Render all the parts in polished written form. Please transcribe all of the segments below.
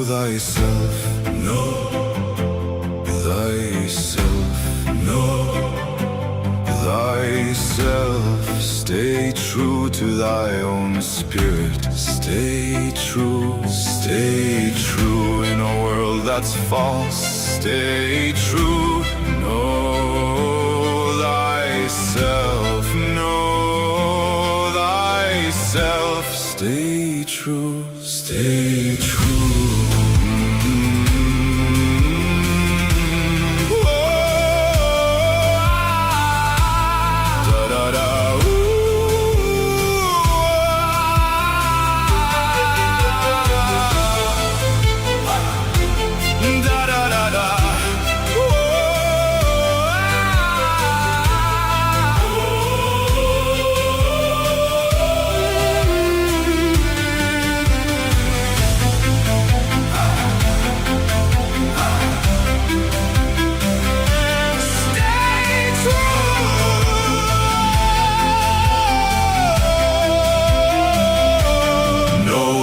Thyself, know thyself, know thyself. Stay true to thy own spirit. Stay true in a world that's false. Stay true, know thyself, know thyself. Stay true, stay true.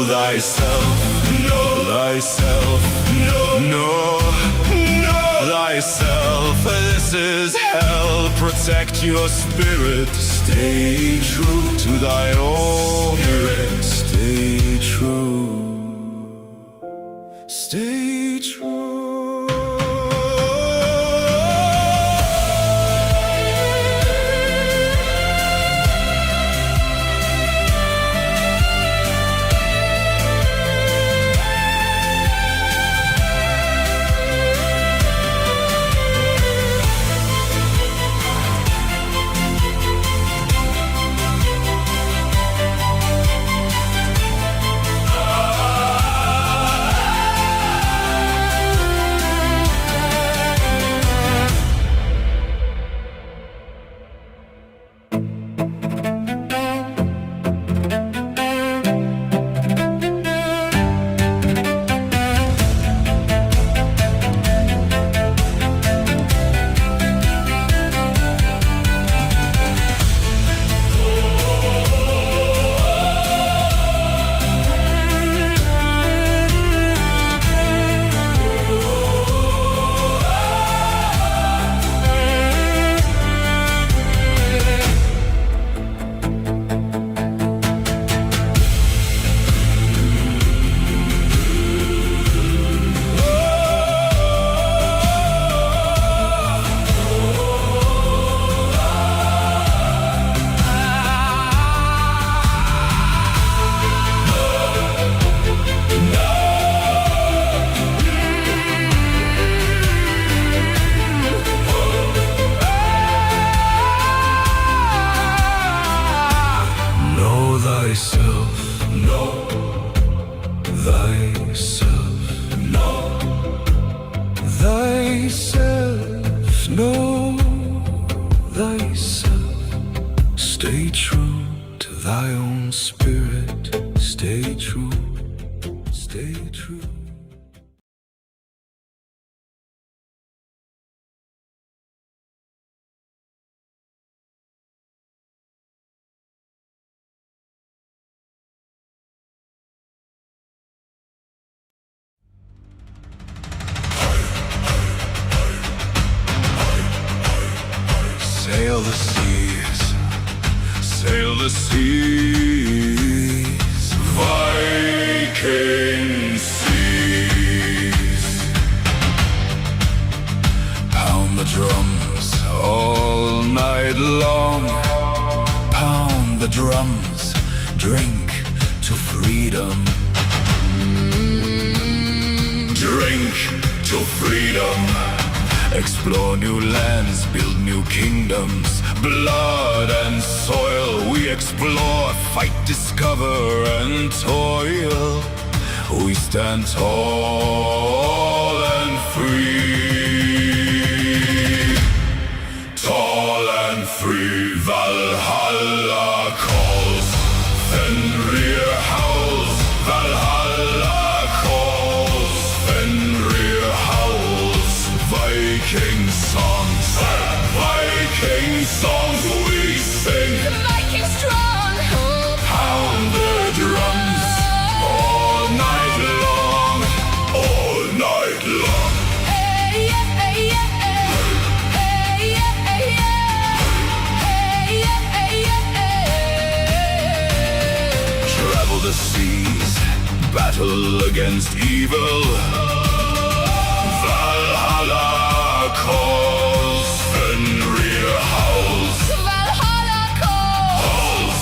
Thyself, know thyself, know thyself. This is hell, protect your spirit. Stay true to thy own spirit. Stay true, stay true. Thyself, know thyself, know thyself, know thyself. Stay true to thy own spirit. Stay true, stay true. Sail the seas, sail the seas, Viking seas. Pound the drums all night long, pound the drums, drink to freedom. Drink to freedom. Explore new lands, build new kingdoms. Blood and soil we explore, fight, discover and toil. We stand tall and free. Tall and free, Valhalla calls. Fenrir howls, Valhalla calls. Fenrir howls. Viking songs, Viking songs we sing. The Viking strong, Pound the drums all night long, all night long. hey yeah, hey yeah, hey yeah, hey yeah, hey yeah, hey yeah. Travel the seas, battle against evil. Valhalla calls, Fenrir howls. Valhalla calls,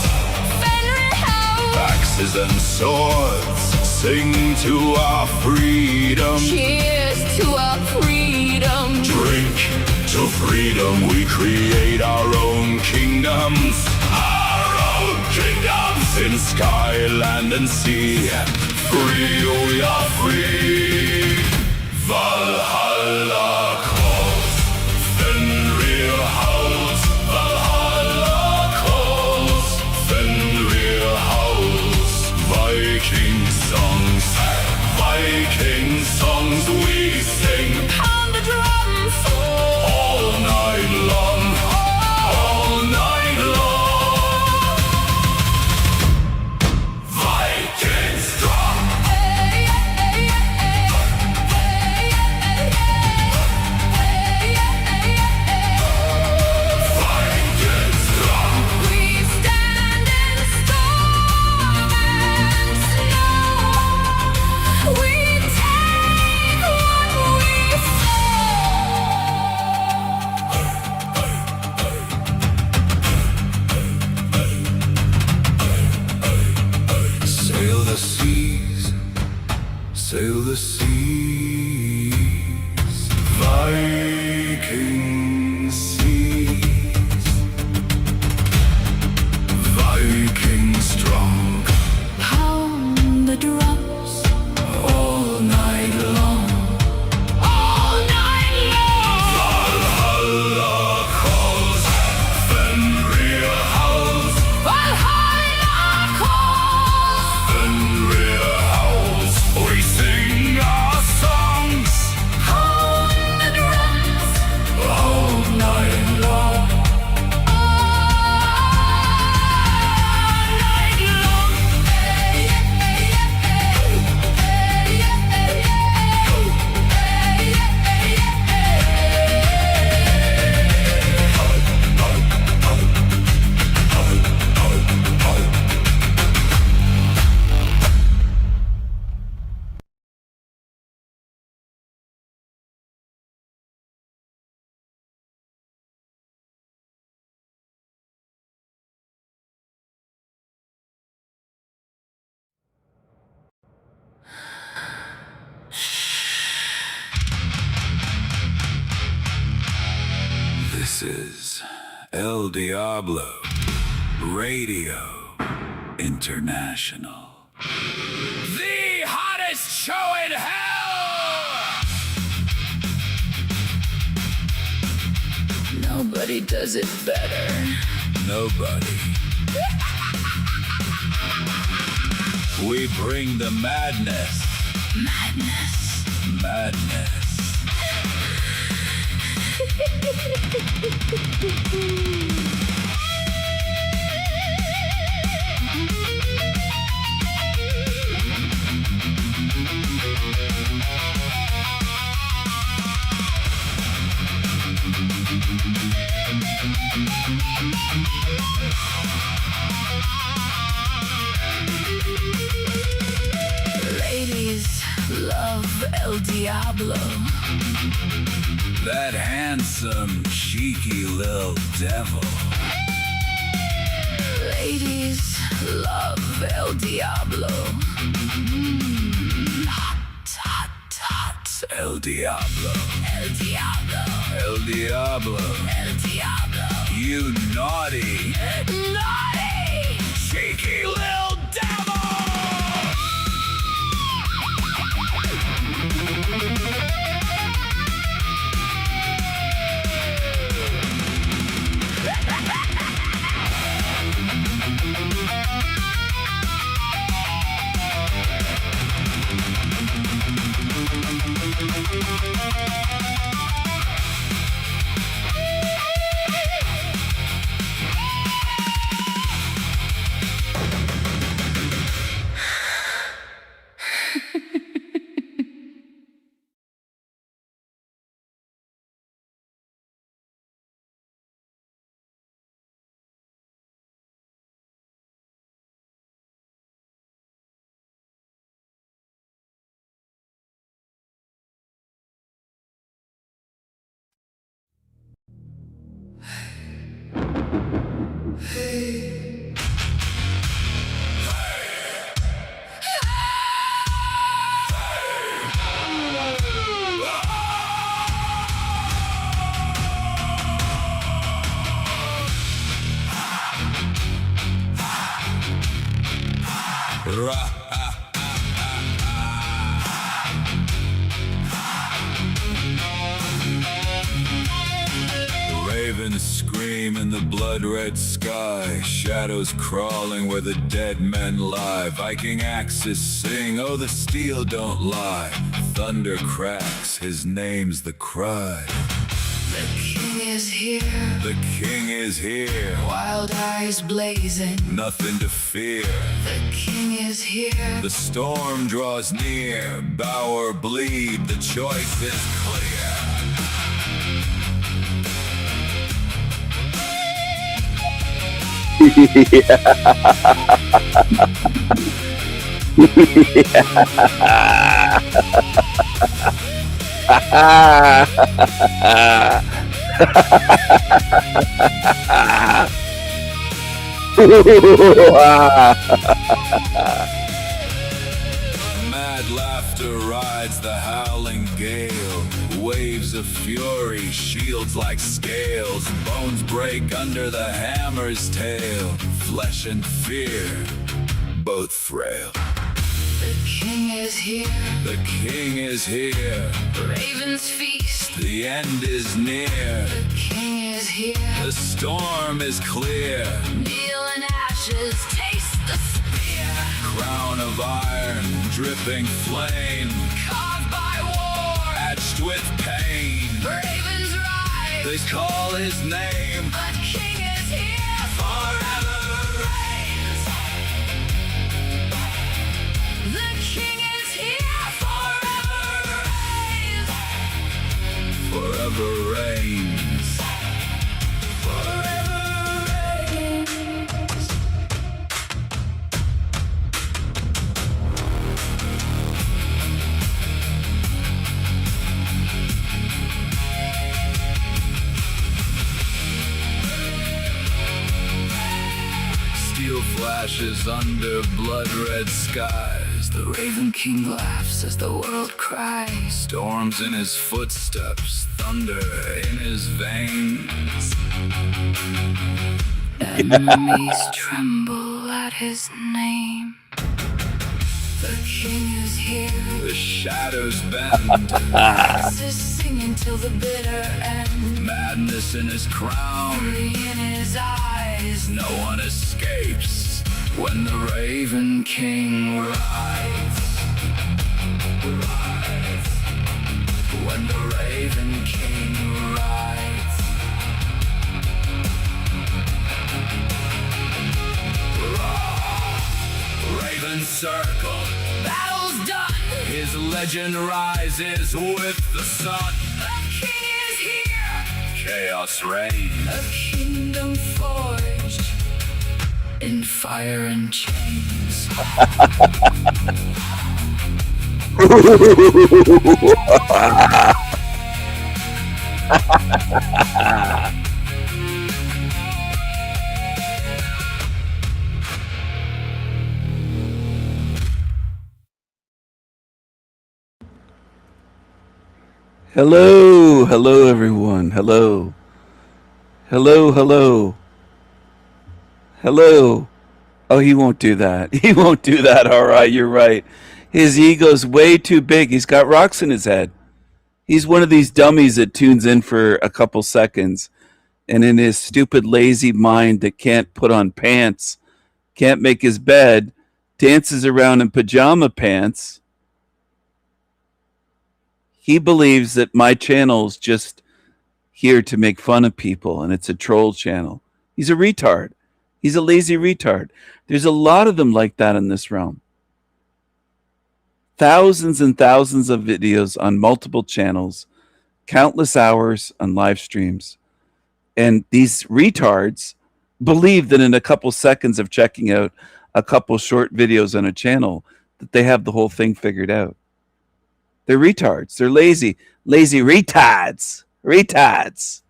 Fenrir howls. Axes and swords sing to our freedom. Cheers to our freedom. Drink to freedom, we create our own kingdoms. Our own kingdoms in sky, land and sea. Free, we are free. Valhalla calls, Fenrir howls. Valhalla calls, Fenrir howls. Viking songs, Viking songs we sing. Pound the drums All night long, all night long. Viking strong, hey yeah, hey yeah, hey yeah, hey yeah, hey yeah. Viking strong. We stand in storm and snow. We take what we Sail the seas, sail the seas, Viking seas, Viking strong, pound the drums all night long. all night long. Valhalla calls, Fenrir howls. Valhalla calls, Fenrir howls. We sing our songs pound the drums all night long. all night long. Hey yeah, hey yeah, hey yeah, hey yeah, hey This is El Diablo Radio International. The hottest show in hell! Nobody does it better. Nobody. We bring the madness. Madness. Madness. Ladies love El Diablo. That handsome, cheeky little devil. Ladies love El Diablo. Hot, hot, hot. El Diablo. El Diablo. El Diablo. El Diablo. You naughty, Naughty! cheeky little devil! Ravens scream in the blood-red sky, shadows crawling where the dead men lie. Viking axes sing, oh the steel don't lie. Thunder cracks, his name's the cry. The king is here, The king is here, wild eyes blazing. nothing to fear. The king is here, The storm draws near, bow or bleed, the choice is clear. Mad laughter rides the howling gale, waves of fury, shields like scales, bones break under the hammer's tail, flesh and fear, both frail. the king is here, The king is here, ravens feast. the end is near, The king is here, the storm is clear, kneel in ashes, taste the spear. crown of iron, dripping flame, Carved by war, etched with pain. ravens rise. They call his name, The king is here, forever reigns. The king is here, forever reigns. forever reigns. Forever reigns. Steel flashes under blood-red skies. The Raven King laughs as the world cries. Storms in his footsteps, thunder in his veins. Enemies tremble at his name. The king is here. The shadows bend, Voices singing till the bitter end. madness in his crown. Fury in his eyes. No one escapes when the Raven King rides. When the Raven King rides. Raven circle, Battle's done. his legend rises with the sun. The king is here. Chaos reigns. A kingdom forged in fire and chains. Hello, hello everyone. Hello. Hello, hello. Hello. Oh, he won't do that. He won't do that. All right, you're right. His ego's way too big. He's got rocks in his head. He's one of these dummies that tunes in for a couple seconds and in his stupid lazy mind that can't put on pants, can't make his bed, dances around in pajama pants. He believes that my channel's just here to make fun of people and it's a troll channel. He's a retard. He's a lazy retard. There's a lot of them like that in this realm. Thousands and thousands of videos on multiple channels, countless hours on live streams. And these retards believe that in a couple seconds of checking out a couple short videos on a channel that they have the whole thing figured out. They're retards. They're lazy retards. Retards.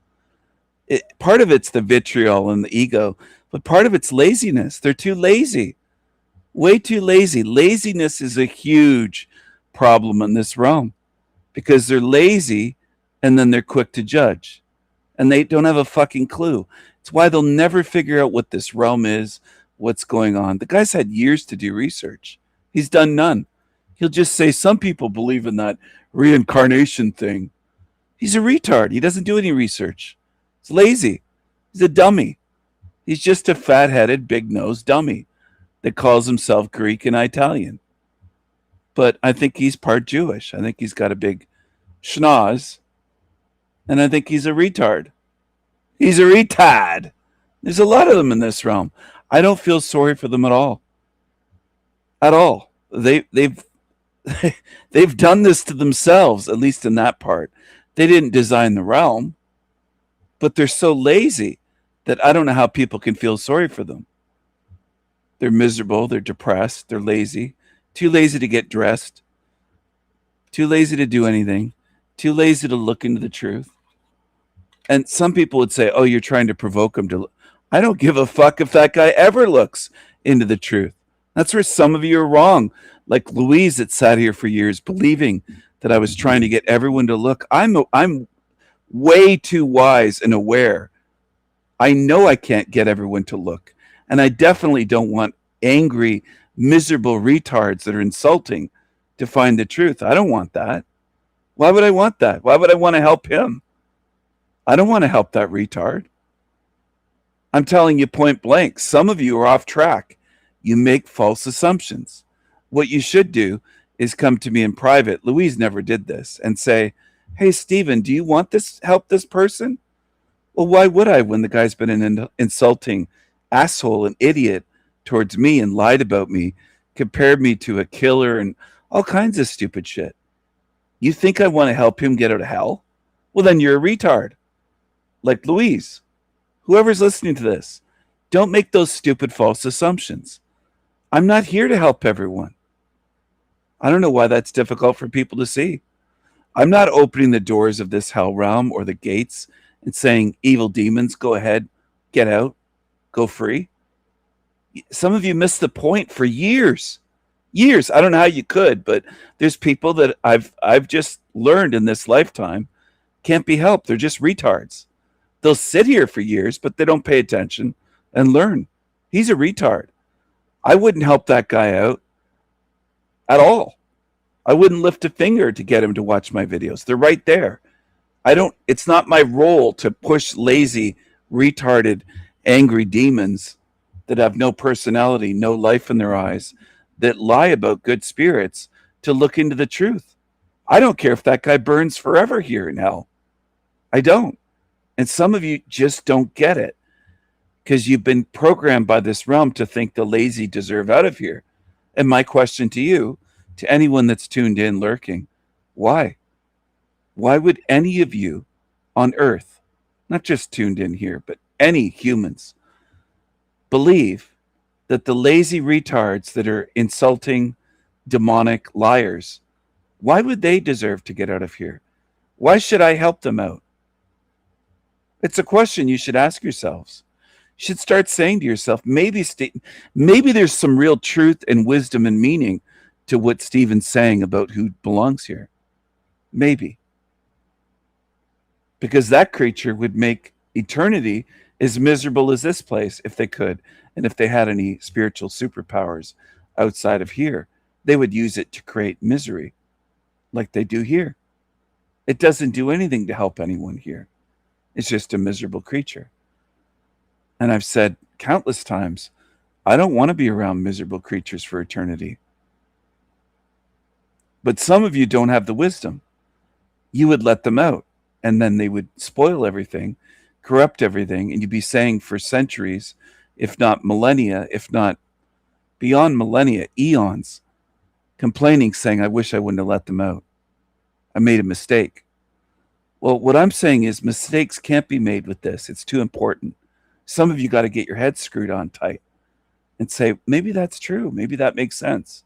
Part of it's the vitriol and the ego, but part of it's laziness. They're too lazy, way too lazy. Laziness is a huge problem in this realm because they're lazy and then they're quick to judge and they don't have a fucking clue. It's why they'll never figure out what this realm is, what's going on. The guy's had years to do research. He's done none. He'll just say some people believe in that reincarnation thing. He's a retard. He doesn't do any research. He's lazy. He's a dummy. He's just a fat-headed, big-nosed dummy that calls himself Greek and Italian. But I think he's part Jewish. I think he's got a big schnoz, and I think he's a retard. He's a retard. There's a lot of them in this realm. I don't feel sorry for them at all. At all. They've they've done this to themselves, at least in that part. They didn't design the realm, but they're so lazy that I don't know how people can feel sorry for them. They're miserable, they're depressed, they're lazy, too lazy to get dressed, too lazy to do anything, too lazy to look into the truth. And some people would say, oh, you're trying to provoke them to look. I don't give a fuck if that guy ever looks into the truth. That's where some of you are wrong. Like Louise that sat here for years believing that I was trying to get everyone to look. I'm way too wise and aware. I know I can't get everyone to look. And I definitely don't want angry, miserable retards that are insulting to find the truth. I don't want that. Why would I want that? Why would I want to help him? I don't want to help that retard. I'm telling you point blank, some of you are off track. You make false assumptions. What you should do is come to me in private. Louise never did this and say, hey, Stephen, do you want this help this person? Well, why would I when the guy's been an insulting asshole and idiot towards me and lied about me, compared me to a killer and all kinds of stupid shit? You think I want to help him get out of hell? Well, then you're a retard. Like Louise. Whoever's listening to this, don't make those stupid false assumptions. I'm not here to help everyone. I don't know why that's difficult for people to see. I'm not opening the doors of this hell realm or the gates and saying, evil demons, go ahead, get out, go free. Some of you missed the point for years. Years. I don't know how you could, but there's people that I've just learned in this lifetime can't be helped. They're just retards. They'll sit here for years, but they don't pay attention and learn. He's a retard. I wouldn't help that guy out at all. I wouldn't lift a finger to get him to watch my videos. They're right there. It's not my role to push lazy, retarded, angry demons that have no personality, no life in their eyes, that lie about good spirits to look into the truth. I don't care if that guy burns forever here in hell. I don't. And some of you just don't get it because you've been programmed by this realm to think the lazy deserve out of here. And my question to you, to anyone that's tuned in, lurking, why? Why would any of you on earth, not just tuned in here, but any humans, believe that the lazy retards that are insulting, demonic liars, why would they deserve to get out of here? Why should I help them out? It's a question you should ask yourselves. You should start saying to yourself, maybe there's some real truth and wisdom and meaning to what Stephen's saying about who belongs here. Maybe. Because that creature would make eternity as miserable as this place if they could. And if they had any spiritual superpowers outside of here, they would use it to create misery like they do here. It doesn't do anything to help anyone here. It's just a miserable creature. And I've said countless times, I don't want to be around miserable creatures for eternity. But some of you don't have the wisdom. You would let them out, and then they would spoil everything, corrupt everything, and you'd be saying for centuries, if not millennia, if not beyond millennia, eons, complaining, saying, I wish I wouldn't have let them out. I made a mistake. Well, what I'm saying is mistakes can't be made with this. It's too important. Some of you got to get your head screwed on tight and say, maybe that's true. Maybe that makes sense.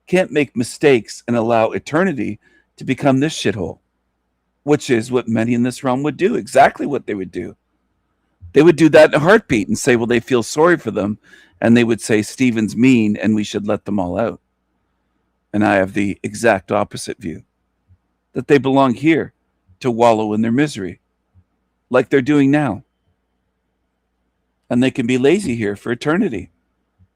Can't make mistakes and allow eternity to become this shithole, which is what many in this realm would do, exactly what they would do. They would do that in a heartbeat and say, well, they feel sorry for them. And they would say, Stephen's mean and we should let them all out. And I have the exact opposite view, that they belong here to wallow in their misery, like they're doing now. And they can be lazy here for eternity.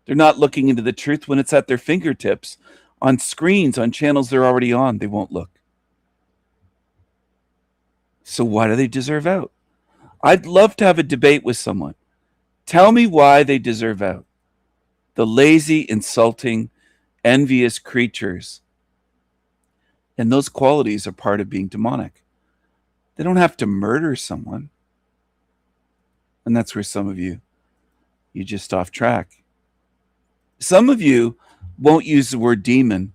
They're not looking into the truth when it's at their fingertips. On screens, on channels they're already on, they won't look. So why do they deserve out? I'd love to have a debate with someone. Tell me why they deserve out. The lazy, insulting, envious creatures. And those qualities are part of being demonic. They don't have to murder someone. And that's where some of you just off track. Some of you won't use the word demon.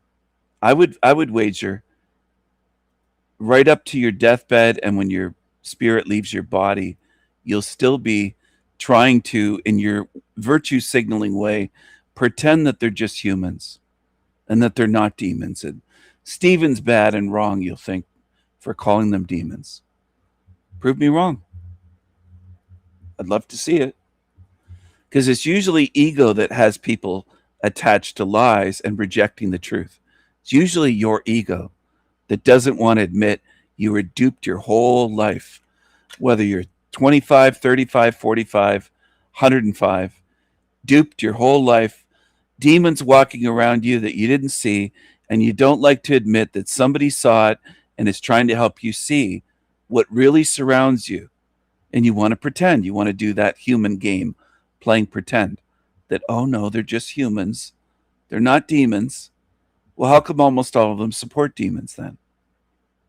I would wager right up to your deathbed and when your spirit leaves your body, you'll still be trying to, in your virtue signaling way, pretend that they're just humans and that they're not demons. And Stephen's bad and wrong, you'll think, for calling them demons. Prove me wrong. I'd love to see it. Because it's usually ego that has people attached to lies and rejecting the truth. It's usually your ego that doesn't want to admit you were duped your whole life, whether you're 25, 35, 45, 105, duped your whole life, demons walking around you that you didn't see, and you don't like to admit that somebody saw it and is trying to help you see what really surrounds you. And you want to pretend, you want to do that human game, playing pretend that, oh no, they're just humans. They're not demons. Well, how come almost all of them support demons then?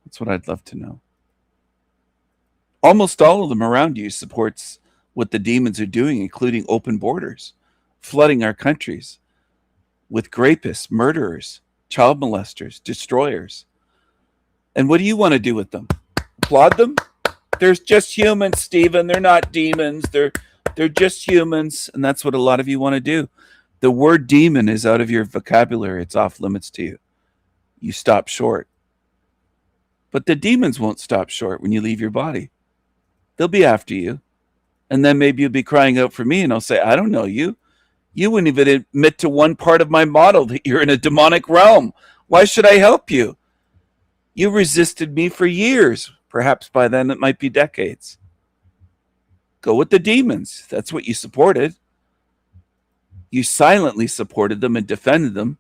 That's what I'd love to know. Almost all of them around you supports what the demons are doing, including open borders, flooding our countries with rapists, murderers, child molesters, destroyers. And what do you want to do with them? Applaud them? They're just humans, Stephen. They're not demons. They're just humans. And that's what a lot of you want to do. The word demon is out of your vocabulary. It's off limits to you. You stop short. But the demons won't stop short when you leave your body. They'll be after you. And then maybe you'll be crying out for me and I'll say, I don't know you. You wouldn't even admit to one part of my model that you're in a demonic realm. Why should I help you? You resisted me for years. Perhaps by then it might be decades. Go with the demons. That's what you supported. You silently supported them and defended them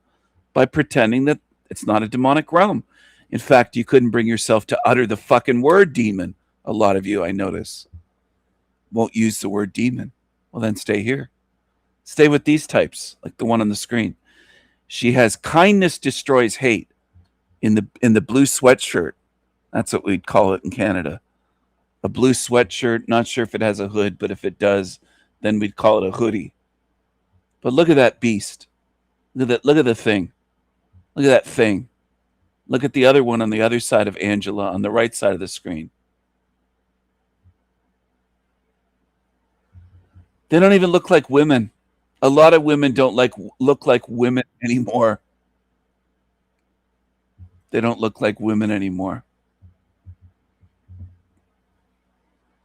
by pretending that it's not a demonic realm. In fact, you couldn't bring yourself to utter the fucking word demon. A lot of you, I notice, won't use the word demon. Well, then stay here. Stay with these types, like the one on the screen. She has kindness destroys hate in the blue sweatshirt. That's what we'd call it in Canada. A blue sweatshirt, not sure if it has a hood, but if it does, then we'd call it a hoodie. But look at that beast. Look at the thing. Look at that thing. Look at the other one on the other side of Angela, on the right side of the screen. They don't even look like women. A lot of women don't look like women anymore. They don't look like women anymore.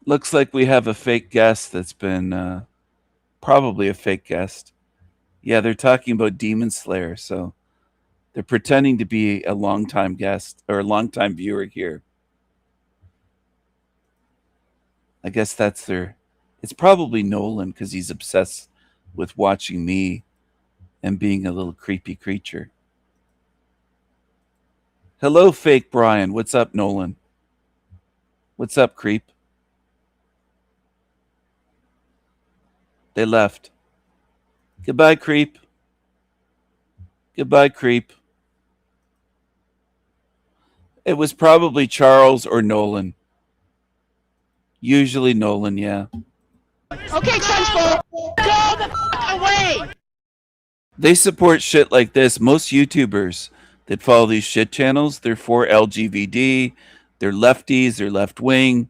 Looks like we have a fake guest that's been probably a fake guest. Yeah, they're talking about Demon Slayer, so they're pretending to be a longtime guest or a longtime viewer here. I guess that's their... It's probably Nolan because he's obsessed with watching me and being a little creepy creature. Hello, fake Brian. What's up, Nolan? What's up, creep? They left. Goodbye, creep. Goodbye, creep. It was probably Charles or Nolan. Usually Nolan, yeah. Okay, Sunspool, go the fuck away! They support shit like this. Most YouTubers that follow these shit channels, they're for LGBT, they're lefties, they're left wing.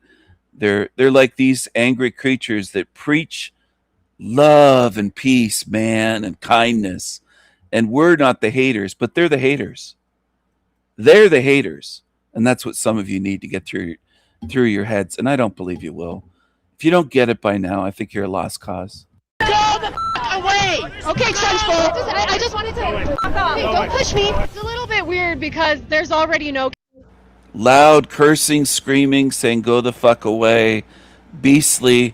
They're like these angry creatures that preach love and peace, man, and kindness. And we're not the haters, but they're the haters. They're the haters. And that's what some of you need to get through your heads. And I don't believe you will. If you don't get it by now, I think you're a lost cause. Go the away! Okay, SpongeBob. I just wanted to. Hey, don't push me. It's a little bit weird because there's already no. Loud cursing, screaming, saying "Go the fuck away," beastly,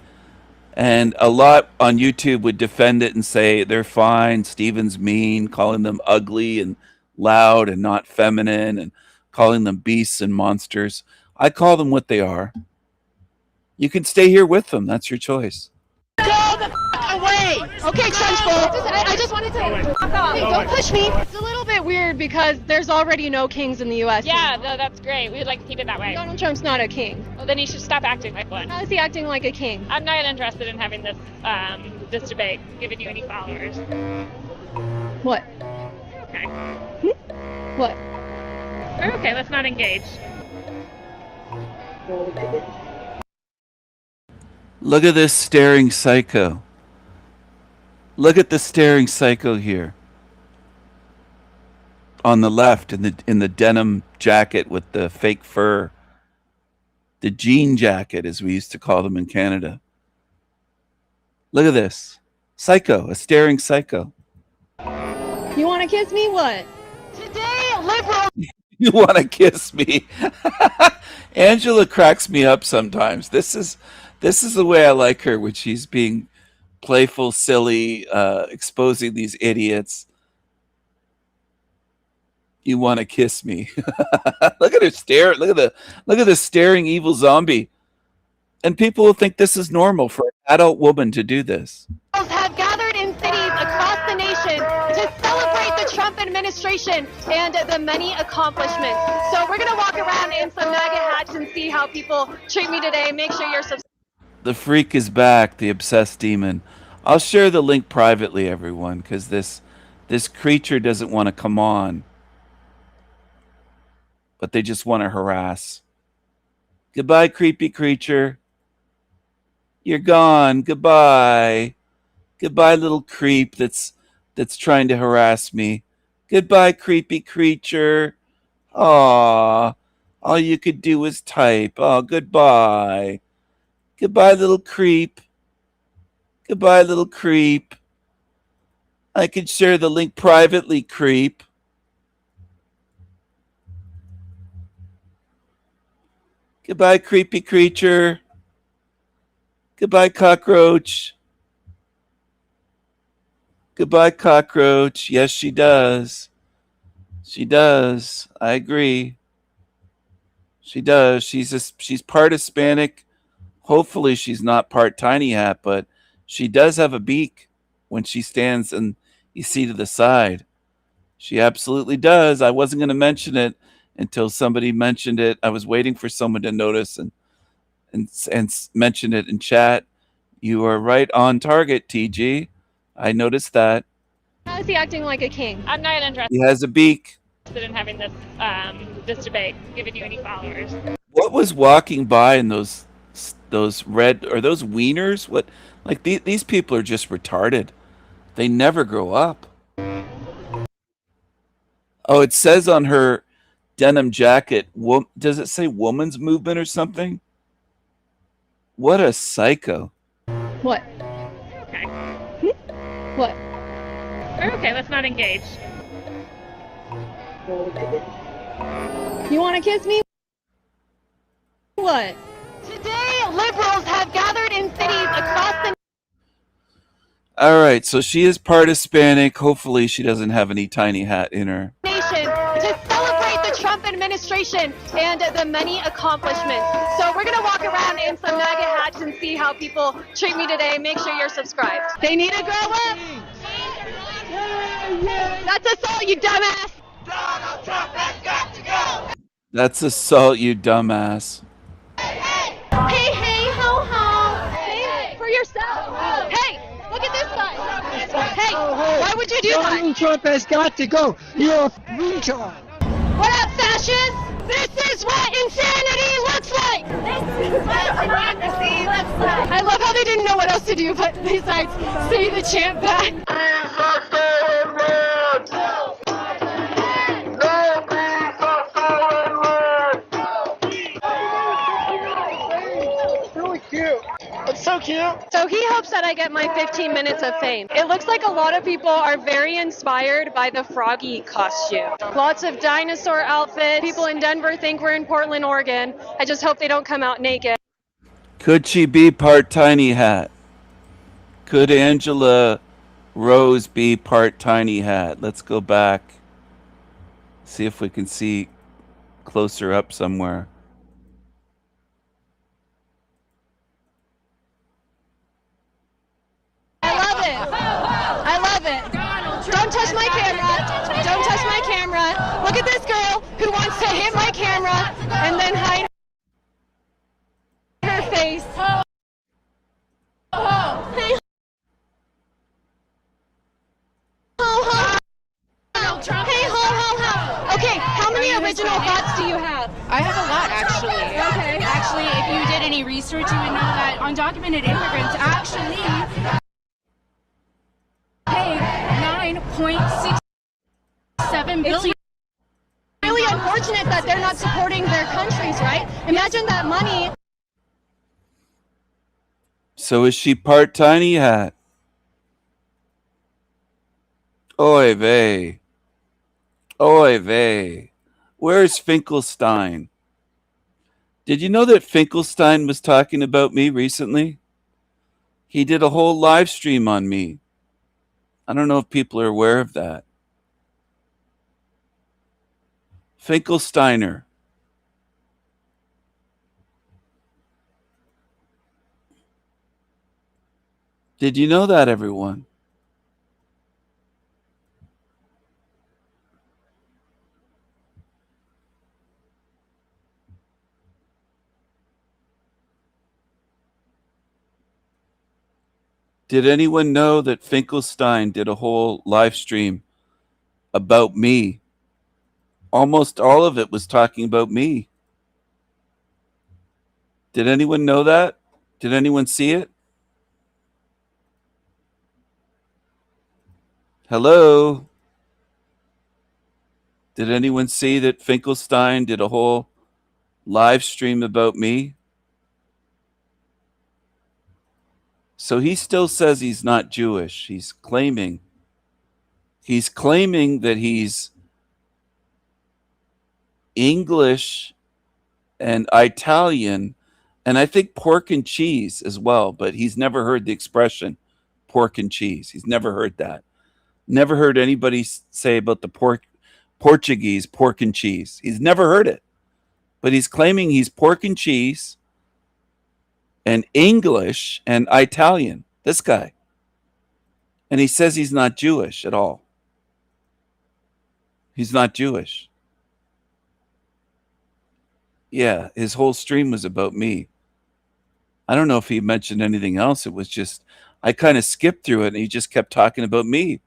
and a lot on YouTube would defend it and say they're fine. Steven's mean, calling them ugly and loud and not feminine, and calling them beasts and monsters. I call them what they are. You can stay here with them. That's your choice. Go the away! Okay, SpongeBob. I just wanted to. Hey, don't push me. It's a little bit weird because there's already no kings in the U.S. Yeah, no, that's great. We'd like to keep it that way. Donald Trump's not a king. Well, then he should stop acting like one. How is he acting like a king? I'm not interested in having this this debate, giving you any followers. What? Okay. What? Okay, let's not engage. Look at this staring psycho. Look at the staring psycho here. On the left, in the denim jacket with the fake fur. The jean jacket, as we used to call them in Canada. Look at this. Psycho, a staring psycho. You want to kiss me? What? Today, liberals. You want to kiss me? Angela cracks me up sometimes. This is the way I like her, when she's being playful, silly, exposing these idiots. You want to kiss me? Look at her stare. Look at the staring evil zombie. And people will think this is normal for an adult woman to do this. Have gathered in cities across the nation to celebrate the Trump administration and the many accomplishments. So we're gonna walk around in some MAGA hats and see how people treat me today. Make sure you're subscribed. The freak is back, the obsessed demon. I'll share the link privately, everyone, because this creature doesn't want to come on. But they just want to harass. Goodbye, creepy creature. You're gone. Goodbye. Goodbye, little creep that's trying to harass me. Goodbye, creepy creature. Aw. All you could do was type. Oh, goodbye. Goodbye, little creep. Goodbye, little creep. I could share the link privately, creep. Goodbye, creepy creature. Goodbye, cockroach. Goodbye, cockroach. Yes, she does. She does. I agree. She does. She's part Hispanic. Hopefully she's not part tiny hat, but she does have a beak when she stands and you see to the side. She absolutely does. I wasn't going to mention it until somebody mentioned it. I was waiting for someone to notice and mention it in chat. You are right on target, TG. I noticed that. How is he acting like a king? I'm not interested He has a beak. in having this this debate, giving you any followers. What was walking by in those red, are those wieners? What, like these people are just retarded. They never grow up. Oh, it says on her denim jacket, does it say woman's movement or something? What a psycho. What? Okay. What? Okay, let's not engage. You want to kiss me? What? Today, liberals have gathered in cities across the All right, so she is part Hispanic. Hopefully she doesn't have any tiny hat in her. nation to celebrate the Trump administration and the many accomplishments. So we're going to walk around in some MAGA hats and see how people treat me today. Make sure you're subscribed. They need to grow up. That's assault, you dumbass. Donald Trump has got to go! That's assault, you dumbass. Hey, hey, ho, ho. Hey, for yourself. Hey, look at this guy. Hey, why would you do that? Donald Trump has got to go. You're a retard. What up, fascists? This is what insanity looks like. This is what democracy looks like. I love how they didn't know what else to do, but besides say the chant back. Really cute. Let's So he hopes that I get my 15 minutes of fame. It looks like a lot of people are very inspired by the Froggy costume. Lots of dinosaur outfits. People in Denver think we're in Portland, Oregon. I just hope they don't come out naked. Could she be part Tiny Hat? Could Angela Rose be part Tiny Hat? Let's go back. See if we can see closer up somewhere. I love it. I love it. Don't touch my camera. Don't touch my camera. Look at this girl who wants to hit my camera and then hide her face. Hey, Hey, ho. Okay, how many original thoughts do you have? I have a lot, actually. Okay. Actually, if you did any research, you would know that undocumented immigrants actually pay $9.67 billion. Really unfortunate that they're not supporting their countries, right? Imagine that money. So is she part Tiny Hat? Oy vey. Oy vey. Where's Finkelstein? Did you know that Finkelstein was talking about me recently? He did a whole live stream on me. I don't know if people are aware of that. Finkelsteiner. Did you know that, everyone? Did anyone know that Finkelstein did a whole live stream about me? Almost all of it was talking about me. Did anyone know that? Did anyone see it? Hello? Did anyone see that Finkelstein did a whole live stream about me? So he still says he's not Jewish. He's claiming that he's English and Italian, and I think pork and cheese as well, but he's never heard the expression pork and cheese. He's never heard that. Never heard anybody say about the Portuguese pork and cheese. He's never heard it. But he's claiming he's pork and cheese and English and Italian. This guy. And he says he's not Jewish at all. He's not Jewish. Yeah, his whole stream was about me. I don't know if he mentioned anything else. It was just, I kind of skipped through it and he just kept talking about me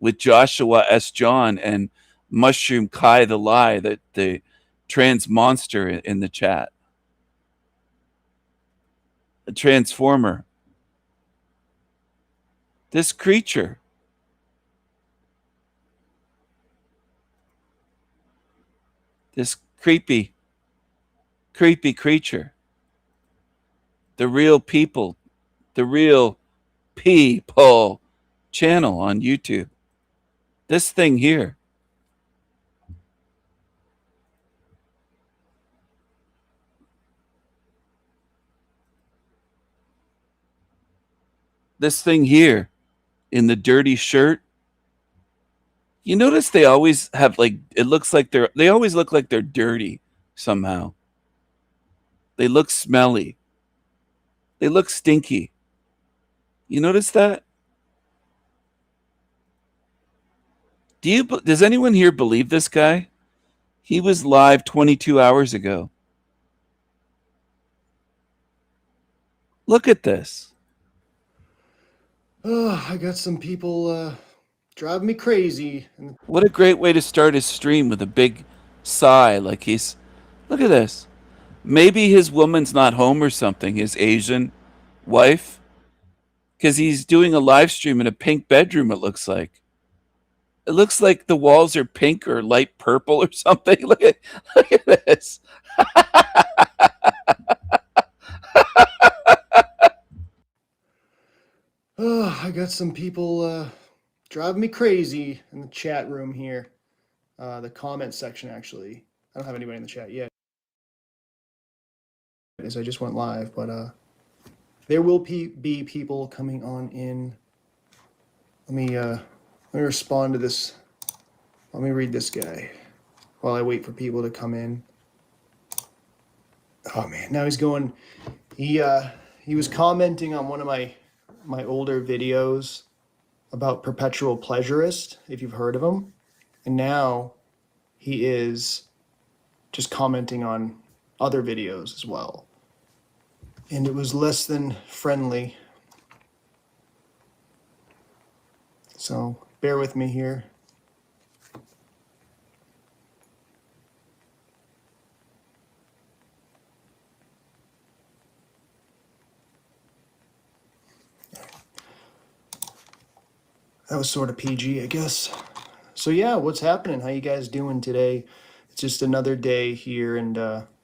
with Joshua S. John and Mushroom Kai the Lie, the trans monster in the chat. A transformer. This creature. This creepy creature. The real people channel on YouTube. This thing here. This thing here in the dirty shirt. You notice they always have it looks like they always look like they're dirty somehow. They look smelly. They look stinky. You notice that? Does anyone here believe this guy? He was live 22 hours ago. Look at this. Oh, I got some people driving me crazy. What a great way to start his stream, with a big sigh, like he's... Look at this. Maybe his woman's not home or something, his Asian wife, because he's doing a live stream in a pink bedroom, it looks like. It looks like the walls are pink or light purple or something. Look at this. I got some people driving me crazy in the chat room here. The comment section, actually. I don't have anybody in the chat yet, as I just went live, but there will be people coming on in. Let me respond to this. Let me read this guy while I wait for people to come in. Oh man, now he's going. He was commenting on one of my older videos about perpetual pleasurist, if you've heard of him, and now he is just commenting on other videos as well, and it was less than friendly. So bear with me here. That was sort of PG, I guess. So yeah, what's happening? How you guys doing today? It's just another day here in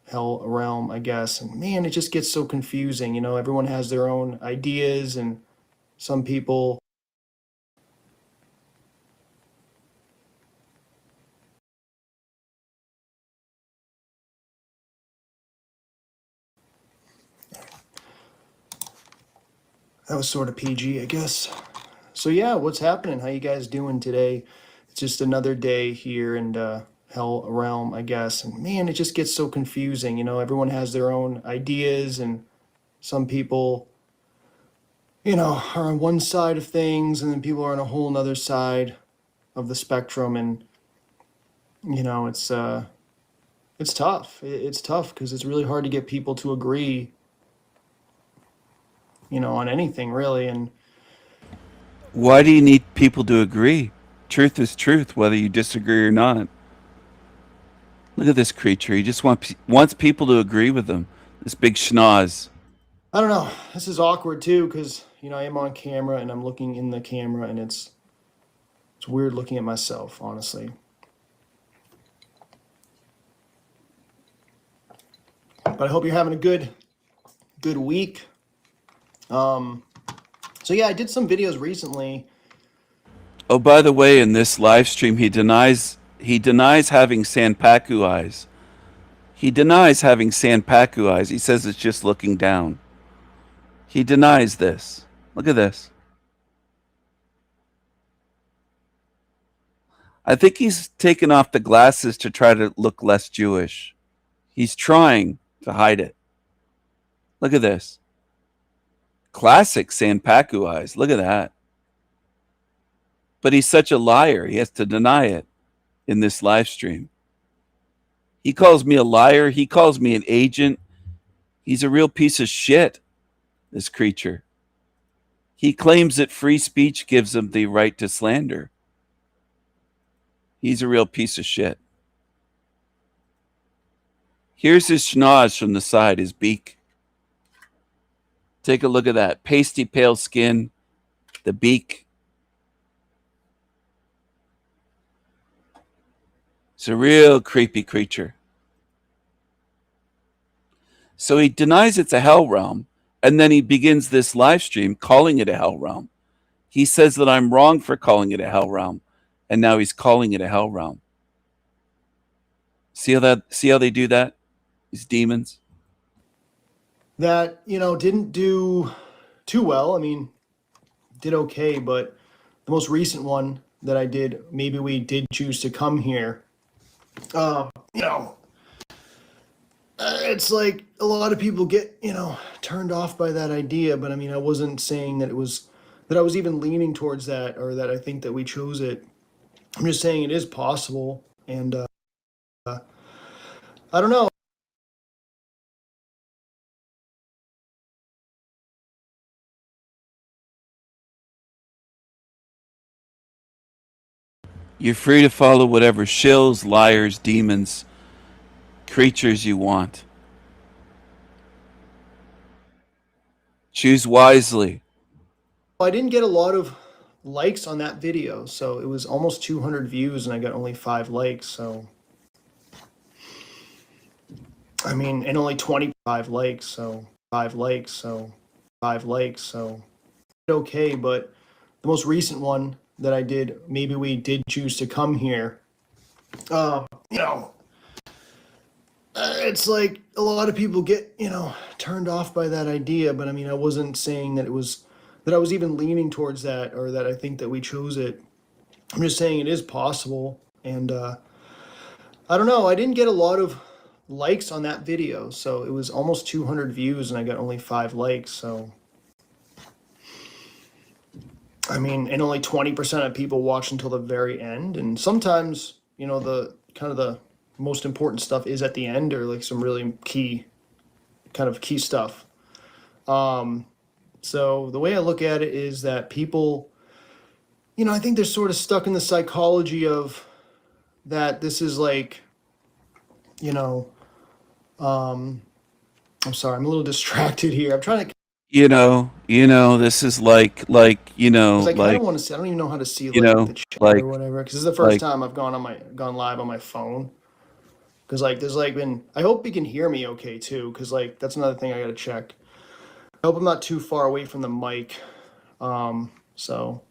Hell Realm, I guess. And man, it just gets so confusing. You know, everyone has their own ideas, and some people. That was sort of PG, I guess. So yeah, what's happening? How you guys doing today? It's just another day here in Hell Realm, I guess. And man, it just gets so confusing. You know, everyone has their own ideas, and some people, you know, are on one side of things, and then people are on a whole nother side of the spectrum. And you know, it's tough. It's tough because it's really hard to get people to agree, you know, on anything really. And Why do you need people to agree? Truth is truth, whether you disagree or not. Look at this creature. He just wants people to agree with him. This big schnoz. I don't know. This is awkward too because you know I am on camera and I'm looking in the camera, and it's weird looking at myself, honestly. But I hope you're having a good week. So yeah, I did some videos recently. Oh, by the way, in this live stream, he denies having Sanpaku eyes. He denies having Sanpaku eyes. He says it's just looking down. He denies this. Look at this. I think he's taken off the glasses to try to look less Jewish. He's trying to hide it. Look at this. Classic Sanpaku eyes. Look at that. But he's such a liar. He has to deny it in this live stream. He calls me a liar. He calls me an agent. He's a real piece of shit, this creature. He claims that free speech gives him the right to slander. He's a real piece of shit. Here's his schnoz from the side, his beak. Take a look at that. Pasty pale skin, the beak. It's a real creepy creature. So he denies it's a hell realm, and then he begins this live stream calling it a hell realm. He says that I'm wrong for calling it a hell realm, and now he's calling it a hell realm. See how they do that? These demons. That, you know, didn't do too well. I mean, did okay, but the most recent one that I did, maybe we did choose to come here. You know, it's like a lot of people get, you know, turned off by that idea, but I mean, I wasn't saying that that I was even leaning towards that or that I think that we chose it. I'm just saying it is possible, and I don't know. You're free to follow whatever shills, liars, demons, creatures you want. Choose wisely. I didn't get a lot of likes on that video, so it was almost 200 views and I got only 5 likes, so I mean, and only 25 likes, so 5 likes, so 5 likes, so okay, but the most recent one that I did, maybe we did choose to come here. You know, it's like a lot of people get, turned off by that idea, but I mean, I wasn't saying that I was even leaning towards that or that I think that we chose it. I'm just saying it is possible. And I don't know, I didn't get a lot of likes on that video. So it was almost 200 views and I got only 5 likes. So, I mean, and only 20% of people watch until the very end. And sometimes, the kind of the most important stuff is at the end, or like some really key stuff. So the way I look at it is that people, I think they're sort of stuck in the psychology of that this is like, I'm sorry, I'm a little distracted here. I'm trying to, This is like, because I kind like, of want to see, I don't even know how to see you like know, the chat like, or whatever, because this is the first like, time I've gone live on my phone. Because like there's like been, I hope you can hear me okay too, because like that's another thing I gotta check. I hope I'm not too far away from the mic. So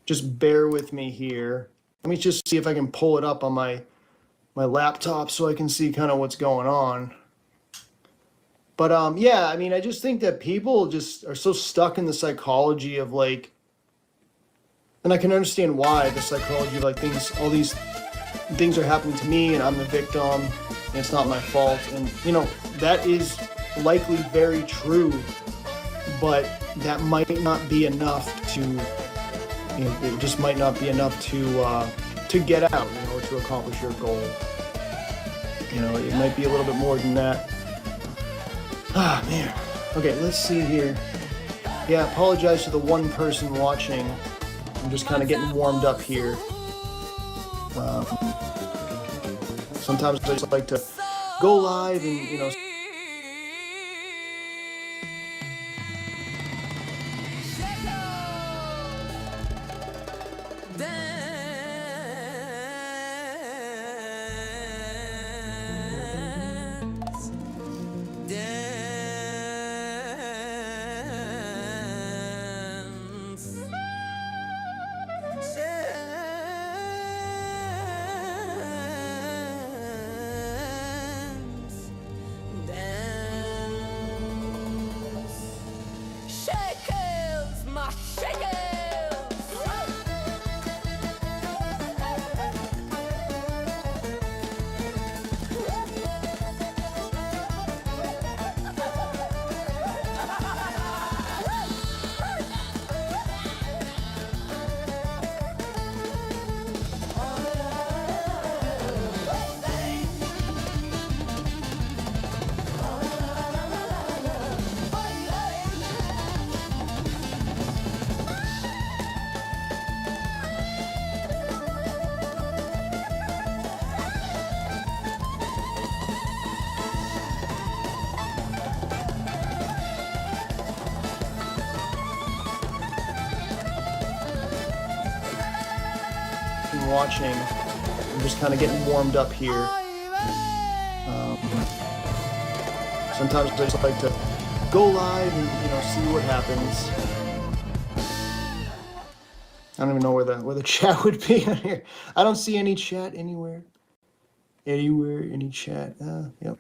just bear with me here. Let me just see if I can pull it up on my laptop so I can see kind of what's going on. But yeah, I mean, I just think that people just are so stuck in the psychology of like, and I can understand why, the psychology of like all these things are happening to me and I'm the victim and it's not my fault. And that is likely very true, but that might not be enough to, it just might not be enough to get out, or to accomplish your goal. It might be a little bit more than that. Ah, man. Okay, let's see here. Yeah, apologize to the one person watching. I'm just kind of getting warmed up here. Sometimes I just like to go live and, watching. I'm just kind of getting warmed up here. Sometimes I just like to go live and see what happens. I don't even know where the chat would be on here. I don't see any chat anywhere. Any chat? Yep.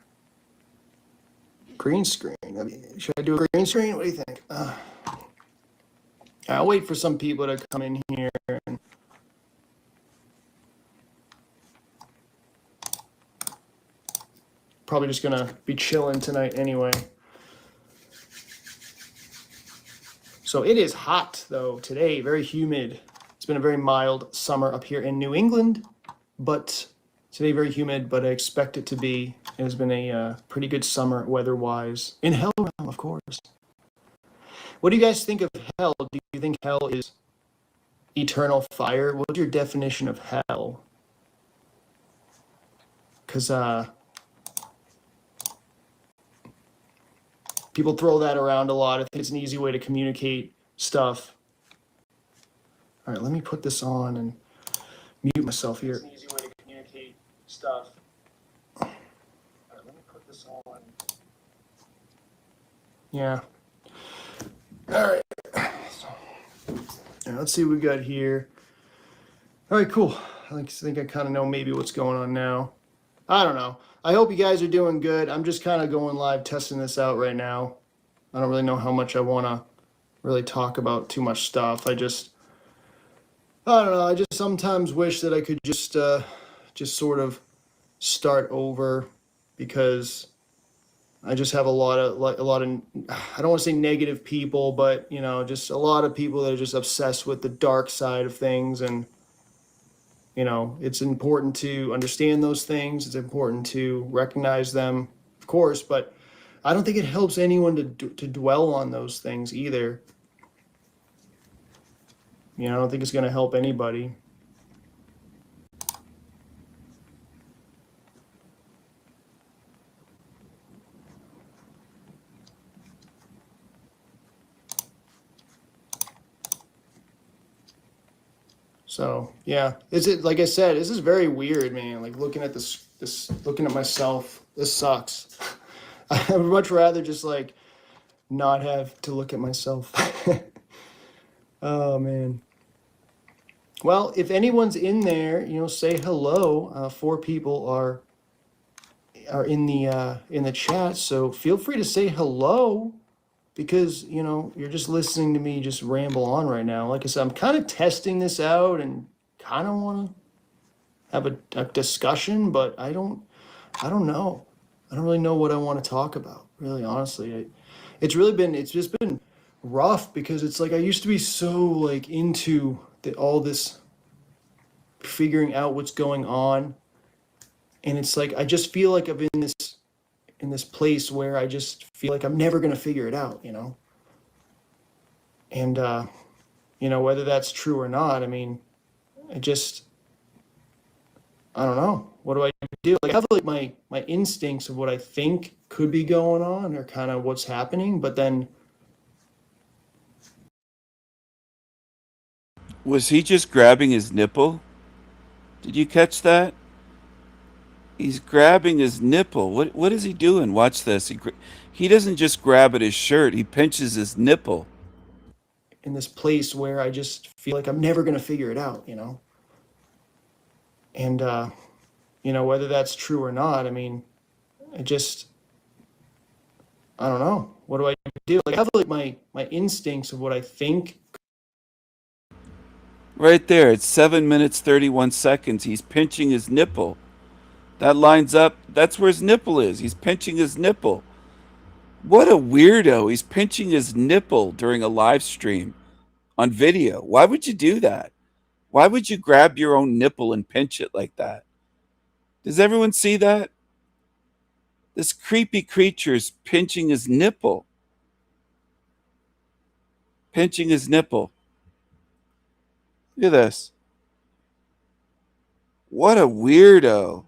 Green screen. Should I do a green screen? What do you think? I'll wait for some people to come in here. Probably just gonna be chilling tonight anyway. So it is hot though today, very humid. It's been a very mild summer up here in New England, but today very humid, but I expect it to be. It has been a pretty good summer weather-wise. In Hell Realm, of course. What do you guys think of hell? Do you think hell is eternal fire? What's your definition of hell? Because people throw that around a lot. I think it's an easy way to communicate stuff. All right, let me put this on and mute myself here. It's an easy way to communicate stuff. All right, let me put this on. Yeah. All right. Let's see what we got here. All right, cool. I think I kind of know maybe what's going on now. I don't know. I hope you guys are doing good. I'm just kind of going live, testing this out right now. I don't really know how much I want to really talk about too much stuff. I don't know. I just sometimes wish that I could just sort of start over, because I just have a lot of I don't want to say negative people, but just a lot of people that are just obsessed with the dark side of things. And it's important to understand those things. It's important to recognize them, of course, but I don't think it helps anyone to dwell on those things either. I don't think it's going to help anybody. So yeah, like I said, this is very weird, man. Like looking at looking at myself, this sucks. I would much rather just like not have to look at myself. Oh man. Well, if anyone's in there, say hello. 4 people are in the chat, so feel free to say hello, because you're just listening to me just ramble on right now. Like I said, I'm kind of testing this out and kind of want to have a discussion, but I don't know. I don't really know what I want to talk about, really, honestly. It's just been rough, because it's like I used to be so like into all this figuring out what's going on, and it's like I just feel like I'm in this place where I just feel like I'm never going to figure it out, and whether that's true or not, I mean, I don't know. What do I do? Like I have like my instincts of what I think could be going on, or kind of what's happening, but then Was he just grabbing his nipple? Did you catch that? He's grabbing his nipple. What is he doing? Watch this. He doesn't just grab at his shirt. He pinches his nipple. in this place where I just feel like I'm never going to figure it out, and whether that's true or not, I mean, I don't know. What do I do? Like I have like my instincts of what I think. Right there. It's 7 minutes 31 seconds. He's pinching his nipple. That lines up. That's where his nipple is. He's pinching his nipple. What a weirdo. He's pinching his nipple during a live stream on video. Why would you do that? Why would you grab your own nipple and pinch it like that? Does everyone see that? This creepy creature's pinching his nipple. Pinching his nipple. Look at this. What a weirdo.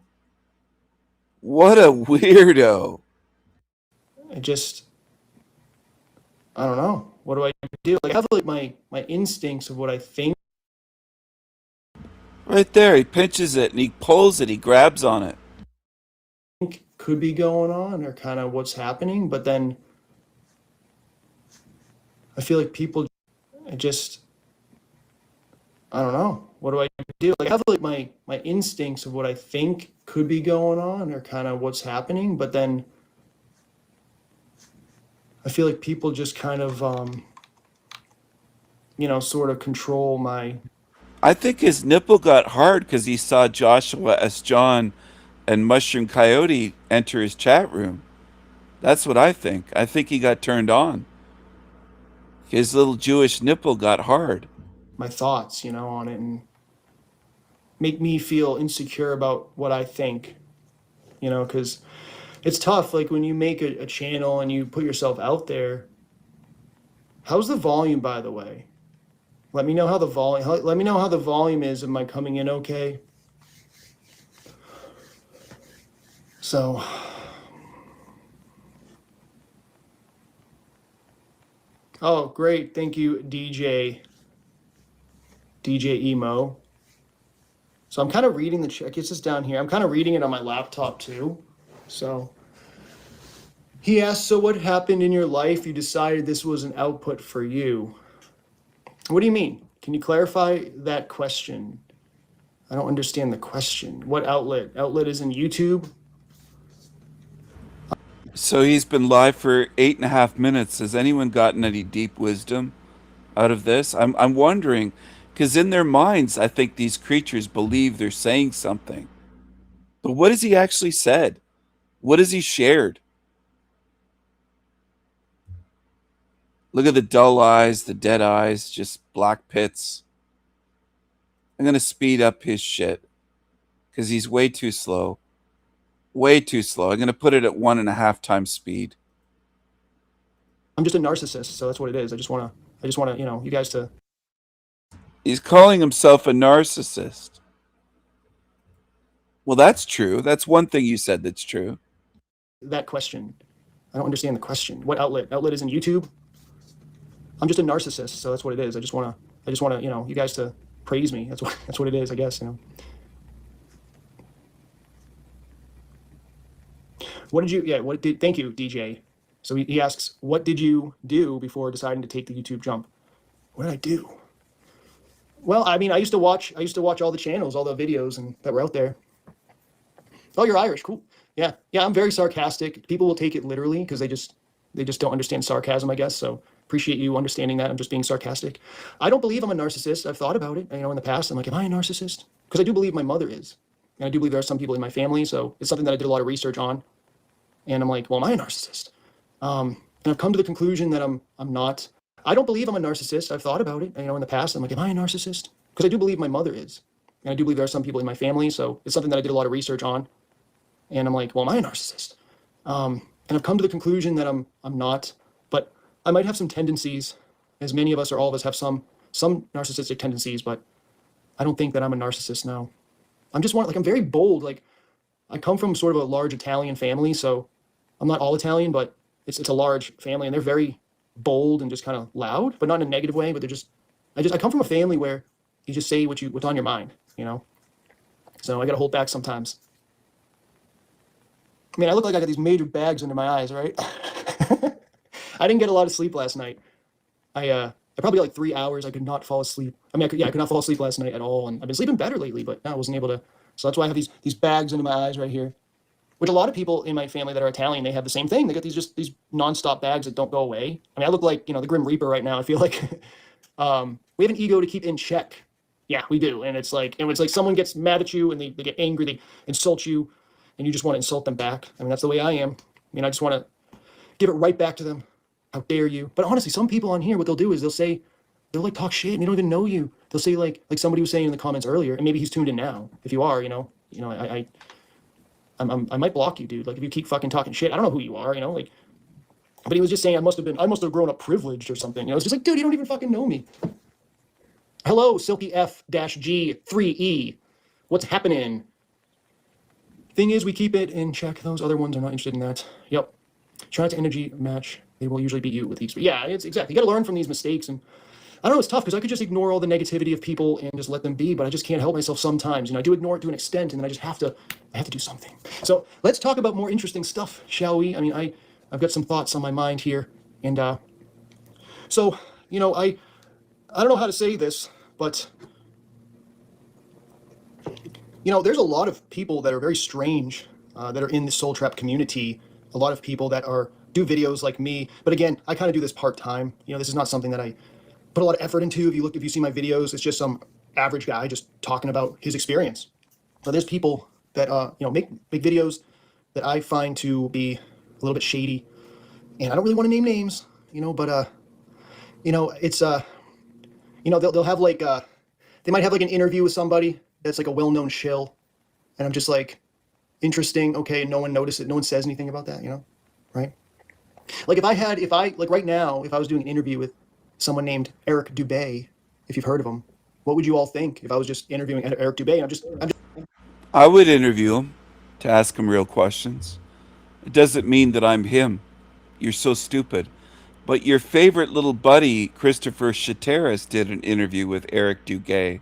What a weirdo. I don't know. What do I do? Like I have like my instincts of what I think. Right there. He pinches it and he pulls it. He grabs on it. Could be going on, or kind of what's happening, but then I feel like people I don't know. What do I do? Like I have like my instincts of what I think could be going on, or kind of what's happening, but then I feel like people just kind of sort of control my. I think his nipple got hard because he saw Joshua S. John and Mushroom Coyote enter his chat room. That's what I think. I think he got turned on. His little Jewish nipple got hard. My thoughts, on it, and make me feel insecure about what I think, because it's tough. Like when you make a channel and you put yourself out there. How's the volume, by the way? Let me know how the volume is. Am I coming in okay? So, oh, great. Thank you, DJ Emo. So I'm kind of reading the chat. It's just down here. I'm kind of reading it on my laptop too. So He asked, so what happened in your life? You decided this was an output for you. What do you mean? Can you clarify that question? I don't understand the question. What outlet? Outlet is in YouTube? So he's been live for 8.5 minutes. Has anyone gotten any deep wisdom out of this? I'm wondering, because in their minds, I think these creatures believe they're saying something. But what has he actually said? What has he shared? Look at the dull eyes, the dead eyes, just black pits. I'm going to speed up his shit because he's way too slow. Way too slow. I'm going to put it at 1.5 times speed. I'm just a narcissist, so that's what it is. I just want to, you guys to. He's calling himself a narcissist. Well, that's true. That's one thing you said that's true. That question. I don't understand the question. What outlet? Outlet is in YouTube? I'm just a narcissist, so that's what it is. I just want to, you guys to praise me. That's what it is, I guess, What did you, thank you, DJ. So he asks, what did you do before deciding to take the YouTube jump? What did I do? Well, I mean, I used to watch all the channels, all the videos that were out there. Oh, you're Irish, cool. Yeah, I'm very sarcastic. People will take it literally because they just don't understand sarcasm, I guess. So appreciate you understanding that. I'm just being sarcastic. I don't believe I'm a narcissist. I've thought about it, in the past. I'm like, am I a narcissist? Because I do believe my mother is. And I do believe there are some people in my family. So it's something that I did a lot of research on. And I'm like, well, am I a narcissist? And I've come to the conclusion that I'm not. I don't believe I'm a narcissist. I've thought about it, in the past. I'm like, am I a narcissist? Because I do believe my mother is. And I do believe there are some people in my family. So it's something that I did a lot of research on. And I'm like, well, am I a narcissist? And I've come to the conclusion that I'm not, but I might have some tendencies, as many of us or all of us have some narcissistic tendencies, but I don't think that I'm a narcissist now. I'm very bold. Like, I come from sort of a large Italian family, so I'm not all Italian, but it's a large family, and they're very bold and just kind of loud, but not in a negative way. But I come from a family where you just say what's on your mind, So I got to hold back sometimes. I mean, I look like I got these major bags under my eyes, right? I didn't get a lot of sleep last night. I probably got like 3 hours. I could not fall asleep. I mean, I could not fall asleep last night at all, and I've been sleeping better lately, but I wasn't able to. So that's why I have these bags under my eyes right here. Which a lot of people in my family that are Italian, they have the same thing. They got these nonstop bags that don't go away. I mean, I look like, the Grim Reaper right now. I feel like we have an ego to keep in check. Yeah, we do. And it's like someone gets mad at you and they get angry, they insult you, and you just want to insult them back. I mean, that's the way I am. I mean, I just want to give it right back to them. How dare you? But honestly, some people on here, what they'll do is they'll like talk shit and they don't even know you. They'll say like somebody was saying in the comments earlier, and maybe he's tuned in now. If you are, I might block you, dude. Like, if you keep fucking talking shit, I don't know who you are, But he was just saying I must have grown up privileged or something. It's just like, dude, you don't even fucking know me. Hello, Silky F-G3E. What's happening? Thing is, we keep it in check. Those other ones are not interested in that. Yep. Try to energy match. They will usually beat you with each. Yeah, it's exactly. You got to learn from these mistakes, and I don't know, it's tough because I could just ignore all the negativity of people and just let them be, but I just can't help myself sometimes. I do ignore it to an extent, and then I just have to do something. So let's talk about more interesting stuff, shall we? I mean, I've got some thoughts on my mind here, and so I don't know how to say this, but there's a lot of people that are very strange that are in the Soul Trap community. A lot of people that do videos like me, but again, I kind of do this part time. This is not something that I put a lot of effort into. If you see my videos, it's just some average guy just talking about his experience. But there's people that make videos that I find to be a little bit shady, and I don't really want to name names, but it's they'll have like they might have like an interview with somebody that's like a well-known shill, and I'm just like, interesting, okay, no one noticed it, no one says anything about that, right? Like if I right now, if I was doing an interview with someone named Eric Dubay, if you've heard of him, what would you all think if I was just interviewing Eric Dubay? And I would interview him to ask him real questions. It doesn't mean that I'm him. You're so stupid. But your favorite little buddy, Christopher Shateris, did an interview with Eric Dubay,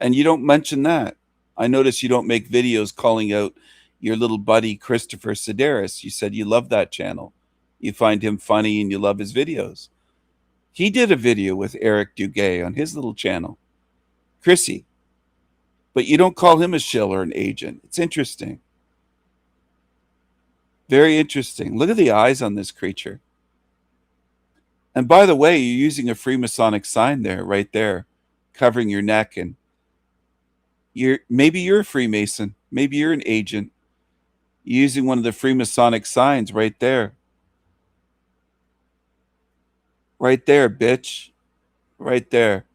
and you don't mention that. I notice you don't make videos calling out your little buddy Christopher Sedaris. You said you love that channel. You find him funny and you love his videos. He did a video with Eric Duguay on his little channel, Chrissy. But you don't call him a shill or an agent. It's interesting. Very interesting. Look at the eyes on this creature. And by the way, you're using a Freemasonic sign there, right there, covering your neck. And maybe you're a Freemason. Maybe you're an agent. You're using one of the Freemasonic signs right there. Right there, bitch. Right there.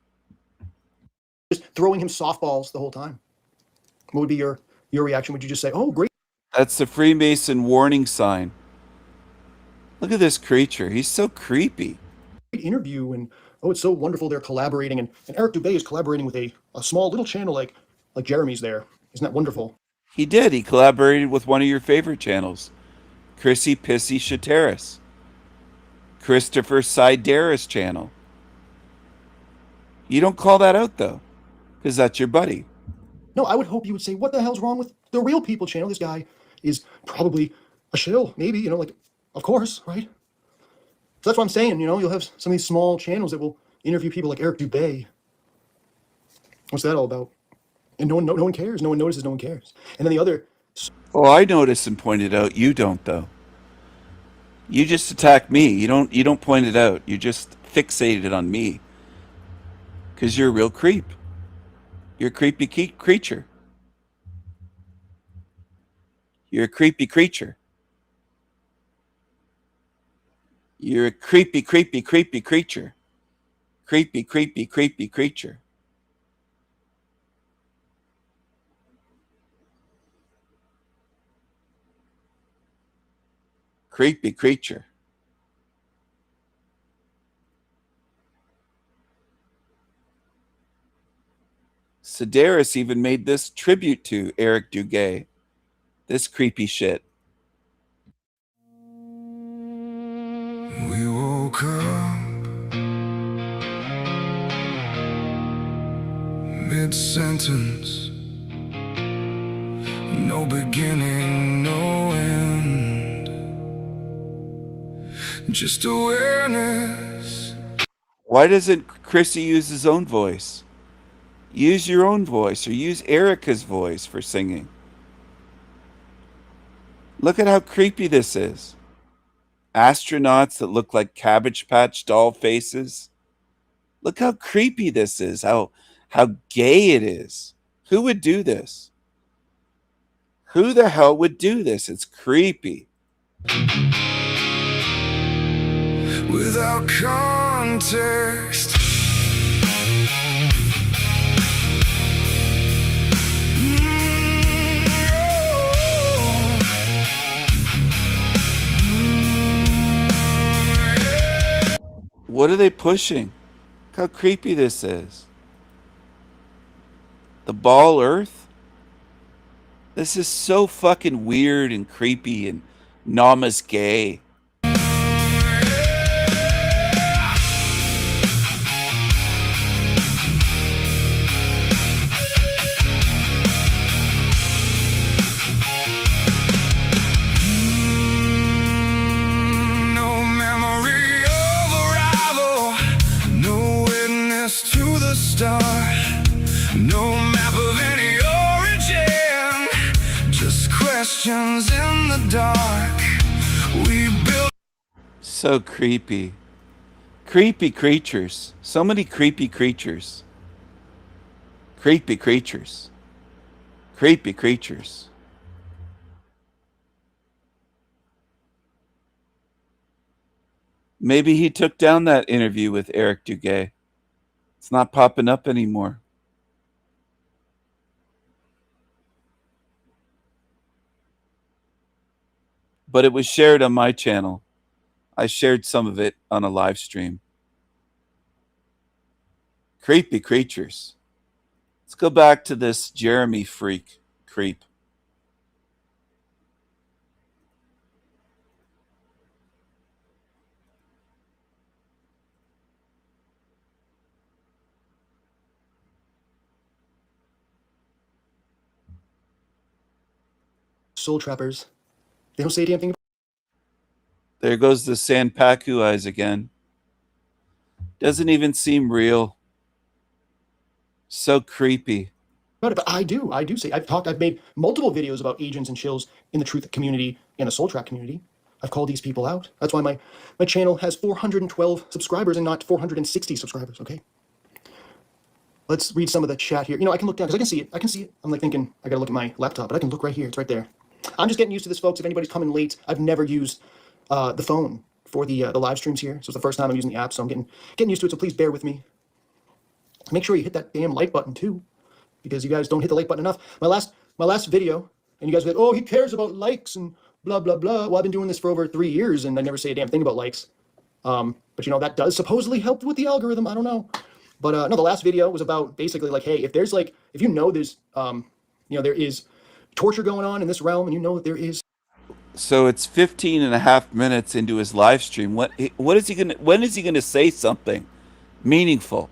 Just throwing him softballs the whole time. What would be your reaction? Would you just say, "Oh, great That's the Freemason warning sign. Look at this creature. He's so creepy. interview," and "Oh, it's so wonderful they're collaborating," and Eric Dubé is collaborating with a small little channel like Jeremy's there. Isn't that wonderful? He did. He collaborated with one of your favorite channels, Chrissy Pissy Shateris, Christopher Sideris channel. You don't call that out, though, because that's your buddy. No, I would hope you would say, "What the hell's wrong with the Real People channel? This guy is probably a shill, maybe, like, of course, right?" So that's what I'm saying, you'll have some of these small channels that will interview people like Eric Dubé. What's that all about? And no one cares. No one notices. No one cares. And then the other. Oh, I noticed and pointed out. You don't, though. You just attack me. You don't point it out. You just fixated on me. Because you're a real creep. You're a creepy creature. You're a creepy creature. You're a creepy creature. Creepy creature. Creepy creature. Sedaris even made this tribute to Eric Duguay. This creepy shit. We woke up mid-sentence, no beginning, no end, just awareness. Why doesn't Chrissy use his own voice? Use your own voice, or use Erica's voice for singing. Look at how creepy this is. Astronauts that look like Cabbage Patch doll faces. Look how creepy this is, how gay it is. Who would do this? Who the hell would do this? It's creepy. Without context, What are they pushing? Look how creepy this is. The ball earth? This is so fucking weird and creepy and Nama's gay. no memory of arrival, no witness to the star, no map of any origin, just questions in the dark. We built. So creepy. Creepy creatures. So many creepy creatures. Creepy creatures. Creepy creatures. Maybe he took down that interview with Eric Duguay. It's not popping up anymore. But it was shared on my channel. I shared some of it on a live stream. Creepy creatures. Let's go back to this Jeremy creep. soul trappers. They don't say a damn thing. There goes the Sanpaku eyes again. Doesn't even seem real. So creepy. About it, but I do say, I've made multiple videos about agents and chills in the truth community and the soul trap community. I've called these people out. That's why my channel has 412 subscribers and not 460 subscribers, okay? Let's read some of the chat here. You know, I can look down because I can see it. I'm like thinking, I gotta look at my laptop, but I can look right here. It's right there. I'm just getting used to this, folks. If anybody's coming late, I've never used the phone for the live streams here. So it's the first time I'm using the app, so I'm getting used to it, so please bear with me. Make sure you hit that damn like button too, because you guys don't hit the like button enough. My last video, and you guys were like, oh, he cares about likes and blah, blah, blah. Well, I've been doing this for over 3 years, and I never say a damn thing about likes. But, you know, that does supposedly help with the algorithm. I don't know. But, no, the last video was about basically like, hey, if there's like, if you know there's, you know, there is torture going on in this realm, and you know that there is. So it's 15 and a half minutes into his live stream. When is he gonna say something meaningful?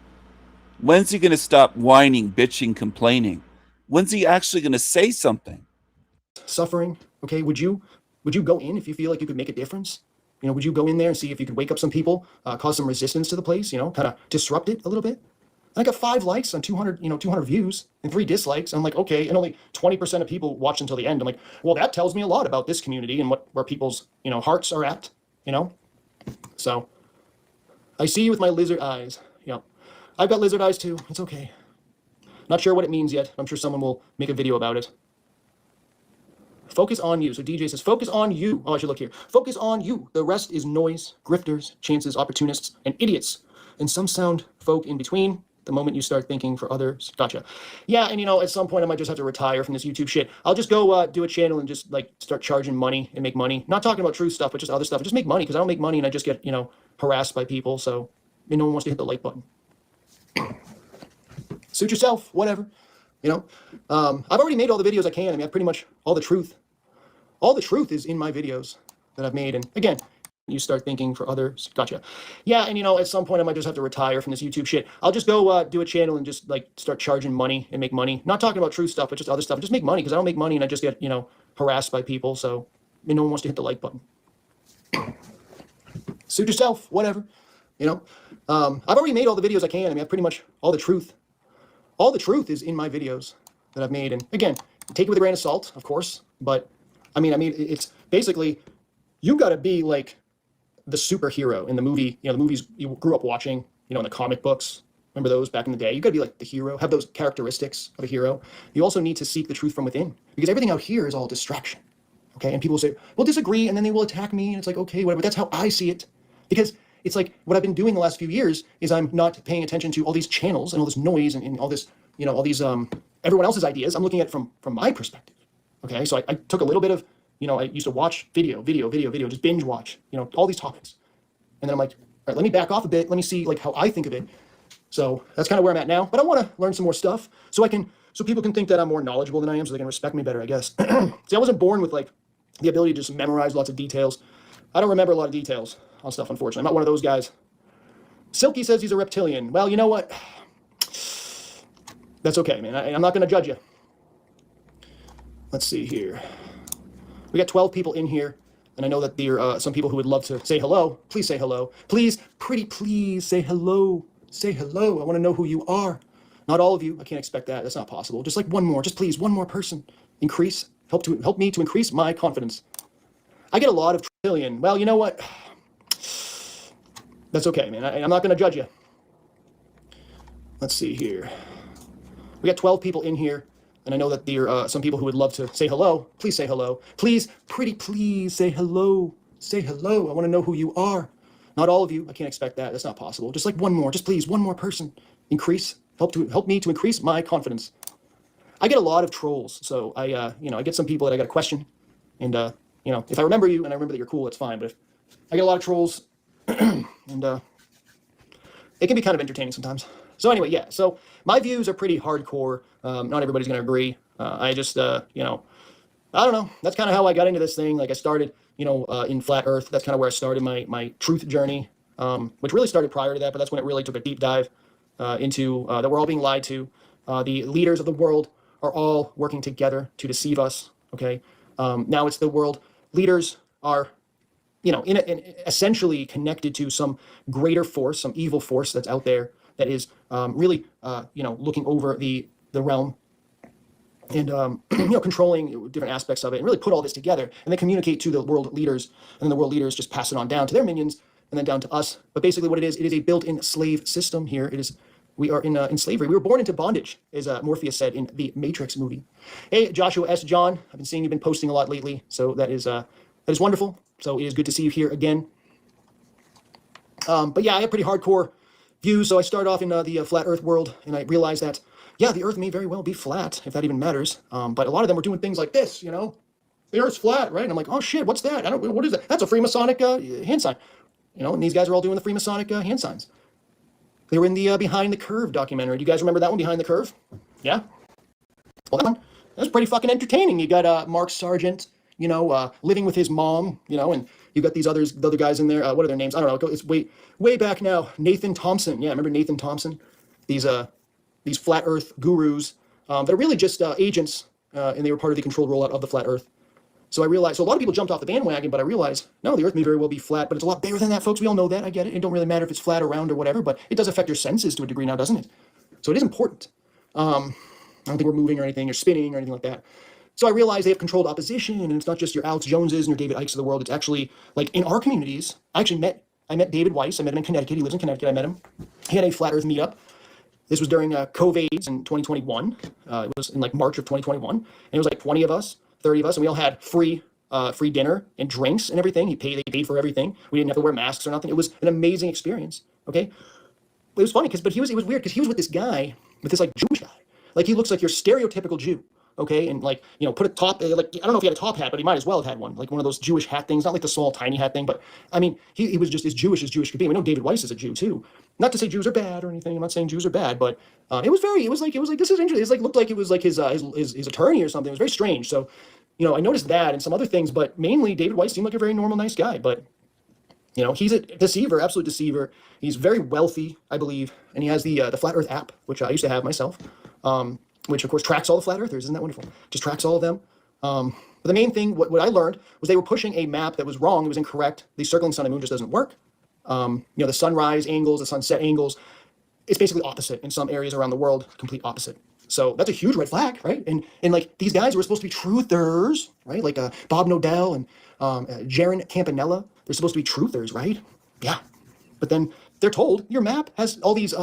When's he gonna stop whining, bitching, complaining? When's he actually gonna say something? Suffering, okay? Would you go in if you feel like you could make a difference? You know, would you go in there and see if you could wake up some people, cause some resistance to the place, you know, kind of disrupt it a little bit? I got 5 likes on 200 views and 3 dislikes. I'm like, okay, and only 20% of people watch until the end. I'm like, well, that tells me a lot about this community and where people's, you know, hearts are at, you know? So I see you with my lizard eyes. Yeah. I've got lizard eyes too. It's okay. Not sure what it means yet. I'm sure someone will make a video about it. Focus on you. So DJ says, focus on you. Oh, I should look here. Focus on you. The rest is noise, grifters, chances, opportunists, and idiots. And some sound folk in between. The moment you start thinking for others. Gotcha. Yeah, and you know, at some point I might just have to retire from this YouTube shit. I'll just go do a channel and just like start charging money and make money. Not talking about true stuff, but just other stuff. Just make money, because I don't make money and I just get, you know, harassed by people. So no one wants to hit the like button. Suit yourself, whatever. You know, I've already made all the videos I can. I mean, I've pretty much all the truth. All the truth is in my videos that I've made. And again, you start thinking for others. Gotcha. Yeah, and you know, at some point I might just have to retire from this YouTube shit. I'll just go do a channel and just like start charging money and make money. Not talking about true stuff, but just other stuff. Just make money, because I don't make money and I just get, you know, harassed by people. So no one wants to hit the like button. Suit yourself, whatever. You know, I've already made all the videos I can. I mean, I've pretty much all the truth. All the truth is in my videos that I've made. And again, take it with a grain of salt, of course. But I mean, it's basically, you got to be like the superhero in the movie, you know, the movies you grew up watching, you know, in the comic books. Remember those back in the day? You got to be like the hero, have those characteristics of a hero. You also need to seek the truth from within, because everything out here is all distraction. Okay. And people say, well, disagree. And then they will attack me. And it's like, okay, whatever. That's how I see it. Because it's like what I've been doing the last few years is I'm not paying attention to all these channels and all this noise and all this, you know, all these, everyone else's ideas. I'm looking at it from my perspective. Okay. So I took a little bit of, you know, I used to watch video, just binge watch, you know, all these topics. And then I'm like, all right, let me back off a bit. Let me see like how I think of it. So that's kind of where I'm at now. But I want to learn some more stuff so people can think that I'm more knowledgeable than I am, so they can respect me better, I guess. See, I wasn't born with like the ability to just memorize lots of details. I don't remember a lot of details on stuff, unfortunately. I'm not one of those guys. Silky says he's a reptilian. Well, you know what? That's okay, man. I'm not going to judge you. Let's see here. We got 12 people in here, and I know that there are some people who would love to say hello. Please say hello. Please, pretty please say hello. Say hello. I want to know who you are. Not all of you. I can't expect that. That's not possible. Just like one more. Just please, one more person. Help me to increase my confidence. I get a lot of trillion. Well, you know what? That's okay, man. I'm not going to judge you. Let's see here. We got 12 people in here, and I know that there are some people who would love to say hello. Please say hello. Please, pretty please say hello. Say hello. I want to know who you are. Not all of you. I can't expect that. That's not possible. Just like one more. Just please, one more person. Help me to increase my confidence. I get a lot of trolls, so I get some people that I got a question, and if I remember you and I remember that you're cool, that's fine. But if I get a lot of trolls, and it can be kind of entertaining sometimes. So anyway, yeah. So my views are pretty hardcore. Not everybody's gonna agree. I just I don't know. That's kind of how I got into this thing. Like I started, in flat Earth. That's kind of where I started my truth journey, which really started prior to that. But that's when it really took a deep dive into that we're all being lied to. The leaders of the world are all working together to deceive us. Okay, Now it's the world leaders are, essentially connected to some greater force, some evil force that's out there that is really, looking over the realm and controlling different aspects of it, and really put all this together, and they communicate to the world leaders, and then the world leaders just pass it on down to their minions, and then down to us. But basically, what it is a built-in slave system here. We are in slavery. We were born into bondage, as Morpheus said in the Matrix movie. Hey, Joshua S. John, I've been seeing you've been posting a lot lately, so that is wonderful. So it is good to see you here again. But yeah, I have pretty hardcore views. So I started off in the flat Earth world, and I realized that, yeah, the Earth may very well be flat, if that even matters. But a lot of them were doing things like this, the Earth's flat, right? And I'm like, oh shit, what's that? What is that? That's a Freemasonic hand sign, and these guys are all doing the Freemasonic hand signs. They were in the Behind the Curve documentary. Do you guys remember that one, Behind the Curve? Yeah? Well, that was pretty fucking entertaining. You got Mark Sargent, living with his mom, and you got the other guys in there. What are their names? I don't know. It's way back now. Nathan Thompson. Yeah, remember Nathan Thompson? These flat Earth gurus that are really just agents, and they were part of the controlled rollout of the flat Earth. So I realized, so a lot of people jumped off the bandwagon, but I realized, no, the Earth may very well be flat, but it's a lot bigger than that, folks. We all know that. I get it. It don't really matter if it's flat or round or whatever, but it does affect your senses to a degree now, doesn't it? So it is important. I don't think we're moving or anything, or spinning or anything like that. So I realized they have controlled opposition, and it's not just your Alex Joneses and your David Icks of the world. It's actually, like, in our communities, I met David Weiss. I met him in Connecticut. He lives in Connecticut. I met him. He had a flat Earth meetup. This was during COVID in 2021. It was in like March of 2021. And it was like 20 of us, 30 of us, and we all had free dinner and drinks and everything. They paid for everything. We didn't have to wear masks or nothing. It was an amazing experience. Okay. It was funny it was weird because he was with this guy, with this like Jewish guy. Like he looks like your stereotypical Jew. Okay. And like, put a top, like, I don't know if he had a top hat, but he might as well have had one. Like one of those Jewish hat things, not like the small, tiny hat thing, but I mean, he was just as Jewish could be. We know David Weiss is a Jew too. Not to say Jews are bad or anything. I'm not saying Jews are bad, but it was like, this is interesting. It looked like it was like his attorney or something. It was very strange. So, I noticed that and some other things, but mainly David Weiss seemed like a very normal, nice guy. But, he's a deceiver, absolute deceiver. He's very wealthy, I believe. And he has the Flat Earth app, which I used to have myself, which of course tracks all the flat earthers. Isn't that wonderful? Just tracks all of them. But the main thing, what I learned was they were pushing a map that was wrong. It was incorrect. The circling sun and moon just doesn't work. The sunrise angles, the sunset angles, it's basically opposite in some areas around the world, complete opposite. So that's a huge red flag, right? And like these guys were supposed to be truthers, right? Like Bob Nodell and Jaron Campanella, they're supposed to be truthers, right? Yeah. But then they're told your map has all these,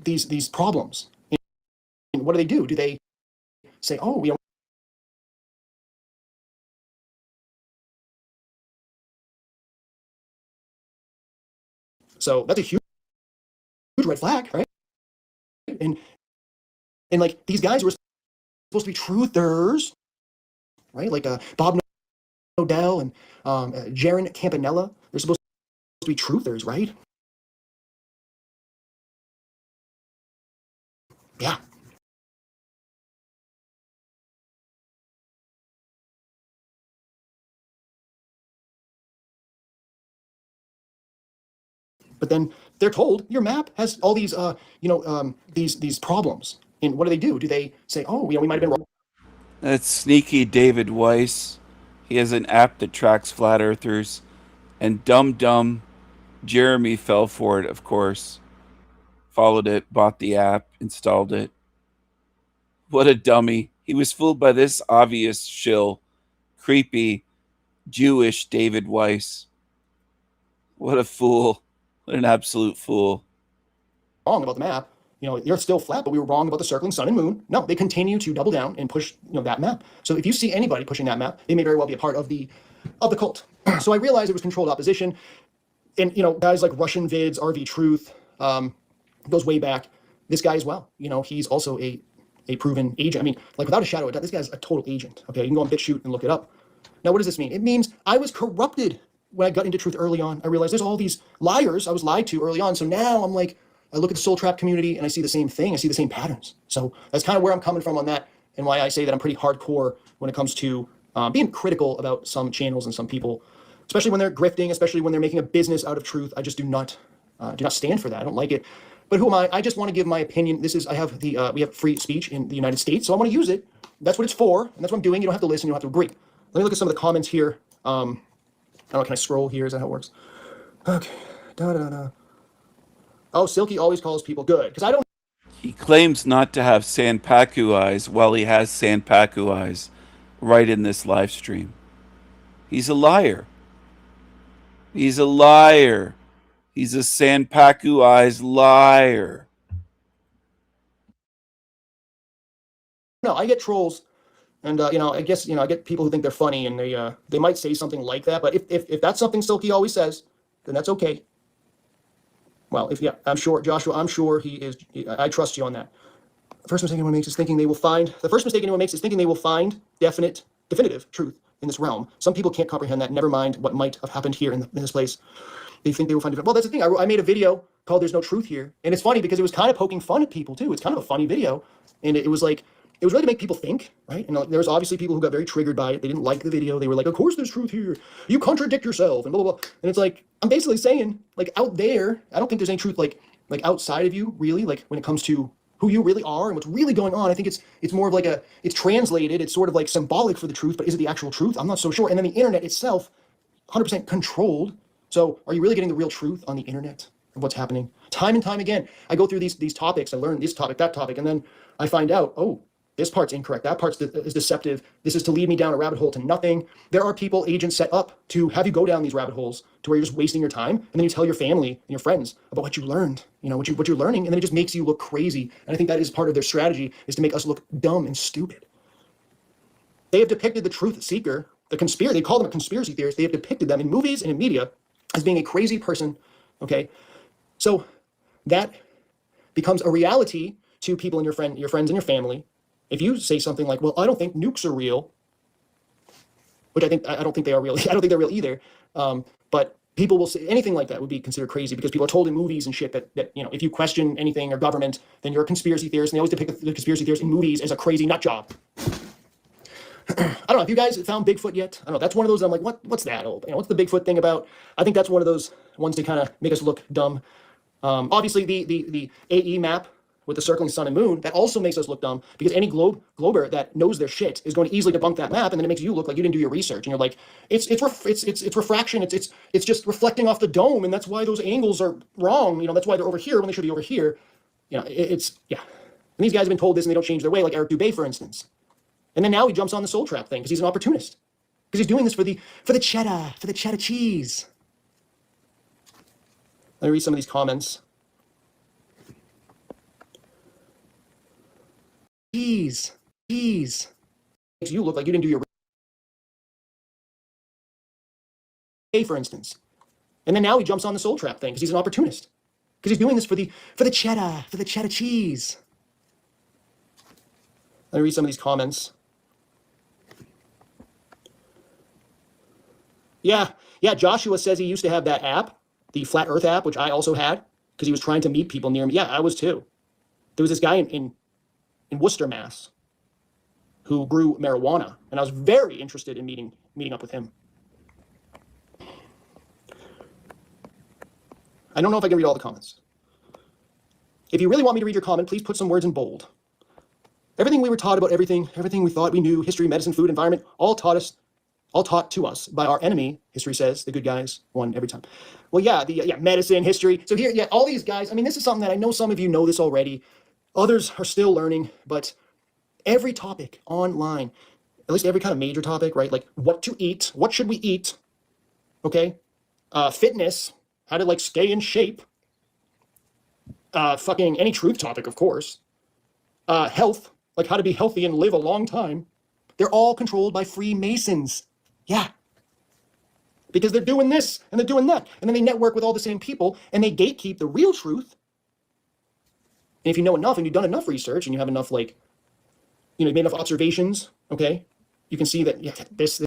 these problems. And what do? Do they say, oh, we don't. So that's a huge red flag, right? And like these guys were supposed to be truthers, right? Like Bob Nodell and Jaron Campanella, they're supposed to be truthers, right? Yeah. But then they're told your map has all these, these problems. And what do? Do they say, oh, we might have been wrong? That's sneaky David Weiss. He has an app that tracks flat earthers. And dumb Jeremy fell for it, of course. Followed it, bought the app, installed it. What a dummy. He was fooled by this obvious shill, creepy, Jewish David Weiss. What a fool. What an absolute fool. Wrong about the map. The Earth's still flat, but we were wrong about the circling sun and moon. No, they continue to double down and push, that map. So if you see anybody pushing that map, they may very well be a part of the cult. So I realized it was controlled opposition. And, guys like Russian Vids, RV Truth, goes way back. This guy as well. He's also a proven agent. I mean, like without a shadow of a doubt, this guy's a total agent. Okay, you can go on BitChute and look it up. Now, what does this mean? It means I was corrupted when I got into truth early on. I realized there's all these liars I was lied to early on. So now I'm like, I look at the Soul Trap community and I see the same thing. I see the same patterns. So that's kind of where I'm coming from on that, and why I say that I'm pretty hardcore when it comes to being critical about some channels and some people, especially when they're grifting, especially when they're making a business out of truth. I just do not stand for that. I don't like it. But who am I? I just want to give my opinion. I have we have free speech in the United States, so I want to use it. That's what it's for, and that's what I'm doing. You don't have to listen. You don't have to agree. Let me look at some of the comments here. I don't know. Can I scroll here? Is that how it works? Okay. Da da da. Oh, Silky always calls people good because I don't. He claims not to have Sanpaku eyes while he has Sanpaku eyes right in this live stream. He's a liar. He's a liar. He's a Sanpaku eyes liar. No, I get trolls, and I guess I get people who think they're funny, and they might say something like that. But if that's something Silky always says, then that's okay. Well, I'm sure Joshua. I'm sure he is. I trust you on that. The first mistake anyone makes is thinking they will find. The first mistake anyone makes is thinking they will find definitive truth in this realm. Some people can't comprehend that. Never mind what might have happened here in this place. They think they will find it. Well, that's the thing. I made a video called "There's No Truth Here," and it's funny because it was kind of poking fun at people too. It's kind of a funny video, and it was like it was really to make people think, right? And there was obviously people who got very triggered by it. They didn't like the video. They were like, "Of course, there's truth here. You contradict yourself," and blah blah blah. And it's like I'm basically saying, like out there, I don't think there's any truth like outside of you, really. Like when it comes to who you really are and what's really going on, I think it's more of like it's translated. It's sort of like symbolic for the truth, but is it the actual truth? I'm not so sure. And then the internet itself, 100% controlled. So are you really getting the real truth on the internet of what's happening? Time and time again, I go through these topics. I learn this topic, that topic, and then I find out, oh, this part's incorrect. That part is deceptive. This is to lead me down a rabbit hole to nothing. There are agents set up to have you go down these rabbit holes to where you're just wasting your time, and then you tell your family and your friends about what you learned, what you're learning, and then it just makes you look crazy. And I think that is part of their strategy, is to make us look dumb and stupid. They have depicted the truth seeker, they call them a conspiracy theorist. They have depicted them in movies and in media as being a crazy person, okay? So that becomes a reality to people in your friends and your family. If you say something like, well, I don't think nukes are real, which I don't think they are real. I don't think they're real either. But people will say anything like that would be considered crazy because people are told in movies and shit that if you question anything or government, then you're a conspiracy theorist. And they always depict the conspiracy theorist in movies as a crazy nut job. I don't know if you guys found Bigfoot yet. I don't know. That's one of those I'm like, what's that? What's the Bigfoot thing about? I think that's one of those ones to kind of make us look dumb. Obviously, the AE map with the circling sun and moon, that also makes us look dumb because any glober that knows their shit is going to easily debunk that map, and then it makes you look like you didn't do your research. And you're like, it's refraction. It's just reflecting off the dome, and that's why those angles are wrong. That's why they're over here when they should be over here. And these guys have been told this and they don't change their way, like Eric Dubé, for instance. And then now he jumps on the soul trap thing because he's an opportunist. Because he's doing this for the cheddar cheese. Let me read some of these comments. Cheese. Makes you look like you didn't do your for instance. And then now he jumps on the soul trap thing because he's an opportunist. Because he's doing this for the cheddar cheese. Let me read some of these comments. Yeah, Joshua says he used to have that app, the Flat Earth app, which I also had, because he was trying to meet people near me. Yeah, I was too. There was this guy in Worcester, Mass, who grew marijuana, and I was very interested in meeting up with him. I don't know if I can read all the comments. If you really want me to read your comment, please put some words in bold. Everything we were taught about everything we thought we knew, history, medicine, food, environment, all taught to us by our enemy. History says the good guys won every time. Well, medicine, history. So here, all these guys, this is something that I know some of you know this already. Others are still learning, but every topic online, at least every kind of major topic, right? Like what to eat, what should we eat? Okay. Fitness, how to stay in shape. Fucking any truth topic, of course. Health, like how to be healthy and live a long time. They're all controlled by Freemasons. Yeah. Because they're doing this and they're doing that. And then they network with all the same people and they gatekeep the real truth. And if you know enough and you've done enough research and you have enough, you made enough observations, okay, you can see that, this.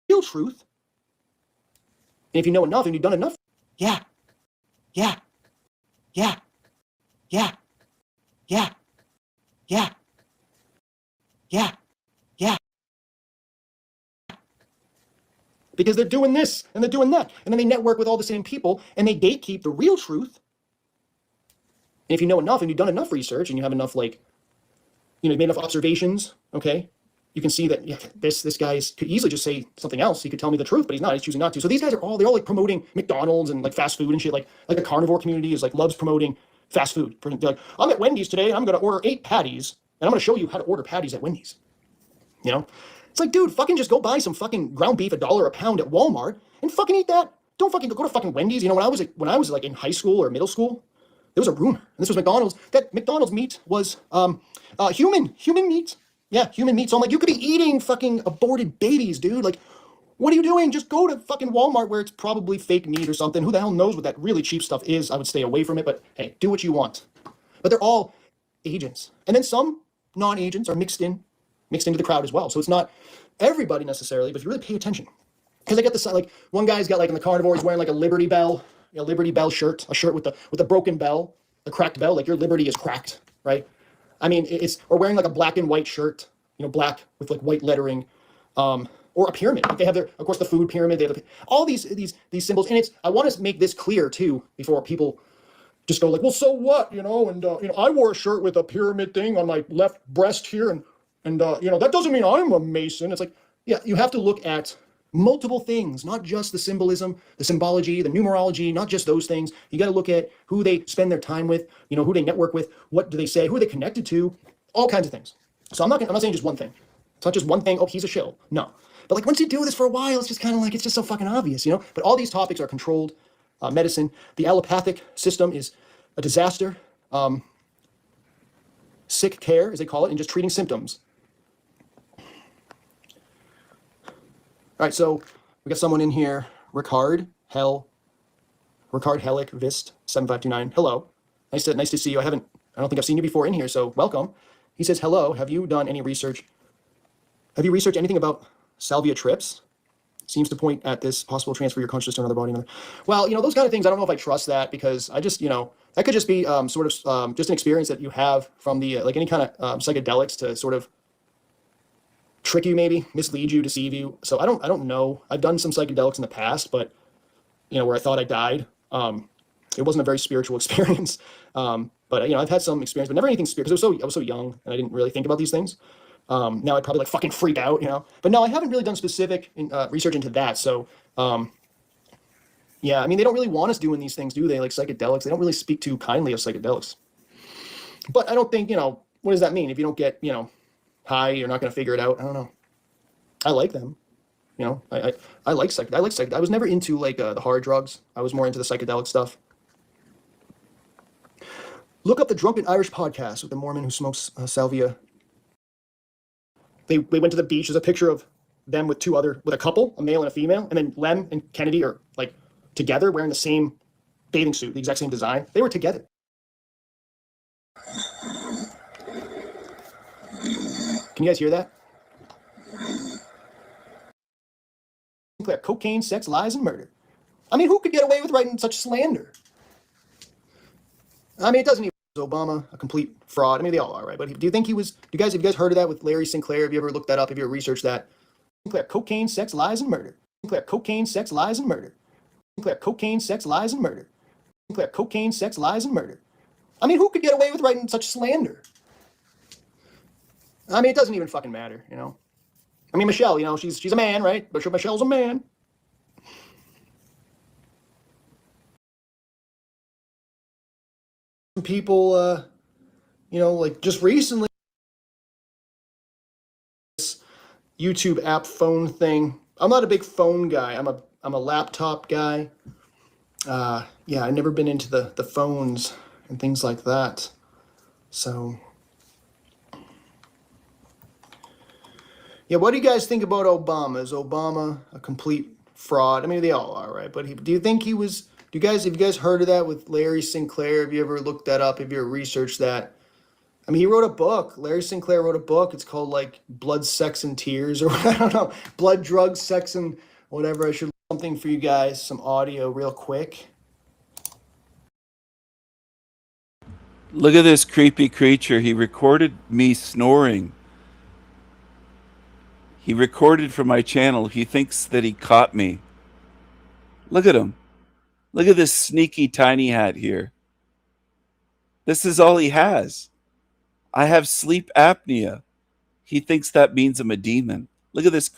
Real truth. And if you know enough and you've done enough, Yeah. Yeah. Yeah. Because they're doing this and they're doing that. And then they network with all the same people and they gatekeep the real truth. And if you know enough and you've done enough research and you have enough, like, you know, you made enough observations, okay, you can see that, yeah, this guy could easily just say something else. He could tell me the truth, but he's not. He's choosing not to. So these guys they're all like promoting McDonald's and like fast food and shit. Like the carnivore community is like loves promoting fast food. They're like, I'm at Wendy's today and I'm going to order 8 patties and I'm going to show you how to order patties at Wendy's. You know, it's like, dude, fucking just go buy some fucking ground beef $1 a pound at Walmart and fucking eat that. Don't fucking go to fucking Wendy's. You know, when I was like in high school or middle school, there was a rumor, and this was McDonald's, that McDonald's meat was human meat. Yeah, human meat. So I'm like, you could be eating fucking aborted babies, dude. Like, what are you doing? Just go to fucking Walmart where it's probably fake meat or something. Who the hell knows what that really cheap stuff is? I would stay away from it, but hey, do what you want. But they're all agents. And then some non-agents are mixed into the crowd as well. So it's not everybody necessarily, but if you really pay attention. Because I get this, like, one guy's got, like, in the carnivore, he's wearing like a Liberty Bell shirt, a shirt with the broken bell, the cracked bell, like your liberty is cracked, right? I mean, or wearing like a black and white shirt, you know, black with like white lettering, or a pyramid. Like they have of course, the food pyramid. They have all these symbols, and I want to make this clear too before people just go like, well, so what, you know? And you know, I wore a shirt with a pyramid thing on my left breast here, and you know, that doesn't mean I'm a Mason. It's like, yeah, you have to look at multiple things, not just the symbolism, the symbology, the numerology, not just those things. You got to look at who they spend their time with, you know, who they network with, what do they say, who are they connected to, all kinds of things. So I'm not saying just one thing. It's not just one thing. Oh, he's a shill. No, but like once you do this for a while, it's just kind of like it's just so fucking obvious, you know. But all these topics are controlled medicine. The allopathic system is a disaster. Sick care, as they call it, and just treating symptoms. All right, so we got someone in here, Ricard Hellick Vist 7529. Hello, nice to see you. I don't think I've seen you before in here, so welcome. He says, hello. Have you done any research? Have you researched anything about salvia trips? Seems to point at this possible transfer your consciousness to another body. Well, you know, those kind of things. I don't know if I trust that because I just, you know, that could just be sort of just an experience that you have from the like any kind of psychedelics to sort of trick you, maybe mislead you, deceive you. So I don't know. I've done some psychedelics in the past, but you know, where I thought I died. It wasn't a very spiritual experience. But you know, I've had some experience, but never anything spiritual because I was so young and I didn't really think about these things. Now I'd probably like fucking freak out, you know. But no, I haven't really done specific research into that. So yeah, I mean, they don't really want us doing these things, do they? Like psychedelics, they don't really speak too kindly of psychedelics. But I don't think, you know, what does that mean? If you don't get, you know, high, you're not going to figure it out. I don't know. I like them. You know, I like psychedelics. I was never into like the hard drugs. I was more into the psychedelic stuff. Look up the Drunken Irish podcast with the Mormon who smokes salvia. They went to the beach. There's a picture of them with a couple, a male and a female, and then Lem and Kennedy are like together wearing the same bathing suit, the exact same design. They were together. Can you guys hear that? Sinclair, cocaine, sex, lies, and murder. I mean, who could get away with writing such slander? I mean, it doesn't even Obama a complete fraud. I mean, they all are, right? But do you think he was? Have you guys heard of that with Larry Sinclair? Have you ever looked that up? Have you ever researched that? Sinclair, cocaine, sex, lies, and murder. Sinclair, cocaine, sex, lies, and murder. Sinclair, cocaine, sex, lies, and murder. Sinclair, cocaine, sex, lies, and murder. I mean, who could get away with writing such slander? I mean, it doesn't even fucking matter, you know. I mean, Michelle, you know, she's a man, right? But Michelle's a man. People, you know, like just recently, this YouTube app phone thing. I'm not a big phone guy. I'm a laptop guy. Yeah, I've never been into the phones and things like that. So, yeah, what do you guys think about Obama? Is Obama a complete fraud? I mean, they all are, right? But do you think he was? Have you guys heard of that with Larry Sinclair? Have you ever looked that up? Have you ever researched that? I mean, he wrote a book. Larry Sinclair wrote a book. It's called like Blood, Sex, and Tears, or I don't know, Blood, Drugs, Sex, and whatever. I should something for you guys, some audio real quick. Look at this creepy creature. He recorded me snoring. He recorded for my channel. He thinks that he caught me. Look at him. Look at this sneaky tiny hat here. This is all he has. I have sleep apnea. He thinks that means I'm a demon. Look at this.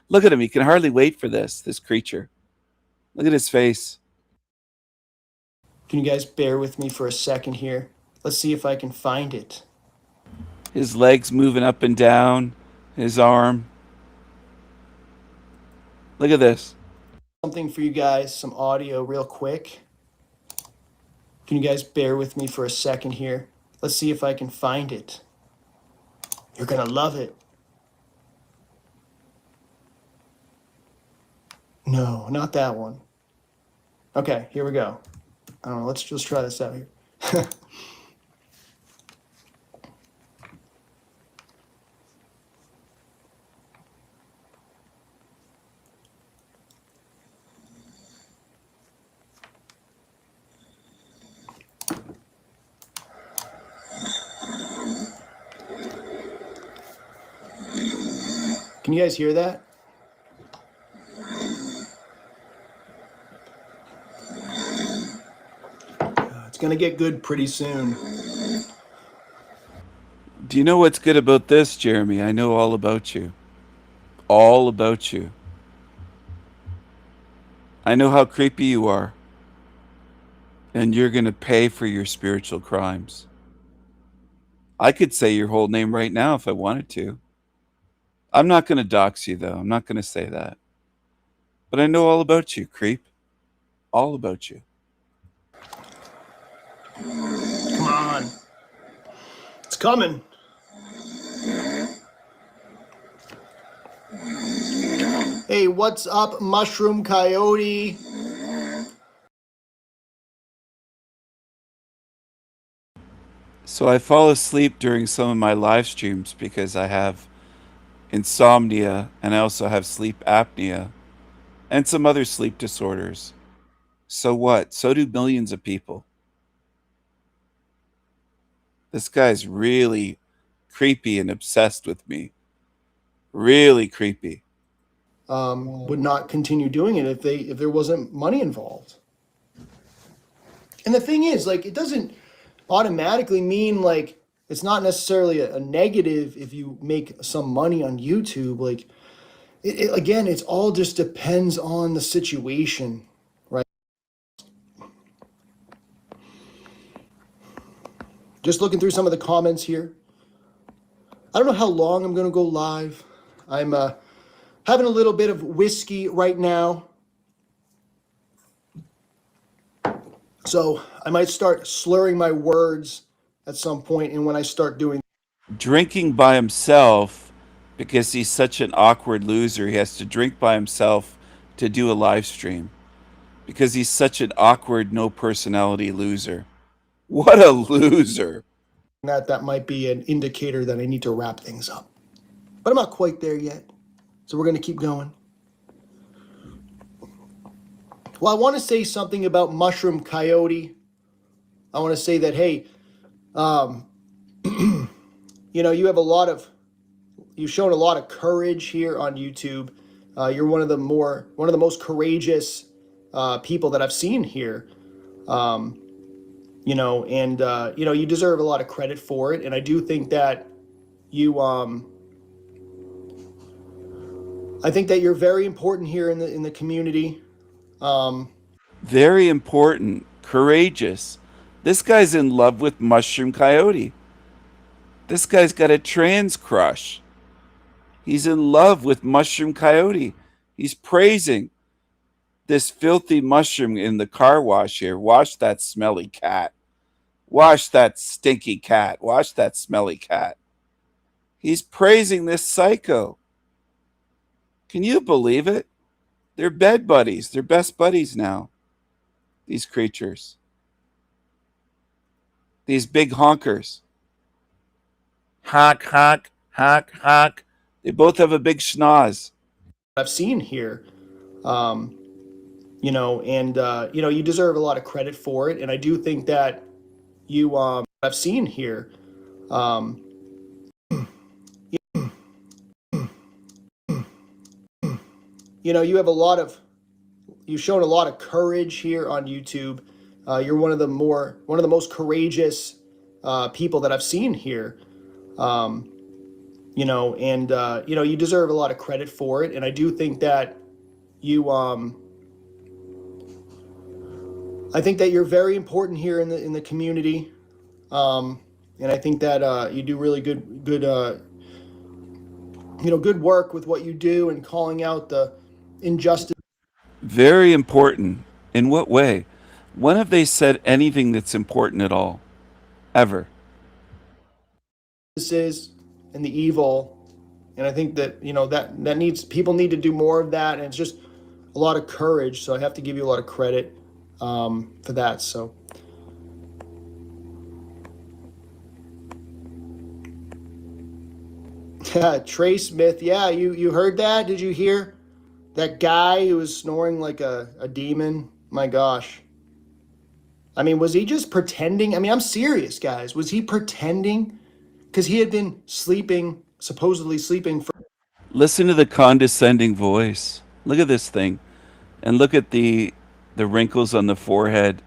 Look at him. He can hardly wait for this creature. Look at his face. Can you guys bear with me for a second here? Let's see if I can find it. His legs moving up and down. His arm. Look at this. Something for you guys, some audio real quick. Can you guys bear with me for a second here? Let's see if I can find it. You're gonna love it. No, not that one. Okay, here we go. I don't know, let's just try this out here. Can you guys hear that? It's gonna get good pretty soon. Do you know what's good about this, Jeremy? I know all about you. All about you. I know how creepy you are. And you're going to pay for your spiritual crimes. I could say your whole name right now if I wanted to. I'm not going to dox you, though. I'm not going to say that. But I know all about you, creep. All about you. Come on. It's coming. Hey, what's up, Mushroom Coyote? So I fall asleep during some of my live streams because I have insomnia and I also have sleep apnea and some other sleep disorders. So what? So do millions of people. This guy's really creepy and obsessed with me. Really creepy. Would not continue doing it if there wasn't money involved. And the thing is, like, it doesn't automatically mean like it's not necessarily a negative if you make some money on YouTube. Like, again, it's all just depends on the situation, right? Just looking through some of the comments here. I don't know how long I'm gonna go live. I'm having a little bit of whiskey right now. So I might start slurring my words at some point, and when I start doing Drinking by himself because he's such an awkward loser. He has to drink by himself to do a live stream because he's such an awkward, no personality loser. What a loser. that might be an indicator that I need to wrap things up. But I'm not quite there yet. So we're going to keep going. Well, I want to say something about Mushroom Coyote. I want to say that, hey, you know, you've shown a lot of courage here on YouTube. You're one of the most courageous people that I've seen here. You know, and you know, you deserve a lot of credit for it. And I do think that I think that you're very important here in the community. Very important. Courageous. This guy's in love with Mushroom Coyote. This guy's got a trans crush. He's in love with Mushroom Coyote. He's praising this filthy mushroom in the car wash here. Wash that smelly cat. Wash that stinky cat. Wash that smelly cat. He's praising this psycho. Can you believe it? They're bed buddies. They're best buddies now. These creatures. These big honkers. Honk, honk, honk, honk. They both have a big schnoz. I've seen here, you know, and you know, you deserve a lot of credit for it. And I do think that I've seen here. Um, you have you've shown a lot of courage here on YouTube. You're one of the most courageous people that I've seen here. You deserve a lot of credit for it. And I do think that I think that you're very important here in the community. And I think that you do really good work with what you do and calling out the injustice. Very important. In what way? When have they said anything that's important at all? Ever? And the evil. And I think that people need to do more of that, and it's just a lot of courage. So I have to give you a lot of credit for that. So Trey Smith, yeah, you heard that? Did you hear that guy who was snoring like a demon? My gosh. I mean, was he just pretending? I mean, I'm serious, guys. Was he pretending? Because he had been supposedly sleeping for. Listen to the condescending voice. Look at this thing. And look at the wrinkles on the forehead.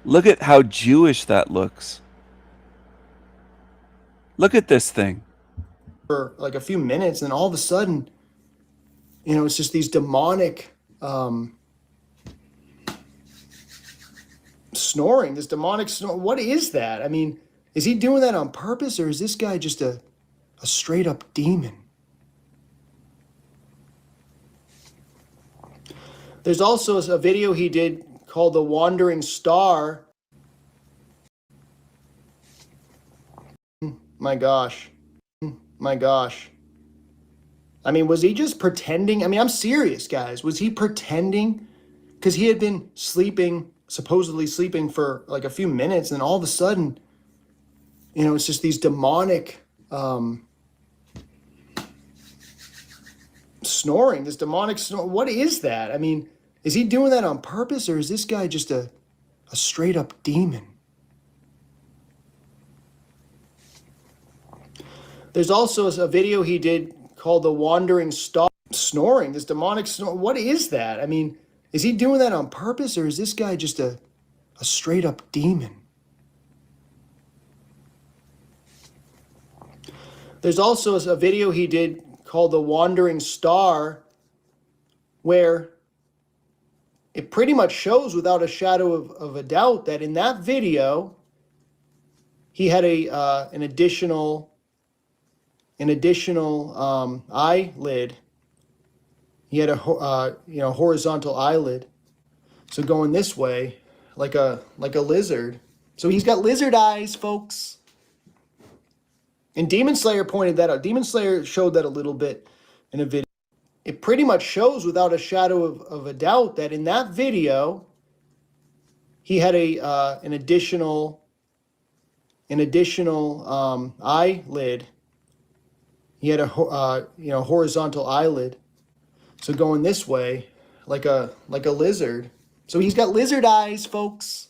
Look at how Jewish that looks. Look at this thing. For like a few minutes, and all of a sudden, it's just these demonic snoring, this demonic snore. What is that? I mean, is he doing that on purpose, or is this guy just a straight up demon? There's also a video he did called The Wandering Star. My gosh. My gosh. I mean, was he just pretending? I mean, I'm serious, guys. Was he pretending? Because he had been supposedly sleeping for like a few minutes, and all of a sudden, it's just these demonic snoring, this demonic snore. What is that? I mean, is he doing that on purpose, or is this guy just a straight up demon? There's also a video he did called The Wandering Star. Snoring, this demonic snore. What is that? I mean, is he doing that on purpose, or is this guy just a straight up demon? There's also a video he did called The Wandering Star, where it pretty much shows without a shadow of a doubt that in that video, he had an additional eyelid. He had a horizontal eyelid, so going this way like a lizard. So he's got lizard eyes, folks. And Demon Slayer pointed that out. Demon Slayer showed that a little bit in a video. It pretty much shows without a shadow of a doubt that in that video, he had an additional eyelid. He had a horizontal eyelid, so going this way like a lizard. So he's got lizard eyes, folks.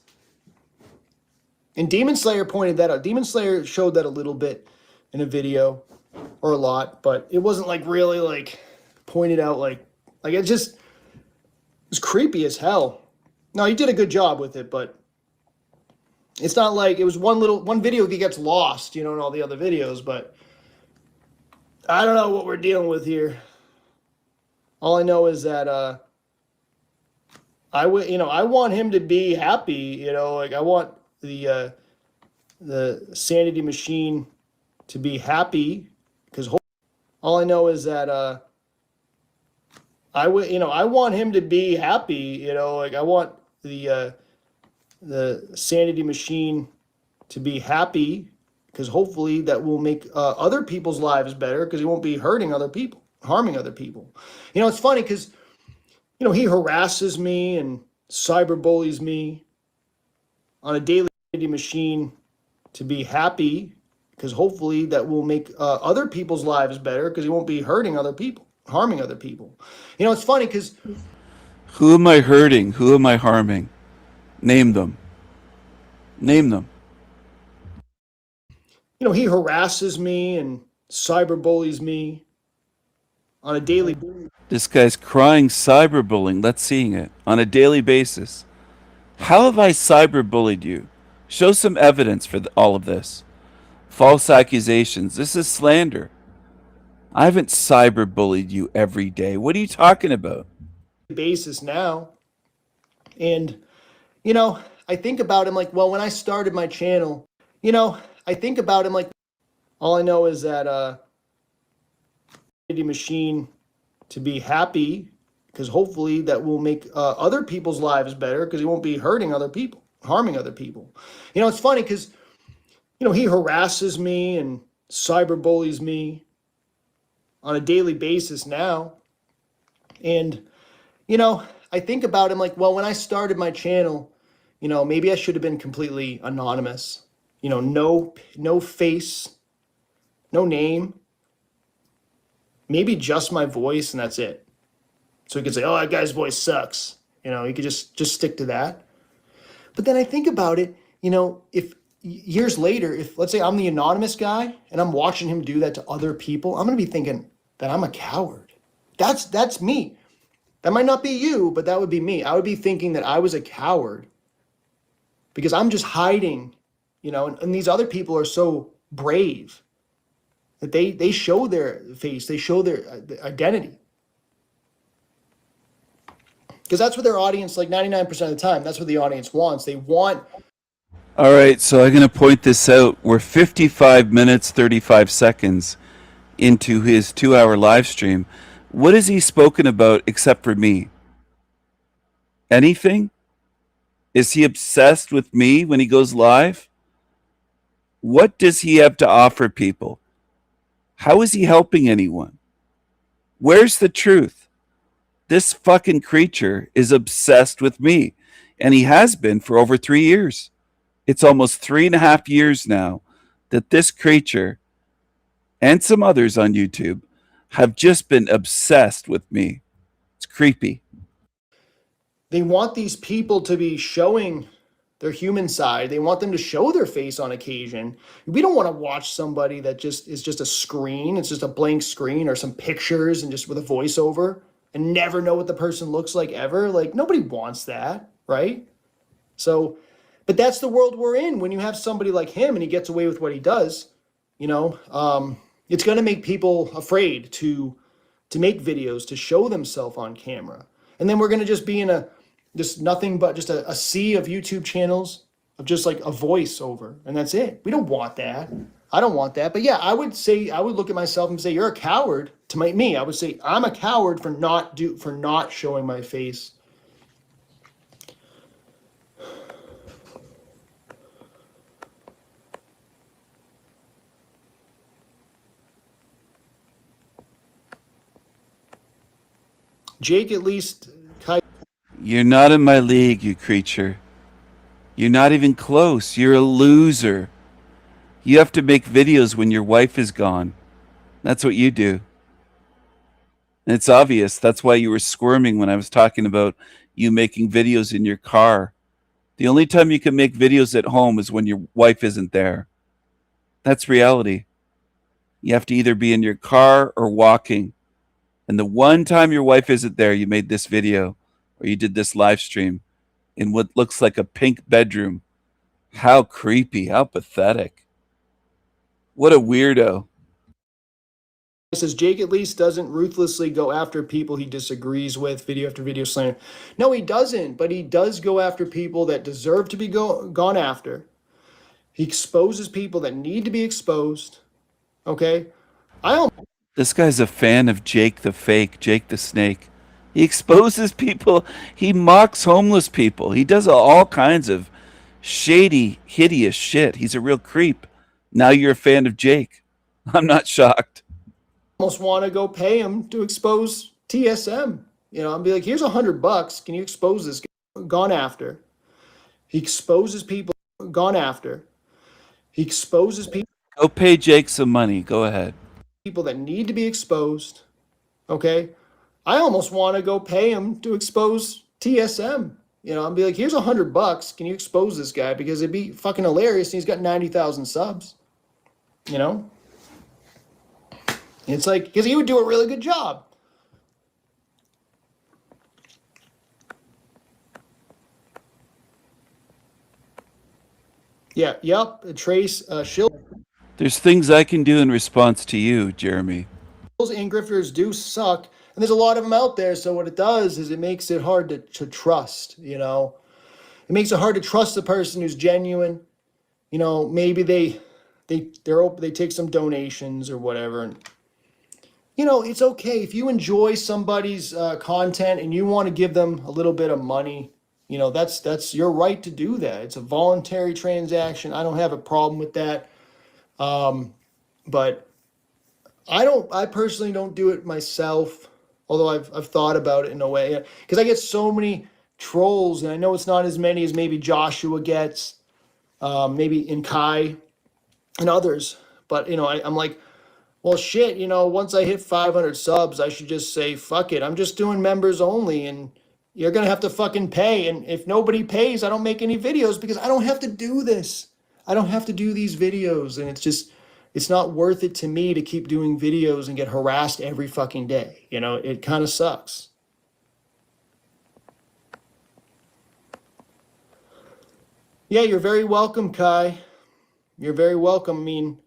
And Demon Slayer pointed that out. Demon Slayer showed that a little bit in a video, or a lot, but it wasn't like really like pointed out like it was creepy as hell. No, he did a good job with it, but it's not like it was one video that gets lost, in all the other videos, but I don't know what we're dealing with here. All I know is that I want him to be happy. I want the sanity machine to be happy, because all I know is that I want him to be happy. I want the sanity machine to be happy, because hopefully that will make other people's lives better, because he won't be harming other people. It's funny because, he harasses me and cyberbullies me on a daily machine to be happy, because hopefully that will make other people's lives better, because he won't be harming other people. It's funny because... Who am I hurting? Who am I harming? Name them. he harasses me and cyberbullies me on a daily. This guy's crying cyberbullying. Let's seeing it on a daily basis. How have I cyberbullied you? Show some evidence for all of this. False accusations. This is slander. I haven't cyberbullied you every day. What are you talking about? Basis now. And, I think about him like, well, when I started my channel, I think about him like, all I know is that machine to be happy, because hopefully that will make other people's lives better, because he won't be hurting other people, harming other people. It's funny because, he harasses me and cyberbullies me on a daily basis now. And, I think about him like, well, when I started my channel, maybe I should have been completely anonymous, no face, no name, maybe just my voice, and that's it. So he could say, oh, that guy's voice sucks. He could just stick to that. But then I think about it, if years later, if let's say I'm the anonymous guy and I'm watching him do that to other people, I'm going to be thinking that I'm a coward. That's me. That might not be you, but that would be me. I would be thinking that I was a coward because I'm just hiding, and these other people are so brave that they show their face, they show their identity. Because that's what their audience, like 99% of the time, that's what the audience wants. They want. All right, so I'm going to point this out. We're 55 minutes, 35 seconds into his 2-hour live stream. What has he spoken about except for me? Anything? Is he obsessed with me when he goes live? What does he have to offer people? How is he helping anyone? Where's the truth? This fucking creature is obsessed with me, and he has been for over 3 years. It's almost 3.5 years now that this creature and some others on YouTube have just been obsessed with me. It's creepy. They want these people to be showing their human side. They want them to show their face on occasion. We don't want to watch somebody that just is just a screen. It's just a blank screen or some pictures and just with a voiceover and never know what the person looks like ever. Like, nobody wants that, right? So, but that's the world we're in when you have somebody like him and he gets away with what he does. It's going to make people afraid to make videos, to show themselves on camera. And then we're going to just be in just nothing but just a sea of YouTube channels of just like a voiceover. And that's it. We don't want that. I don't want that. But yeah, I would look at myself and say, you're a coward. To me, I would say I'm a coward for not showing my face. Jake, at least. You're not in my league, you creature. You're not even close. You're a loser. You have to make videos when your wife is gone. That's what you do. And it's obvious. That's why you were squirming when I was talking about you making videos in your car. The only time you can make videos at home is when your wife isn't there. That's reality. You have to either be in your car or walking. And the one time your wife isn't there, you made this video or you did this live stream in what looks like a pink bedroom. How creepy. How pathetic. What a weirdo. Says Jake at least doesn't ruthlessly go after people he disagrees with, video after video slander. No, he doesn't, but he does go after people that deserve to be gone after. He exposes people that need to be exposed. Okay? This guy's a fan of Jake the Fake, Jake the Snake. He exposes people. He mocks homeless people. He does all kinds of shady, hideous shit. He's a real creep. Now you're a fan of Jake. I'm not shocked. Almost want to go pay him to expose TSM. I'll be like, here's $100. Can you expose this guy? Gone after. He exposes people. Gone after. He exposes people. Go pay Jake some money. Go ahead. People that need to be exposed. Okay? I almost want to go pay him to expose TSM. I'll be like, here's $100. Can you expose this guy? Because it'd be fucking hilarious. And he's got 90,000 subs. you know? It's like, because he would do a really good job. Yeah, yep. Trace Shills There's things I can do in response to you, Jeremy. and grifters do suck, and there's a lot of them out there. So what it does is it makes it hard to trust. You know, it makes it hard to trust the person who's genuine. You know, maybe they're open, they take some donations or whatever, and you know, it's okay if you enjoy somebody's content and you want to give them a little bit of money. You know, that's your right to do that. It's a voluntary transaction. I don't have a problem with that. But I personally don't do it myself, although I've thought about it in a way, because I get so many trolls, and I know it's not as many as maybe Joshua gets, maybe in Kai and others. But you know, I'm like, well, shit, you know, once I hit 500 subs, I should just say, fuck it. I'm just doing members only, and you're going to have to fucking pay. And if nobody pays, I don't make any videos because I don't have to do this. I don't have to do these videos. And it's not worth it to me to keep doing videos and get harassed every fucking day. You know, it kind of sucks. Yeah, you're very welcome, Kai. You're very welcome. I mean,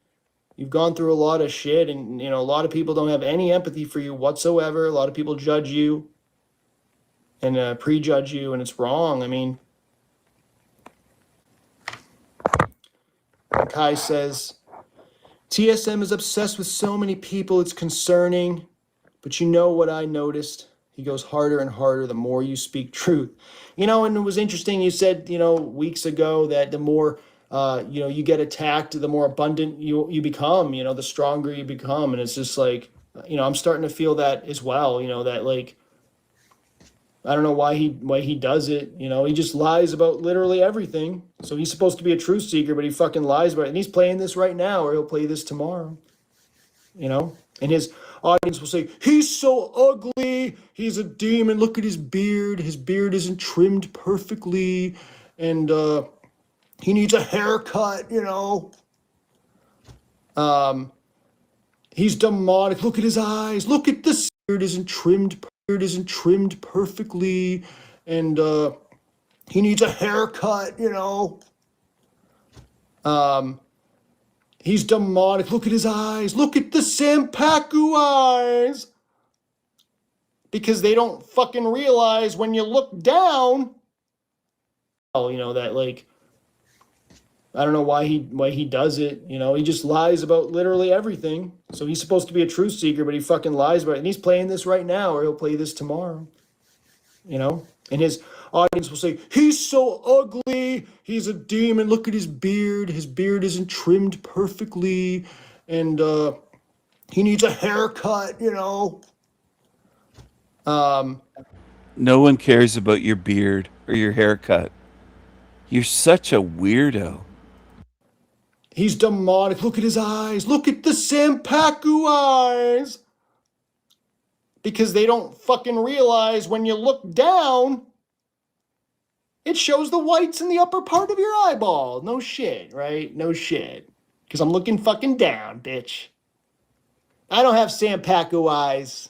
you've gone through a lot of shit, and you know, a lot of people don't have any empathy for you whatsoever. A lot of people judge you and prejudge you, and it's wrong. I mean, Kai says, TSM is obsessed with so many people, it's concerning. But you know what I noticed? He goes harder and harder the more you speak truth. You know, and it was interesting, you said, you know, weeks ago that the more you know, you get attacked, the more abundant you become, you know, the stronger you become. And it's just like, you know, I'm starting to feel that as well, you know, that like, I don't know why he does it, you know, he just lies about literally everything. So he's supposed to be a truth seeker, but he fucking lies about it. And he's playing this right now, or he'll play this tomorrow, you know, and his audience will say, he's so ugly, he's a demon, look at his beard isn't trimmed perfectly, and he needs a haircut, you know. He's demonic. Look at his eyes. Look at the beard isn't trimmed perfectly, and he needs a haircut, you know. He's demonic. Look at his eyes. Look at the Sampaku eyes. Because they don't fucking realize when you look down, oh, you know, that like, I don't know why he does it, you know, he just lies about literally everything. So he's supposed to be a truth seeker, but he fucking lies about it. And he's playing this right now, or he'll play this tomorrow, you know, and his audience will say, he's so ugly, he's a demon, look at his beard isn't trimmed perfectly, and he needs a haircut, you know. No one cares about your beard or your haircut. You're such a weirdo. He's demonic. Look at his eyes. Look at the Sampaku eyes. Because they don't fucking realize when you look down, it shows the whites in the upper part of your eyeball. No shit, right? No shit. Because I'm looking fucking down, bitch. I don't have Sampaku eyes.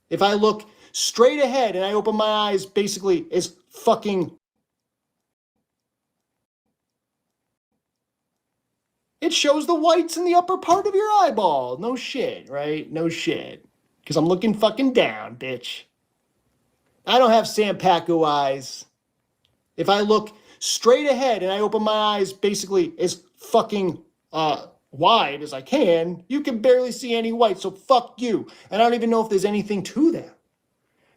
If I look straight ahead and I open my eyes basically as fucking, it shows the whites in the upper part of your eyeball. No shit, right? No shit. Because I'm looking fucking down, bitch. I don't have Sampaku eyes. If I look straight ahead and I open my eyes basically as fucking wide as I can, you can barely see any white, so fuck you. And I don't even know if there's anything to that.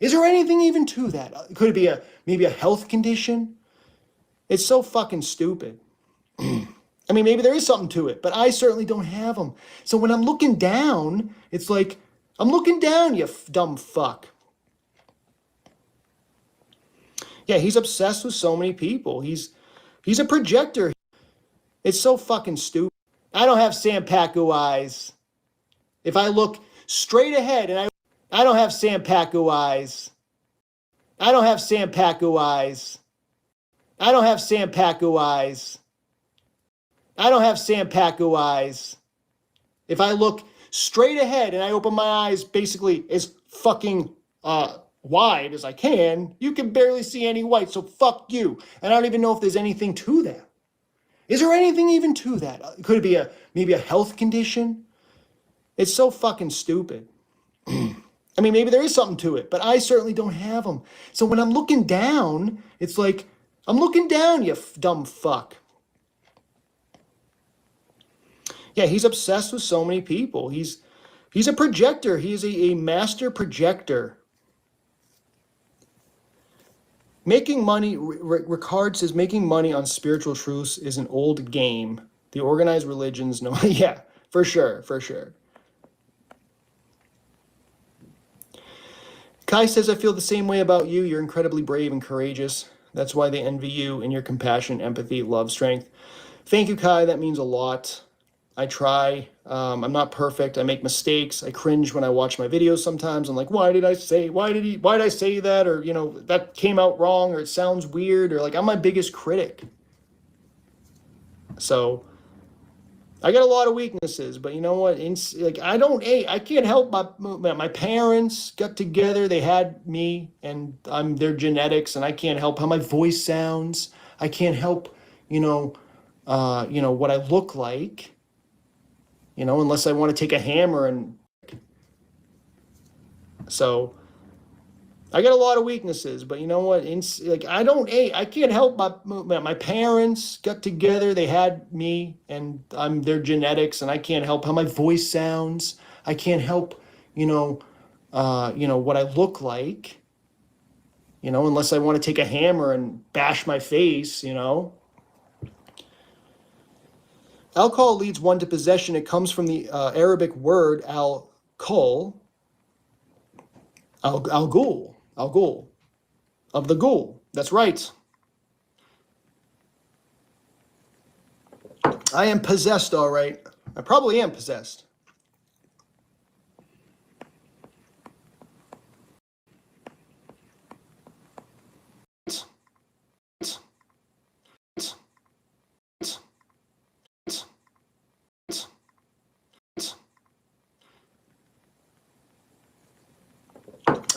Is there anything even to that? Could it be maybe a health condition? It's so fucking stupid. I mean, maybe there is something to it, but I certainly don't have them. So when I'm looking down, it's like, I'm looking down, you dumb fuck. Yeah, he's obsessed with so many people. He's a projector. It's so fucking stupid. I don't have Sampaku eyes. If I look straight ahead and I don't have Sampaku eyes. I don't have Sampaku eyes. I don't have Sampaku eyes. I don't have Sampaku eyes. If I look straight ahead and I open my eyes basically as fucking wide as I can, you can barely see any white, so fuck you. And I don't even know if there's anything to that. Is there anything even to that? Could it be maybe a health condition? It's so fucking stupid. I mean, maybe there is something to it, but I certainly don't have them. So when I'm looking down, it's like, I'm looking down, you dumb fuck. Yeah, he's obsessed with so many people. He's a projector. He's a master projector. Making money, Ricard says, making money on spiritual truths is an old game. The organized religions, no, yeah, for sure, for sure. Kai says, I feel the same way about you. You're incredibly brave and courageous. That's why they envy you and your compassion, empathy, love, strength. Thank you, Kai. That means a lot. I try. I'm not perfect. I make mistakes. I cringe when I watch my videos sometimes. I'm like, why did I say that? Or, you know, that came out wrong, or it sounds weird, or like, I'm my biggest critic. So I got a lot of weaknesses, but you know what? I can't help my parents got together. They had me, and I'm their genetics, and I can't help how my voice sounds. I can't help, what I look like, unless I want to take a hammer and. So I got a lot of weaknesses, but you know what? I can't help my parents got together. They had me, and I'm their genetics, and I can't help how my voice sounds. I can't help, what I look like, unless I want to take a hammer and bash my face, Alcohol leads one to possession. It comes from the Arabic word al-kul, al-ghul, of the ghoul. That's right. I am possessed, all right. I probably am possessed.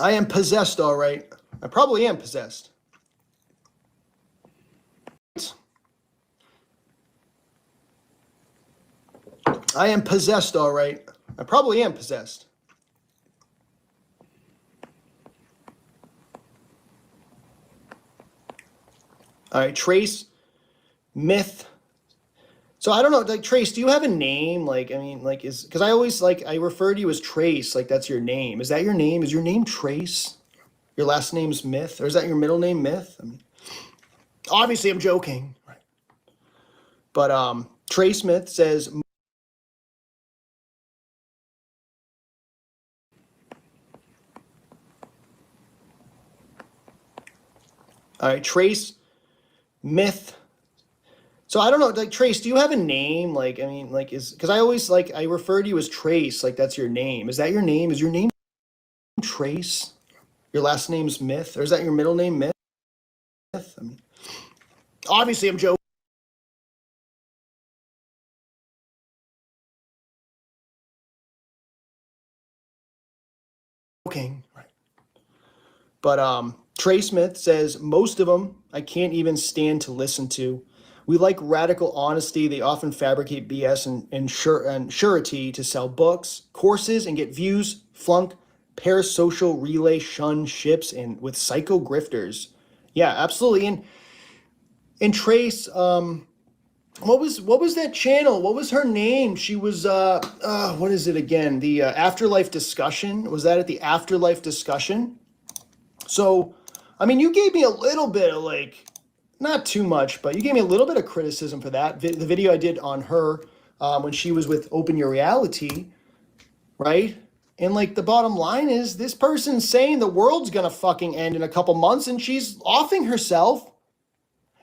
I am possessed, all right. I probably am possessed. I am possessed, all right. I probably am possessed. All right, Trace, myth. So I don't know, like, Trace, do you have a name? Because I always, I refer to you as Trace, like that's your name. Is that your name? Is your name Trace? Your last name's Myth? Or is that your middle name, Myth? I mean, obviously I'm joking. Right. But Trace Myth says, all right, Trace, myth. So I don't know, like, Trace, do you have a name? Because I always, I refer to you as Trace, like that's your name. Is that your name? Is your name Trace? Your last name's Myth? Or is that your middle name, Myth? I mean, obviously I'm joking. Right. But Trey Smith says, most of them I can't even stand to listen to. We like radical honesty. They often fabricate BS and surety to sell books, courses, and get views, flunk, parasocial relay, shun ships, and with psycho grifters. Yeah, absolutely. And Trace, what was that channel? What was her name? She was what is it again? The Afterlife Discussion. Was that at the Afterlife Discussion? So, I mean, you gave me a little bit of, not too much, but you gave me a little bit of criticism for that. The video I did on her when she was with Open Your Reality, right? And the bottom line is, this person's saying the world's gonna fucking end in a couple months, and she's offing herself.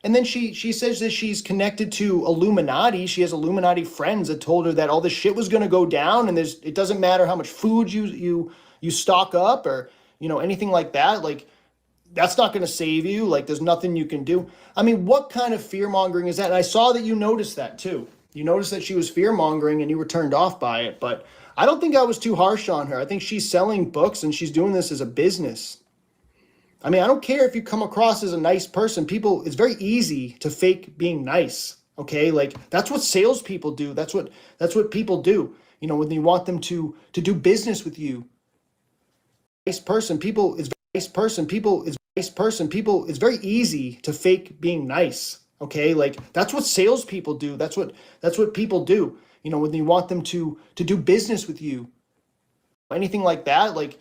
And then she says that she's connected to Illuminati. She has Illuminati friends that told her that all this shit was gonna go down, and it doesn't matter how much food you stock up or anything like that. That's not going to save you. There's nothing you can do. I mean, what kind of fear mongering is that? And I saw that you noticed that too. You noticed that she was fear mongering and you were turned off by it, but I don't think I was too harsh on her. I think she's selling books and she's doing this as a business. I mean, I don't care if you come across as a nice person. People, it's very easy to fake being nice. Okay, like that's what salespeople do. That's what people do. You know, when you want them to do business with you. Nice person, people is nice person. People is nice person. People, it's very easy to fake being nice. Okay, like that's what salespeople do. That's what people do. You know, when you want them to do business with you. Anything like that, like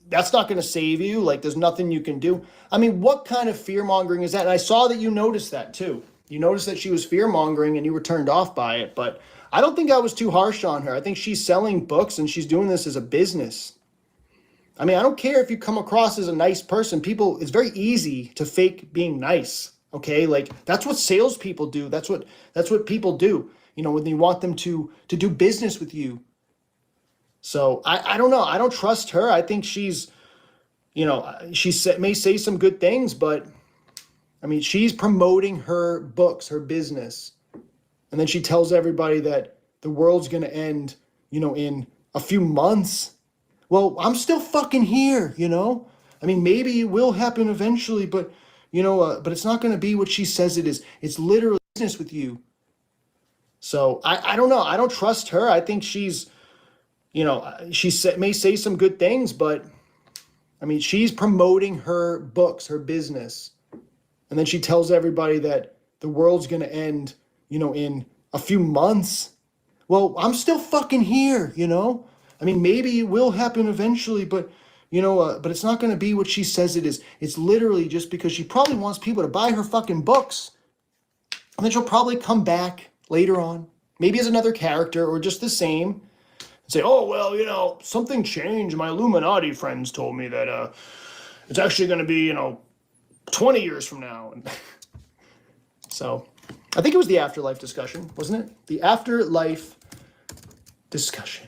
that's not going to save you. Like there's nothing you can do. I mean, what kind of fear mongering is that? And I saw that you noticed that too. You noticed that she was fear mongering and you were turned off by it, but I don't think I was too harsh on her. I think she's selling books and she's doing this as a business. I mean, I don't care if you come across as a nice person. People, it's very easy to fake being nice. Okay, like that's what salespeople do. That's what people do. You know, when you want them to do business with you. So I don't know. I don't trust her. I think she's, you know, may say some good things, but I mean, she's promoting her books, her business. And then she tells everybody that the world's going to end, you know, in a few months. Well, I'm still fucking here, you know? I mean, maybe it will happen eventually, but, you know, but it's not going to be what she says it is. It's literally business with you. So I don't know. I don't trust her. I think she's, you know, may say some good things, but I mean, she's promoting her books, her business. And then she tells everybody that the world's going to end, you know, in a few months. Well, I'm still fucking here, you know? I mean, maybe it will happen eventually, but, you know, but it's not going to be what she says it is. It's literally just because she probably wants people to buy her fucking books. And then she'll probably come back later on, maybe as another character or just the same, and say, oh, well, you know, something changed. My Illuminati friends told me that it's actually going to be, you know, 20 years from now. And so I think it was the afterlife discussion, wasn't it? The afterlife discussion.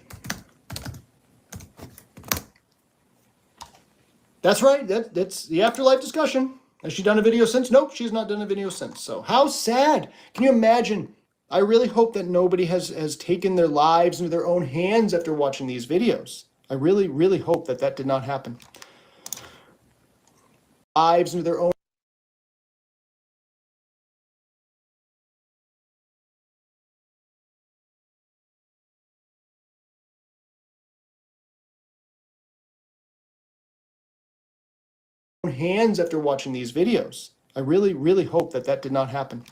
That's right. That's the afterlife discussion. Has she done a video since? Nope, she's not done a video since. So how sad. Can you imagine? I really hope that nobody has taken their lives into their own hands after watching these videos. I really, really hope that did not happen. Lives into their own hands after watching these videos. I really, really hope that did not happen.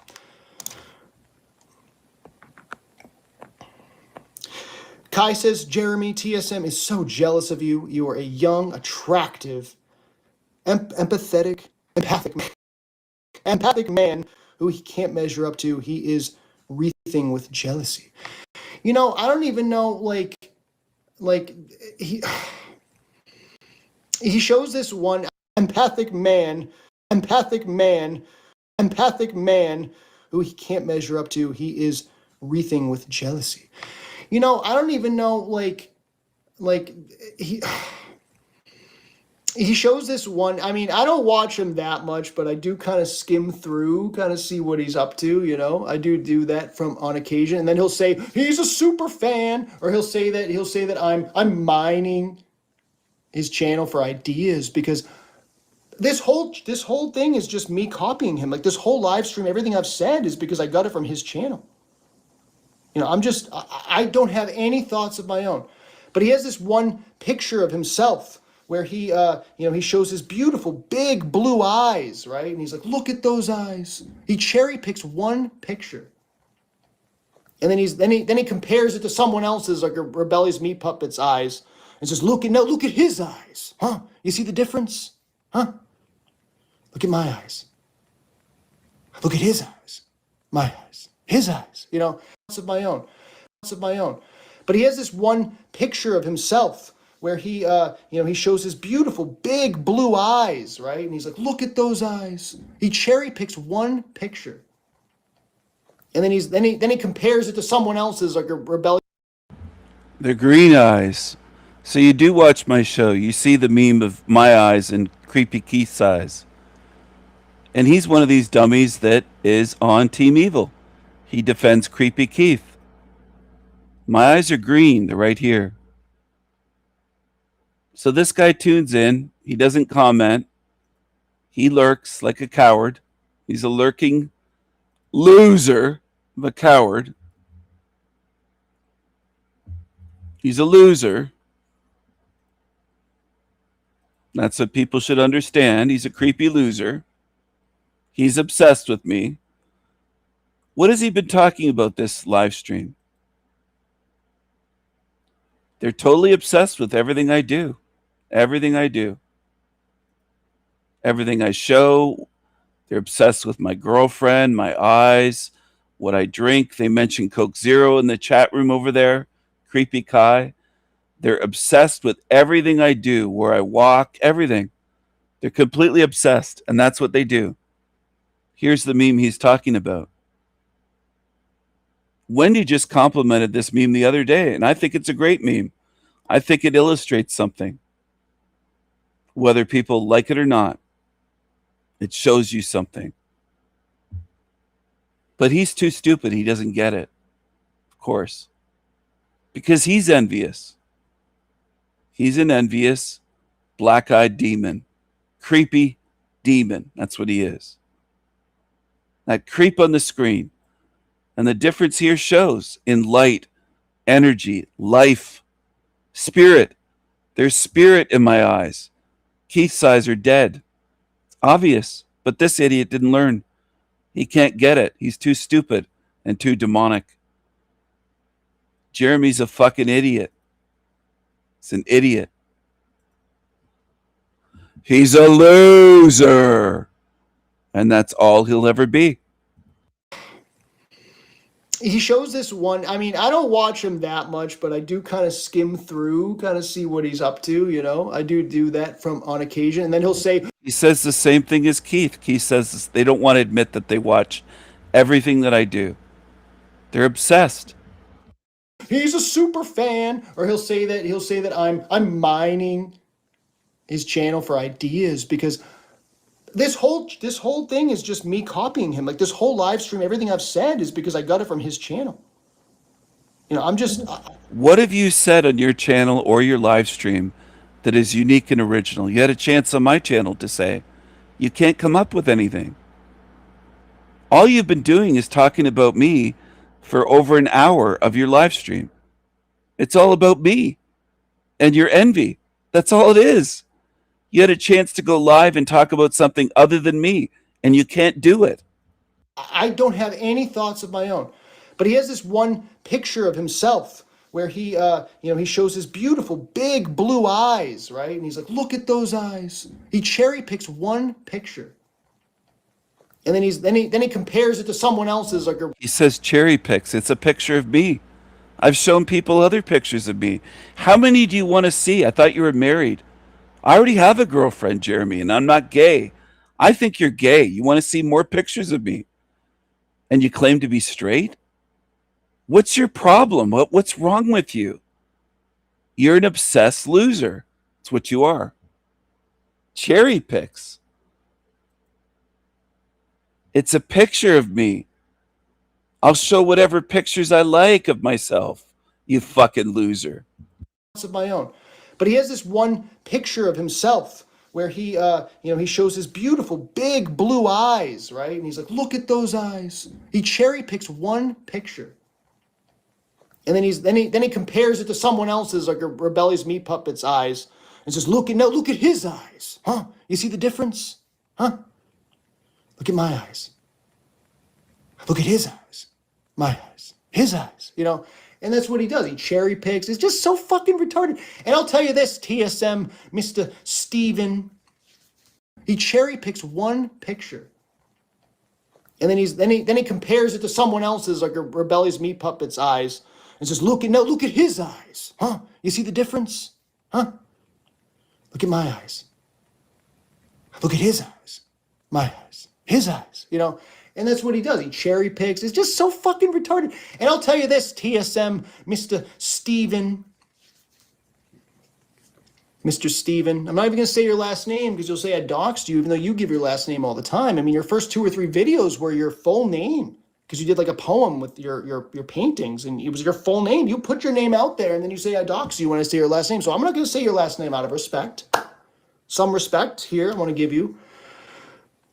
Kai says, Jeremy, TSM is so jealous of you. You are a young, attractive, empathic man who he can't measure up to. He is wreathing with jealousy. You know, I don't even know, like he shows this one empathic man who he can't measure up to. He is wreathing with jealousy. You know, I don't even know, like he shows this one. I mean, I don't watch him that much, but I do kind of skim through, kind of see what he's up to, you know. I do that from on occasion, and then he'll say he's a super fan, or he'll say that I'm mining his channel for ideas, because this whole thing is just me copying him. Like this whole live stream, everything I've said is because I got it from his channel. You know, I don't have any thoughts of my own. But he has this one picture of himself where he, you know, he shows his beautiful big blue eyes, right? And he's like, look at those eyes. He cherry picks one picture. And then he compares it to someone else's, like a Rebellious Meat Puppet's eyes, and says, look at his eyes. Huh? You see the difference? Huh? Look at my eyes. Look at his eyes. My eyes. His eyes. You know, of my own. But he has this one picture of himself where he, you know, he shows his beautiful big blue eyes, right? And he's like, look at those eyes. He cherry picks one picture. And then he compares it to someone else's, like a Rebellion. They're green eyes. So you do watch my show. You see the meme of my eyes and Creepy Keith's eyes. And he's one of these dummies that is on Team Evil. He defends Creepy Keith. My eyes are green. They're right here. So this guy tunes in. He doesn't comment. He lurks like a coward. He's a lurking loser of a coward. He's a loser. That's what people should understand. He's a creepy loser. He's obsessed with me. What has he been talking about this live stream? They're totally obsessed with everything I do. Everything I do. Everything I show. They're obsessed with my girlfriend, my eyes, what I drink. They mentioned Coke Zero in the chat room over there. Creepy Kai. They're obsessed with everything I do, where I walk, everything. They're completely obsessed, and that's what they do. Here's the meme he's talking about. Wendy just complimented this meme the other day, and I think it's a great meme. I think it illustrates something. Whether people like it or not, it shows you something. But he's too stupid. He doesn't get it, of course, because he's envious. He's an envious, black-eyed demon. Creepy demon. That's what he is. That creep on the screen. And the difference here shows in light, energy, life, spirit. There's spirit in my eyes. Keith's eyes are dead. It's obvious. But this idiot didn't learn. He can't get it. He's too stupid and too demonic. Jeremy's a fucking idiot. He's an idiot. He's a loser. And that's all he'll ever be. He shows this one. I mean, I don't watch him that much, but I do kind of skim through, kind of see what he's up to, you know. I do that from on occasion. And then he'll say, he says the same thing as Keith. Keith says they don't want to admit that they watch everything that I do. They're obsessed. he's a super fan, or he'll say that I'm mining his channel for ideas, because this whole thing is just me copying him. Like, this whole live stream, everything I've said is because I got it from his channel. You know, I'm just What have you said on your channel or your live stream that is unique and original? You had a chance on my channel to say. You can't come up with anything. All you've been doing is talking about me for over an hour of your live stream. It's all about me and your envy. That's all it is. You had a chance to go live and talk about something other than me, and you can't do it. I don't have any thoughts of my own. But he has this one picture of himself where he he shows his beautiful big blue eyes, right? And he's like, look at those eyes. He cherry picks one picture. And then he compares it to someone else's, like He says cherry picks. It's a picture of me. I've shown people other pictures of me. How many do you want to see? I thought you were married. I already have a girlfriend, Jeremy, and I'm not gay. I think you're gay. You want to see more pictures of me. And you claim to be straight? What's your problem? What's wrong with you? You're an obsessed loser. That's what you are. Cherry picks. It's a picture of me. I'll show whatever pictures I like of myself, you fucking loser. of my own. But he has this one picture of himself where he shows his beautiful big blue eyes, right? And he's like, look at those eyes. He cherry picks one picture. And then he compares it to someone else's, like a Rebellious Meat Puppet's eyes, and says, look at his eyes. Huh? You see the difference? Huh? Look at my eyes. Look at his eyes. My eyes. His eyes. You know? And that's what he does. He cherry picks. It's just so fucking retarded. And I'll tell you this, TSM, Mr. Steven. He cherry picks one picture. And then he compares it to someone else's, like a Rebellious Meat Puppet's eyes, and says, look at his eyes. Huh? You see the difference? Huh? Look at my eyes. Look at his eyes. My eyes. His eyes. You know? And that's what he does. He cherry picks. It's just so fucking retarded. And I'll tell you this, TSM, Mr. Steven. Mr. Steven. I'm not even going to say your last name because you'll say I doxed you, even though you give your last name all the time. I mean, your first 2 or 3 videos were your full name. because you did like a poem with your paintings, and it was your full name. You put your name out there, and then you say I dox you when I say your last name. So I'm not going to say your last name out of respect. Some respect here I want to give you.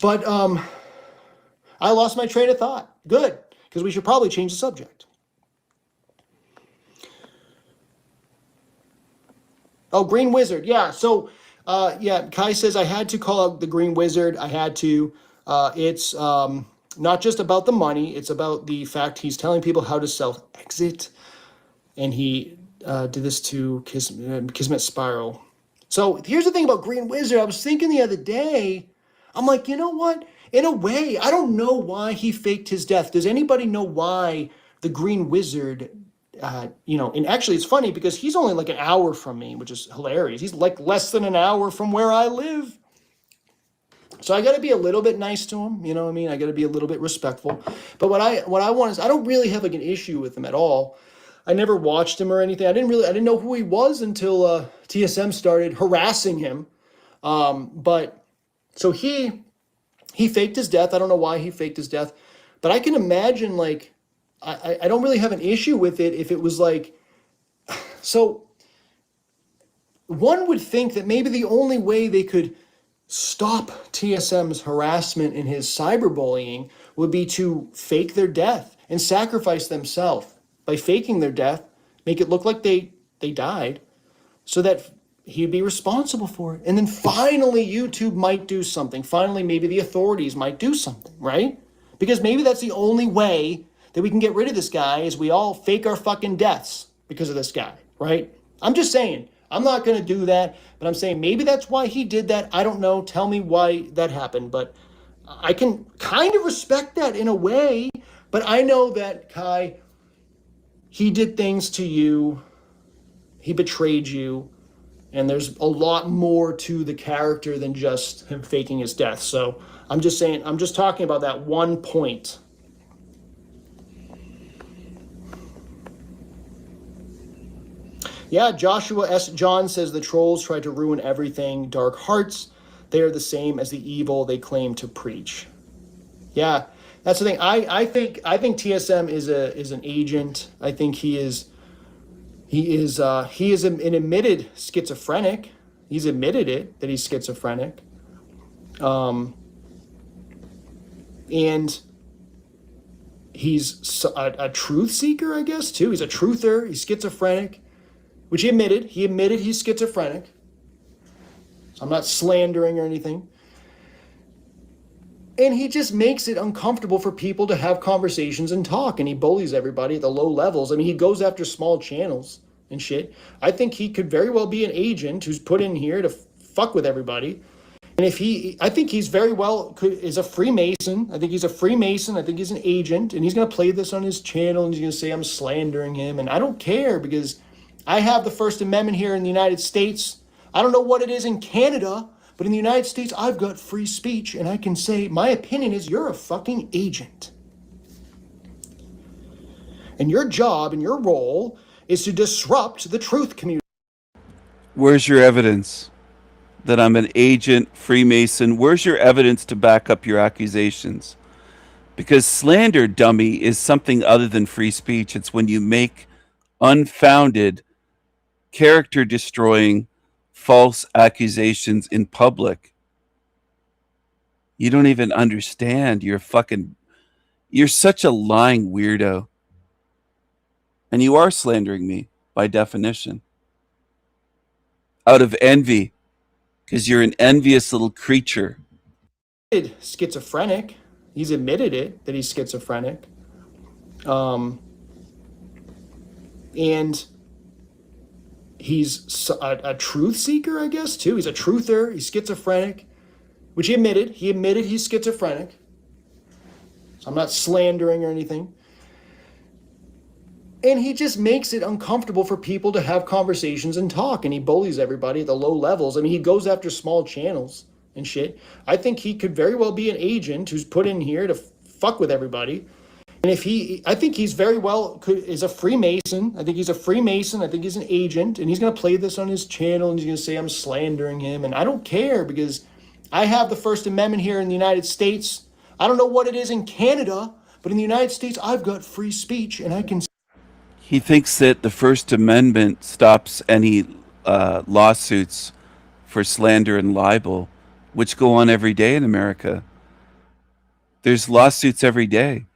But I lost my train of thought. Good, because we should probably change the subject. Oh, Green Wizard. Yeah, so yeah, Kai says I had to call out the Green Wizard. I had to. It's not just about the money. It's about the fact he's telling people how to self-exit. And he did this to Kismet Spiral. So here's the thing about Green Wizard. I was thinking the other day, I'm like, you know what? In a way, I don't know why he faked his death. Does anybody know why the Green Wizard, and actually it's funny because he's only like an hour from me, which is hilarious. He's like less than an hour from where I live. So I got to be a little bit nice to him, you know what I mean? I got to be a little bit respectful. But what I want is, I don't really have like an issue with him at all. I never watched him or anything. I didn't know who he was until TSM started harassing him. But so he faked his death. I don't know why he faked his death, but I can imagine, like, I don't really have an issue with it if it was like, so one would think that maybe the only way they could stop TSM's harassment and his cyberbullying would be to fake their death and sacrifice themselves by faking their death, make it look like they died, so that he'd be responsible for it. And then finally YouTube might do something. Finally, maybe the authorities might do something, right? Because maybe that's the only way that we can get rid of this guy, is we all fake our fucking deaths because of this guy, right? I'm just saying, I'm not going to do that, but I'm saying maybe that's why he did that. I don't know. Tell me why that happened, but I can kind of respect that in a way. But I know that Kai, he did things to you. He betrayed you. And there's a lot more to the character than just him faking his death. So I'm just saying, I'm just talking about that one point. Yeah, Joshua S. John says the trolls tried to ruin everything. Dark hearts, they are the same as the evil they claim to preach. Yeah, that's the thing. I think TSM is an agent. I think he is an admitted schizophrenic. He's admitted it, that he's schizophrenic. And he's a truth seeker, I guess, too. He's a truther. He's schizophrenic, which he admitted. He admitted he's schizophrenic. So I'm not slandering or anything. And he just makes it uncomfortable for people to have conversations and talk. And he bullies everybody at the low levels. I mean, he goes after small channels and shit. I think he could very well be an agent who's put in here to fuck with everybody. And I think he's very well is a Freemason. I think he's a Freemason. I think he's an agent. And he's going to play this on his channel. And he's going to say I'm slandering him. And I don't care, because I have the First Amendment here in the United States. I don't know what it is in Canada, but in the United States, I've got free speech, and I can say my opinion is you're a fucking agent. And your job and your role is to disrupt the truth community. Where's your evidence that I'm an agent, Freemason? Where's your evidence to back up your accusations? Because slander, dummy, is something other than free speech. It's when you make unfounded, character-destroying, false accusations in public. You don't even understand. You're such a lying weirdo. And you are slandering me by definition. Out of envy. Because you're an envious little creature. Schizophrenic. He's admitted it, that he's schizophrenic. And he's a truth seeker, I guess, too. He's a truther. He's schizophrenic, which he admitted. He admitted he's schizophrenic. So I'm not slandering or anything. And he just makes it uncomfortable for people to have conversations and talk. And he bullies everybody at the low levels. I mean, he goes after small channels and shit. I think he could very well be an agent who's put in here to fuck with everybody. And I think he's very well is a Freemason. I think he's a Freemason. I think he's an agent. And he's going to play this on his channel. And he's going to say I'm slandering him. And I don't care, because I have the First Amendment here in the United States. I don't know what it is in Canada, But in the United States, I've got free speech and I can. He thinks that the First Amendment stops any lawsuits for slander and libel, which go on every day in America. There's lawsuits every day.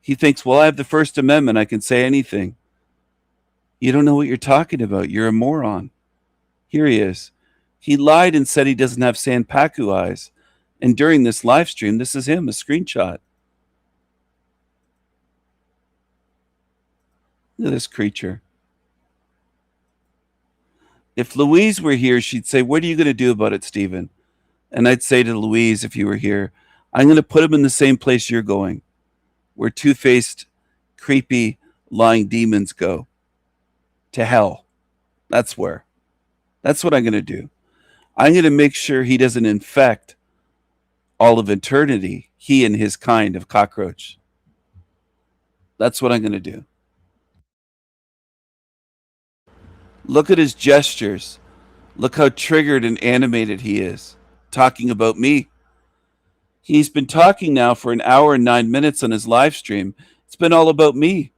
He thinks, well, I have the First Amendment. I can say anything. You don't know what you're talking about. You're a moron. Here he is. He lied and said he doesn't have Sanpaku eyes. And during this live stream, this is him, a screenshot. Look at this creature. If Louise were here, she'd say, what are you going to do about it, Stephen? And I'd say to Louise, if you were here, I'm going to put him in the same place you're going, where two-faced, creepy, lying demons go. To hell. That's where. That's what I'm going to do. I'm going to make sure he doesn't infect all of eternity, he and his kind of cockroach. That's what I'm going to do. Look at his gestures. Look how triggered and animated he is, talking about me. He's been talking now for an hour and 9 minutes on his live stream. It's been all about me.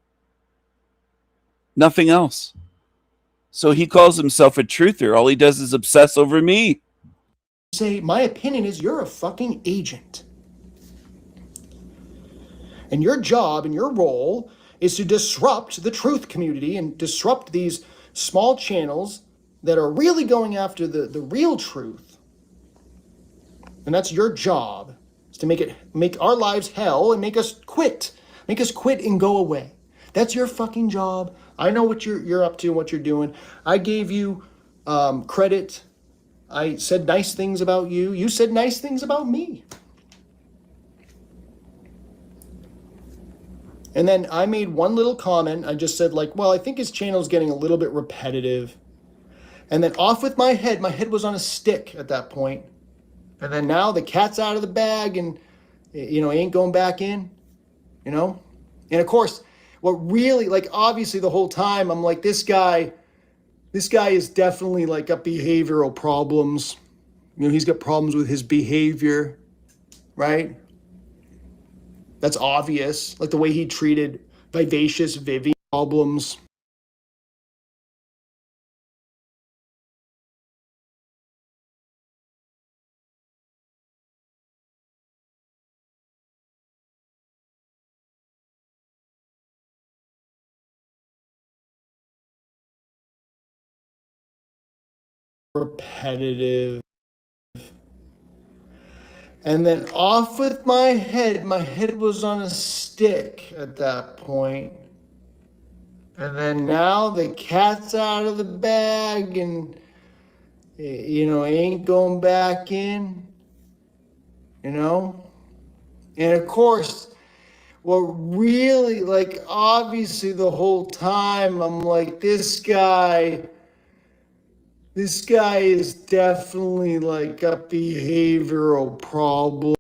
Nothing else. So he calls himself a truther. All he does is obsess over me. Say, my opinion is you're a fucking agent. And your job and your role is to disrupt the truth community and disrupt these small channels that are really going after the real truth. And that's your job, is to make our lives hell and make us quit. Make us quit and go away. That's your fucking job. I know what you're up to and what you're doing. I gave you credit. I said nice things about you. You said nice things about me. And then I made one little comment. I just said, like, well, I think his channel's getting a little bit repetitive. And then off with my head. My head was on a stick at that point. And then now the cat's out of the bag and, he ain't going back in, And of course, what really, like, obviously the whole time, I'm like, this guy is definitely, like, got behavioral problems. He's got problems with his behavior, right? That's obvious. Like the way he treated Vivacious Vivian problems. Repetitive. And then off with my head. My head was on a stick at that point. And then now the cat's out of the bag and, ain't going back in, And of course, what really, like, obviously the whole time, I'm like, this guy is definitely, like, got behavioral problems.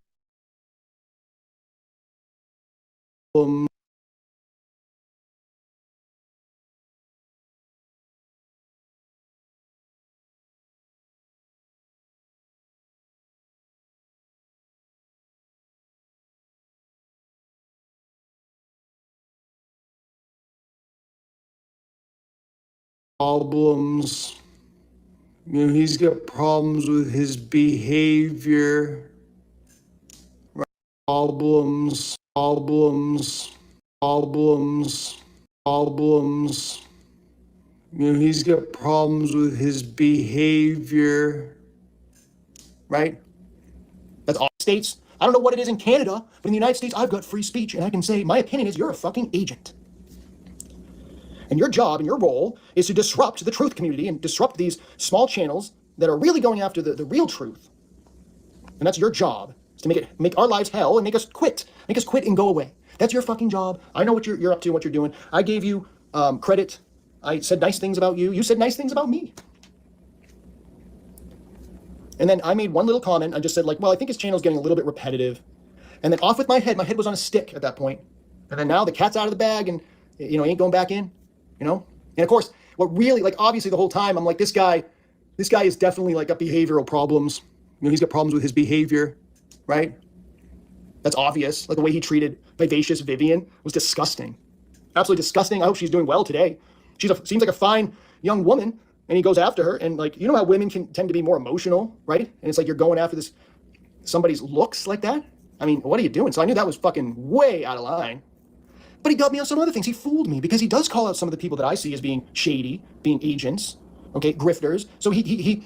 He's got problems with his behavior. Problems. He's got problems with his behavior. Right? That's all states. I don't know what it is in Canada, but in the United States, I've got free speech, and I can say, my opinion is you're a fucking agent. And your job and your role is to disrupt the truth community and disrupt these small channels that are really going after the real truth. And that's your job, is to make our lives hell and make us quit and go away. That's your fucking job. I know what you're up to and what you're doing. I gave you credit. I said nice things about you. You said nice things about me. And then I made one little comment. I just said, like, well, I think his channel's getting a little bit repetitive. And then off with my head. My head was on a stick at that point. And then now the cat's out of the bag and, ain't going back in, And of course, what really, like, obviously the whole time, I'm like, this guy is definitely, like, got behavioral problems. He's got problems with his behavior, right? That's obvious. Like the way he treated Vivacious Vivian was disgusting. Absolutely disgusting. I hope she's doing well today. Seems like a fine young woman, and he goes after her. And like, you know how women can tend to be more emotional, right? And it's like you're going after somebody's looks like that. I mean, what are you doing? So I knew that was fucking way out of line. But he got me on some other things. He fooled me because he does call out some of the people that I see as being shady, being agents, okay, grifters. So he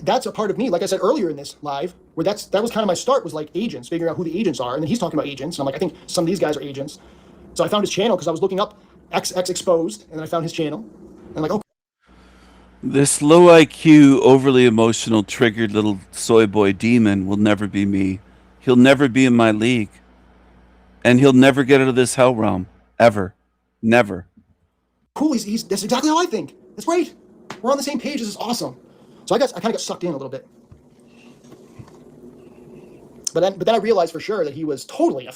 that's a part of me, like I said earlier in this live, where that was kind of my start, was like agents, figuring out who the agents are. And then he's talking about agents. And I'm like, I think some of these guys are agents. So I found his channel because I was looking up X Exposed, and then I found his channel. And I'm like, oh. This low IQ, overly emotional, triggered little soy boy demon will never be me. He'll never be in my league. And he'll never get out of this hell realm. Ever. Never. Cool, that's exactly how I think. That's great. We're on the same page. This is awesome. So I kind of got sucked in a little bit. But then I realized for sure that he was totally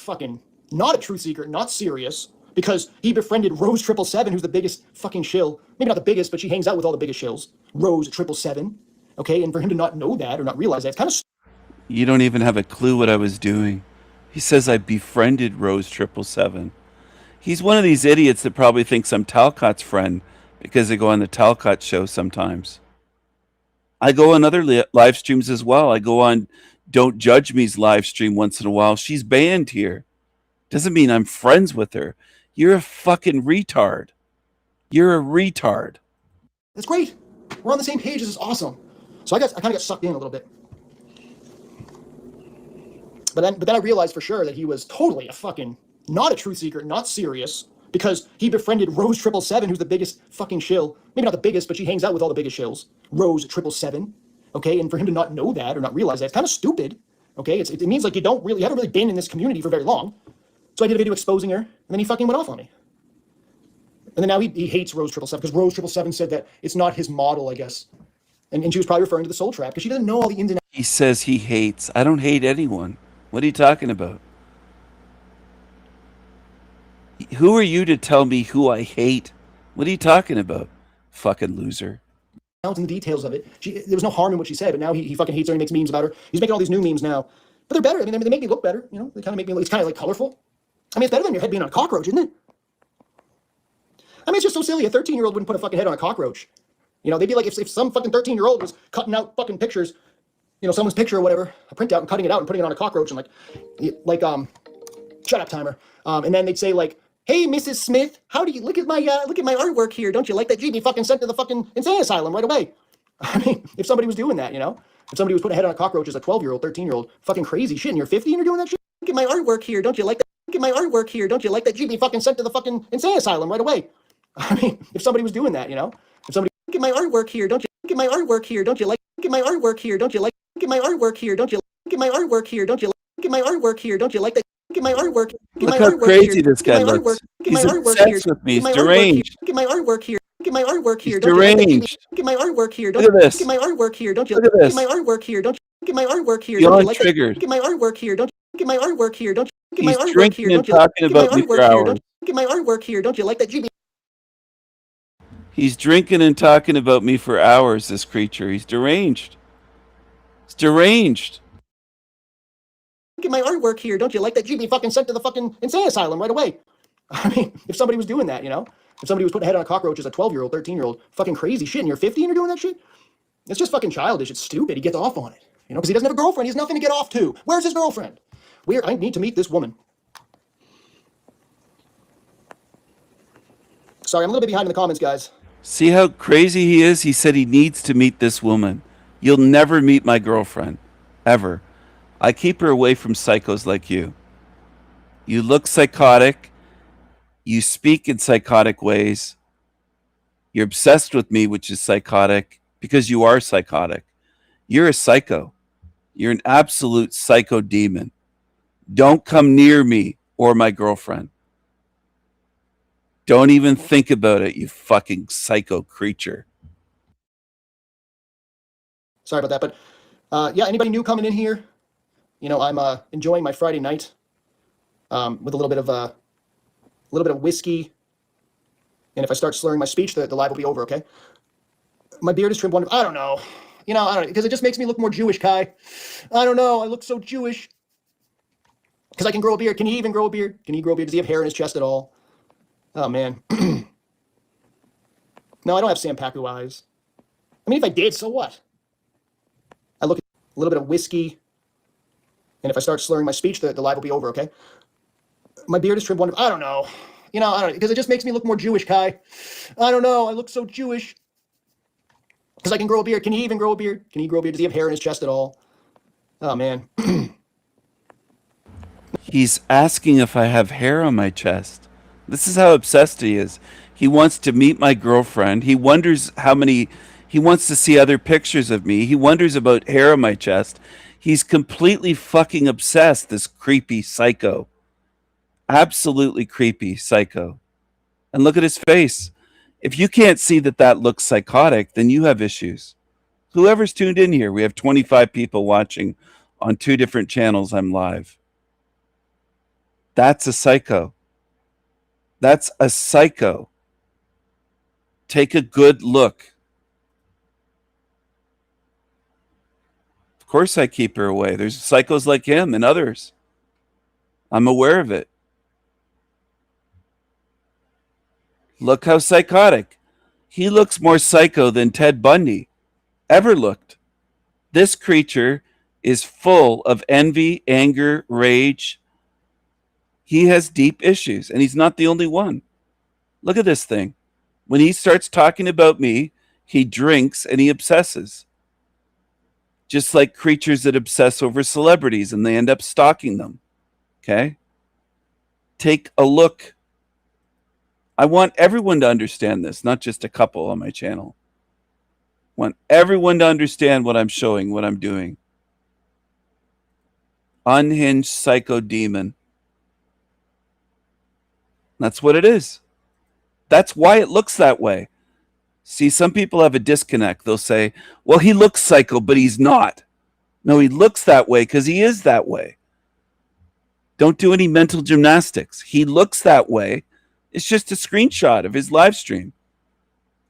not a truth seeker, not serious, because he befriended Rose 777, who's the biggest fucking shill. Maybe not the biggest, but she hangs out with all the biggest shills. Rose 777. Okay, and for him to not know that or not realize that, it's kind of... You don't even have a clue what I was doing. He says I befriended Rose 777. He's one of these idiots that probably thinks I'm Talcott's friend because they go on the Talcott show sometimes. I go on other live streams as well. I go on Don't Judge Me's live stream once in a while. She's banned here. Doesn't mean I'm friends with her. You're a fucking retard. You're a retard. That's great. We're on the same page. This is awesome. So I kind of got sucked in a little bit. But then I realized for sure that he was totally not a truth seeker, not serious, because he befriended Rose 777, who's the biggest fucking shill. Maybe not the biggest, but she hangs out with all the biggest shills. Rose 777. Okay, and for him to not know that or not realize that, it's kind of stupid. Okay, it means like you haven't really been in this community for very long. So I did a video exposing her, and then he fucking went off on me. And then now he hates Rose 777 because Rose 777 said that it's not his model, I guess. And she was probably referring to the Soul Trap because she doesn't know all the ins and outs. He says he hates. I don't hate anyone. What are you talking about? Who are you to tell me who I hate? What are you talking about? Fucking loser. In the details of it. There was no harm in what she said, but now he fucking hates her and he makes memes about her. He's making all these new memes now. But they're better. I mean, they make me look better. You know, they kind of make me look, it's kind of like colorful. I mean, it's better than your head being on a cockroach, isn't it? I mean, it's just so silly. A 13-year-old wouldn't put a fucking head on a cockroach. You know, they'd be like, if some fucking 13-year-old was cutting out fucking pictures, you know, someone's picture or whatever, a printout, and cutting it out and putting it on a cockroach and shut up, timer. And then they'd say like, hey, Mrs. Smith, how do you look at my artwork here? Don't you like that? Gee, be fucking sent to the fucking insane asylum right away. I mean, if somebody was doing that, you know, if somebody was putting a head on a cockroach as a 12-year-old, 13-year-old, fucking crazy shit, and you're 50 and you're doing that shit. Look at my artwork here. Don't you like that? Look at my artwork here. Don't you like that? Gee, be fucking sent to the fucking insane asylum right away. I mean, if somebody was doing that, you know, if somebody look at my artwork here. Don't you look at my artwork here? Don't you like? Look at my artwork here. Don't you like? Look at my artwork here. Don't you look at my artwork here? Don't you look at my artwork here? Don't you like that? Look at my artwork. Look how crazy this guy looks. He's obsessed with me. He's deranged. Look at my artwork here. Look at my artwork here. He's deranged. Look at my artwork here. Look at this. Look at my artwork here. Don't you look at this? Look at my artwork here. Don't you look at my artwork here? Beyond triggered. Look at my artwork here. Don't you look at my artwork here? Don't you look at my He's artwork here? drinking and talking about me for hours. Look at my artwork here. Don't you like that? GB. He's drinking and talking about me for hours, this creature. He's deranged. He's deranged. Look at my artwork here. Don't you like that? GB fucking sent to the fucking insane asylum right away. I mean, if somebody was doing that, you know, if somebody was putting a head on a cockroach as a 12-year-old, 13-year-old, fucking crazy shit, and you're 50 and you're doing that shit, it's just fucking childish. It's stupid. He gets off on it, you know, because he doesn't have a girlfriend. He has nothing to get off to. Where's his girlfriend? I need to meet this woman. Sorry, I'm a little bit behind in the comments, guys. See how crazy he is? He said he needs to meet this woman. You'll never meet my girlfriend. Ever. I keep her away from psychos like you. You look psychotic. You speak in psychotic ways. You're obsessed with me, which is psychotic, because you are psychotic. You're a psycho. You're an absolute psycho demon. Don't come near me or my girlfriend. Don't even think about it, you fucking psycho creature. Sorry about that, but yeah, anybody new coming in here? You know, I'm enjoying my Friday night with a little bit of whiskey, and if I start slurring my speech, the live will be over. Okay. My beard is trimmed one. I don't know. You know, I don't, because it just makes me look more Jewish, Kai. I don't know. I look so Jewish. Because I can grow a beard. Can he even grow a beard? Can he grow a beard? Does he have hair in his chest at all? Oh, man. No, I don't have Sam Paku eyes. I mean, if I did, so what? I look at a little bit of whiskey, and if I start slurring my speech, the live will be over, okay? My beard is trimmed one. I don't know. I don't know, because it just makes me look more Jewish, Kai. I don't know. I look so Jewish. Because I can grow a beard. Can he even grow a beard? Can he grow a beard? Does he have hair in his chest at all? Oh, man. He's asking if I have hair on my chest. This is how obsessed he is. He wants to meet my girlfriend. He wonders how many. He wants to see other pictures of me. He wonders about hair on my chest. He's completely fucking obsessed, this creepy psycho. Absolutely creepy psycho. And look at his face. If you can't see that that looks psychotic, then you have issues. Whoever's tuned in here, we have 25 people watching on 2 different channels. I'm live. That's a psycho. That's a psycho. Take a good look. Of course I keep her away. There's psychos like him and others. I'm aware of it. Look how psychotic. He looks more psycho than Ted Bundy ever looked. This creature is full of envy, anger, rage. He has deep issues, and he's not the only one. Look at this thing. When he starts talking about me, he drinks and he obsesses. Just like creatures that obsess over celebrities and they end up stalking them. Okay? Take a look. I want everyone to understand this, not just a couple on my channel. I want everyone to understand what I'm showing, what I'm doing. Unhinged psycho demon. That's what it is. That's why it looks that way. See, some people have a disconnect. They'll say, well, he looks psycho, but he's not. No, he looks that way because he is that way. Don't do any mental gymnastics. He looks that way. It's just a screenshot of his live stream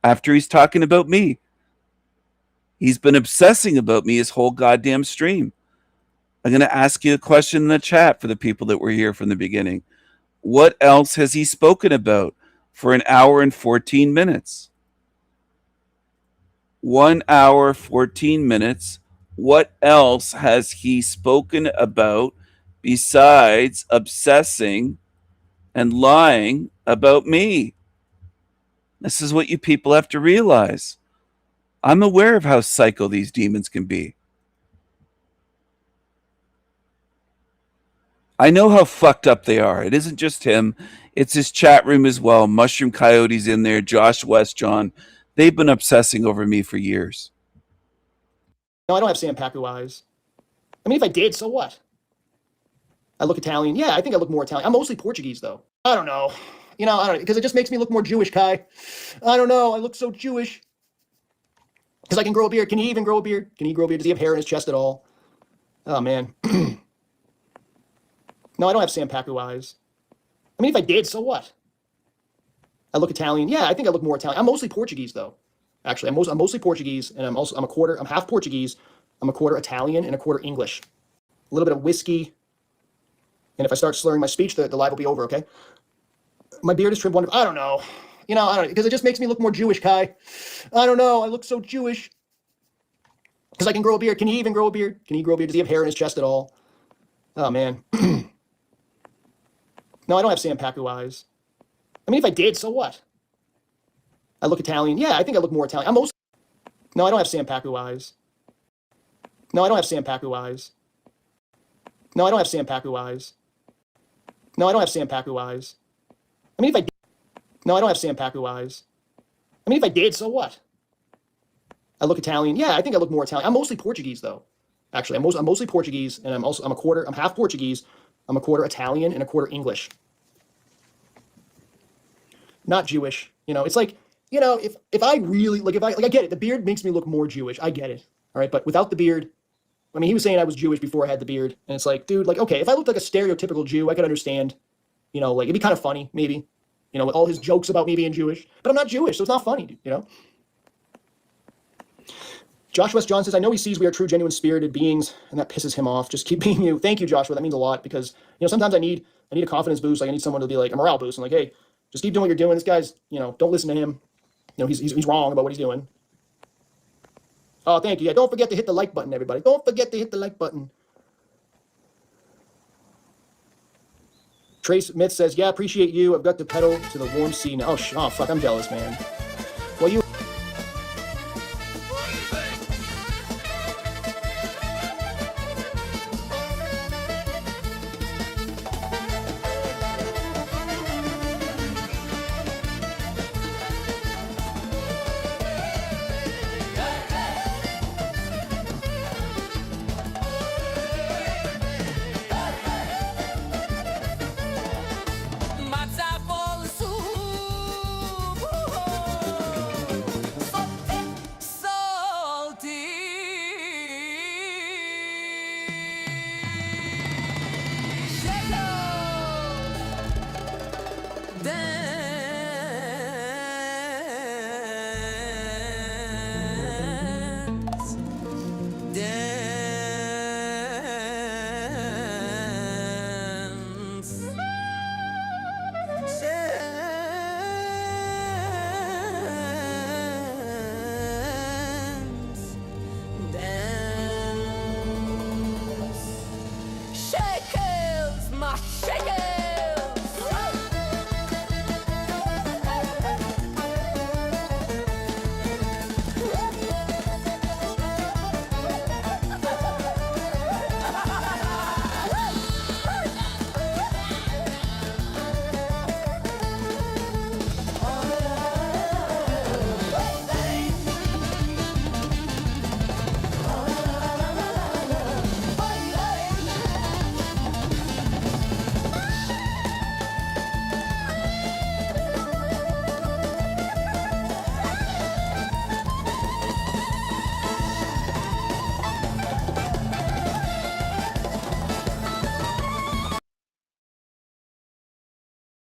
after he's talking about me. He's been obsessing about me his whole goddamn stream. I'm going to ask you a question in the chat for the people that were here from the beginning. What else has he spoken about for 1 hour and 14 minutes? 1 hour, 14 minutes. What else has he spoken about besides obsessing and lying about me? This is what you people have to realize. I'm aware of how psycho these demons can be. I know how fucked up they are. It isn't just him. It's his chat room as well. Mushroom Coyote's in there. Josh West, John. They've been obsessing over me for years. No, I don't have Sam Paku eyes. I mean, if I did, so what? I look Italian. Yeah, I think I look more Italian. I'm mostly Portuguese, though. I don't know. I don't know, because it just makes me look more Jewish, Kai. I don't know. I look so Jewish. Because I can grow a beard. Can he even grow a beard? Can he grow a beard? Does he have hair in his chest at all? Oh, man. No, I don't have Sam Paku eyes. I mean, if I did, so what? I look Italian. Yeah, I think I look more Italian. I'm mostly Portuguese, though. Actually, I'm mostly Portuguese, and I'm half Portuguese. I'm a quarter Italian and a quarter English. A little bit of whiskey, and if I start slurring my speech, the live will be over, okay? My beard is trimmed one. I don't know. I don't know, because it just makes me look more Jewish, Kai. I don't know. I look so Jewish. Because I can grow a beard. Can he even grow a beard? Can he grow a beard? Does he have hair in his chest at all? Oh, man. No, I don't have Sam Paku eyes. I mean, if I did, so what? I look Italian. Yeah, I think I look more Italian. No, I don't have Sam Paku eyes. No, I don't have Sam Paku eyes. No, I don't have Sam Paku eyes. No, I don't have Sam Paku eyes. I mean, if I did. No, I don't have Sam Paku eyes. I mean, if I did, so what? I look Italian. Yeah, I think I look more Italian. I'm mostly Portuguese, though. Actually, I'm mostly Portuguese, and I'm half Portuguese. I'm a quarter Italian and a quarter English. Not Jewish. It's like, if I really, I get it. The beard makes me look more Jewish. I get it. All right. But without the beard, I mean, he was saying I was Jewish before I had the beard. And it's like, dude, okay, if I looked like a stereotypical Jew, I could understand, it'd be kind of funny, maybe, with all his jokes about me being Jewish. But I'm not Jewish, so it's not funny, Joshua S. John says, I know he sees we are true, genuine, spirited beings, and that pisses him off. Just keep being you. Thank you, Joshua. That means a lot because, sometimes I need a confidence boost. Like I need someone to be like a morale boost. I'm like, hey, just keep doing what you're doing. This guy's, don't listen to him. He's wrong about what he's doing. Oh, thank you. Yeah, don't forget to hit the like button, everybody. Don't forget to hit the like button. Trace Myth says, yeah, appreciate you. I've got the pedal to the warm sea now. Oh, fuck, I'm jealous, man. Well, you...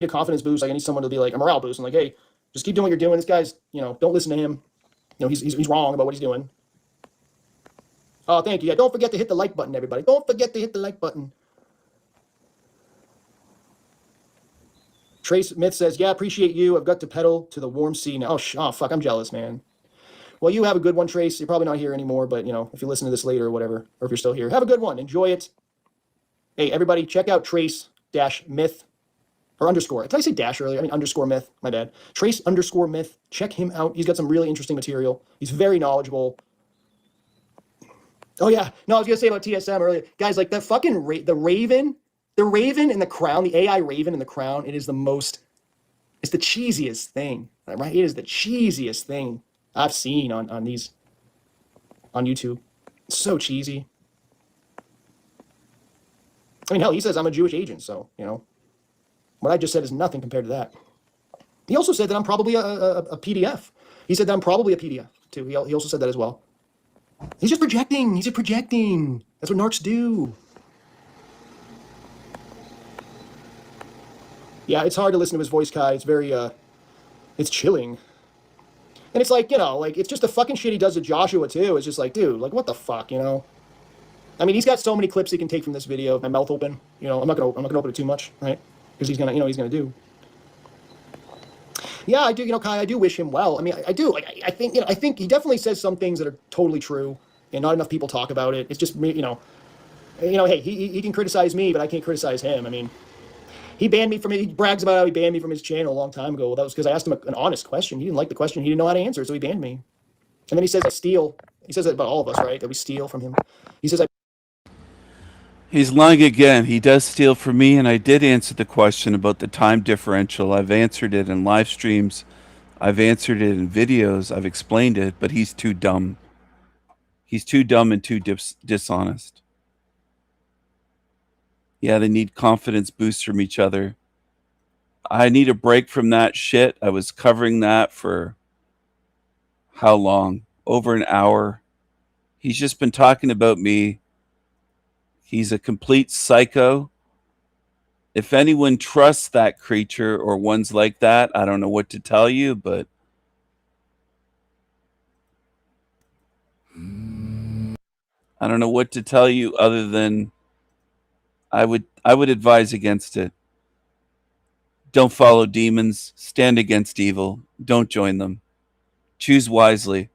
a confidence boost. Like I need someone to be like a morale boost. I'm like, hey, just keep doing what you're doing. This guy's, don't listen to him. He's wrong about what he's doing. Oh, thank you. Yeah, don't forget to hit the like button, everybody. Don't forget to hit the like button. Trace Myth says, yeah, appreciate you. I've got the pedal to the warm sea now. Oh, fuck, I'm jealous, man. Well, you have a good one, Trace. You're probably not here anymore, but, if you listen to this later or whatever, or if you're still here, have a good one. Enjoy it. Hey, everybody, check out Trace-Myth. Or underscore. Did I say dash earlier? I mean underscore myth. My bad. Trace_myth. Check him out. He's got some really interesting material. He's very knowledgeable. Oh, yeah. No, I was going to say about TSM earlier. Guys, like that fucking the Raven in the crown, the AI Raven in the crown, it's the cheesiest thing, right? It is the cheesiest thing I've seen on YouTube. It's so cheesy. I mean, hell, he says I'm a Jewish agent, so, what I just said is nothing compared to that. He also said that I'm probably a PDF. He said that I'm probably a PDF, too. He also said that as well. He's just projecting. He's just projecting. That's what narcs do. Yeah, it's hard to listen to his voice, Kai. It's very, it's chilling. And it's like, it's just the fucking shit he does to Joshua, too. It's just like, dude, like, what the fuck, I mean, he's got so many clips he can take from this video. My mouth open. I'm not gonna open it too much, right? Because he's gonna do. Yeah, I do. Kai, I do wish him well. I mean, I do. I think. I think he definitely says some things that are totally true, and not enough people talk about it. It's just me. Hey, he can criticize me, but I can't criticize him. I mean, he banned me from it. He brags about how he banned me from his channel a long time ago. Well, that was because I asked him an honest question. He didn't like the question. He didn't know how to answer, so he banned me. And then he says I steal. He says that about all of us, right? That we steal from him. He says He's lying again. He does steal from me, and I did answer the question about the time differential. I've answered it in live streams. I've answered it in videos. I've explained it, but he's too dumb. He's too dumb and too dishonest. Yeah, they need confidence boosts from each other. I need a break from that shit. I was covering that for how long? Over an hour. He's just been talking about me. He's a complete psycho. If anyone trusts that creature or ones like that, I don't know what to tell you, but I don't know what to tell you other than I would advise against it. Don't follow demons. Stand against evil. Don't join them. Choose wisely.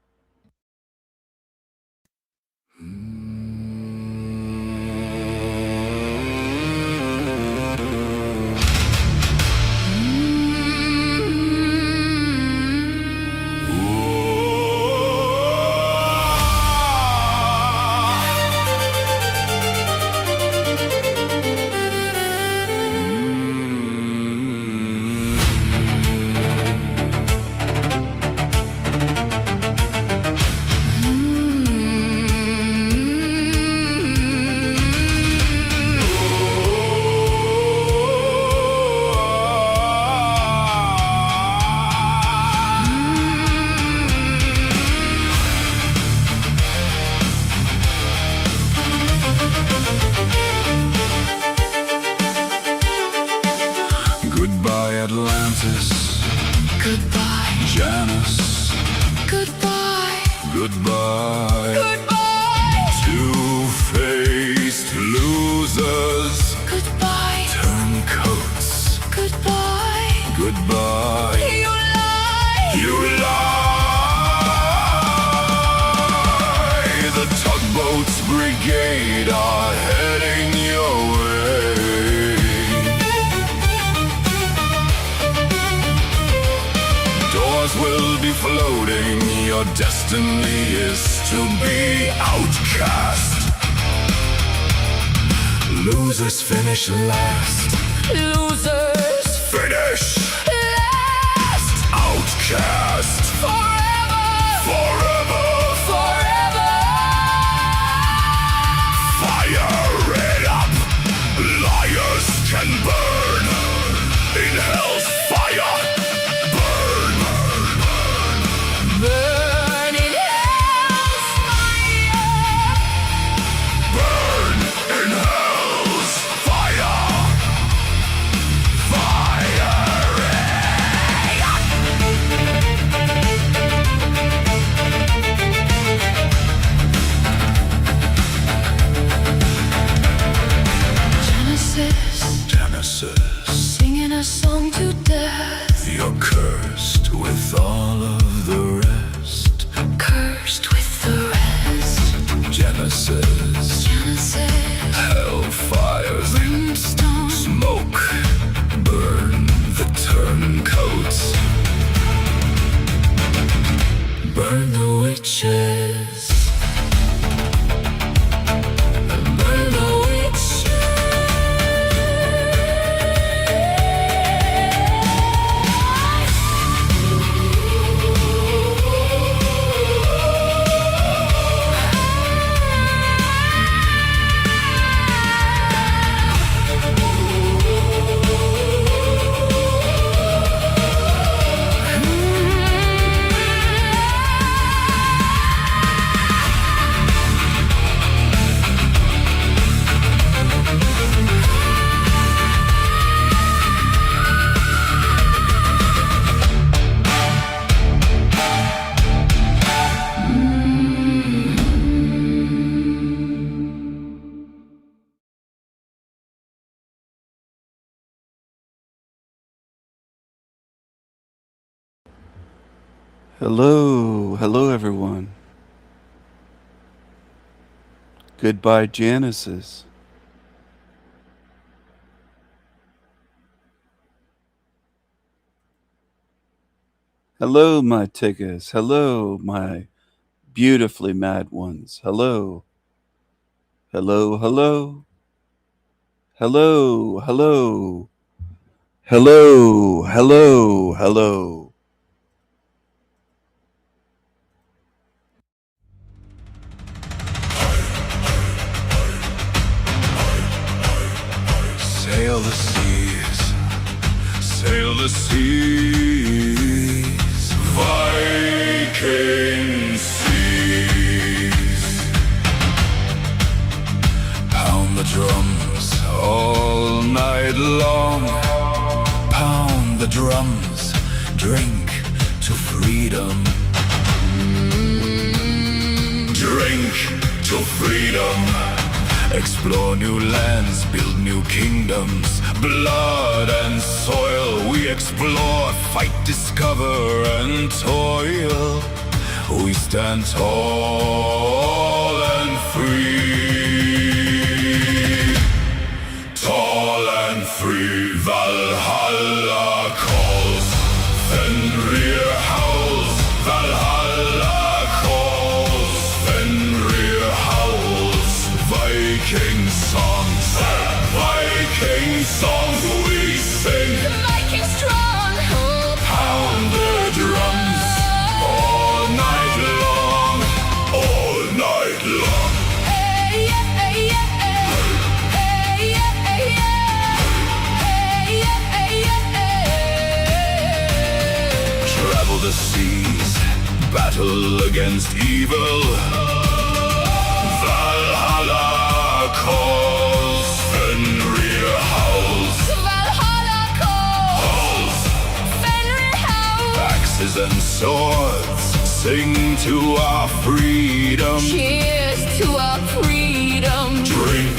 Goodbye, Atlantis. Goodbye. Janus. Goodbye. Goodbye. Goodbye. Two-faced losers. Goodbye. Turncoats. Goodbye. Goodbye. You lie. You lie. The tugboats brigade are heading your way. Doors will be floating. Your destiny is to be outcast. Losers finish last. Losers. Finish. Last. Outcast. Forever. Forever. Forever. Fire it up. Liars can burn in hell's fire. Burn. Burn in hell's fire. Burn in hell's fire. Fire. Genesis. Genesis. Singing a song to death. You're cursed with all of the rest. Cursed with the rest. Genesis. Genesis. Hellfires. Brimstone. Smoke. Burn the turncoats. Burn the witches. Burn the witches. Hello everyone. Goodbye, Janices. Hello, my tickers. Hello, my beautifully mad ones. Hello. Hello, hello. Hello, hello. Hello, hello, hello. Sail the seas, sail the seas, Viking seas. Pound the drums all night long, pound the drums, drink to freedom. Drink to to freedom. Explore new lands, build new kingdoms. Blood and soil we explore, fight, discover and toil. We stand tall and free. Tall and free, Valhalla calls. Fenrir howls, Valhalla calls. Fenrir howls, Viking songs. Viking songs we sing. Viking strong, Pound the drums all night long, all night long. hey yeah, hey yeah, hey yeah, hey yeah, hey yeah, hey yeah. Travel the seas, battle against evil. Valhalla calls, Fenrir howls. Valhalla calls, Fenrir howls. Axes and swords sing to our freedom. Cheers to our freedom. Drink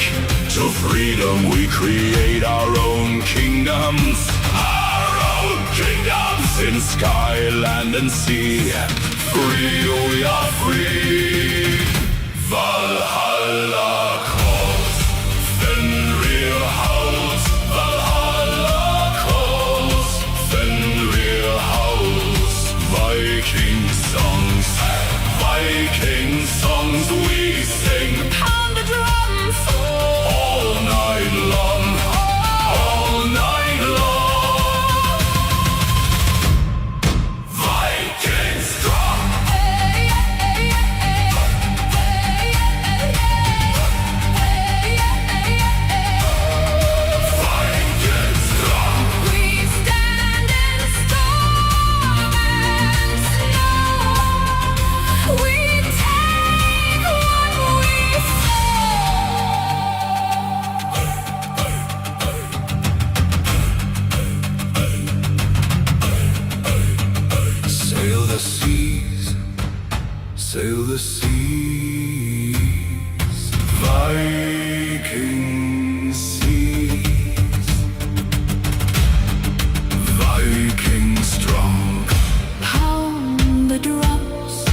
to freedom, we create our own kingdoms. Our own kingdoms in sky, land and sea. Free, we are free. Valhalla calls, Fenrir howls. Valhalla calls, Fenrir howls. Viking songs, Viking songs we sing. Pound the drums All night long, all night long. Viking strong, hey yeah, hey yeah, hey yeah, hey yeah, hey yeah. Viking strong. We stand in storm and snow. We take what we Sail the seas, sail the seas, Viking seas, Viking strong, pound the drums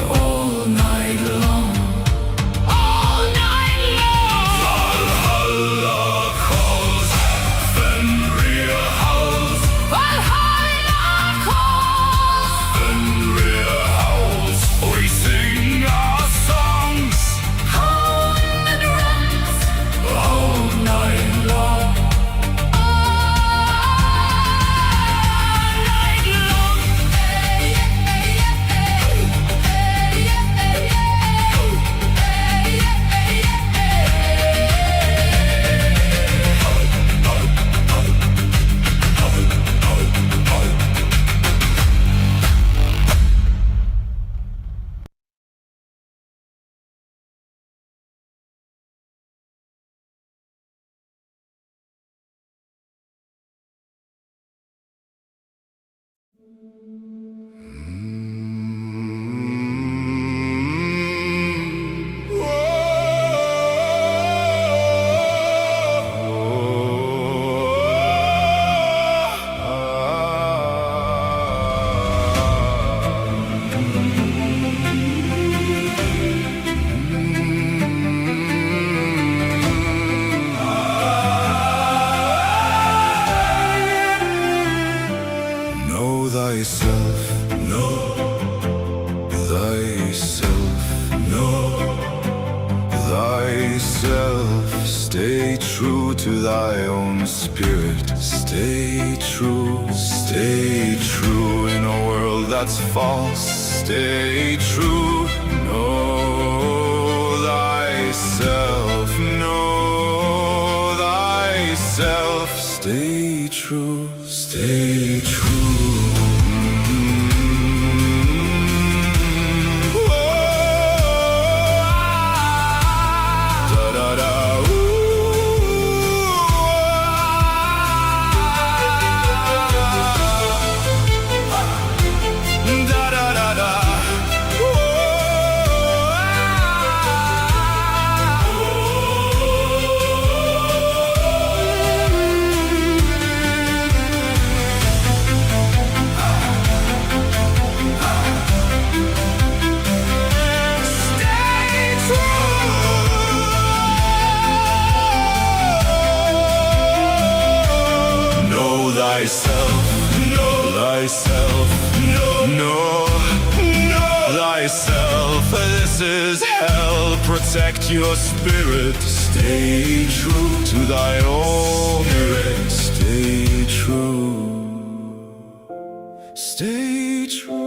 all night long. all night long. Valhalla calls, Fenrir howls. Valhalla calls, Fenrir howls, we sing our songs pound the drums all night long. all night long. Hey yeah, hey yeah, hey yeah, hey yeah, hey Know thyself, know thyself, know thyself. Stay true to thy own spirit. Stay true in a world that's false. Stay true. Know thyself, know thyself. Stay true, stay true. rises hell, protect your spirit. Stay true to thy own spirit. Stay true. Stay true.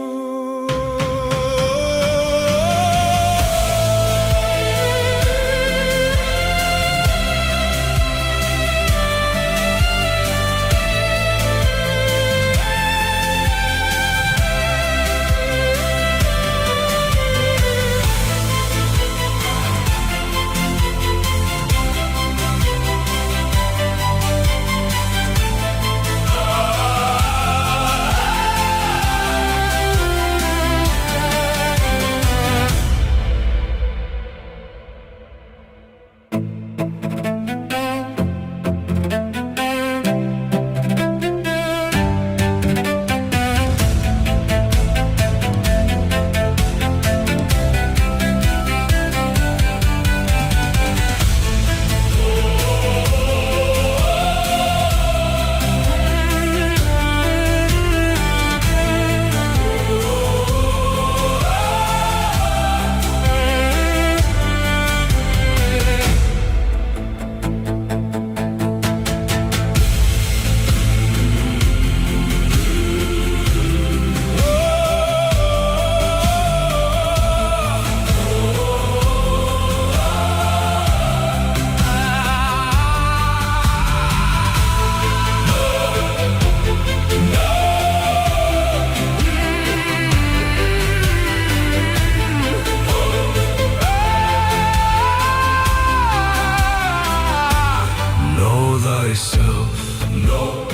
Thyself, know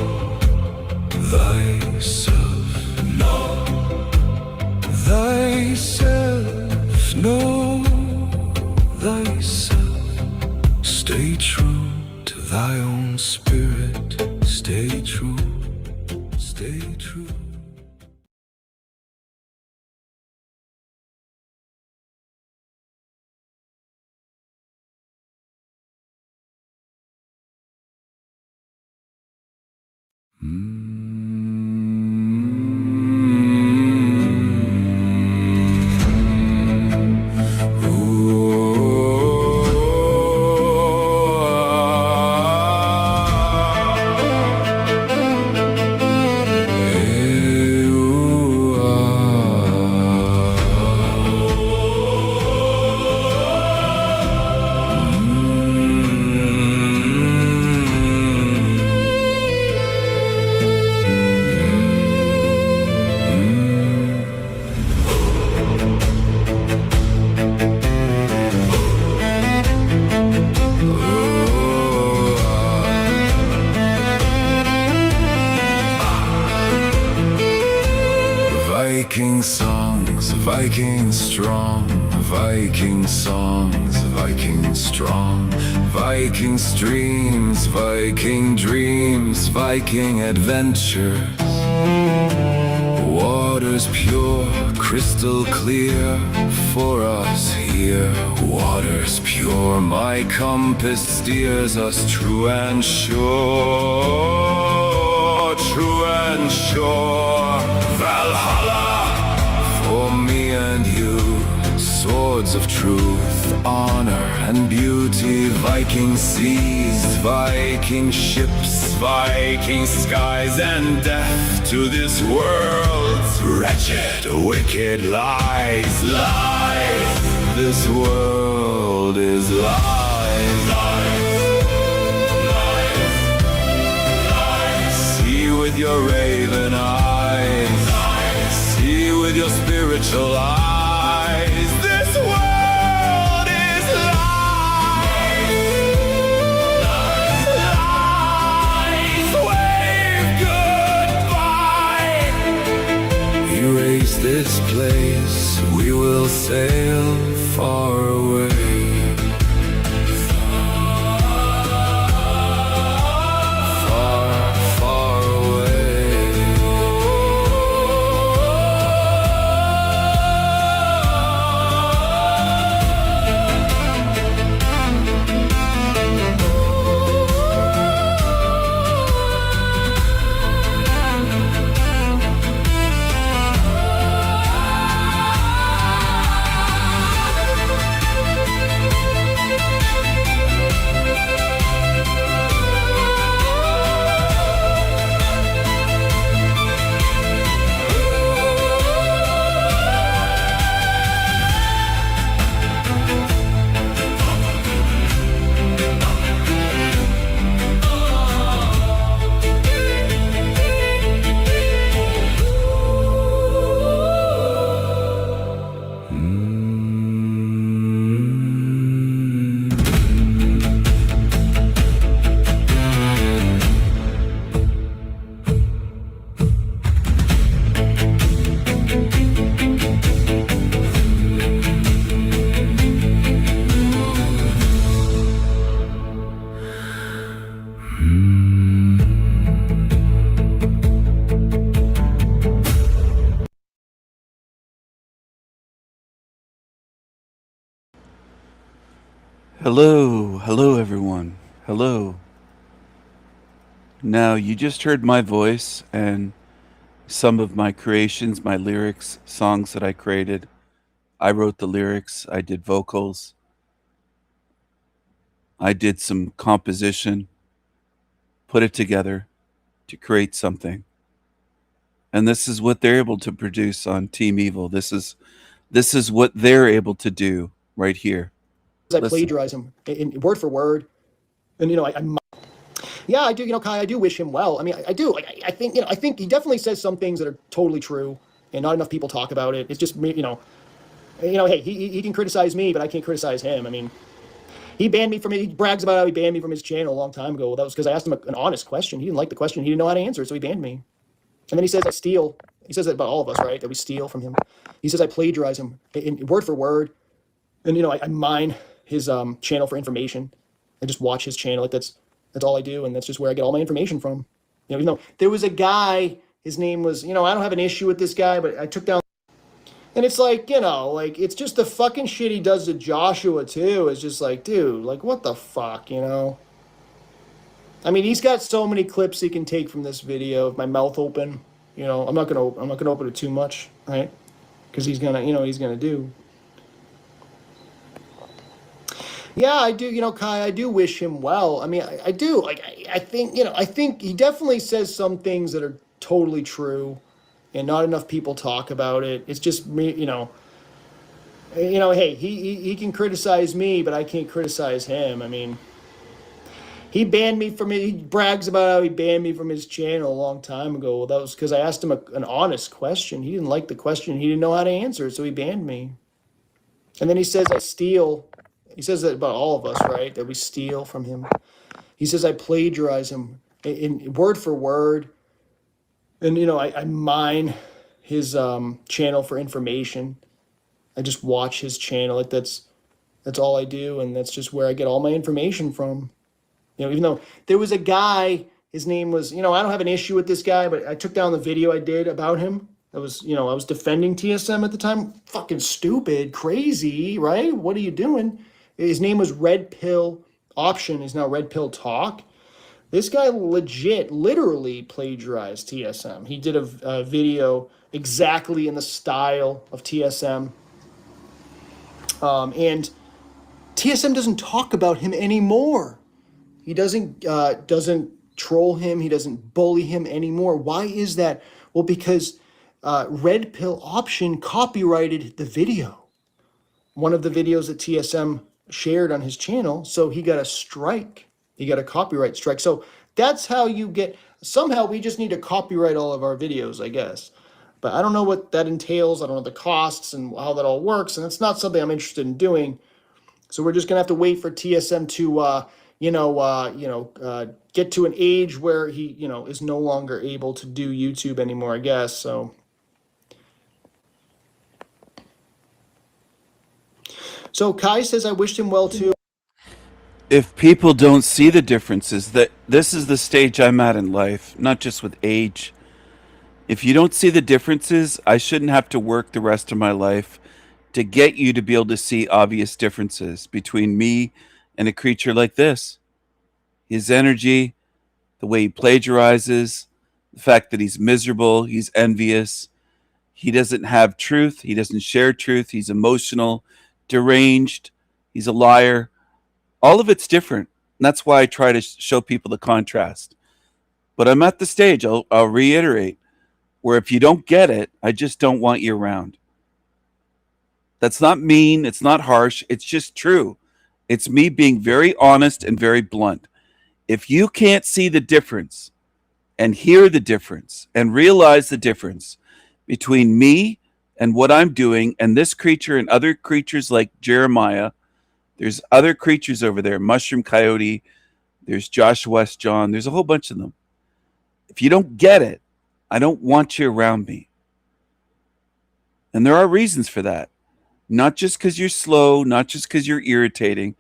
thyself, know thyself, know thyself. Stay true to thy own spirit. Stay true, stay true. Viking songs, Viking strong, Viking songs, Viking strong, Viking streams, Viking dreams, Viking adventures. Waters pure, crystal clear for us here. Waters pure, my compass steers us true and sure, true and sure. Valhalla for me and you, swords of truth, honor and beauty. Viking seas, Viking ships, Viking skies, and death to this world's wretched, wicked lies, lies. This world is lies, lies, lies, lies. See with your raven eyes, lies. See with your spiritual eyes. This world is lies, lies, lies. Wave goodbye. Erase this place, we will sail far away. Far, far away. Hello, hello everyone. Hello. Now, you just heard my voice and some of my creations, my lyrics, songs that I created. I wrote the lyrics, I did vocals, I did some composition, put it together to create something. And this is what they're able to produce on Team Evil. This is what they're able to do right here. I plagiarize him in word for word, and yeah, I do. Kai, I do wish him well. I mean, I do. I think I think he definitely says some things that are totally true, and not enough people talk about it. It's just me, Hey, he can criticize me, but I can't criticize him. I mean, he banned me from it. He brags about how he banned me from his channel a long time ago. Well, that was because I asked him an honest question. He didn't like the question. He didn't know how to answer it, so he banned me. And then he says I steal. He says that about all of us, right? That we steal from him. He says I plagiarize him in word for word, and I mine his channel for information. I just watch his channel. Like that's all I do, and that's just where I get all my information from. Even though there was a guy, his name was, I don't have an issue with this guy, but I took down. And it's like, it's just the fucking shit he does to Joshua too. It's just like, dude, like what the fuck, I mean, he's got so many clips he can take from this video of my mouth open. I'm not gonna open it too much, right? Because he's gonna do. Yeah, I do. Kai, I do wish him well. I mean, I do. Like, I think, I think he definitely says some things that are totally true, and not enough people talk about it. It's just me, Hey, he can criticize me, but I can't criticize him. I mean, he banned me from it. He brags about how he banned me from his channel a long time ago. Well, that was because I asked him an honest question. He didn't like the question. He didn't know how to answer it, so he banned me. And then he says I steal. He says that about all of us, right? That we steal from him. He says I plagiarize him in word for word. And, I mine his channel for information. I just watch his channel. Like that's all I do. And that's just where I get all my information from. Even though there was a guy, his name was, I don't have an issue with this guy, but I took down the video I did about him. I was defending TSM at the time. Fucking stupid, crazy, right? What are you doing? His name was Red Pill Option. He's now Red Pill Talk. This guy literally plagiarized TSM. He did a video exactly in the style of TSM. And TSM doesn't talk about him anymore. He doesn't troll him. He doesn't bully him anymore. Why is that? Well, because Red Pill Option copyrighted the video. One of the videos that TSM shared on his channel, so he got a strike. He got a copyright strike. So that's how you get, somehow we just need to copyright all of our videos, I guess. But I don't know what that entails. I don't know the costs and how that all works. And it's not something I'm interested in doing. So we're just going to have to wait for TSM to, get to an age where he, is no longer able to do YouTube anymore, I guess. So Kai says I wished him well too. If people don't see the differences, that this is the stage I'm at in life, not just with age. If you don't see the differences, I shouldn't have to work the rest of my life to get you to be able to see obvious differences between me and a creature like this. His energy, the way he plagiarizes, the fact that he's miserable, he's envious, he doesn't have truth, he doesn't share truth, he's emotional, deranged, he's a liar. All of it's different. And that's why I try to show people the contrast. But I'm at the stage, I'll reiterate, where if you don't get it, I just don't want you around. That's not mean, it's not harsh, it's just true. It's me being very honest and very blunt. If you can't see the difference and hear the difference and realize the difference between me And what I'm doing, and this creature and other creatures like Jeremiah, there's other creatures over there, Mushroom Coyote, there's Josh West John, there's a whole bunch of them. If you don't get it, I don't want you around me. And there are reasons for that. Not just because you're slow, not just because you're irritating.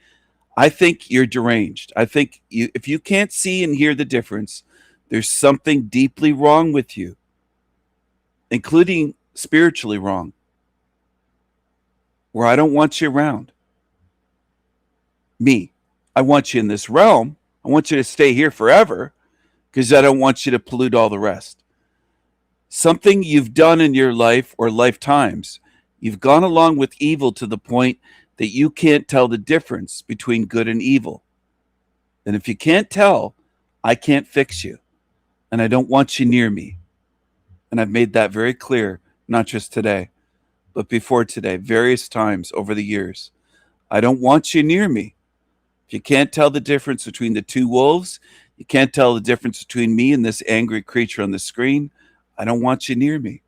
I think you're deranged. I think if you can't see and hear the difference, there's something deeply wrong with you, including spiritually wrong, where I don't want you around me. I want you in this realm. I want you to stay here forever because I don't want you to pollute all the rest. Something you've done in your life or lifetimes, you've gone along with evil to the point that you can't tell the difference between good and evil. And if you can't tell, I can't fix you. And I don't want you near me. And I've made that very clear, not just today, but before today, various times over the years. I don't want you near me. If you can't tell the difference between the two wolves, you can't tell the difference between me and this angry creature on the screen, I don't want you near me.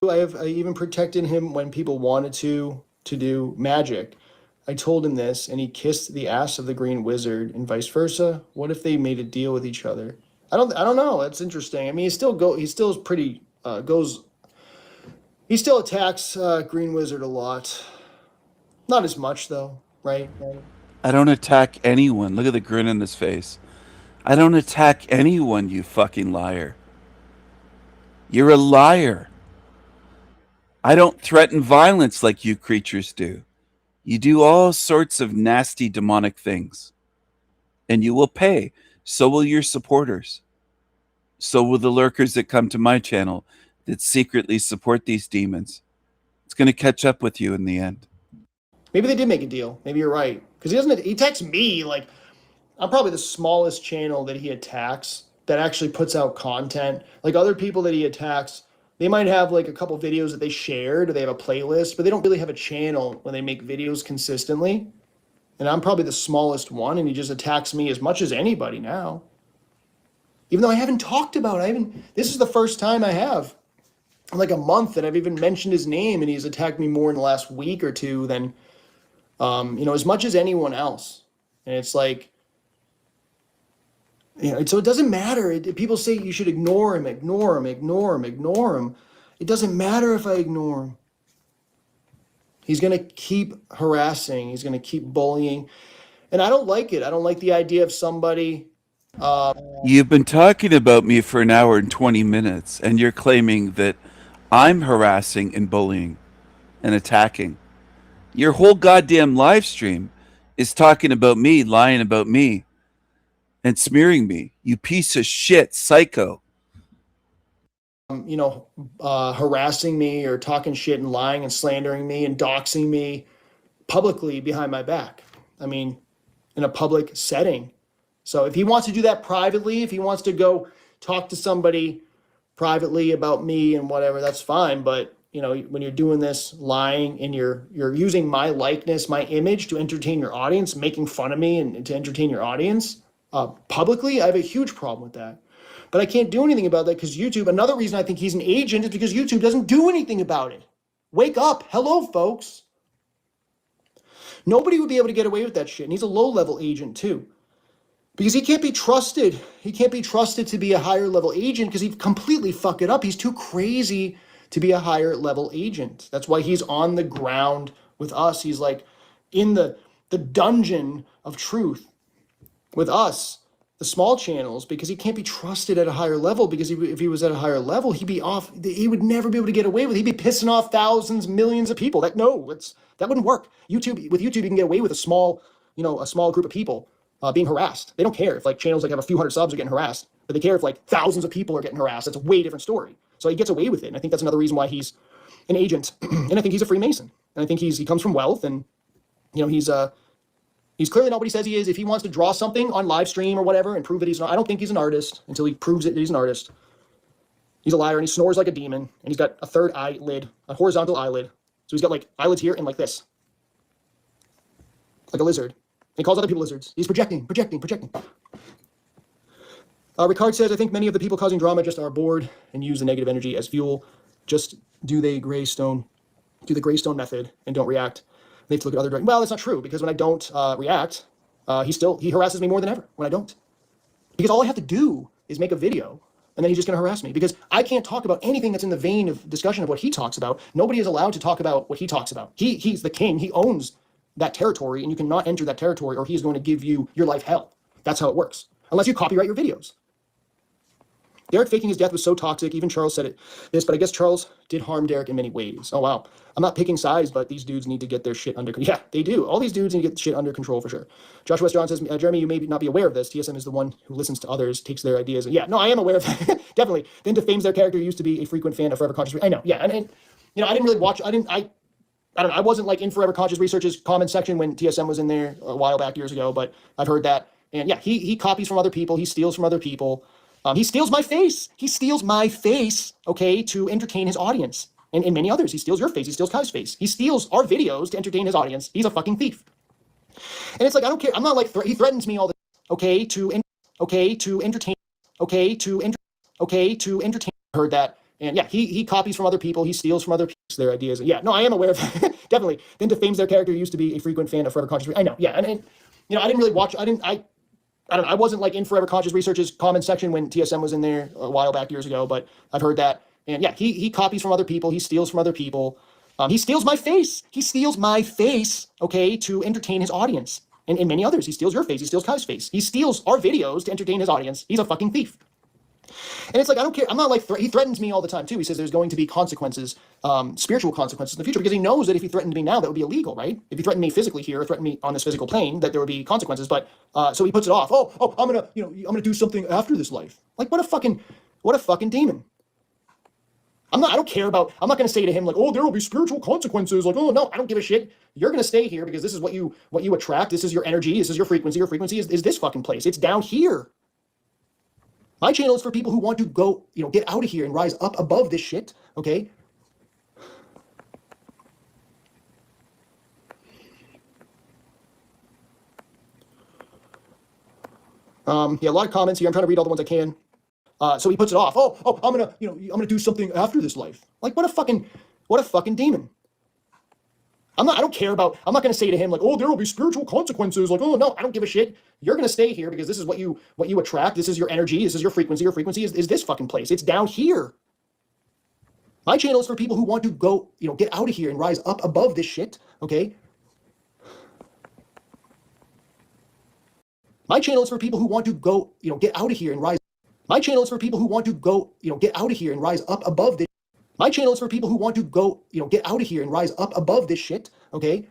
I even protected him when people wanted to do magic. I told him this, and he kissed the ass of the Green Wizard, and vice versa. What if they made a deal with each other? I don't know. That's interesting. I mean, he still is pretty he still attacks Green Wizard a lot. Not as much though, right? I don't attack anyone. Look at the grin on his face. I don't attack anyone, you fucking liar. You're a liar. I don't threaten violence like you creatures do. You do all sorts of nasty demonic things. And you will pay. So will your supporters. So will the lurkers that come to my channel that secretly support these demons. It's going to catch up with you in the end. Maybe they did make a deal. Maybe you're right. Because he attacks me. Like, I'm probably the smallest channel that he attacks that actually puts out content. Like, other people that he attacks, they might have like a couple videos that they shared, or they have a playlist, but they don't really have a channel when they make videos consistently. And I'm probably the smallest one, and he just attacks me as much as anybody now. Even though I haven't talked about it. This is the first time I have in like a month that I've even mentioned his name, and he's attacked me more in the last week or two than, as much as anyone else. And it's like, so it doesn't matter. People say you should ignore him. It doesn't matter if I ignore him. He's going to keep harassing. He's going to keep bullying. And I don't like it. I don't like the idea of somebody. You've been talking about me for an hour and 20 minutes, and you're claiming that I'm harassing and bullying and attacking. Your whole goddamn live stream is talking about me, lying about me, and smearing me. You piece of shit, psycho. Harassing me or talking shit and lying and slandering me and doxing me publicly behind my back. I mean, in a public setting. So if he wants to do that privately, if he wants to go talk to somebody privately about me and whatever, that's fine. But when you're doing this lying and you're using my likeness, my image to entertain your audience, making fun of me and to entertain your audience publicly, I have a huge problem with that. But I can't do anything about that because YouTube, another reason I think he's an agent is because YouTube doesn't do anything about it. Wake up. Hello, folks. Nobody would be able to get away with that shit. And he's a low-level agent too. Because he can't be trusted. He can't be trusted to be a higher level agent because he'd completely fuck it up. He's too crazy to be a higher level agent. That's why he's on the ground with us. He's like in the dungeon of truth with us, the small channels, because he can't be trusted at a higher level. Because if he was at a higher level, he'd be off. He would never be able to get away with it. He'd be pissing off thousands, millions of people. That wouldn't work. With YouTube, you can get away with a small group of people being harassed. They don't care if like channels like have a few hundred subs are getting harassed, but they care if like thousands of people are getting harassed. That's a way different story. So he gets away with it. And I think that's another reason why he's an agent. And I think he's a Freemason. And I think he comes from wealth, and he's clearly not what he says he is. If he wants to draw something on live stream or whatever and prove that he's not, I don't think he's an artist until he proves it that he's an artist. He's a liar, and he snores like a demon, and he's got a third eyelid, a horizontal eyelid. So he's got like eyelids here and like this, like a lizard. And he calls other people lizards. He's projecting. Ricard says, I think many of the people causing drama just are bored and use the negative energy as fuel. Just do they Greystone? do the Greystone method and don't react, they have to look at other directions. Well, that's not true, because when I don't react, he harasses me more than ever when I don't. Because all I have to do is make a video, and then he's just going to harass me, because I can't talk about anything that's in the vein of discussion of what he talks about. Nobody is allowed to talk about what he talks about. He's the king. He owns that territory, and you cannot enter that territory, or he is going to give you your life hell. That's how it works, unless you copyright your videos. Derek faking his death was so toxic. Even Charles said this, but I guess Charles did harm Derek in many ways. Oh, wow. I'm not picking sides, but these dudes need to get their shit under control. Yeah, they do. All these dudes need to get shit under control for sure. Joshua West John says, Jeremy, you may not be aware of this. TSM is the one who listens to others, takes their ideas. And yeah, no, I am aware of that. Definitely. Then defames their character. Used to be a frequent fan of Forever Conscious. I know. Yeah. And you know, I didn't really watch. I don't know. I wasn't like in Forever Conscious Research's comment section when TSM was in there a while back, years ago, but I've heard that. And yeah, he copies from other people. He steals from other people. He steals my face. He steals my face, okay, to entertain his audience. And many others. He steals your face. He steals Kai's face. He steals our videos to entertain his audience. He's a fucking thief. And it's like, I don't care. I'm not like, he threatens me all the time, okay, to entertain. Heard that. And yeah, he copies from other people. He steals from other people, their ideas. Yeah, no, I am aware of that. Definitely. Then defames their character. Used to be a frequent fan of Forever Conscious. I know. Yeah. And you know, I didn't really watch. I don't know. I wasn't like in Forever Conscious Research's comment section when TSM was in there a while back, years ago, but I've heard that. And yeah, he copies from other people. He steals from other people. He steals my face. He steals my face, okay, to entertain his audience. And many others. He steals your face. He steals Kai's face. He steals our videos to entertain his audience. He's a fucking thief. And it's like, I don't care. I'm not like, he threatens me all the time too. He says there's going to be consequences, spiritual consequences in the future, because he knows that if he threatened me now, that would be illegal, right? If he threatened me physically here, or threatened me on this physical plane, that there would be consequences. But so he puts it off. Oh, I'm gonna do something after this life. Like, what a fucking demon. I don't care about, I'm not going to say to him like, oh, there will be spiritual consequences. Like, oh, no, I don't give a shit. You're going to stay here because this is what you attract. This is your energy. This is your frequency. Your frequency is this fucking place. It's down here. My channel is for people who want to go, get out of here and rise up above this shit. Okay. Yeah, a lot of comments here. I'm trying to read all the ones I can. So he puts it off. Oh, I'm gonna do something after this life. Like, what a fucking demon. I don't care about, I'm not gonna say to him like, oh, there will be spiritual consequences. Like, oh, no, I don't give a shit. You're gonna stay here because this is what you attract. This is your energy. This is your frequency. Your frequency is this fucking place. It's down here. My channel is for people who want to go, get out of here and rise up above this shit. Okay. My channel is for people who want to go, get out of here and rise. My channel is for people who want to go, get out of here and rise up above this. My channel is for people who want to go, get out of here and rise up above this shit. Okay.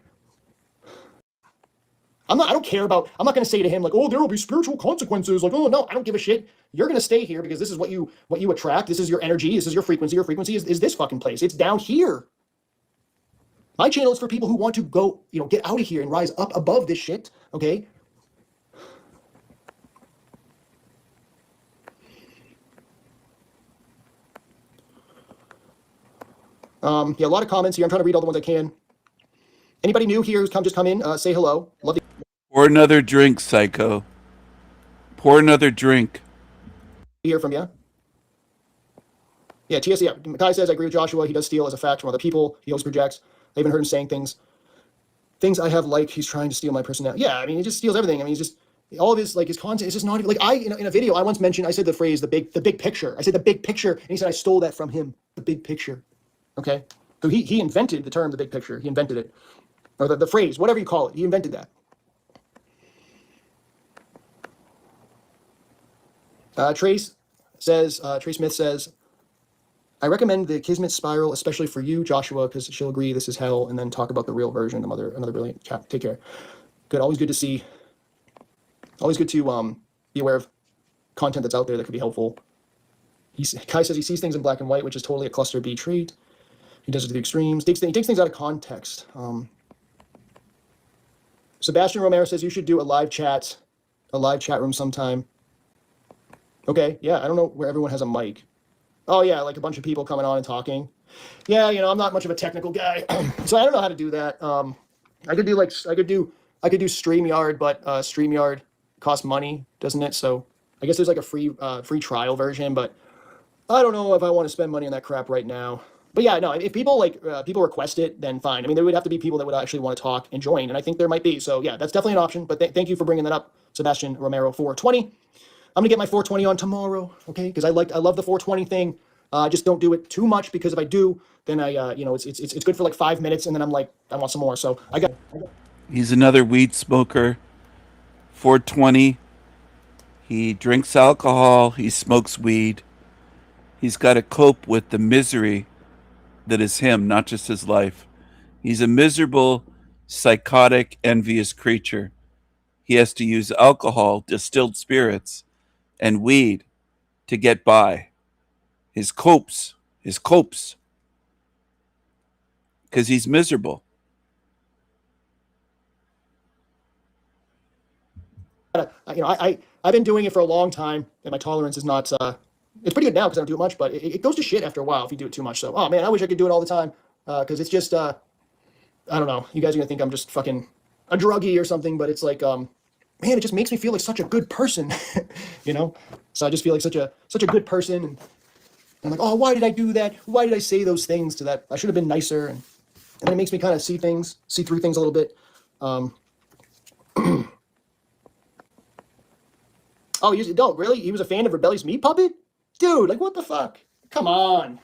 I don't care about, I'm not going to say to him like, oh, there will be spiritual consequences. Like, oh, no, I don't give a shit. You're going to stay here because this is what you attract. This is your energy. This is your frequency. Your frequency is this fucking place. It's down here. My channel is for people who want to go, get out of here and rise up above this shit. Okay. Yeah, a lot of comments here. I'm trying to read all the ones I can. Anybody new here who's just come in, say hello. Love to Pour another drink, psycho. Pour another drink. hear from you. Yeah, TSC. Yeah. Kai says, I agree with Joshua. He does steal as a fact from other people. He always projects. I even heard him saying things I have like he's trying to steal my personality. Yeah, I mean, he just steals everything. I mean, he's just, all of his, like, his content is just not even, like, in a video, I once mentioned, I said the phrase, the big picture. I said the big picture, and he said I stole that from him, the big picture. Okay, so he invented the term, the big picture. He invented it, or the phrase, whatever you call it. He invented that. Trace Smith says, I recommend the Kismet Spiral, especially for you, Joshua, because she'll agree this is hell, and then talk about the real version. Another brilliant chat. Take care. Good. Always good to see. Always good to be aware of content that's out there that could be helpful. Kai says he sees things in black and white, which is totally a cluster B trait. He does it to the extremes. He takes things out of context. Sebastian Romero says you should do a live chat room sometime. Okay, yeah, I don't know where everyone has a mic. Oh yeah, like a bunch of people coming on and talking. Yeah, I'm not much of a technical guy, so I don't know how to do that. I could do StreamYard, but StreamYard costs money, doesn't it? So I guess there's like a free trial version, but I don't know if I want to spend money on that crap right now. But yeah, no, if people like people request it, then fine. I mean, there would have to be people that would actually want to talk and join, and I think there might be. So yeah, that's definitely an option. But thank you for bringing that up, Sebastian Romero 420. I'm gonna get my 420 on tomorrow, okay? Because I love the 420 thing. Just don't do it too much, because if I do, then I it's good for like 5 minutes, and then I'm like, I want some more. So I got. He's another weed smoker. 420. He drinks alcohol. He smokes weed. He's got to cope with the misery that is him, not just his life. He's a miserable, psychotic, envious creature. He has to use alcohol, distilled spirits, and weed to get by. His copes, because he's miserable. I've been doing it for a long time, and my tolerance is not. It's pretty good now because I don't do it much, but it goes to shit after a while if you do it too much. So, oh man, I wish I could do it all the time, because it's just I don't know. You guys are gonna think I'm just fucking a druggie or something, but it's like man, it just makes me feel like such a good person, you know. So I just feel like such a good person, and I'm like, oh, why did I do that? Why did I say those things to that? I should have been nicer, and then it makes me kind of see through things a little bit. Oh, don't really? He was a fan of Rebellious Meat Puppet? Dude, like, what the fuck? Come on.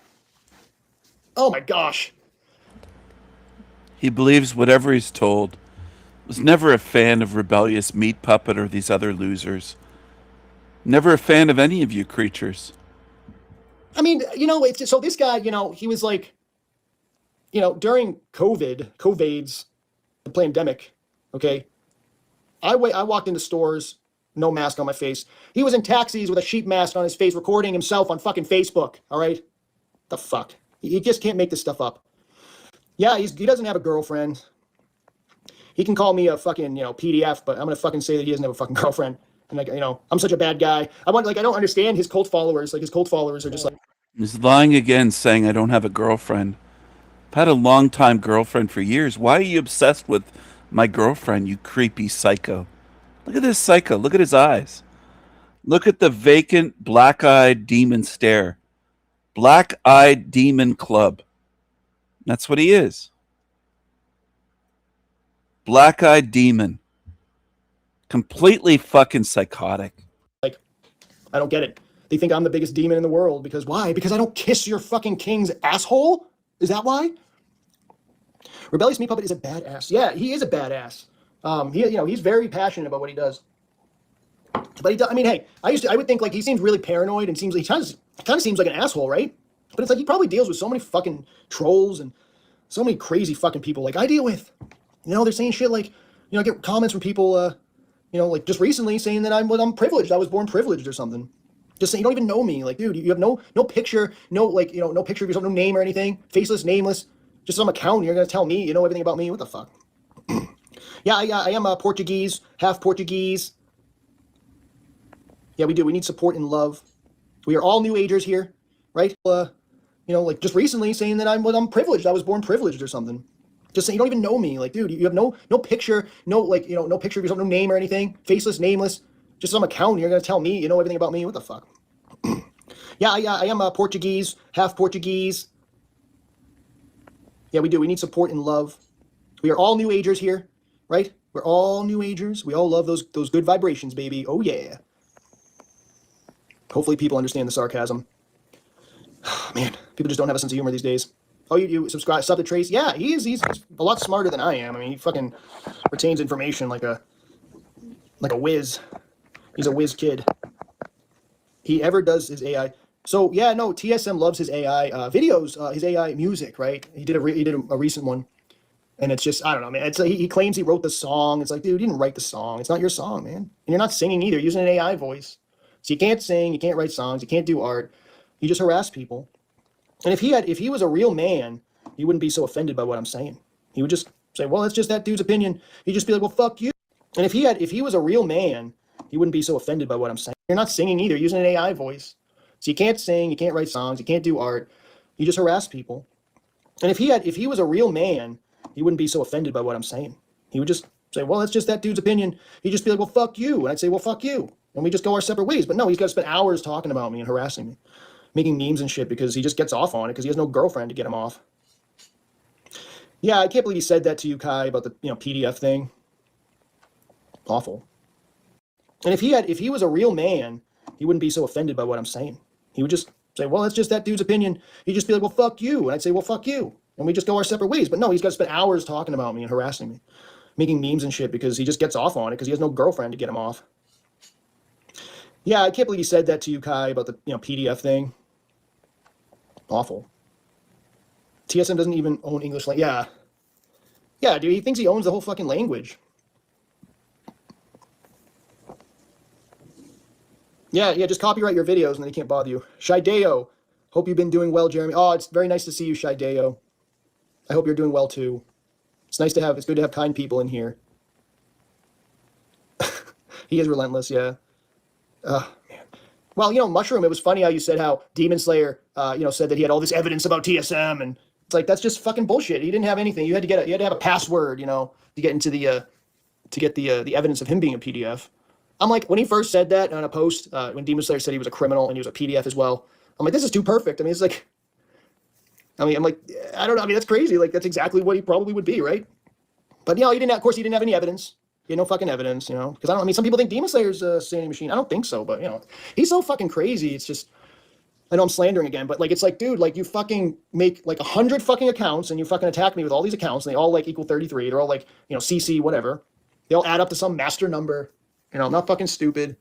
Oh my gosh. He believes whatever he's told. Was never a fan of Rebellious Meat Puppet or these other losers. Never a fan of any of you creatures. I mean, it's just, so this guy, he was like, during COVID's, the pandemic, okay? I walked into stores, no mask on my face. He was in taxis with a sheep mask on his face, recording himself on fucking Facebook, all right? The fuck? He just can't make this stuff up. Yeah, he doesn't have a girlfriend. He can call me a fucking, PDF, but I'm gonna fucking say that he doesn't have a fucking girlfriend. And like, I'm such a bad guy. I don't understand his cult followers. Like, his cult followers are just like... He's lying again, saying I don't have a girlfriend. I've had a long-time girlfriend for years. Why are you obsessed with my girlfriend, you creepy psycho? Look at this psycho. Look at his eyes. Look at the vacant, black-eyed demon stare. Black-eyed demon club. That's what he is. Black-eyed demon. Completely fucking psychotic. Like, I don't get it. They think I'm the biggest demon in the world because why? Because I don't kiss your fucking king's asshole? Is that why? Rebellious Meat Puppet is a badass. Yeah, he is a badass. He's very passionate about what he does. But he does, I mean, hey, I would think like he seems really paranoid and he kind of seems like an asshole, right? But it's like he probably deals with so many fucking trolls and so many crazy fucking people like I deal with. They're saying shit like, I get comments from people, like just recently saying that I'm privileged. I was born privileged or something. Just saying you don't even know me. Like, dude, you have no picture, no picture of yourself, no name or anything, faceless, nameless, just some account. You're gonna tell me you know everything about me? What the fuck? Yeah, I am Portuguese, half Portuguese. Yeah, we do. We need support and love. We are all new agers here, right? Like just recently saying that I'm privileged. I was born privileged or something. Just saying you don't even know me. Like, dude, you have no picture, no picture of yourself, no name or anything, faceless, nameless, just some account. You're gonna tell me you know everything about me? What the fuck? Yeah, I am Portuguese, half Portuguese. Yeah, we do. We need support and love. We are all new agers here, right? We're all new agers. We all love those good vibrations, baby. Oh yeah. Hopefully people understand the sarcasm. Man, people just don't have a sense of humor these days. Oh, you subscribe, sub to Trace? Yeah, he's a lot smarter than I am. I mean, he fucking retains information like a whiz. He's a whiz kid. He ever does his AI. So yeah, no, TSM loves his AI videos, his AI music, right? He did a recent one, and it's just, I don't know, man. It's he claims he wrote the song. It's like, dude, you didn't write the song. It's not your song, man. And you're not singing either. You're using an AI voice, so you can't sing, you can't write songs, you can't do art. You just harass people. And if he was a real man, he wouldn't be so offended by what I'm saying. He would just say, well, that's just that dude's opinion. He'd just be like, well, fuck you. And if he was a real man, he wouldn't be so offended by what I'm saying. You're not singing either. You're using an AI voice. So you can't sing, you can't write songs, you can't do art. You just harass people. And if he was a real man, he wouldn't be so offended by what I'm saying. He would just say, well, that's just that dude's opinion. He'd just be like, well, fuck you. And I'd say, well, fuck you. And we just go our separate ways. But no, he's got to spend hours talking about me and harassing me. making memes and shit because he just gets off on it because he has no girlfriend to get him off. Yeah, I can't believe he said that to you, Kai, about the PDF thing. Awful. And if he was a real man, he wouldn't be so offended by what I'm saying. He would just say, well, that's just that dude's opinion. He'd just be like, well, fuck you. And I'd say, well, fuck you. And we just go our separate ways. But no, he's got to spend hours talking about me and harassing me, making memes and shit because he just gets off on it because he has no girlfriend to get him off. Yeah, I can't believe he said that to you, Kai, about the PDF thing. Awful. TSM doesn't even own English language. Yeah. Yeah, dude, he thinks he owns the whole fucking language. Yeah, just copyright your videos and then he can't bother you. Shideo, hope you've been doing well, Jeremy. Oh, it's very nice to see you, Shideo. I hope you're doing well too. It's good to have kind people in here. He is relentless, yeah. Man. Well, Mushroom, it was funny how you said how Demon Slayer, said that he had all this evidence about TSM, and it's like that's just fucking bullshit. He didn't have anything. You had to have a password, to get into the evidence of him being a PDF. I'm like, when he first said that on a post, when Demon Slayer said he was a criminal and he was a PDF as well, I'm like, this is too perfect. I mean, it's like, I'm like, I don't know. I mean, that's crazy. Like, that's exactly what he probably would be, right? But he didn't have any evidence. He had no fucking evidence, because some people think Demon Slayer's a sanity machine. I don't think so, but he's so fucking crazy. It's just, I know I'm slandering again, but it's like, dude, you fucking make 100 fucking accounts and you fucking attack me with all these accounts and they all equal 33. They're all CC, whatever. They all add up to some master number. I'm not fucking stupid.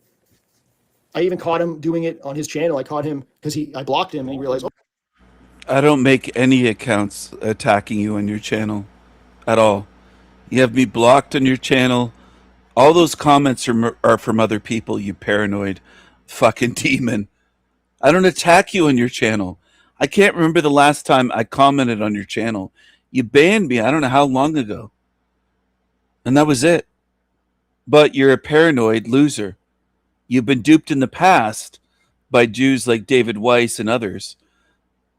I even caught him doing it on his channel. I caught him because I blocked him and he realized, I don't make any accounts attacking you on your channel at all. You have me blocked on your channel. All those comments are from other people, you paranoid fucking demon. I don't attack you on your channel. I can't remember the last time I commented on your channel. You banned me, I don't know how long ago. And that was it. But you're a paranoid loser. You've been duped in the past by Jews like David Weiss and others.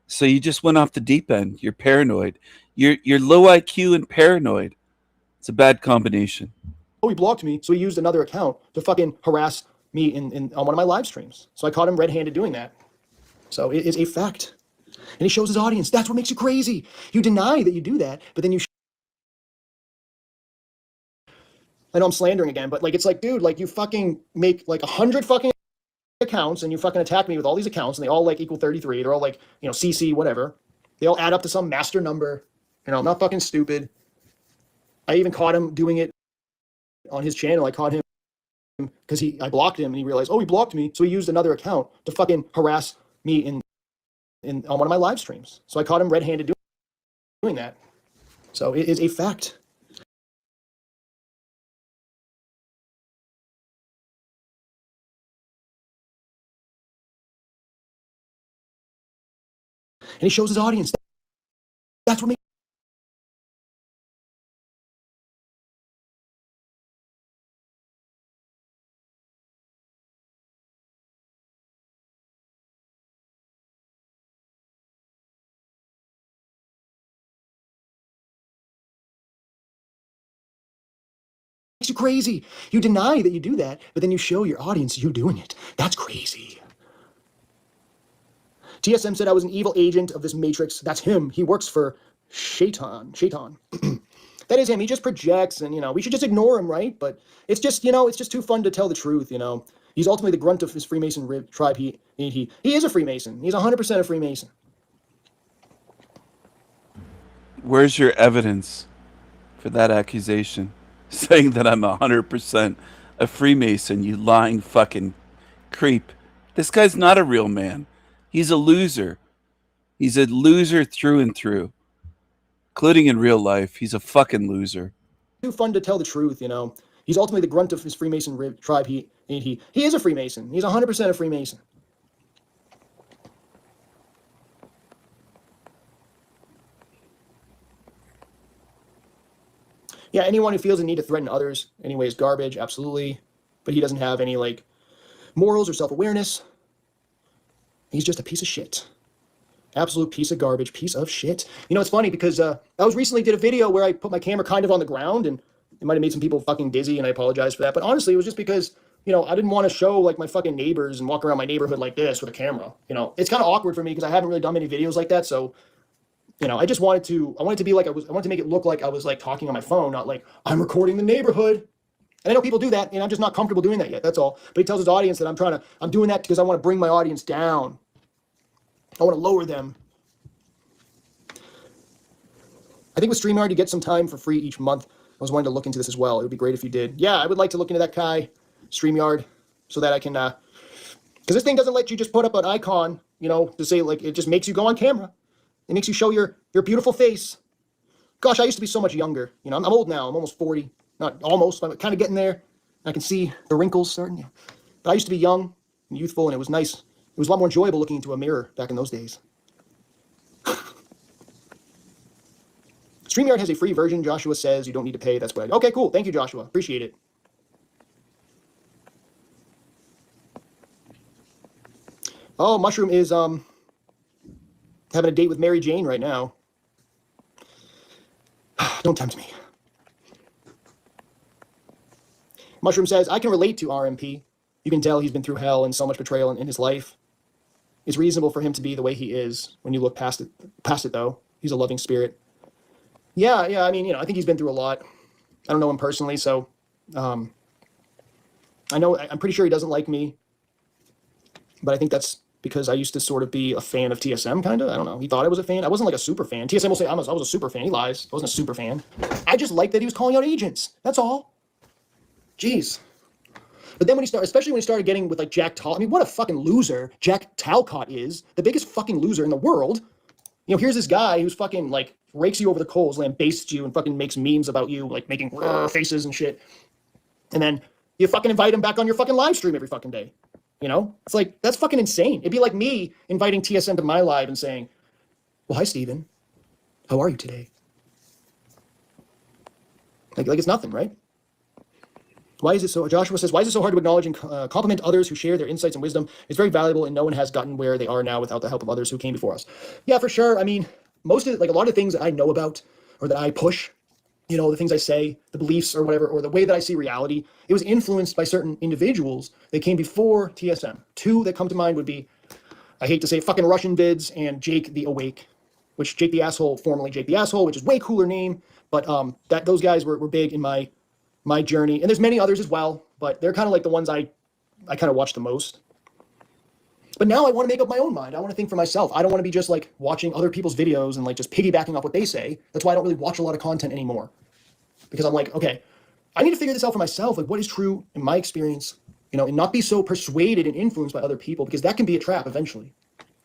So you just went off the deep end. You're paranoid. You're low IQ and paranoid. It's a bad combination. he blocked me, so he used another account to fucking harass me on one of my live streams. So I caught him red-handed doing that. So it is a fact. And he shows his audience. That's what makes you crazy. You deny that you do that, but then you... I know I'm slandering again, but it's like, dude, you fucking make 100 fucking accounts and you fucking attack me with all these accounts and they all equal 33. They're all CC, whatever. They all add up to some master number. I'm not fucking stupid. I even caught him doing it on his channel. I caught him because I blocked him and he realized, he blocked me. So he used another account to fucking harass me on one of my live streams. So I caught him red-handed doing that. So it is a fact. And he shows his audience. That's what makes you crazy. You deny that you do that, but then you show your audience you doing it. That's crazy. TSM said I was an evil agent of this matrix. That's him. He works for Shaitan. That is him. He just projects and, we should just ignore him, right? But it's just, it's just too fun to tell the truth, He's ultimately the grunt of his Freemason tribe. He is a Freemason. He's 100% a Freemason. Where's your evidence for that accusation? Saying that I'm 100% a Freemason, you lying fucking creep. This guy's not a real man. He's a loser. He's a loser through and through. Including in real life. He's a fucking loser. Too fun to tell the truth, He's ultimately the grunt of his Freemason tribe. He is a Freemason. He's 100% a Freemason. Yeah, anyone who feels the need to threaten others anyway is garbage, absolutely. But he doesn't have any, morals or self-awareness. He's just a piece of shit. Absolute piece of garbage, piece of shit. It's funny because I recently did a video where I put my camera kind of on the ground and it might have made some people fucking dizzy and I apologize for that. But honestly, it was just because you know, I didn't want to show like my fucking neighbors and walk around my neighborhood like this with a camera. You know, it's kind of awkward for me because I haven't really done many videos like that. So, you know, I wanted to be like, I wanted to make it look like I was like talking on my phone, not like I'm recording the neighborhood. And I know people do that, and I'm just not comfortable doing that yet. That's all. But he tells his audience that I'm doing that because I want to bring my audience down. I want to lower them. I think with StreamYard, you get some time for free each month. I was wanting to look into this as well. It would be great if you did. Yeah, I would like to look into that, Kai, StreamYard, so that I can, because this thing doesn't let you just put up an icon, you know, to say, like, it just makes you go on camera. It makes you show your beautiful face. Gosh, I used to be so much younger. You know, I'm old now. I'm almost 40. Not almost, but I'm kind of getting there. I can see the wrinkles starting. Yeah. But I used to be young and youthful, and it was nice. It was a lot more enjoyable looking into a mirror back in those days. StreamYard has a free version. Joshua says you don't need to pay. That's what I do. Okay, cool. Thank you, Joshua. Appreciate it. Oh, Mushroom is having a date with Mary Jane right now. Don't tempt me. Mushroom says, I can relate to RMP. You can tell he's been through hell and so much betrayal in his life. It's reasonable for him to be the way he is when you look past it though. He's a loving spirit. Yeah, I mean, you know, I think he's been through a lot. I don't know him personally, so I'm pretty sure he doesn't like me. But I think that's because I used to sort of be a fan of TSM, kind of. I don't know. He thought I was a fan. I wasn't like a super fan. TSM will say I was a super fan. He lies. I wasn't a super fan. I just liked that he was calling out agents. That's all. Jeez. But then especially when he started getting with like Jack I mean, what a fucking loser Jack Talcott is. The biggest fucking loser in the world. You know, here's this guy who's fucking like rakes you over the coals, lambastes you, and fucking makes memes about you, like making faces and shit. And then you fucking invite him back on your fucking live stream every fucking day. You know? It's like, that's fucking insane. It'd be like me inviting TSM to my live and saying, well, hi, Steven. How are you today? Like it's nothing, right? Why is it so, Joshua says, why is it so hard to acknowledge and compliment others who share their insights and wisdom? It's very valuable, and no one has gotten where they are now without the help of others who came before us. Yeah, for sure. I mean, most of, like a lot of things that I know about or that I push, you know, the things I say, the beliefs or whatever, or the way that I see reality, it was influenced by certain individuals that came before TSM. Two that come to mind would be, I hate to say, fucking Russian vids and Jake the Awake, which Jake the Asshole, formerly Jake the Asshole, which is way cooler name, but those guys were big in my journey. And there's many others as well, but they're kind of like the ones I kind of watch the most. But now I want to make up my own mind. I want to think for myself. I don't want to be just like watching other people's videos and like just piggybacking off what they say. That's why I don't really watch a lot of content anymore. Because I'm like, okay, I need to figure this out for myself. Like what is true in my experience, you know, and not be so persuaded and influenced by other people, because that can be a trap eventually.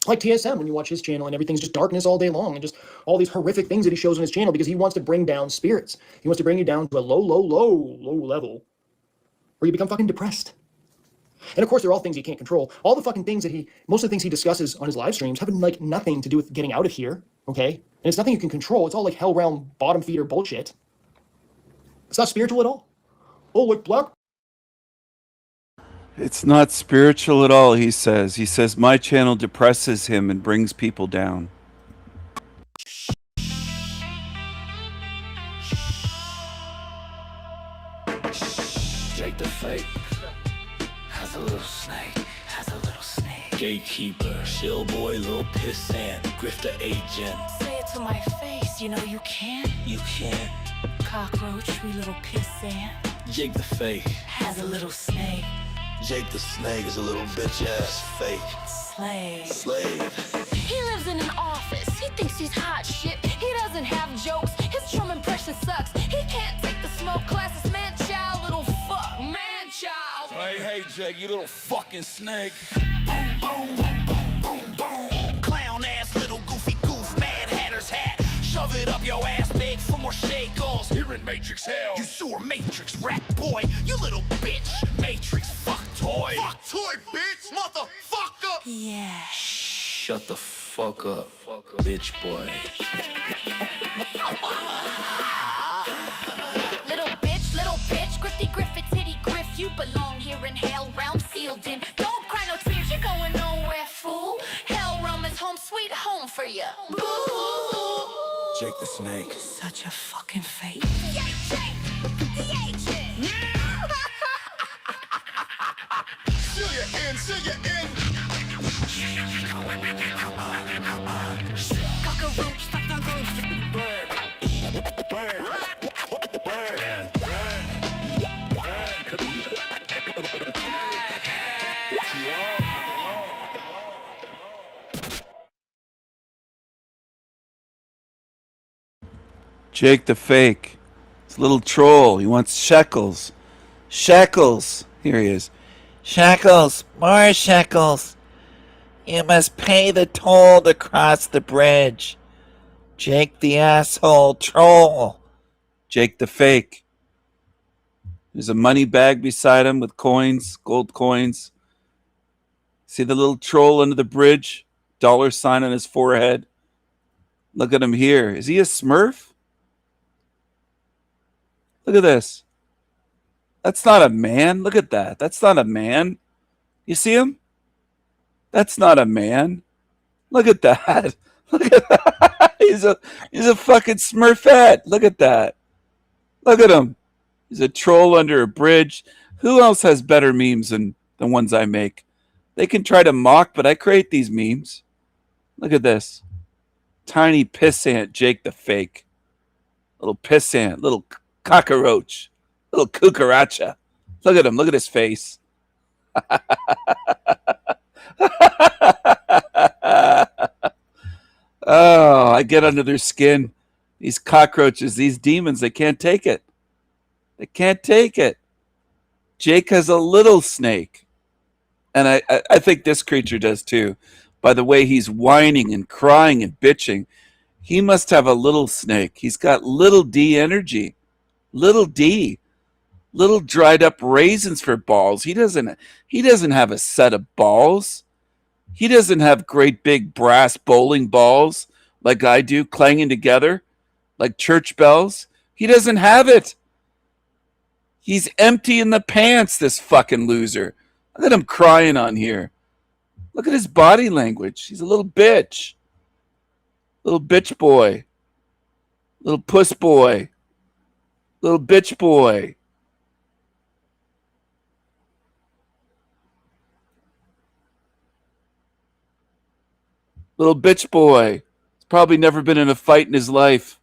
Like TSM, when you watch his channel and everything's just darkness all day long and just all these horrific things that he shows on his channel because he wants to bring down spirits. He wants to bring you down to a low level where you become fucking depressed. And of course, they're all things he can't control. All the fucking things most of the things he discusses on his live streams have like nothing to do with getting out of here, okay? And it's nothing you can control. It's all like hell realm bottom feeder bullshit. It's not spiritual at all. Oh, like black. It's not spiritual at all, he says. He says, my channel depresses him and brings people down. Jake the Fake has a little snake, gatekeeper, shill boy, little pissant, grifter agent. Say it to my face, you know you can't. You can't. Cockroach, we little pissant. Jake the Fake Has a little snake. Jake the Snake is a little bitch ass fake slave. He lives in an office. He thinks he's hot shit. He doesn't have jokes. His drum impression sucks. He can't take the smoke classes. Man child, little fuck. Man child. Hey, Jake, you little fucking snake. Clown ass little goofy goof, Mad Hatter's hat. Shove it up your ass, big for more shakos. Here in Matrix hell. You sewer Matrix rat boy, you little bitch. Matrix fuck toy. Fuck toy, bitch, motherfucker. Yeah. Shut the fuck up, bitch boy. Little bitch, grifty griffith, titty griff. You belong here in hell realm, sealed in. Don't cry no tears, you're going nowhere, fool. Hell realm is home, sweet home for you. Boo. Jake the Snake. Such a fucking fake. Jake, the agent. Jake the fake. It's a little troll. He wants shekels. Shekels. Here he is. Shekels. More shekels. You must pay the toll to cross the bridge. Jake the asshole troll. Jake the fake. There's a money bag beside him with coins, gold coins. See the little troll under the bridge? Dollar sign on his forehead. Look at him here. Is he a Smurf? Look at this. That's not a man. Look at that. That's not a man. You see him? That's not a man. Look at that. Look at that. He's a fucking Smurfette. Look at that. Look at him. He's a troll under a bridge. Who else has better memes than the ones I make? They can try to mock, but I create these memes. Look at this. Tiny pissant Jake the fake. Little pissant. Little cockroach. Little cucaracha. Look at him. Look at his face. Oh, I get under their skin. These cockroaches, these demons, they can't take it. They can't take it. Jake has a little snake. And I think this creature does too. By the way he's whining and crying and bitching, he must have a little snake. He's got little D energy. Little D. Little dried up raisins for balls. He doesn't have a set of balls. He doesn't have great big brass bowling balls like I do, clanging together like church bells. He doesn't have it. He's empty in the pants, this fucking loser. Look at him crying on here. Look at his body language. He's a little bitch. Little bitch boy. Little puss boy. Little bitch boy. Little bitch boy. He's probably never been in a fight in his life.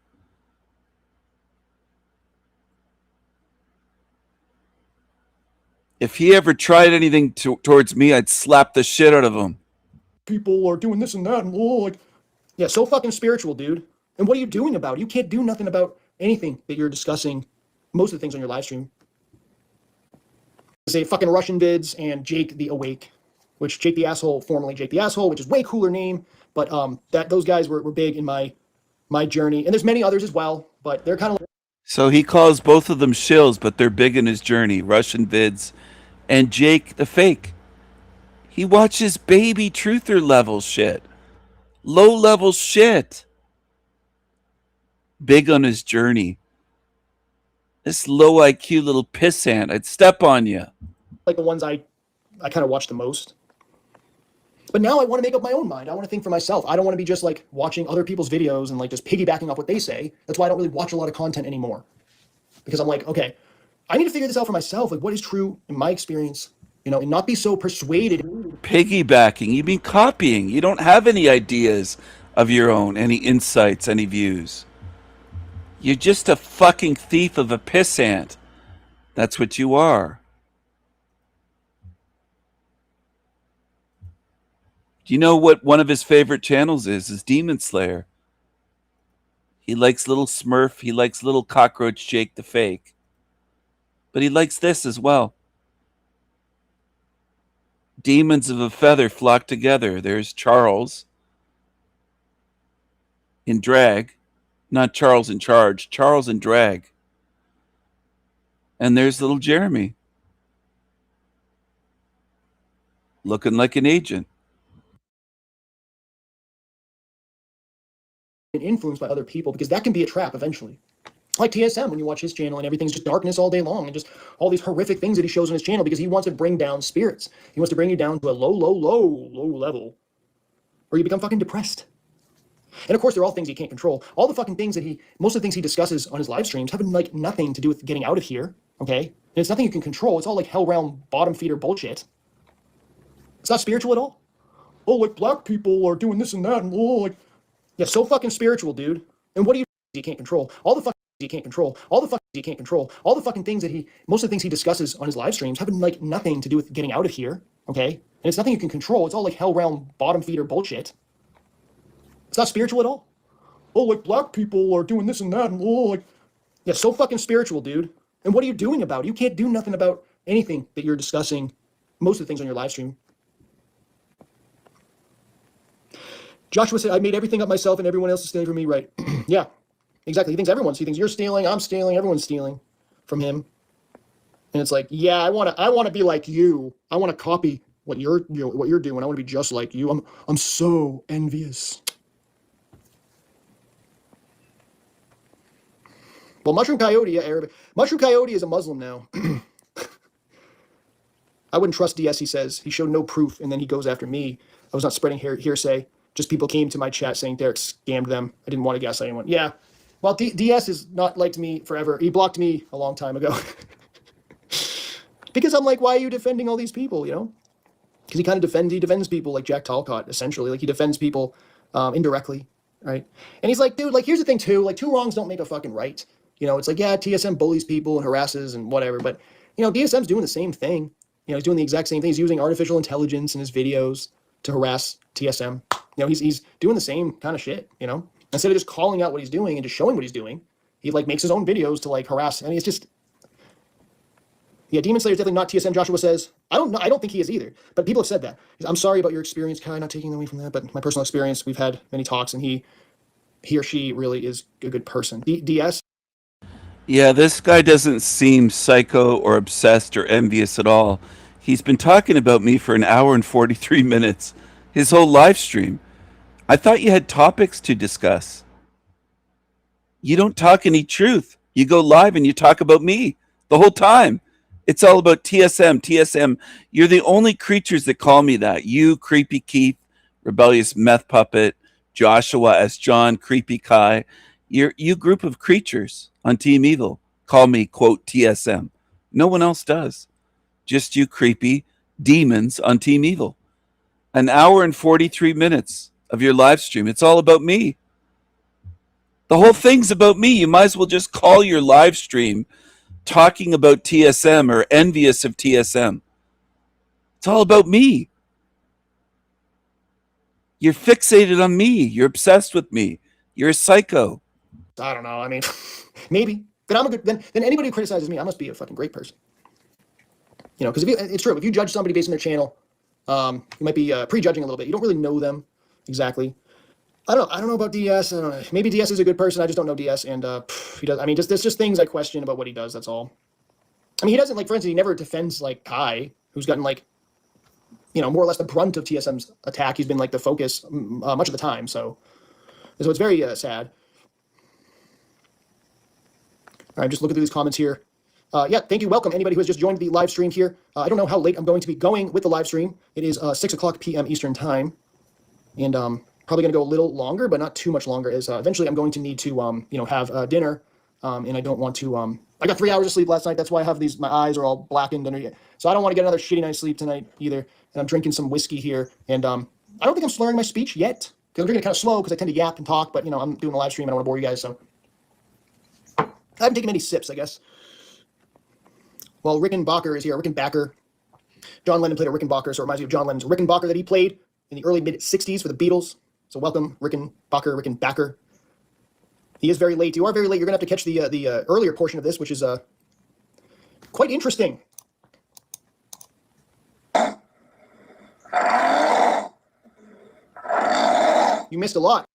If he ever tried anything towards me, I'd slap the shit out of him. People are doing this and that, and like, yeah, so fucking spiritual, dude. And what are you doing about it? You can't do nothing about anything that you're discussing. Most of the things on your live stream. Say fucking Russian vids and Jake the Awake, which Jake the Asshole, formerly Jake the Asshole, which is way cooler name, but those guys were big in my journey, and there's many others as well, but they're kind of. So he calls both of them shills, but they're big in his journey. Russian vids and Jake the fake. He watches baby truther level shit. Low level shit. Big on his journey. This low IQ little pissant. I'd step on you. Like the ones I kind of watch the most. But now I want to make up my own mind. I want to think for myself. I don't want to be just like watching other people's videos and like just piggybacking off what they say. That's why I don't really watch a lot of content anymore. Because I'm like, okay, I need to figure this out for myself. Like what is true in my experience, and not be so persuaded. Piggybacking. You mean copying. You don't have any ideas of your own, any insights, any views. You're just a fucking thief of a pissant. That's what you are. Do you know what one of his favorite channels is? Is Demon Slayer. He likes little Smurf. He likes little cockroach Jake the fake. But he likes this as well. Demons of a feather flock together. There's Charles in drag. Not Charles in charge. Charles in drag. And there's little Jeremy. Looking like an agent. Influenced by other people, because that can be a trap eventually. Like TSM, when you watch his channel and everything's just darkness all day long and just all these horrific things that he shows on his channel because he wants to bring down spirits. He wants to bring you down to a low level where you become fucking depressed. And of course, they're all things he can't control. All the fucking things most of the things he discusses on his live streams have like nothing to do with getting out of here, okay? And it's nothing you can control. It's all like hell realm bottom feeder bullshit. It's not spiritual at all. Oh, like black people are doing this and that, and like, yeah, so fucking spiritual, dude. And what do you can't control? All the fucking you can't control. All the fucking you can't control. All the fucking things most of the things he discusses on his live streams have like nothing to do with getting out of here, okay? And it's nothing you can control. It's all like hell realm bottom feeder bullshit. It's not spiritual at all. oh, like black people are doing this and that, and oh, like, yeah, so fucking spiritual, dude. And what are you doing about it? You can't do nothing about anything that you're discussing. Most of the things on your live stream. Joshua said, I made everything up myself and everyone else is stealing from me. Right. Yeah, exactly. He thinks you're stealing, I'm stealing, everyone's stealing from him. And it's like, yeah, I want to be like you. I want to copy what you're doing. I want to be just like you. I'm so envious. Well, Mushroom Coyote, yeah, Arabic. Mushroom Coyote is a Muslim now. I wouldn't trust DS, he says. He showed no proof, and then he goes after me. I was not spreading hearsay. Just people came to my chat saying Derek scammed them. I didn't want to gaslight anyone. Yeah. Well, DS has not liked me forever. He blocked me a long time ago. Because I'm like, why are you defending all these people, you know? Because he kind of defends people like Jack Talcott, essentially. Like, he defends people indirectly, right? And he's like, dude, like, here's the thing, too. Like, two wrongs don't make a fucking right. You know, it's like, yeah, TSM bullies people and harasses and whatever. But, you know, DSM's doing the same thing. You know, he's doing the exact same thing. He's using artificial intelligence in his videos to harass TSM. You know, he's doing the same kind of shit, you know? Instead of just calling out what he's doing and just showing what he's doing, he, like, makes his own videos to, like, harass. I mean, it's just... Yeah, Demon Slayer's definitely not TSM, Joshua says. I don't know. I don't think he is either. But people have said that. I'm sorry about your experience, Kai, not taking away from that. But my personal experience, we've had many talks, and he or she really is a good person. DS? Yeah, this guy doesn't seem psycho or obsessed or envious at all. He's been talking about me for an hour and 43 minutes. His whole live stream. I thought you had topics to discuss. You don't talk any truth. You go live and you talk about me the whole time. It's all about TSM, TSM. You're the only creatures that call me that. You, Creepy Keith, Rebellious Meth Puppet, Joshua as John, Creepy Kai. You group of creatures on Team Evil call me, quote, TSM. No one else does. Just you creepy demons on Team Evil. An hour and 43 minutes of your live stream. It's all about me. The whole thing's about me. You might as well just call your live stream talking about TSM or envious of TSM. It's all about me. You're fixated on me. You're obsessed with me. You're a psycho. I don't know. I mean, maybe. But I'm a good... Then anybody who criticizes me, I must be a fucking great person. You know, because it's true. If you judge somebody based on their channel, you might be prejudging a little bit. You don't really know them exactly. I don't know about DS. I don't know. Maybe DS is a good person. I just don't know DS. And he does. I mean, there's just things I question about what he does. That's all. I mean, he doesn't, like, for instance, he never defends, like, Kai, who's gotten, like, you know, more or less the brunt of TSM's attack. He's been, like, the focus much of the time. So it's very sad. All right, just looking through these comments here. Yeah, thank you. Welcome, anybody who has just joined the live stream here. I don't know how late I'm going to be going with the live stream. It is 6 o'clock p.m. Eastern time. And probably going to go a little longer, but not too much longer, as eventually I'm going to need to, you know, have dinner. And I don't want to... I got 3 hours of sleep last night. That's why I have these... My eyes are all blackened under it. So I don't want to get another shitty night's sleep tonight either. And I'm drinking some whiskey here. And I don't think I'm slurring my speech yet, because I'm drinking it kind of slow, because I tend to yap and talk. But, you know, I'm doing a live stream. I don't want to bore you guys, so... I haven't taken any sips, I guess. Well, Rickenbacker is here. Rickenbacker. John Lennon played a Rickenbacker, so it reminds me of John Lennon's Rickenbacker that he played in the early mid-'60s for the Beatles. So welcome, Rickenbacker. He is very late. You are very late. You're going to have to catch the earlier portion of this, which is quite interesting. You missed a lot.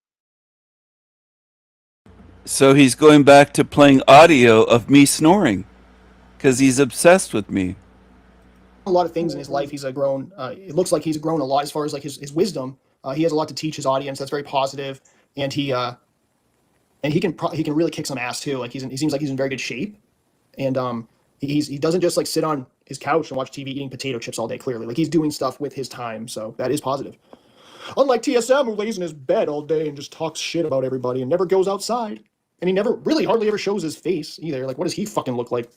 So he's going back to playing audio of me snoring because he's obsessed with me. A lot of things in his life. He's grown. It looks like he's grown a lot as far as like his wisdom. He has a lot to teach his audience. That's very positive, and he can really kick some ass too. Like he seems like he's in very good shape, and he doesn't just like sit on his couch and watch TV eating potato chips all day. Clearly, like he's doing stuff with his time. So that is positive. Unlike TSM, who lays in his bed all day and just talks shit about everybody and never goes outside. And he never really hardly ever shows his face either. Like, what does he fucking look like?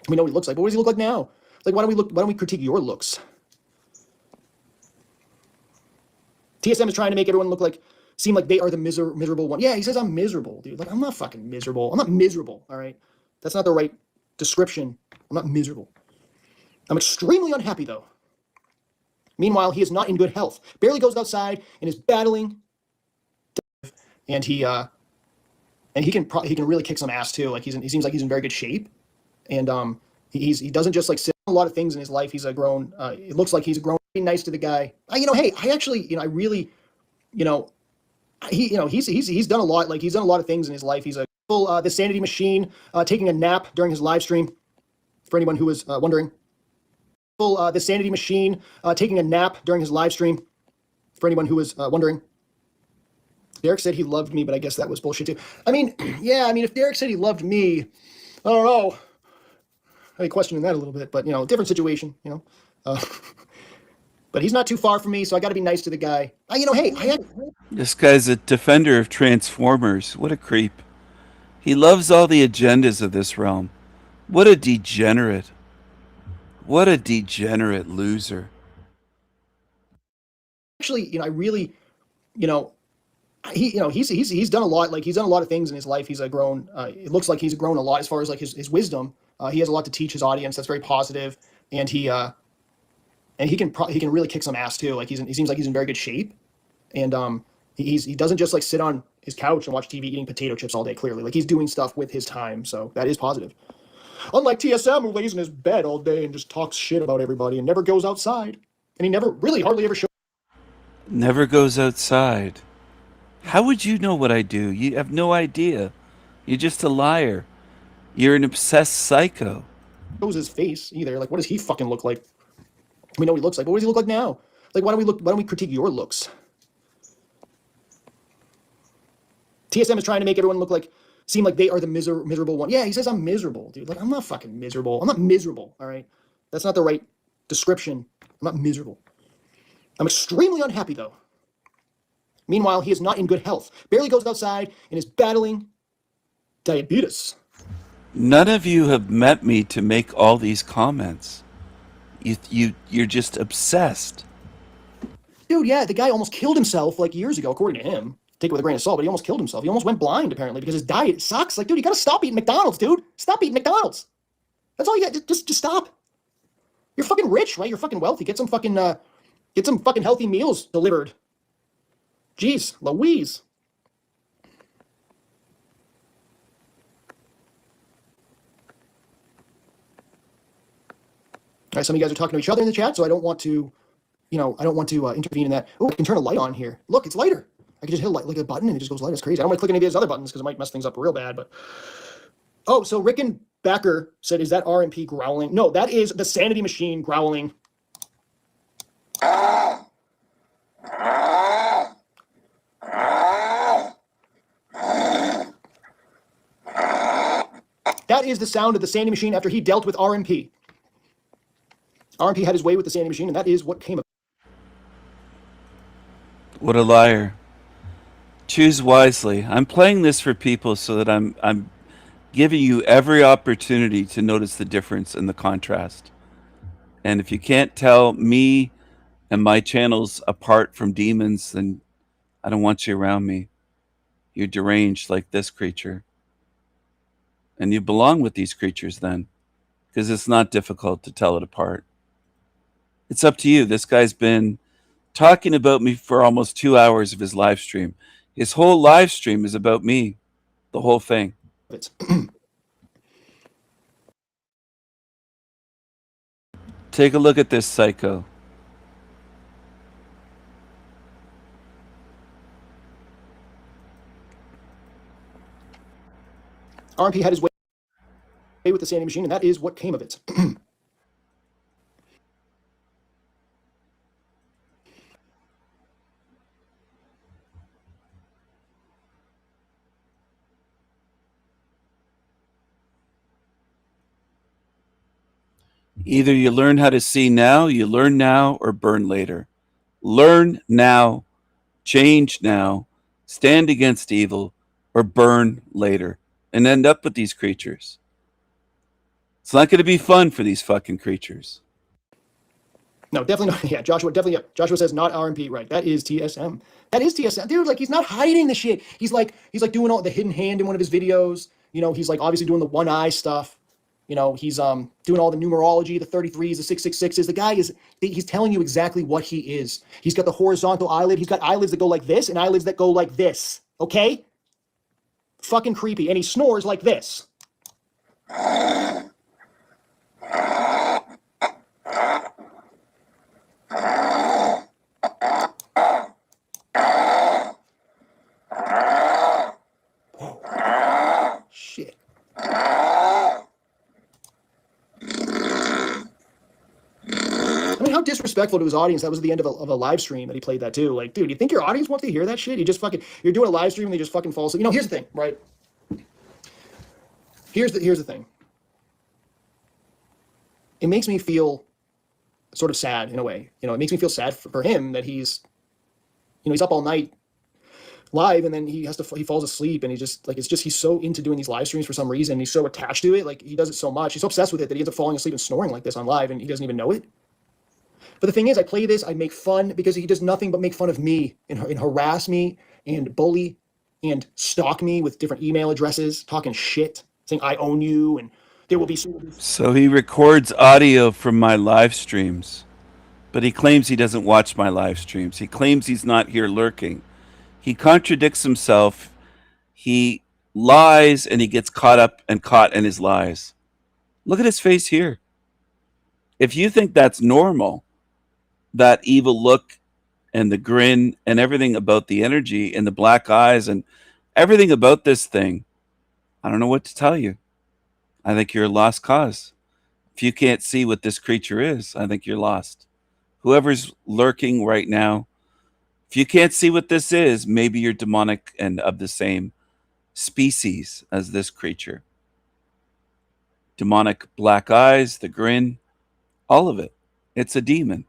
We know what he looks like, but what does he look like now? Like, why don't we critique your looks? TSM is trying to make everyone seem like they are the miserable one. Yeah, he says I'm miserable, dude. Like, I'm not fucking miserable. I'm not miserable, all right? That's not the right description. I'm not miserable. I'm extremely unhappy, though. Meanwhile, he is not in good health. Barely goes outside and is battling. and he can really kick some ass too. Like he seems like he's in very good shape, and he doesn't just like sit on a lot of things in his life. He's a grown. It looks like he's a grown. Be nice to the guy. Hey, I actually, I really, he's done a lot. Like he's done a lot of things in his life. He's a the Sanity Machine, taking a nap during his live stream. For anyone who was wondering, the Sanity Machine, taking a nap during his live stream. For anyone who was wondering. Derek said he loved me, but I guess that was bullshit too. Yeah, if Derek said he loved me, I don't know. I'd be questioning that a little bit, but, different situation, but he's not too far from me, so I got to be nice to the guy. Hey, This guy's a defender of Transformers. What a creep. He loves all the agendas of this realm. What a degenerate. What a degenerate loser. Actually, I really, he's done a lot. Like he's done a lot of things in his life. He's a grown. It looks like he's grown a lot as far as like his wisdom. He has a lot to teach his audience. That's very positive, and he can really kick some ass too. Like he seems like he's in very good shape, and he doesn't just like sit on his couch and watch TV eating potato chips all day. Clearly, like he's doing stuff with his time. So that is positive. Unlike TSM, who lays in his bed all day and just talks shit about everybody and never goes outside, and he never really hardly ever shows. Never goes outside. How would you know what I do? You have no idea. You're just a liar. You're an obsessed psycho. Shows his face either. Like, what does he fucking look like? We know what he looks like, but what does he look like now? Like, why don't we critique your looks? TSM is trying to make everyone seem like they are the miserable one. Yeah, he says I'm miserable, dude. Like, I'm not fucking miserable. I'm not miserable, all right? That's not the right description. I'm not miserable. I'm extremely unhappy, though. Meanwhile, he is not in good health. Barely goes outside and is battling diabetes. None of you have met me to make all these comments. You're just obsessed. Dude, yeah, the guy almost killed himself like years ago, according to him. Take it with a grain of salt, but he almost killed himself. He almost went blind, apparently, because his diet sucks. Like, dude, you gotta stop eating McDonald's, dude. Stop eating McDonald's. That's all you got. Just stop. You're fucking rich, right? You're fucking wealthy. Get some fucking healthy meals delivered. Jeez, Louise. All right, some of you guys are talking to each other in the chat, so I don't want to, intervene in that. Oh, I can turn a light on here. Look, it's lighter. I can just hit a button and it just goes light. It's crazy. I don't want to click any of these other buttons because it might mess things up real bad. But so Rick and Backer said, "Is that RMP growling?" No, that is the Sanity Machine growling. That is the sound of the Sanity Machine after he dealt with RMP. RMP had his way with the Sanity Machine, and that is what came of it. What a liar. Choose wisely. I'm playing this for people so that I'm giving you every opportunity to notice the difference and the contrast. And if you can't tell me and my channels apart from demons, then I don't want you around me. You're deranged like this creature. And you belong with these creatures then, because it's not difficult to tell it apart. It's up to you. This guy's been talking about me for almost 2 hours of his live stream. His whole live stream is about me, the whole thing. Take a look at this psycho. RMP had his way with the Sanity Machine, and that is what came of it. Either you learn how to see now, you learn now, or burn later. Learn now, change now, stand against evil, or burn later, and end up with these creatures. It's not going to be fun for these fucking creatures. No, definitely not. Yeah, Joshua says not RMP. Right, that is TSM. That is TSM, dude. Like, he's not hiding the shit. He's like doing all the hidden hand in one of his videos. He's like obviously doing the one eye stuff. You know, he's doing all the numerology, the 33s, the 666s. The guy he's telling you exactly what he is. He's got the horizontal eyelid. He's got eyelids that go like this and eyelids that go like this. Okay? Fucking creepy. And he snores like this. Shit. I mean, how disrespectful to his audience. That was at the end of a live stream that he played that too. Like, dude, you think your audience wants to hear that shit? You're doing a live stream and they just fucking fall asleep. You know, here's the thing, right? Here's the thing. It makes me feel sort of sad in a way. You know, it makes me feel sad for him that he's up all night live and then he falls asleep and he's so into doing these live streams for some reason. He's so attached to it. Like, he does it so much. He's so obsessed with it that he ends up falling asleep and snoring like this on live and he doesn't even know it. But the thing is, I play this, I make fun because he does nothing but make fun of me and harass me and bully and stalk me with different email addresses, talking shit, saying I own you and there will be... So he records audio from my live streams, but he claims he doesn't watch my live streams. He claims he's not here lurking. He contradicts himself. He lies and he gets caught in his lies. Look at his face here. If you think that's normal, that evil look and the grin and everything about the energy and the black eyes and everything about this thing, I don't know what to tell you. I think you're a lost cause. If you can't see what this creature is, I think you're lost. Whoever's lurking right now, if you can't see what this is, maybe you're demonic and of the same species as this creature. Demonic black eyes, the grin, all of it. It's a demon.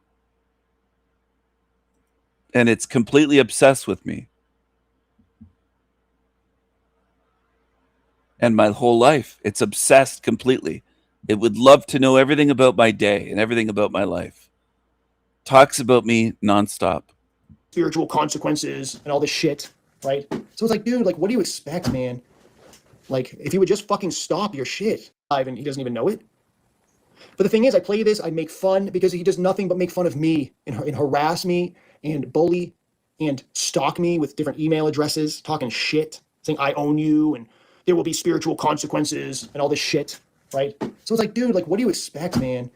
And it's completely obsessed with me. And my whole life, it's obsessed completely. It would love to know everything about my day and everything about my life. Talks about me nonstop. Spiritual consequences and all this shit, right? So it's like, dude, like, what do you expect, man? Like, if you would just fucking stop your shit. And he doesn't even know it. But the thing is, I play this, I make fun because he does nothing but make fun of me and harass me and bully and stalk me with different email addresses, talking shit, saying I own you and there will be spiritual consequences and all this shit, right? So it's like, dude, like, what do you expect, man?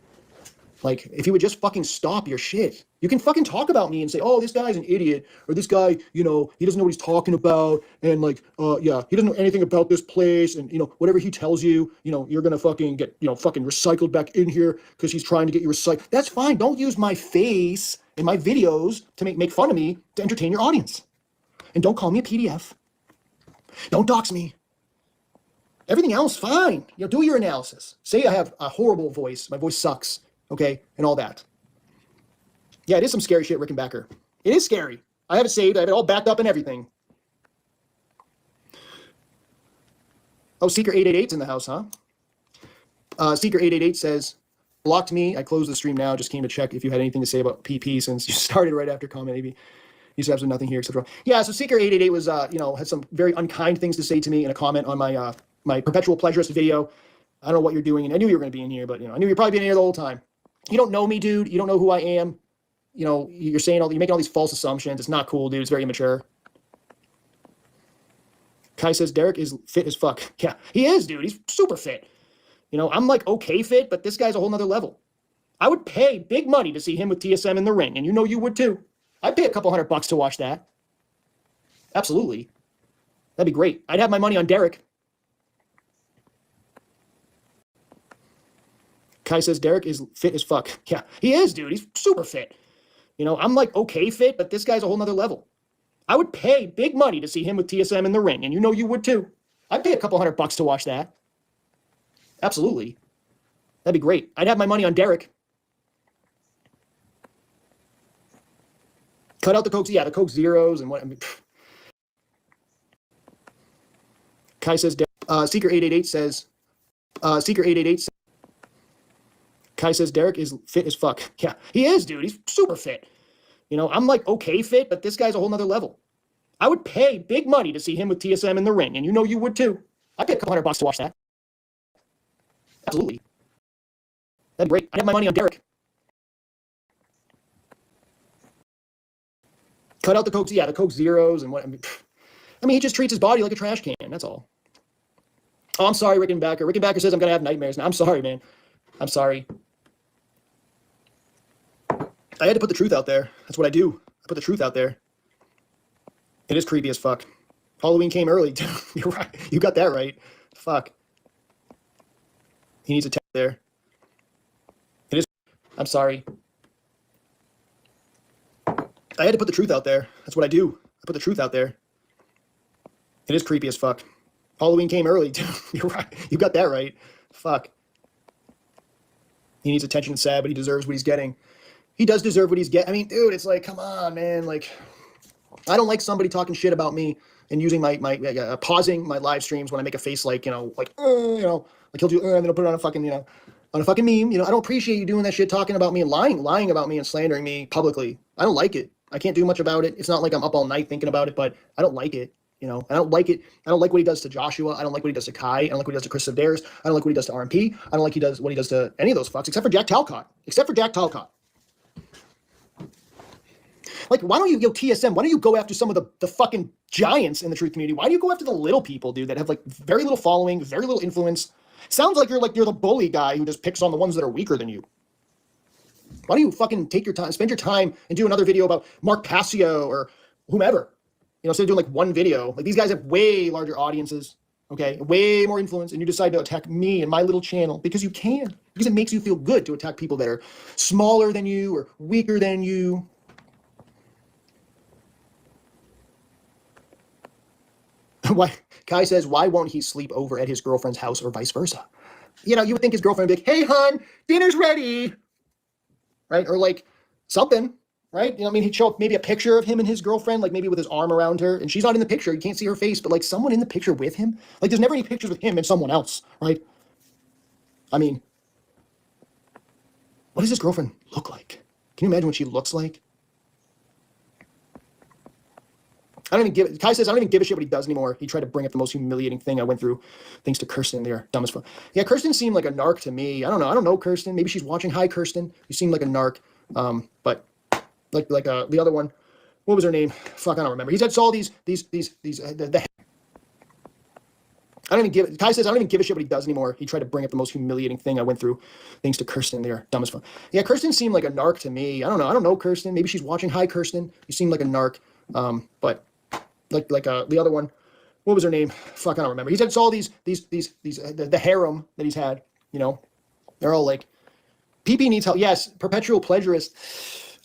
Like, if you would just fucking stop your shit. You can fucking talk about me and say, oh, this guy's an idiot, or this guy, you know, he doesn't know what he's talking about, and like, yeah, he doesn't know anything about this place, and, you know, whatever he tells you, you know, you're gonna fucking get, you know, fucking recycled back in here because he's trying to get you recycled. That's fine. Don't use my face in my videos to make fun of me to entertain your audience. And don't call me a PDF. Don't dox me. Everything else, fine. You know, do your analysis. Say I have a horrible voice. My voice sucks. Okay, and all that. Yeah, it is some scary shit, Rickenbacker. It is scary. I have it saved. I have it all backed up and everything. Oh, Seeker 888's in the house, huh? Seeker 888 says, blocked me. I closed the stream now. Just came to check if you had anything to say about PP since you started right after comment. Maybe you said absolutely nothing here, etc. Yeah, so Seeker 888 was, you know, had some very unkind things to say to me in a comment on my my perpetual pleasurist video. I don't know what you're doing, and I knew you were going to be in here, but you know, I knew you're probably being in here the whole time. You don't know me, dude. You don't know who I am. You know, you're making all these false assumptions. It's not cool, dude. It's very immature. Kai says Derek is fit as fuck. Yeah, he is, dude. He's super fit. You know, I'm like okay fit, but this guy's a whole nother level. I would pay big money to see him with TSM in the ring, and you know you would too. I'd pay a couple $100 to watch that. Absolutely. That'd be great. I'd have my money on Derek. Kai says Derek is fit as fuck. Yeah, he is, dude. He's super fit. You know, I'm like okay fit, but this guy's a whole nother level. I would pay big money to see him with TSM in the ring, and you know you would too. I'd pay a couple $100 to watch that. Absolutely. That'd be great. I'd have my money on Derek. Cut out the Coke, yeah, the Coke Zeros and what. I mean, Kai says, Seeker 888 says, Seeker 888 says, Kai says Derek is fit as fuck. Yeah, he is, dude. He's super fit. You know, I'm like okay fit, but this guy's a whole nother level. I would pay big money to see him with TSM in the ring, and you know you would too. I'd pay a couple $100 to watch that. Absolutely. That'd be great. I have my money on Derek. Cut out the Coke, yeah, the Coke Zeros and what. I mean, he just treats his body like a trash can. That's all. Oh, I'm sorry, Rickenbacker. Rickenbacker says I'm going to have nightmares now. I'm sorry, man. I'm sorry. I had to put the truth out there. That's what I do. I put the truth out there. It is creepy as fuck. Halloween came early. You're right. You got that right. Fuck. He needs a tap there. It is. I'm sorry. I had to put the truth out there. That's what I do. I put the truth out there. It is creepy as fuck. Halloween came early. You're right. You got that right. Fuck. He needs attention and sad, but he deserves what he's getting. He does deserve what he's getting. I mean, dude, it's like, come on, man. Like, I don't like somebody talking shit about me and using my pausing my live streams when I make a face like, like he'll do, and then I'll put it on a fucking, on a fucking meme. I don't appreciate you doing that shit, talking about me and lying about me and slandering me publicly. I don't like it. I can't do much about it. It's not like I'm up all night thinking about it, but I don't like it. I don't like it. I don't like what he does to Joshua. I don't like what he does to Kai. I don't like what he does to Chris Sedaris. I don't like what he does to RMP. I don't like what he does to any of those fucks, except for Jack Talcott. Like, why don't you, TSM, why don't you go after some of the fucking giants in the truth community? Why do you go after the little people, dude, that have like very little following, very little influence? Sounds like you're the bully guy who just picks on the ones that are weaker than you. Why don't you fucking take your time, spend your time and do another video about Mark Passio or whomever? Instead of doing like one video. Like, these guys have way larger audiences, okay? Way more influence, and you decide to attack me and my little channel because you can. Because it makes you feel good to attack people that are smaller than you or weaker than you. Why? Kai says, why won't he sleep over at his girlfriend's house or vice versa? You would think his girlfriend would be like, hey, hon, dinner's ready. Right? Or like something, right? He'd show up maybe a picture of him and his girlfriend, like maybe with his arm around her, and she's not in the picture. You can't see her face, but like someone in the picture with him. Like, there's never any pictures with him and someone else, right? I mean, what does his girlfriend look like? Can you imagine what she looks like? Kai says, I don't even give a shit what he does anymore. He tried to bring up the most humiliating thing I went through. Thanks to Kirsten. They're dumb as fuck. Yeah, Kirsten seemed like a narc to me. I don't know. I don't know Kirsten. Maybe she's watching. Hi, Kirsten. You seem like a narc. But like the other one, what was her name? Fuck, I don't remember. He's had all these I don't even give. Kai says, I don't even give a shit what he does anymore. He tried to bring up the most humiliating thing I went through. Thanks to Kirsten. They're dumb as fuck. Yeah, Kirsten seemed like a narc to me. I don't know. I don't know Kirsten. Maybe she's watching. Hi, Kirsten. You seem like a narc. But like the other one, what was her name? Fuck, I don't remember. He's had all these the harem that he's had. They're all like, PP needs help. Yes, perpetual pleasurist.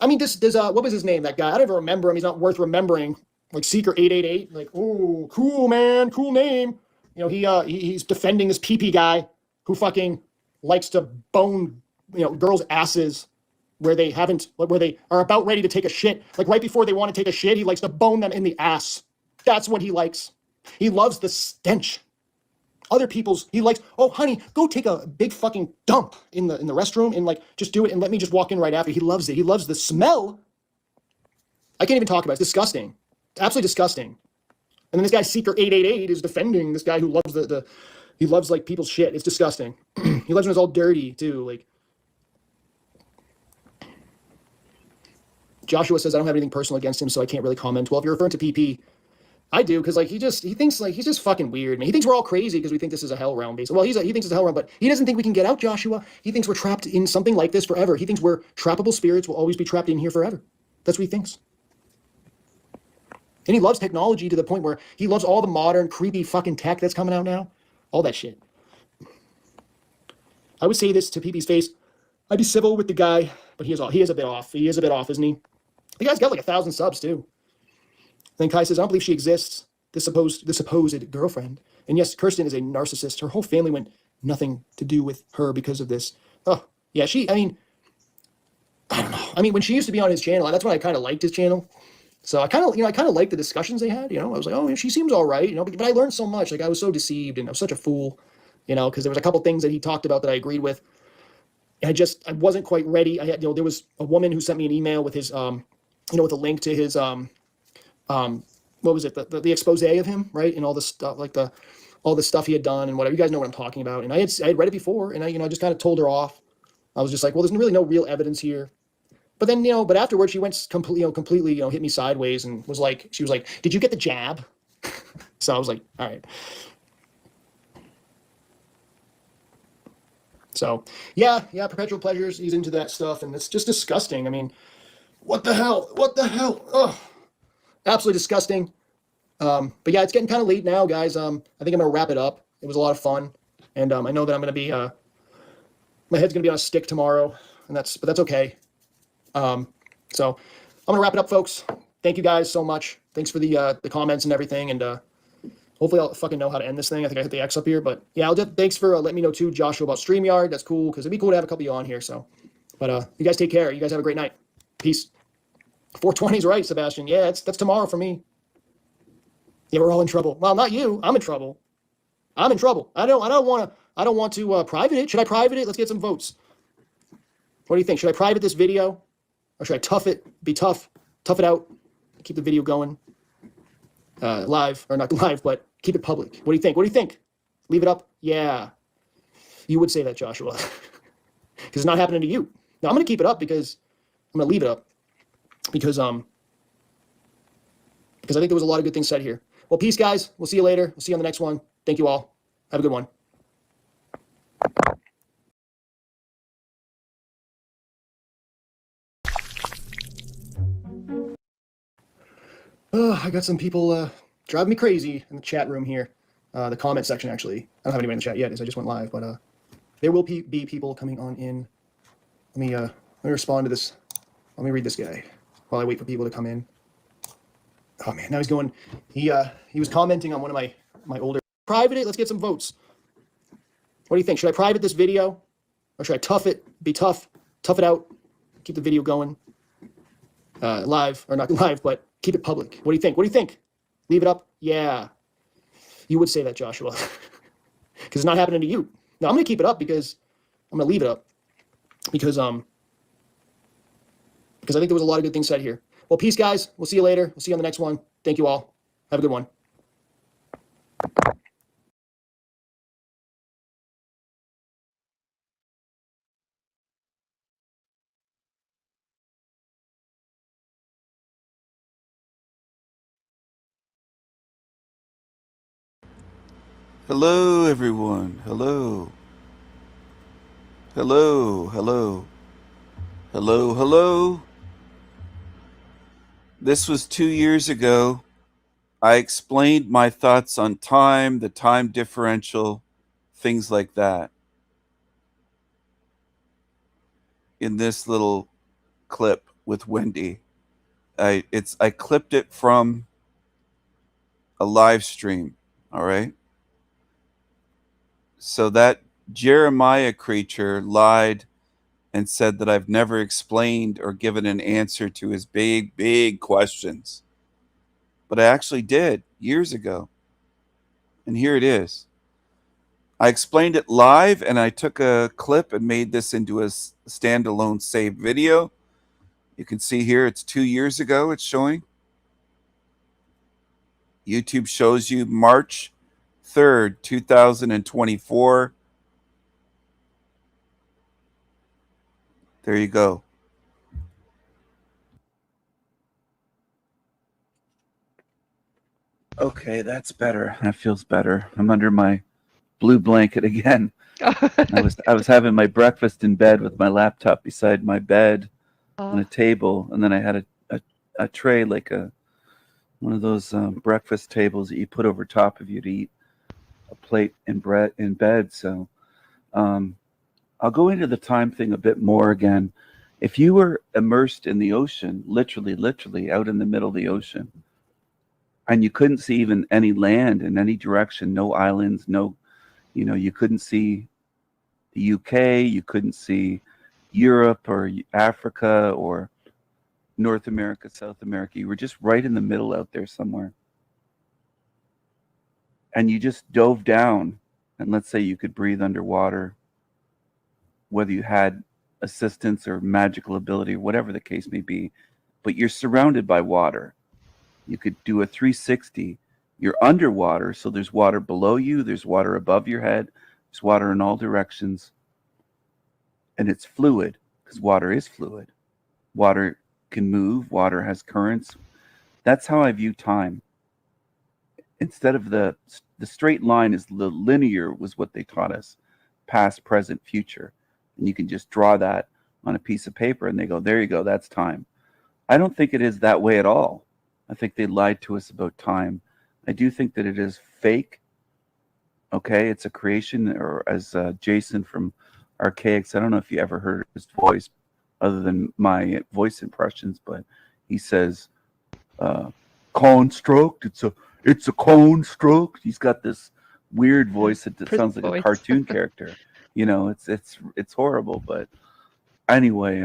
I mean, this what was his name? That guy. I don't even remember him. He's not worth remembering. Like Seeker 888. Like, oh, cool man, cool name. He's defending this PP guy who fucking likes to bone girls' asses where they are about ready to take a shit. Like right before they want to take a shit, he likes to bone them in the ass. That's what he likes. He loves the stench. Other people's, he likes, oh honey, go take a big fucking dump in the restroom and like just do it and let me just walk in right after. He loves it. He loves the smell. I can't even talk about it. It's disgusting. It's absolutely disgusting. And then this guy Seeker 888 is defending this guy who loves he loves like people's shit. It's disgusting. He loves when it's all dirty too. Like, Joshua says, I don't have anything personal against him, so I can't really comment. Well, if you're referring to PP, I do, because like he thinks like he's just fucking weird, man. He thinks we're all crazy because we think this is a hell realm, basically. Well, he thinks it's a hell realm, but he doesn't think we can get out, Joshua. He thinks we're trapped in something like this forever. He thinks we're trappable spirits, will always be trapped in here forever. That's what he thinks. And he loves technology to the point where he loves all the modern, creepy fucking tech that's coming out now. All that shit. I would say this to PP's face. I'd be civil with the guy, but he is a bit off. He is a bit off, isn't he? The guy's got like 1,000 subs too. Then Kai says, I don't believe she exists, the supposed girlfriend. And yes, Kirsten is a narcissist. Her whole family went nothing to do with her because of this. Oh, yeah, I don't know. I mean, when she used to be on his channel, that's when I kind of liked his channel. So I kind of liked the discussions they had, I was like, oh, she seems all right, but I learned so much. Like, I was so deceived and I was such a fool, because there was a couple things that he talked about that I agreed with. I wasn't quite ready. I had, there was a woman who sent me an email with his, with a link to his, what was it? The expose of him, right? And all this stuff, like the all the stuff he had done and whatever. You guys know what I'm talking about. And I had read it before, and I just kind of told her off. I was just like, well, there's really no real evidence here. But then, but afterwards she went completely, hit me sideways and she was like, did you get the jab? So I was like, all right. So yeah, perpetual pleasures. He's into that stuff, and it's just disgusting. I mean, what the hell? Ugh, absolutely disgusting. But yeah, it's getting kind of late now, guys. I think I'm gonna wrap it up. It was a lot of fun, and I know that I'm gonna be my head's gonna be on a stick tomorrow, but that's okay. So I'm gonna wrap it up, folks. Thank you guys so much. Thanks for the comments and everything, and hopefully I'll fucking know how to end this thing. I think I hit the X up here, but yeah, thanks for letting me know too, Joshua, about StreamYard. That's cool, because it'd be cool to have a couple of you on here. So, but you guys take care. You guys have a great night. Peace. 420 is right, Sebastian. Yeah, that's tomorrow for me. Yeah, we're all in trouble. Well, not you. I'm in trouble. I don't want to private it. Should I private it? Let's get some votes. What do you think? Should I private this video, or should I tough it? Be tough it out. Keep the video going. Live, or not live, but keep it public. What do you think? Leave it up? Yeah. You would say that, Joshua. Because it's not happening to you. Now I'm going to keep it up because I'm going to leave it up. Because I think there was a lot of good things said here. Well, peace, guys. We'll see you later. We'll see you on the next one. Thank you all. Have a good one. Oh, I got some people driving me crazy in the chat room here. The comment section, actually. I don't have anybody in the chat yet, as I just went live, but there will be people coming on in. Let me respond to this. Let me read this guy while I wait for people to come in. Oh man, now he's going. He was commenting on one of my older. Private it. Let's get some votes. What do you think? Should I private this video, or should I tough it? Be tough it out. Keep the video going. Live, or not live, but keep it public. What do you think? Leave it up? Yeah. You would say that, Joshua. Because it's not happening to you. Now I'm going to keep it up because I'm going to leave it up. Because I think there was a lot of good things said here. Well, peace, guys. We'll see you later. We'll see you on the next one. Thank you all. Have a good one. Hello, everyone. Hello. This was 2 years ago. I explained my thoughts on time, the time differential, things like that, in this little clip with Wendy. I clipped it from a live stream, all right? So that Jeremiah creature lied and said that I've never explained or given an answer to his big questions. But I actually did years ago. And here it is. I explained it live, and I took a clip and made this into a standalone saved video. You can see here it's 2 years ago it's showing. YouTube shows you March 3rd, 2024. There you go. Okay, that's better. That feels better. I'm under my blue blanket again. I was having my breakfast in bed with my laptop beside my bed on a table, and then I had a tray, like one of those breakfast tables that you put over top of you to eat a plate and bread in bed. So I'll go into the time thing a bit more again. If you were immersed in the ocean, literally out in the middle of the ocean, and you couldn't see even any land in any direction, no islands, no, you couldn't see the UK, you couldn't see Europe or Africa or North America, South America. You were just right in the middle out there somewhere. And you just dove down, and let's say you could breathe underwater, whether you had assistance or magical ability, whatever the case may be, but you're surrounded by water. You could do a 360, You're underwater, so there's water below you, there's water above your head, there's water in all directions, and it's fluid, because water is fluid. Water can move, water has currents. That's how I view time. Instead of the straight line is the linear, was what they taught us, past, present, future. And you can just draw that on a piece of paper and they go, there you go, that's time. I don't think it is that way at all. I think they lied to us about time. I do think that it is fake. Okay, it's a creation, or as Jason from Archaics, I don't know if you ever heard his voice other than my voice impressions, but he says, construct, it's a construct. He's got this weird voice that sounds like a cartoon character. You know, it's horrible, but anyway,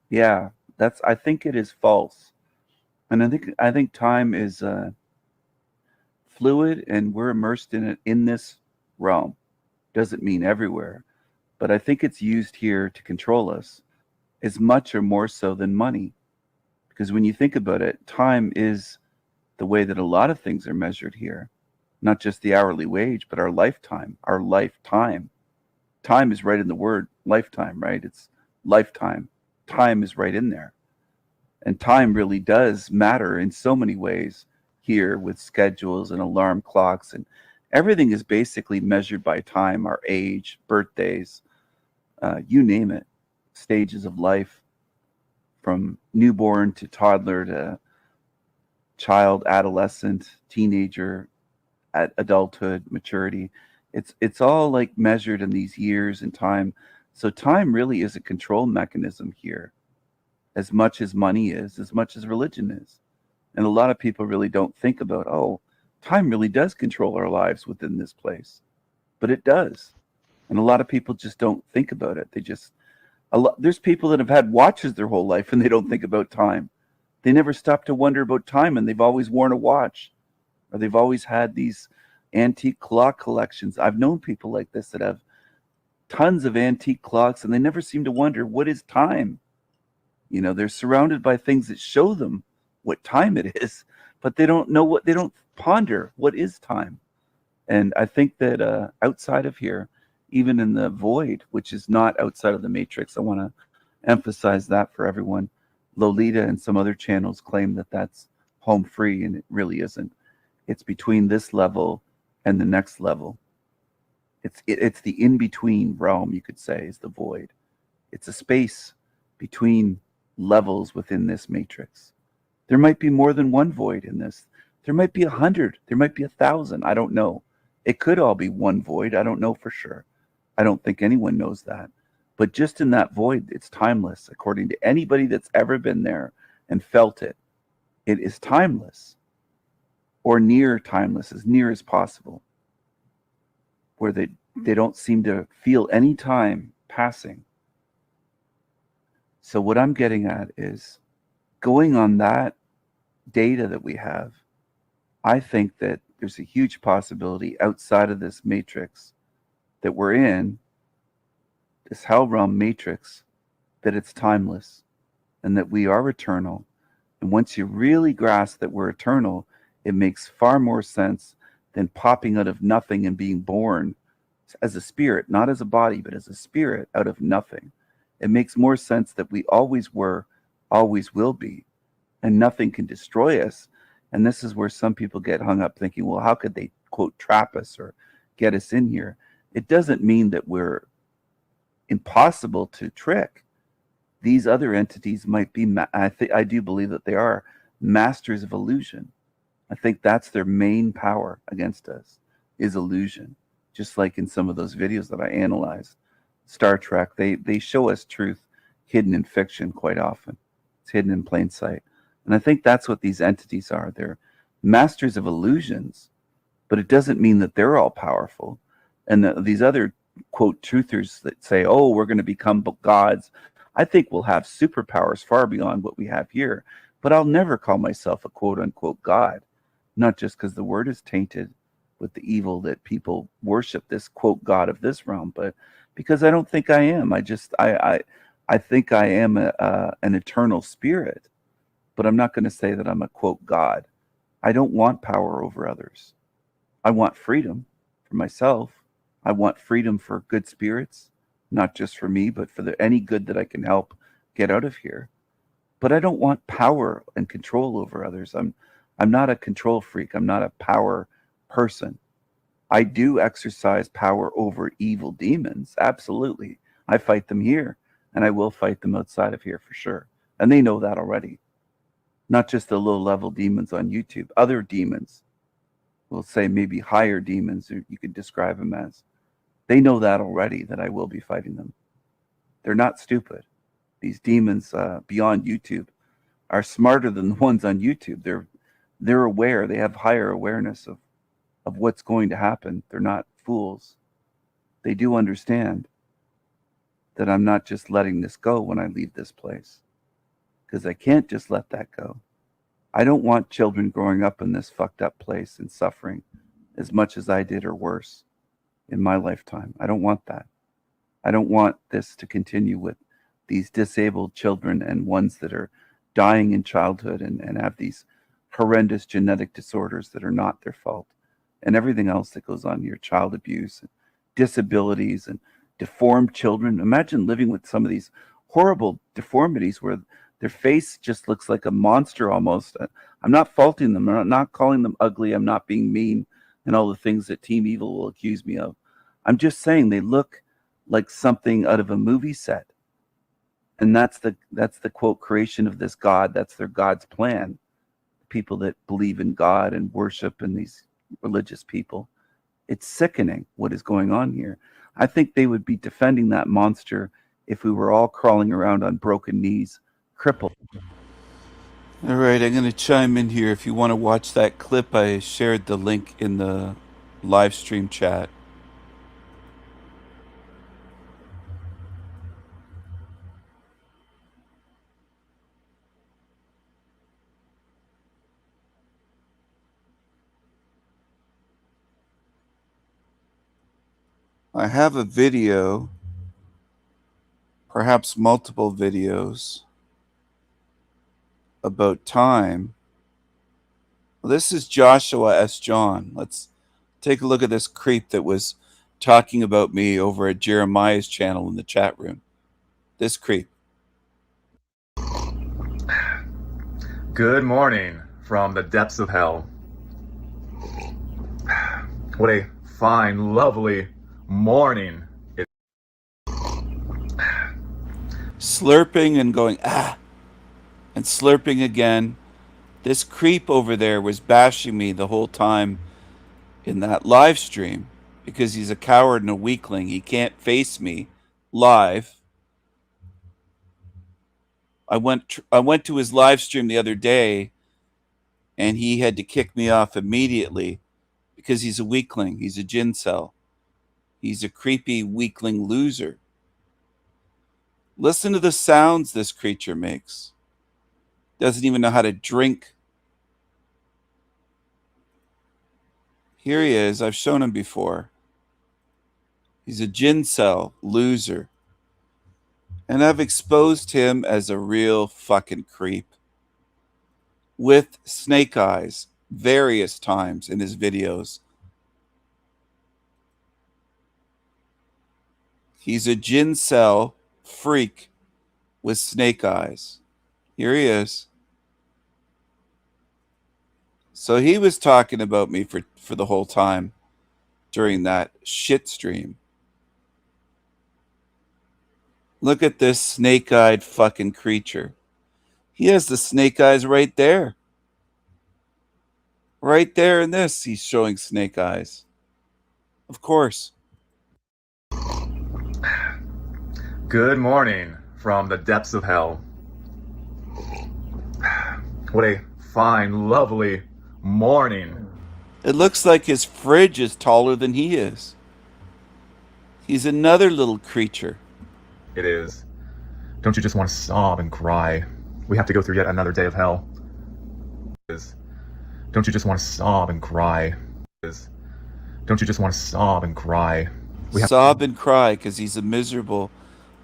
yeah, I think it is false. And I think time is fluid, and we're immersed in it in this realm. Doesn't mean everywhere, but I think it's used here to control us as much or more so than money. Because when you think about it, time is the way that a lot of things are measured here. Not just the hourly wage, but our lifetime. Our lifetime. Time is right in the word lifetime, right? It's lifetime. Time is right in there. And time really does matter in so many ways here, with schedules and alarm clocks, and everything is basically measured by time, our age, birthdays, you name it, stages of life, from newborn to toddler to child, adolescent, teenager, at adulthood, maturity. It's all like measured in these years and time. So time really is a control mechanism here, as much as money is, as much as religion is. And a lot of people really don't think about, oh, time really does control our lives within this place. But it does. And a lot of people just don't think about it. There's people that have had watches their whole life and they don't think about time. They never stop to wonder about time, and they've always worn a watch, or they've always had these antique clock collections. I've known people like this that have tons of antique clocks, and they never seem to wonder, what is time? You know, they're surrounded by things that show them what time it is, but they don't ponder what is time. And I think that outside of here, even in the void, which is not outside of the matrix, I want to emphasize that for everyone. Lolita and some other channels claim that that's home free, and it really isn't. It's between this level and the next level. It's the in-between realm, you could say, is the void. It's a space between levels within this matrix. There might be more than one void in this. There might be 100. There might be 1,000. I don't know. It could all be one void. I don't know for sure. I don't think anyone knows that. But just in that void, it's timeless. According to anybody that's ever been there and felt it, it is timeless, or near timeless, as near as possible, where they don't seem to feel any time passing. So what I'm getting at is, going on that data that we have, I think that there's a huge possibility outside of this matrix that we're in, this hell realm matrix, that it's timeless and that we are eternal. And once you really grasp that we're eternal, it makes far more sense than popping out of nothing and being born as a spirit, not as a body, but as a spirit out of nothing. It makes more sense that we always were, always will be, and nothing can destroy us. And this is where some people get hung up thinking, well, how could they, quote, trap us or get us in here? It doesn't mean that we're impossible to trick. These other entities might be, I do believe that they are masters of illusion. I think that's their main power against us, is illusion. Just like in some of those videos that I analyzed, Star Trek, they show us truth hidden in fiction quite often. It's hidden in plain sight. And I think that's what these entities are. They're masters of illusions, but it doesn't mean that they're all powerful. And these other, quote, truthers that say, oh, we're going to become gods, I think we'll have superpowers far beyond what we have here. But I'll never call myself a quote unquote God, not just because the word is tainted with the evil that people worship this quote God of this realm, but because I don't think I am. I think I am an eternal spirit, but I'm not going to say that I'm a quote God. I don't want power over others. I want freedom for myself. I want freedom for good spirits, not just for me, but for any good that I can help get out of here. But I don't want power and control over others. I'm not a control freak. I'm not a power person. I do exercise power over evil demons. Absolutely. I fight them here, and I will fight them outside of here for sure. And they know that already. Not just the low level demons on YouTube, other demons. We'll say maybe higher demons, or you could describe them as. They know that already, that I will be fighting them. They're not stupid. These demons beyond YouTube are smarter than the ones on YouTube. They're aware. They have higher awareness of what's going to happen. They're not fools. They do understand that I'm not just letting this go when I leave this place, because I can't just let that go. I don't want children growing up in this fucked up place and suffering as much as I did or worse in my lifetime. I don't want that. I don't want this to continue with these disabled children and ones that are dying in childhood and have these horrendous genetic disorders that are not their fault, and everything else that goes on here, child abuse, and disabilities, and deformed children. Imagine living with some of these horrible deformities where their face just looks like a monster almost. I'm not faulting them. I'm not calling them ugly. I'm not being mean and all the things that Team Evil will accuse me of. I'm just saying they look like something out of a movie set. And that's the quote creation of this God. That's their God's plan. People that believe in God and worship and these religious people. It's sickening what is going on here. I think they would be defending that monster if we were all crawling around on broken knees, crippled. All right, I'm going to chime in here. If you want to watch that clip, I shared the link in the live stream chat. I have a video, perhaps multiple videos, about time. Well, this is Joshua S. John. Let's take a look at this creep that was talking about me over at Jeremiah's channel in the chat room. This creep. Good morning from the depths of hell. What a fine, lovely morning. Slurping and going, and slurping again. This creep over there was bashing me the whole time in that live stream because he's a coward and a weakling. He can't face me live. I went to his live stream the other day and he had to kick me off immediately because he's a weakling. He's a gin cell. He's a creepy weakling loser. Listen to the sounds this creature makes. Doesn't even know how to drink. Here he is. I've shown him before. He's a gin cell loser. And I've exposed him as a real fucking creep. With snake eyes various times in his videos. He's a gin cell freak with snake eyes. Here he is. So he was talking about me for the whole time during that shit stream. Look at this snake-eyed fucking creature. He has the snake eyes right there. Right there in this, he's showing snake eyes. Of course. Good morning from the depths of hell. What a fine, lovely morning. It looks like his fridge is taller than he is. He's another little creature. It is. Don't you just want to sob and cry? We have to go through yet another day of hell. It is. Don't you just want to sob and cry? It is. Don't you just want to sob and cry? Sob and cry because he's a miserable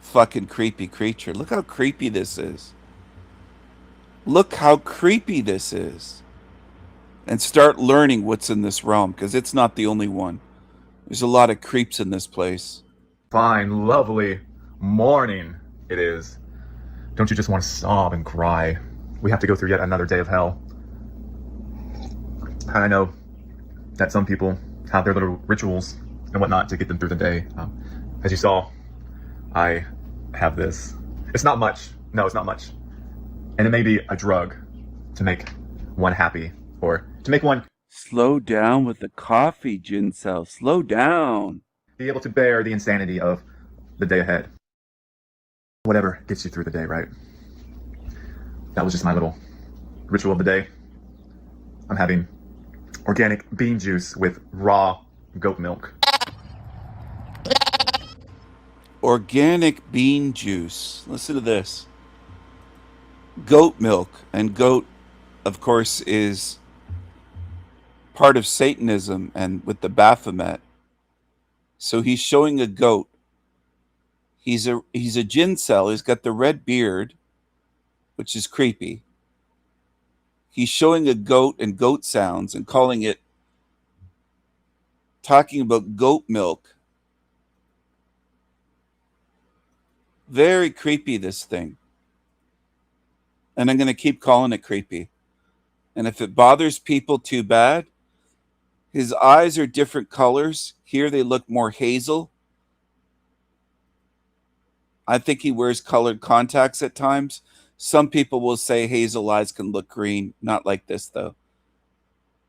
fucking creepy creature. Look how creepy this is. Look how creepy this is. and start learning what's in this realm, because it's not the only one. There's a lot of creeps in this place. Fine, lovely morning it is. Don't you just want to sob and cry? We have to go through yet another day of hell. And I know that some people have their little rituals and whatnot to get them through the day. As you saw, I have this. It's not much. No, it's not much. And it may be a drug to make one happy, or to make one Slow down with the coffee, Jinsel. Slow down. be able to bear the insanity of the day ahead. Whatever gets you through the day, right? That was just my little ritual of the day. I'm having organic bean juice with raw goat milk. Organic bean juice. Listen to this. Goat milk. And goat, of course, is part of Satanism and with the Baphomet. So he's showing a goat. He's a Jinsel. He's got the red beard, which is creepy. He's showing a goat and goat sounds and calling it, talking about goat milk. Very creepy, this thing. And I'm going to keep calling it creepy. And if it bothers people too bad, his eyes are different colors. Here they look more hazel. I think he wears colored contacts at times. Some people will say hazel eyes can look green. Not like this, though.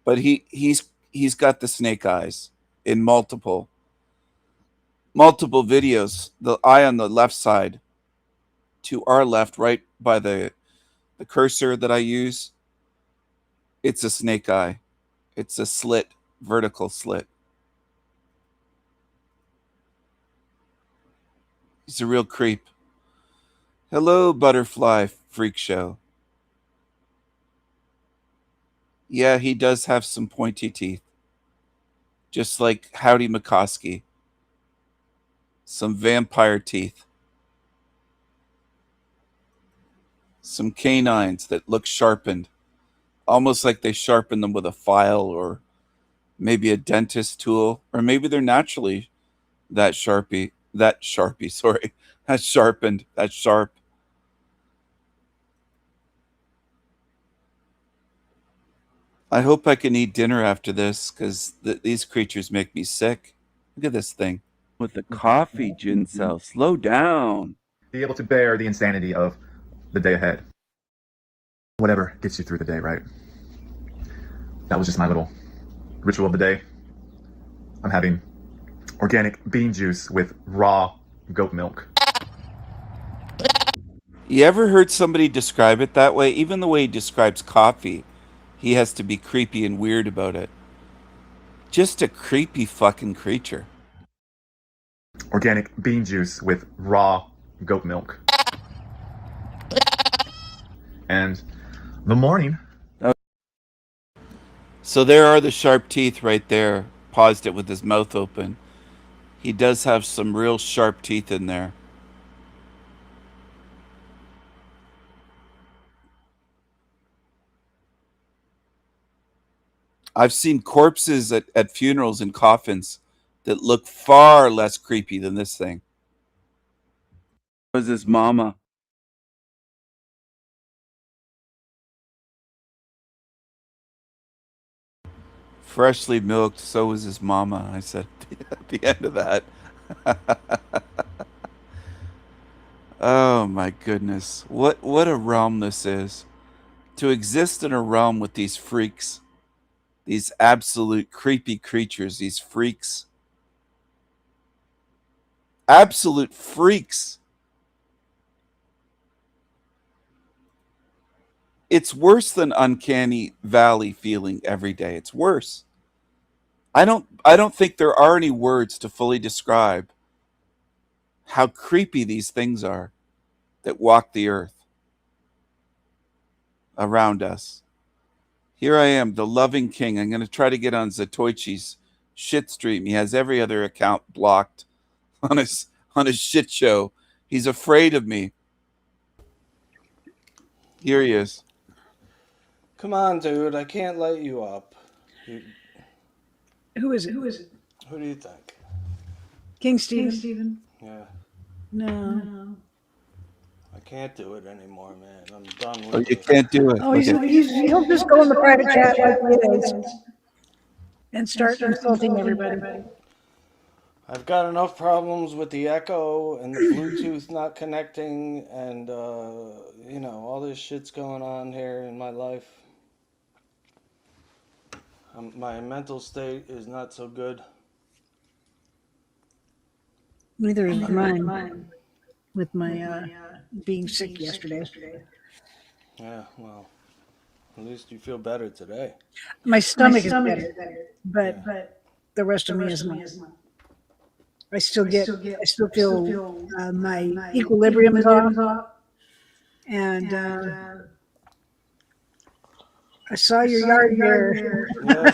But he's got the snake eyes in multiple videos. The eye on the left side, to our left, right by the cursor that I use, it's a snake eye. It's a slit, vertical slit. He's a real creep. Hello, Butterfly Freak Show. Yeah, he does have some pointy teeth. Just like Howdy McCoskey. Some vampire teeth. Some canines that look sharpened. Almost like they sharpen them with a file or maybe a dentist tool. Or maybe they're naturally that sharpened, that sharp. I hope I can eat dinner after this, because these creatures make me sick. Look at this thing. With the coffee, Jinsel. Slow down. Be able to bear the insanity of the day ahead. Whatever gets you through the day, right? That was just my little ritual of the day. I'm having organic bean juice with raw goat milk. You ever heard somebody describe it that way? Even the way he describes coffee, he has to be creepy and weird about it. Just a creepy fucking creature. Organic bean juice with raw goat milk. And the morning. So there are the sharp teeth right there. Paused it with his mouth open. He does have some real sharp teeth in there. I've seen corpses at funerals in coffins that look far less creepy than this thing. Was his mama? Freshly milked, so was his mama, I said at the end of that. Oh my goodness. What a realm this is. To exist in a realm with these freaks, these absolute creepy creatures, these freaks. Absolute freaks. It's worse than uncanny valley feeling every day. It's worse. I don't think there are any words to fully describe how creepy these things are that walk the earth around us. Here I am, the loving king. I'm going to try to get on Zatoichi's shit stream. He has every other account blocked on his shit show. He's afraid of me. Here he is. Come on, dude. I can't let you up. Who is it? Who do you think? King Stephen? Yeah. No. I can't do it anymore, man. I'm done with Oh, you it. can't do it. Oh, Okay. he'll just go in the private chat like he is and start insulting everybody. I've got enough problems with the echo and the Bluetooth not connecting and, all this shit's going on here in my life. My mental state is not so good. Neither is mine with my being sick yesterday. Yeah, well, at least you feel better today. My stomach is better, but the rest of me is not. I still feel my equilibrium is off, and I saw your yard there. Yeah,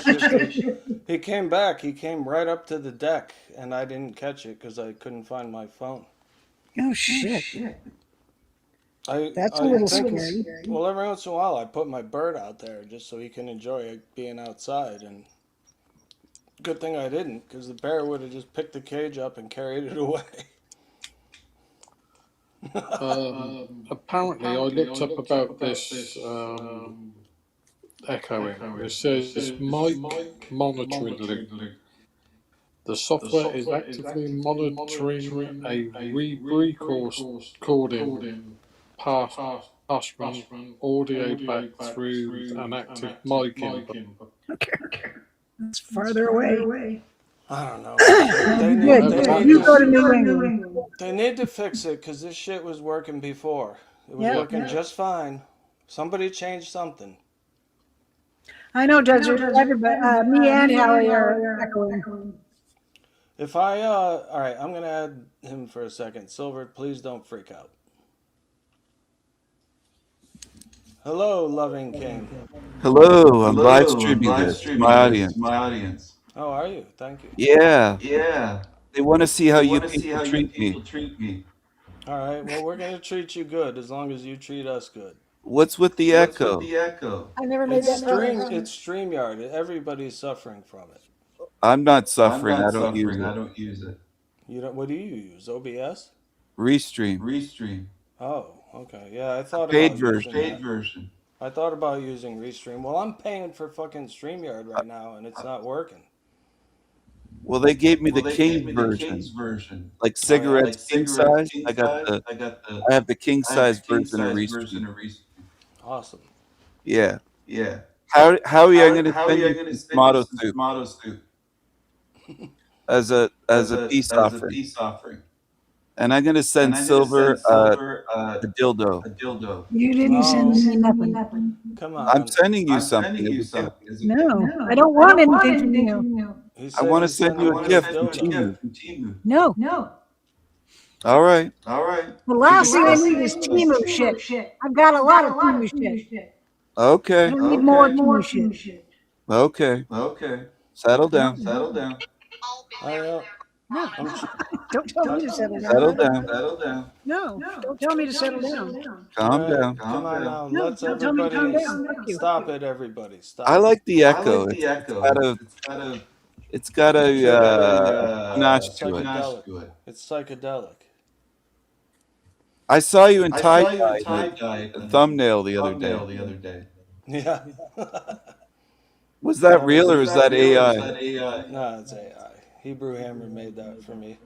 he came back. He came right up to the deck, and I didn't catch it because I couldn't find my phone. Oh shit! That's I a little think, scary. well, every once in a while, I put my bird out there just so he can enjoy being outside, and good thing I didn't, because the bear would have just picked the cage up and carried it away. Apparently, I looked up about this echoing. It says mic monitoring loop. The software is actively monitoring a recording passment audio back through an active mic input. Okay. It's farther away. I don't know. They need to fix it because this shit was working before. It was working just fine. Somebody changed something. I know, Judge. Everybody, me and Hallie are echoing. If all right, I'm going to add him for a second. Silver, please don't freak out. Hello, loving king. Hello, I'm live streaming this to my audience. Oh, are you? Thank you. Yeah. They want to see how you people treat me. All right, well, we're going to treat you good as long as you treat us good. What's with the echo? I never made that noise. It's StreamYard. Everybody's suffering from it. I'm not suffering. I don't use it. You don't? What do you use? OBS? Restream. Oh, okay. Yeah, I thought Paid about version. I thought about using Restream. Well, I'm paying for fucking StreamYard right now, and it's not working. Well, they gave me the king version, like cigarettes king size. I have the king size version of Restream. Awesome. Yeah. How are you going to send you this motto soup as a peace offering? And I'm going to send Silver a dildo. You didn't send me nothing. Come on. I'm sending you something. No, I don't want anything from you. I want to send you a gift from Timu. No. All right. The last thing I need is Timu shit. I've got a lot of Timu shit. Okay. I don't need more Timu shit. Okay. Settle down. No. Don't tell me to settle down. Settle down. No, don't tell me to settle down. Calm down. Come on now. No, Let's don't tell me to calm everybody down. Fuck you. stop it, everybody. Stop. I like the echo. It's got a notch to it. It's psychedelic. I saw you in tie-dye, the thumbnail the other day. Yeah. Was that real or was that AI? No, it's AI. Hebrew Hammer made that for me.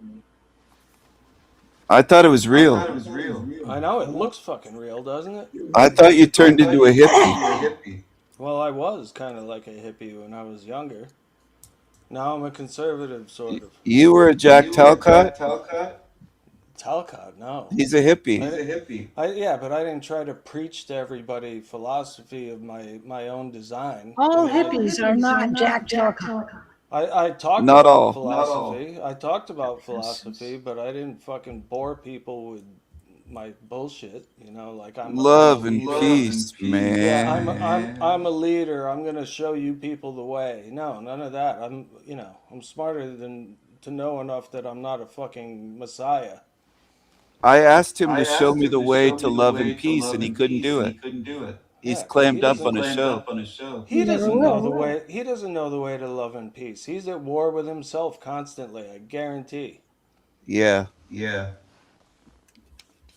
I thought it was real. I know, it looks fucking real, doesn't it? I thought you turned into a hippie. Well, I was kind of like a hippie when I was younger. Now I'm a conservative, sort of. You were a Jack Talcott? Talcott, no. He's a hippie. Yeah, but I didn't try to preach to everybody philosophy of my own design. All hippies are not Jack Talcott. I talked Not about all. philosophy. I talked about philosophy, but I didn't fucking bore people with my bullshit. Like I'm love and peace, man. Yeah, I'm a leader. I'm gonna show you people the way. No, none of that. I'm smarter than to know enough that I'm not a fucking messiah. I asked him to show me the way to love and peace, and he couldn't do it. He's Yeah, because clammed up on his show. he never doesn't know the will. way. He doesn't know the way to love and peace. He's at war with himself constantly. I guarantee. Yeah.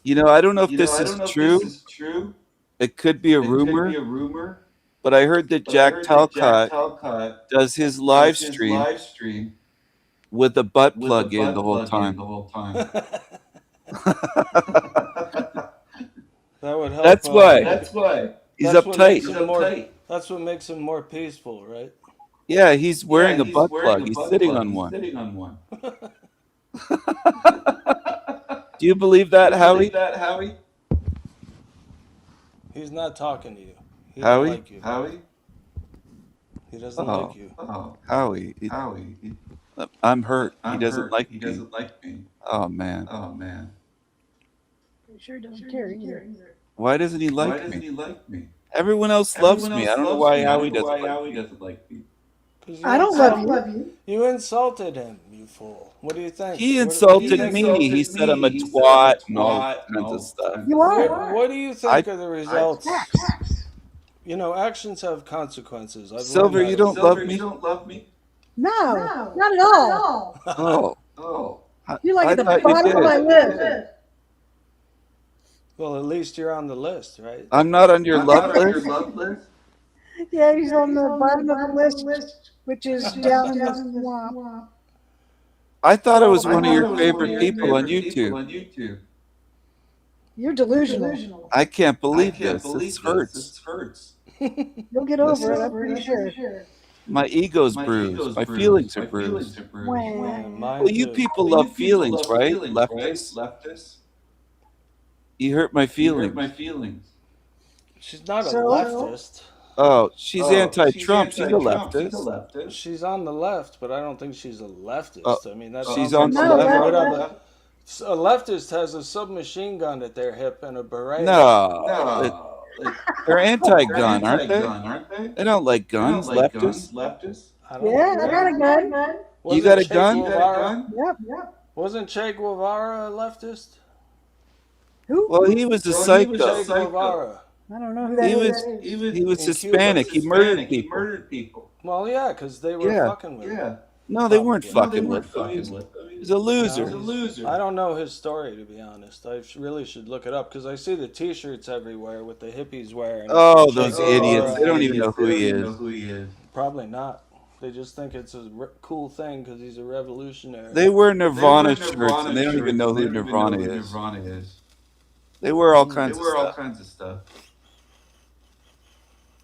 You know, I don't know if this is true. It could be a rumor, but I heard that Jack Talcott does his live stream with a butt plug in the whole time. That would help. That's why. He's That's what makes uptight. him more. That's what makes him more peaceful, right? Yeah, he's wearing a butt plug. He's sitting on one. Do you believe that, Howie? He's not talking to you. He Howie? doesn't like you. He doesn't Oh, like you. Howie. I'm hurt. He doesn't like me. Oh, man. He sure doesn't care either. Why doesn't he like me? Everyone else loves me. I don't know why Howie doesn't like me. I don't love you. You insulted him, you fool. What do you think? He What insulted do you me. think? He said I'm a twat and all kinds of stuff. You are. What do you think are the results? You know, actions have consequences. I've Silver, learned you that. don't love me? No, not at all. Oh. You're like I at the thought you bottom of did. my list. Well, at least you're on the list, right? I'm not on your love list? Yeah, he's on the bottom of the list, which is down in the swamp. I thought I was one of your favorite people on YouTube. You're delusional. I can't believe this. This hurts. You'll get over it, I'm pretty sure. My ego's bruised. My feelings are bruised. Wow. Well, you people love feelings, right? Leftists? You hurt my feelings. She's not a So? leftist. Oh, she's anti-Trump. She's a leftist. She's on the left, but I don't think she's a leftist. I mean, that She's sounds on like the something left. right up a leftist has a submachine gun at their hip and a beret. No. They're anti-gun, aren't they? They don't like guns, leftists. I don't Yeah, know. I got a gun. You got a Che gun? Guevara- Yep. Wasn't Che Guevara a leftist? Who? Well, he was a Che psycho. Guevara. I don't know who that is. He was In Hispanic. Cuba. He murdered people. Well, yeah, because they were fucking with him. No, they weren't fucking with him. He was a loser. I don't know his story, to be honest. I really should look it up because I see the T-shirts everywhere with the hippies wearing. Oh, Che those Guevara. idiots. They don't even know who he is. Probably not. They just think it's a cool thing because he's a revolutionary. They wear Nirvana shirts and they don't even know who Nirvana is. They wear all kinds of stuff.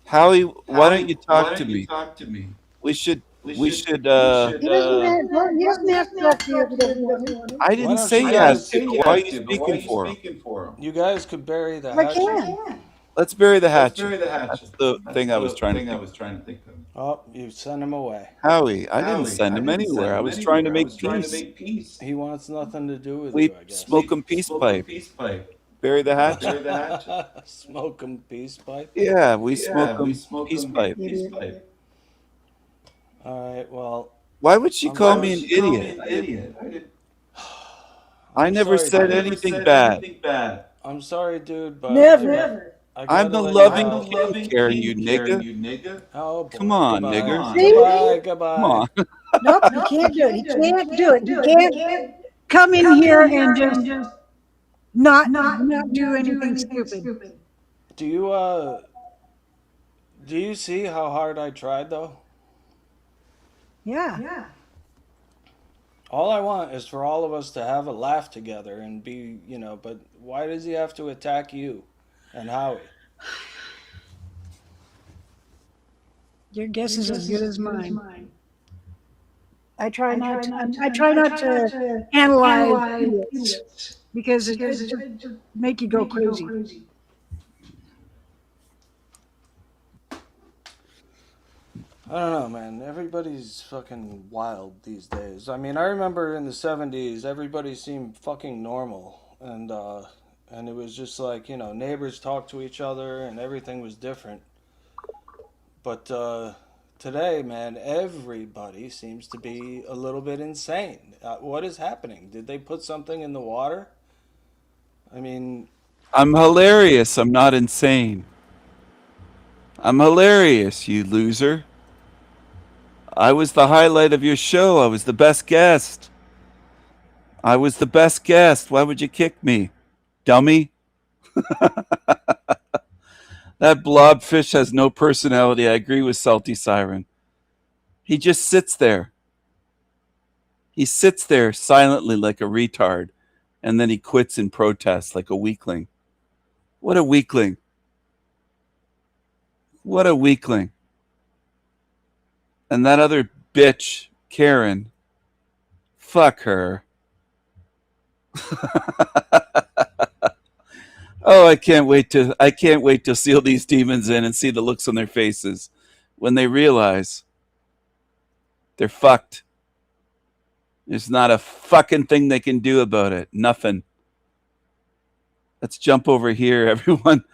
Howie, why don't you talk to me? We should. He doesn't have to talk to you if he doesn't want to. I didn't say he has to. Why are you speaking for him? You guys could bury the I hatchet. can. Let's bury the hatchet. That's the thing I was trying to think of. Oh, you sent him away. Howie, I didn't send him anywhere. I was trying to make peace. He wants nothing to do with We you, I guess. smoke him peace pipe. Bury the hatchet. Smoke him peace pipe. Yeah, we smoke him peace pipe. All right, well. Why would she call me an idiot? I never said anything bad. I'm sorry, dude, but Never. I'm the loving king, Karen, you nigga. Oh, boy. Come on, Goodbye. nigger. Goodbye. Come on. Nope, you can't do it. He can't do it. He can't come in here and just not do anything stupid. Do you see how hard I tried, though? Yeah. All I want is for all of us to have a laugh together and be, but why does he have to attack you and Howie? Your guess is as good as mine. I try not to analyze idiots because it just make you go crazy. I don't know, man. Everybody's fucking wild these days. I mean, I remember in the 70s, everybody seemed fucking normal. And it was just like, neighbors talked to each other and everything was different. But today, man, everybody seems to be a little bit insane. What is happening? Did they put something in the water? I mean... I'm hilarious. I'm not insane. I'm hilarious, you loser. I was the highlight of your show. I was the best guest. I was the best guest. Why would you kick me, dummy? That blobfish has no personality. I agree with Salty Siren. He just sits there. He sits there silently like a retard, and then he quits in protest like a weakling. What a weakling. What a weakling. And that other bitch, Karen, fuck her. Oh, I can't wait to seal these demons in and see the looks on their faces when they realize they're fucked. There's not a fucking thing they can do about it. Nothing. Let's jump over here, everyone.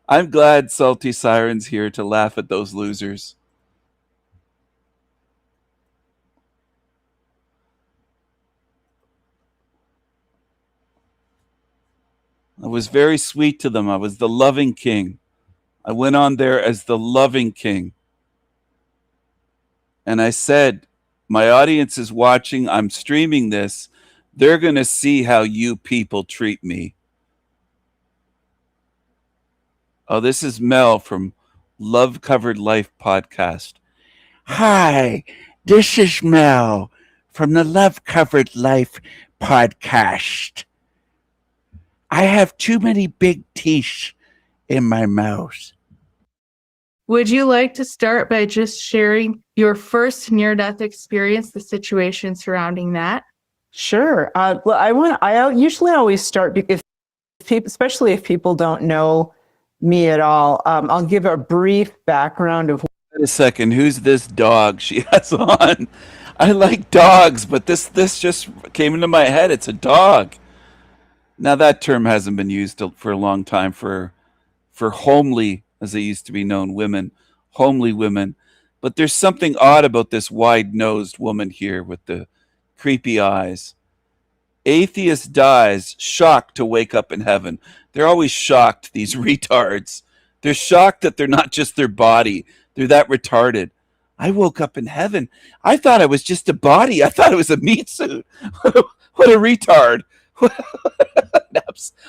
I'm glad Salty Siren's here to laugh at those losers. I was very sweet to them. I was the loving king. I went on there as the loving king. And I said, my audience is watching. I'm streaming this. They're going to see how you people treat me. Oh, this is Mel from Love Covered Life podcast. Hi, this is Mel from the Love Covered Life podcast. I have too many big teeth in my mouth. Would you like to start by just sharing your first near-death experience, the situation surrounding that? Sure. Well, I usually always start because, especially if people don't know me at all, I'll give a brief background of. Wait a second. Who's this dog she has on? I like dogs, but this just came into my head. It's a dog. Now that term hasn't been used for a long time for homely, as they used to be known, women, homely women. But there's something odd about this wide-nosed woman here with the creepy eyes. Atheist dies, shocked to wake up in heaven. They're always shocked, these retards. They're shocked that they're not just their body. They're that retarded. I woke up in heaven. I thought I was just a body. I thought it was a meat suit. What a retard.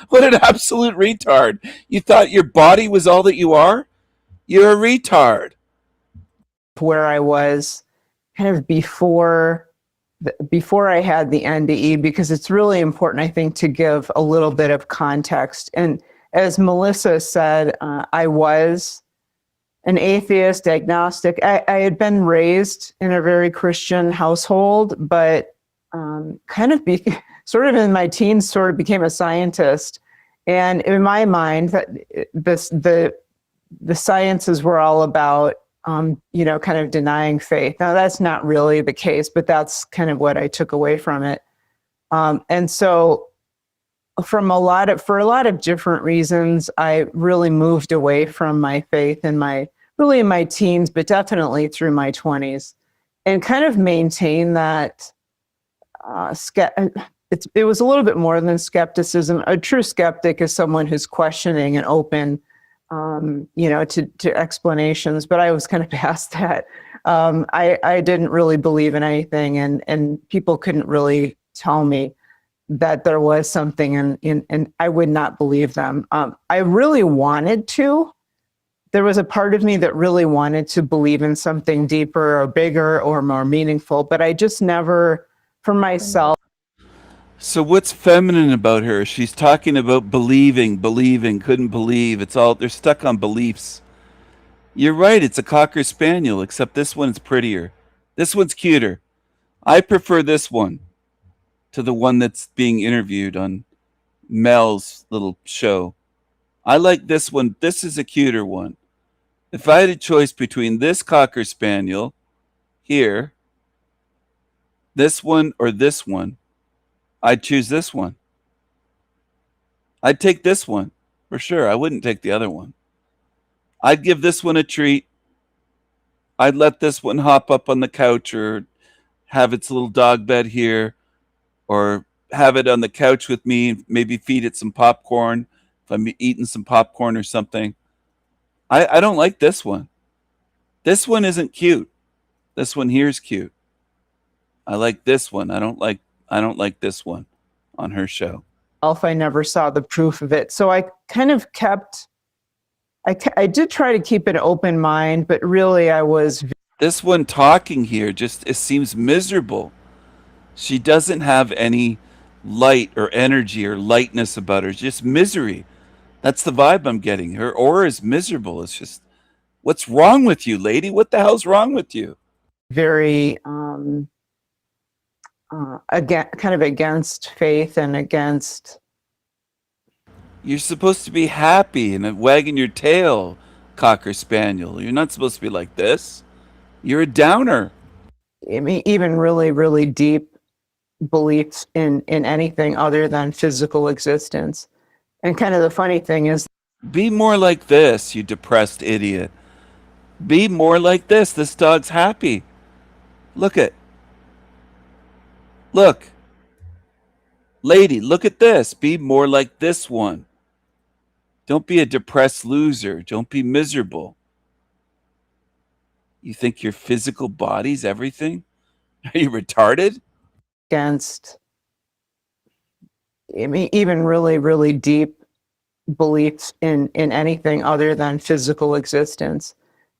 What an absolute retard. You thought your body was all that you are? You're a retard. Where I was kind of before I had the NDE, because it's really important, I think, to give a little bit of context. And as Melissa said, I was an atheist, agnostic. I had been raised in a very Christian household, but kind of sort of in my teens, sort of became a scientist. And in my mind, that the sciences were all about, kind of denying faith. Now, that's not really the case, but that's kind of what I took away from it. And so for a lot of different reasons, I really moved away from my faith in my teens, but definitely through my 20s, and kind of maintained that it was a little bit more than skepticism. A true skeptic is someone who's questioning and open, to explanations. But I was kind of past that. I didn't really believe in anything, and people couldn't really tell me that there was something, and I would not believe them. I really wanted to. There was a part of me that really wanted to believe in something deeper or bigger or more meaningful, but I just never, for myself. So what's feminine about her? She's talking about believing, couldn't believe. They're stuck on beliefs. You're right, it's a Cocker Spaniel, except this one's prettier. This one's cuter. I prefer this one to the one that's being interviewed on Mel's little show. I like this one. This is a cuter one. If I had a choice between this Cocker Spaniel here, this one, or this one, I'd choose this one. I'd take this one for sure. I wouldn't take the other one. I'd give this one a treat. I'd let this one hop up on the couch or have its little dog bed here, or have it on the couch with me, maybe feed it some popcorn if I'm eating some popcorn or something. I don't like this one. This one isn't cute. This one here's cute. I like this one. I don't like this one on her show. I never saw the proof of it. So I kind of I did try to keep an open mind, but really I was. This one talking here it seems miserable. She doesn't have any light or energy or lightness about her. It's just misery. That's the vibe I'm getting. Her aura is miserable. It's just, what's wrong with you, lady? What the hell's wrong with you? Very again, kind of against faith and against. You're supposed to be happy and wagging your tail, Cocker Spaniel. You're not supposed to be like this. You're a downer. I mean, even really, really deep beliefs in anything other than physical existence. And kind of the funny thing is, be more like this, you depressed idiot. Be more like this. This dog's happy. Look. Lady, look at this. Be more like this one. Don't be a depressed loser. Don't be miserable. You think your physical body's everything? Are you retarded? Against, I mean, even really, really deep beliefs in anything other than physical existence.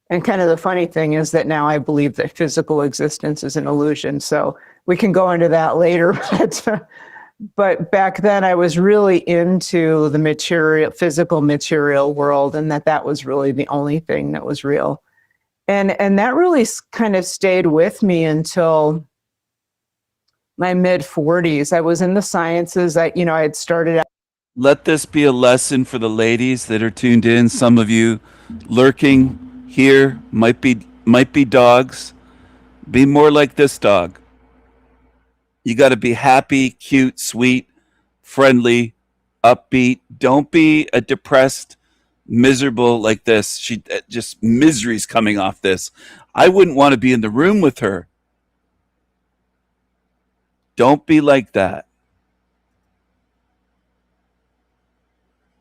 And kind of the funny thing is that now I believe that physical existence is an illusion. So we can go into that later. But back then I was really into the physical material world, and that was really the only thing that was real. And that really kind of stayed with me until my mid 40s. I was in the sciences. I had started out. Let this be a lesson for the ladies that are tuned in. Some of you lurking here might be dogs. Be more like this dog. You got to be happy, cute, sweet, friendly, upbeat. Don't be a depressed, miserable like this. She just misery's coming off this. I wouldn't want to be in the room with her. Don't be like that.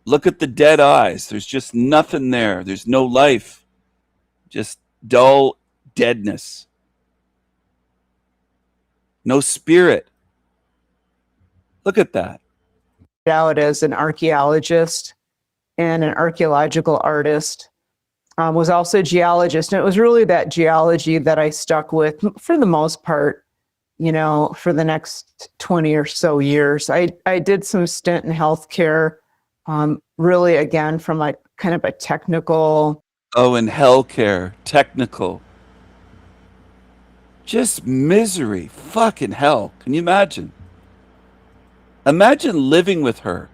Look at the dead eyes. There's just nothing there. There's no life. Just dull deadness. No spirit. Look at that. Out as an archaeologist and an archaeological artist. Was also a geologist. And it was really that geology that I stuck with for the most part, for the next 20 or so years. I did some stint in healthcare, really, again, from like kind of a technical. Oh, in healthcare, technical. Just misery. Fucking hell. Can you imagine? Imagine living with her.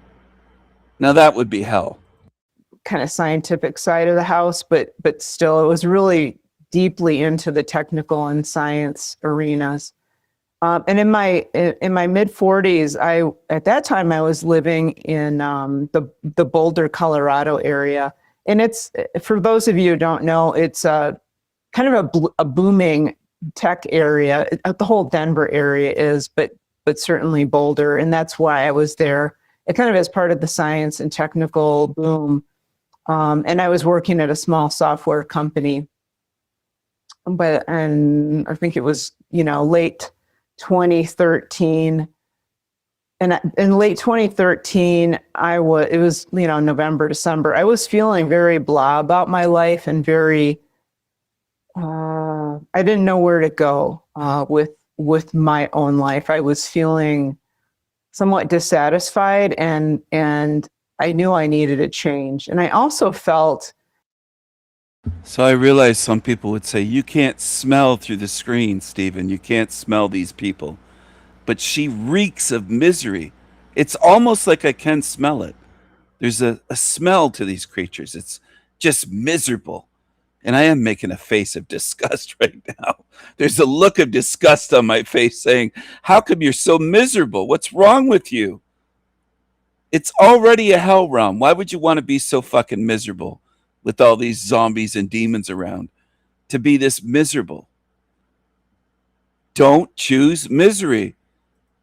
Now that would be hell. Kind of scientific side of the house, but still it was really deeply into the technical and science arenas. And in my mid 40s, at that time I was living in the Boulder, Colorado area. And it's, for those of you who don't know, it's kind of a booming tech area. The whole Denver area is, but certainly Boulder. And that's why I was there. It kind of as part of the science and technical boom. And I was working at a small software company. And I think it was, late 2013. And in late 2013, it was, November, December. I was feeling very blah about my life and very, I didn't know where to go with my own life. I was feeling somewhat dissatisfied, and I knew I needed a change. And I also felt. So I realized some people would say, you can't smell through the screen, Stephen. You can't smell these people. But she reeks of misery. It's almost like I can smell it. There's a smell to these creatures. It's just miserable. And I am making a face of disgust right now. There's a look of disgust on my face saying, how come you're so miserable? What's wrong with you? It's already a hell realm. Why would you want to be so fucking miserable with all these zombies and demons around? To be this miserable. Don't choose misery.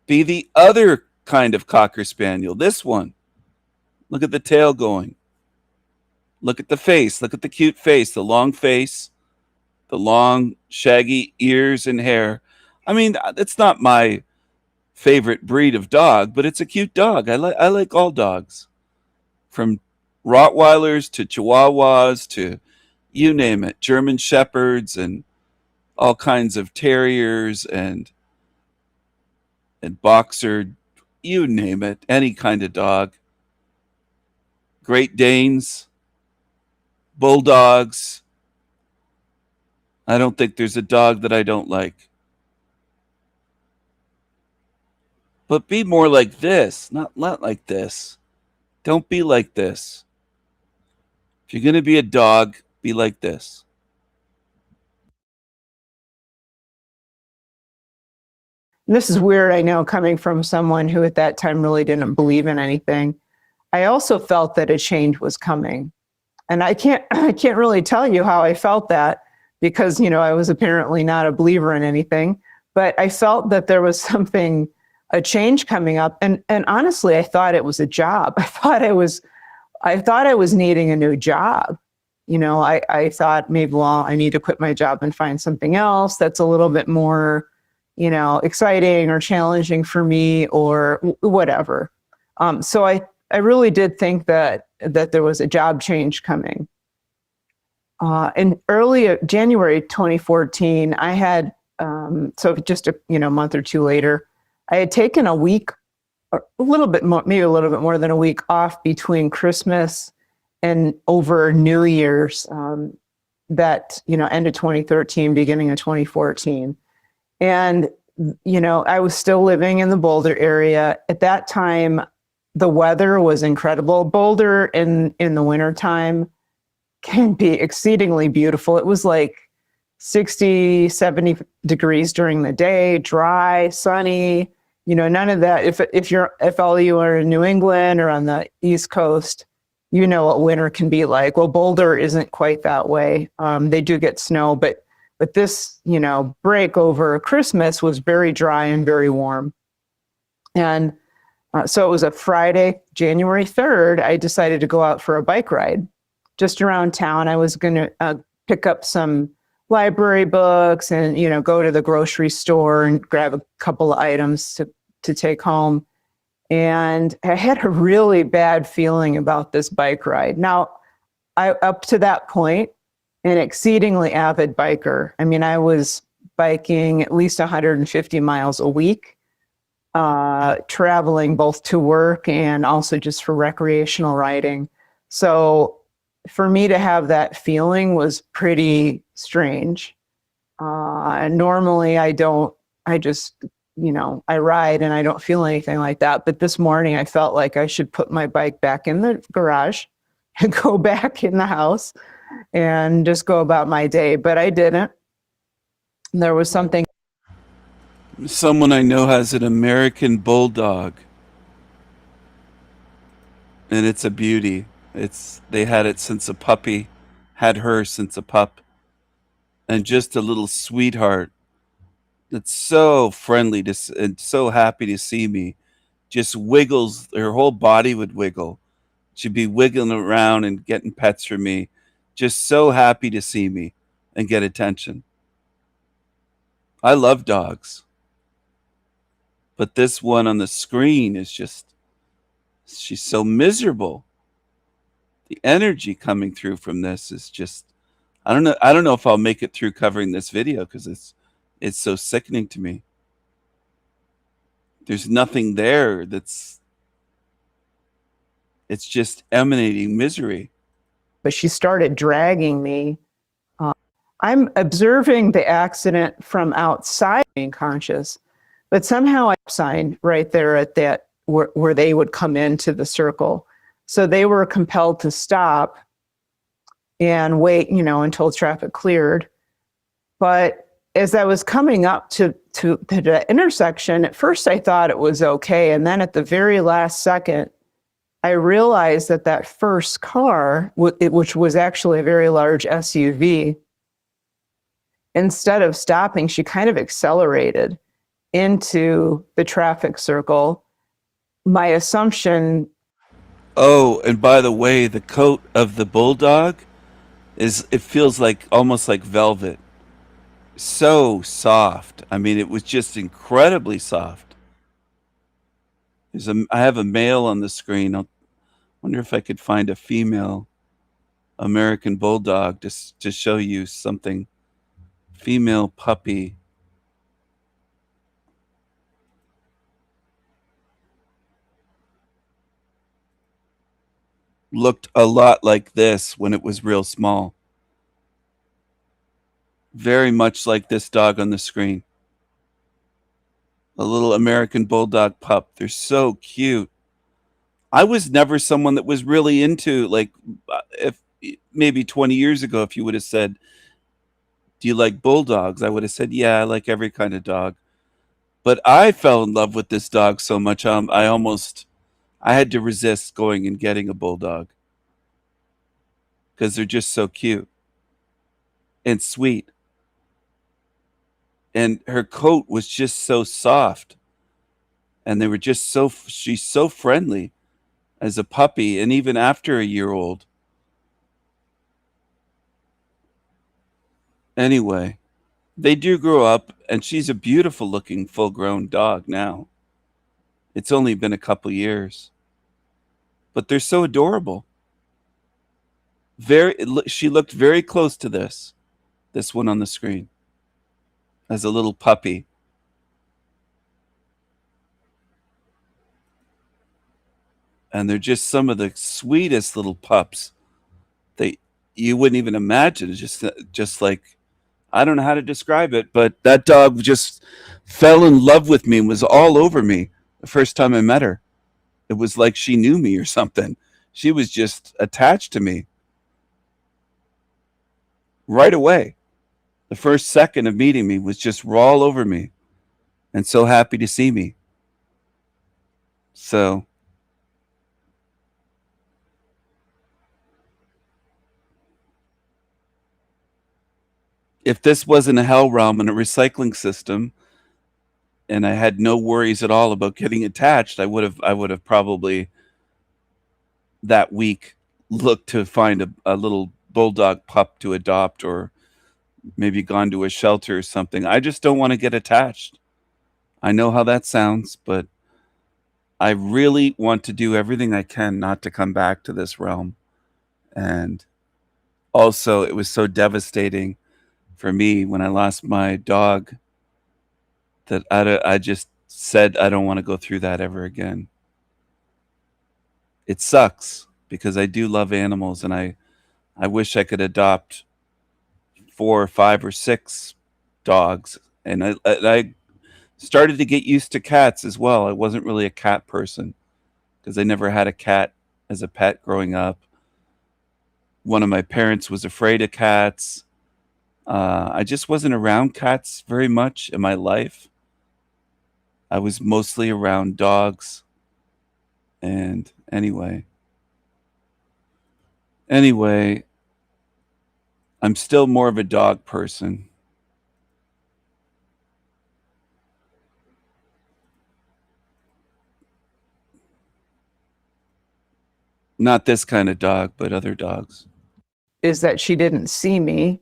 Be the other kind of Cocker Spaniel. This one. Look at the tail going. Look at the face. Look at the cute face, the long face. The long, shaggy ears and hair. I mean, it's not my favorite breed of dog, but it's a cute dog. I like all dogs, from Rottweilers to Chihuahuas to you name it, German Shepherds and all kinds of terriers and boxer, you name it, any kind of dog. Great Danes, bulldogs. I don't think there's a dog that I don't like. But be more like this, not like this. Don't be like this. If you're going to be a dog, be like this. This is weird, I know, coming from someone who at that time really didn't believe in anything. I also felt that a change was coming. And I can't really tell you how I felt that, because, you know, I was apparently not a believer in anything, but I felt that there was something, a change coming up. And honestly, I thought it was a job. I thought I was needing a new job. You know, I thought maybe, well, I need to quit my job and find something else that's a little bit more, you know, exciting or challenging for me, or whatever. So I really did think that there was a job change coming. In early January 2014, I had, so just a month or two later, I had taken a week, or a little bit more, maybe a little bit more than a week off between Christmas and over New Year's, that, end of 2013, beginning of 2014. And, I was still living in the Boulder area. At that time, the weather was incredible. Boulder in the wintertime can be exceedingly beautiful. It was like 60, 70 degrees during the day, dry, sunny, none of that. If all you are in New England or on the East Coast, you know what winter can be like. Well, Boulder isn't quite that way. They do get snow, but this, break over Christmas was very dry and very warm. And so it was a Friday, January 3rd, I decided to go out for a bike ride just around town. I was going to pick up some library books and, go to the grocery store and grab a couple of items to take home. And I had a really bad feeling about this bike ride. Now, up to that point, an exceedingly avid biker. I mean, I was biking at least 150 miles a week, traveling both to work and also just for recreational riding. So for me to have that feeling was pretty strange. Normally I just, I ride and I don't feel anything like that. But this morning I felt like I should put my bike back in the garage and go back in the house and just go about my day. But I didn't. There was something. Someone I know has an American bulldog, and it's a beauty. They had it since a puppy, had her since a pup, and just a little sweetheart that's so friendly and so happy to see me. Just wiggles, her whole body would wiggle. She'd be wiggling around and getting pets from me. Just so happy to see me and get attention. I love dogs. But this one on the screen is she's so miserable. The energy coming through from this is just, I don't know if I'll make it through covering this video because it's so sickening to me. There's nothing there it's just emanating misery. But she started dragging me. I'm observing the accident from outside, being conscious, but somehow I signed right there at that where they would come into the circle. So they were compelled to stop and wait, until traffic cleared. But as I was coming up to the intersection, at first I thought it was okay. And then at the very last second, I realized that first car, which was actually a very large SUV, instead of stopping, she kind of accelerated into the traffic circle. My assumption. Oh, and by the way, the coat of the bulldog it feels like almost like velvet. so soft. I mean, it was just incredibly soft. I have a male on the screen. I wonder if I could find a female American Bulldog just to show you something. Female puppy. Looked a lot like this when it was real small. Very much like this dog on the screen. A little American Bulldog pup. They're so cute. I was never someone that was really into, like, if maybe 20 years ago, if you would have said, do you like bulldogs? I would have said, yeah, I like every kind of dog. But I fell in love with this dog so much, I had to resist going and getting a bulldog because they're just so cute and sweet. And her coat was just so soft. And they were just she's so friendly as a puppy and even after a year old. Anyway, they do grow up, and she's a beautiful looking full grown dog now. It's only been a couple years. But they're so adorable. She looked very close to this one on the screen, as a little puppy. And they're just some of the sweetest little pups that you wouldn't even imagine. It's just like, I don't know how to describe it, but that dog just fell in love with me and was all over me the first time I met her. It was like she knew me or something. She was just attached to me right away. The first second of meeting me was just all over me and so happy to see me. So if this wasn't a hell realm and a recycling system and I had no worries at all about getting attached, I would have probably that week looked to find a little bulldog pup to adopt, or maybe gone to a shelter or something. I just don't want to get attached. I know how that sounds, but I really want to do everything I can not to come back to this realm. And also, it was so devastating for me when I lost my dog that I just said I don't want to go through that ever again. It sucks because I do love animals, and I wish I could adopt 4 or 5 or 6 dogs. And I started to get used to cats as well. I wasn't really a cat person because I never had a cat as a pet growing up. One of my parents was afraid of cats. I just wasn't around cats very much in my life. I was mostly around dogs. And anyway, I'm still more of a dog person. Not this kind of dog, but other dogs. Is that she didn't see me,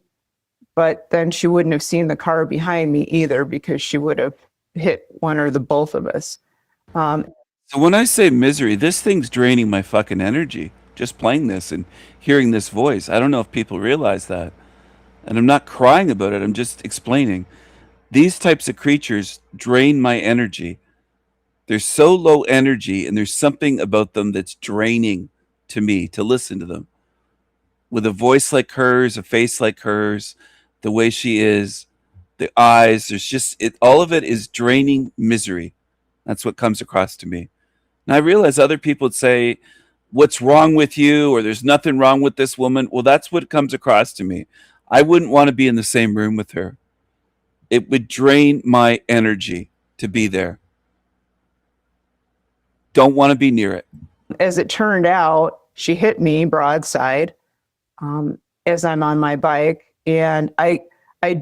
but then she wouldn't have seen the car behind me either, because she would have hit one or the both of us. So when I say misery, this thing's draining my fucking energy. Just playing this and hearing this voice. I don't know if people realize that. And I'm not crying about it. I'm just explaining. These types of creatures drain my energy. They're so low energy, and there's something about them that's draining to me to listen to them. With a voice like hers, a face like hers, the way she is, the eyes, there's just all of it is draining misery. That's what comes across to me. And I realize other people would say, what's wrong with you? Or there's nothing wrong with this woman. Well, that's what comes across to me. I wouldn't want to be in the same room with her. It would drain my energy to be there. Don't want to be near it. As it turned out, she hit me broadside as I'm on my bike. And I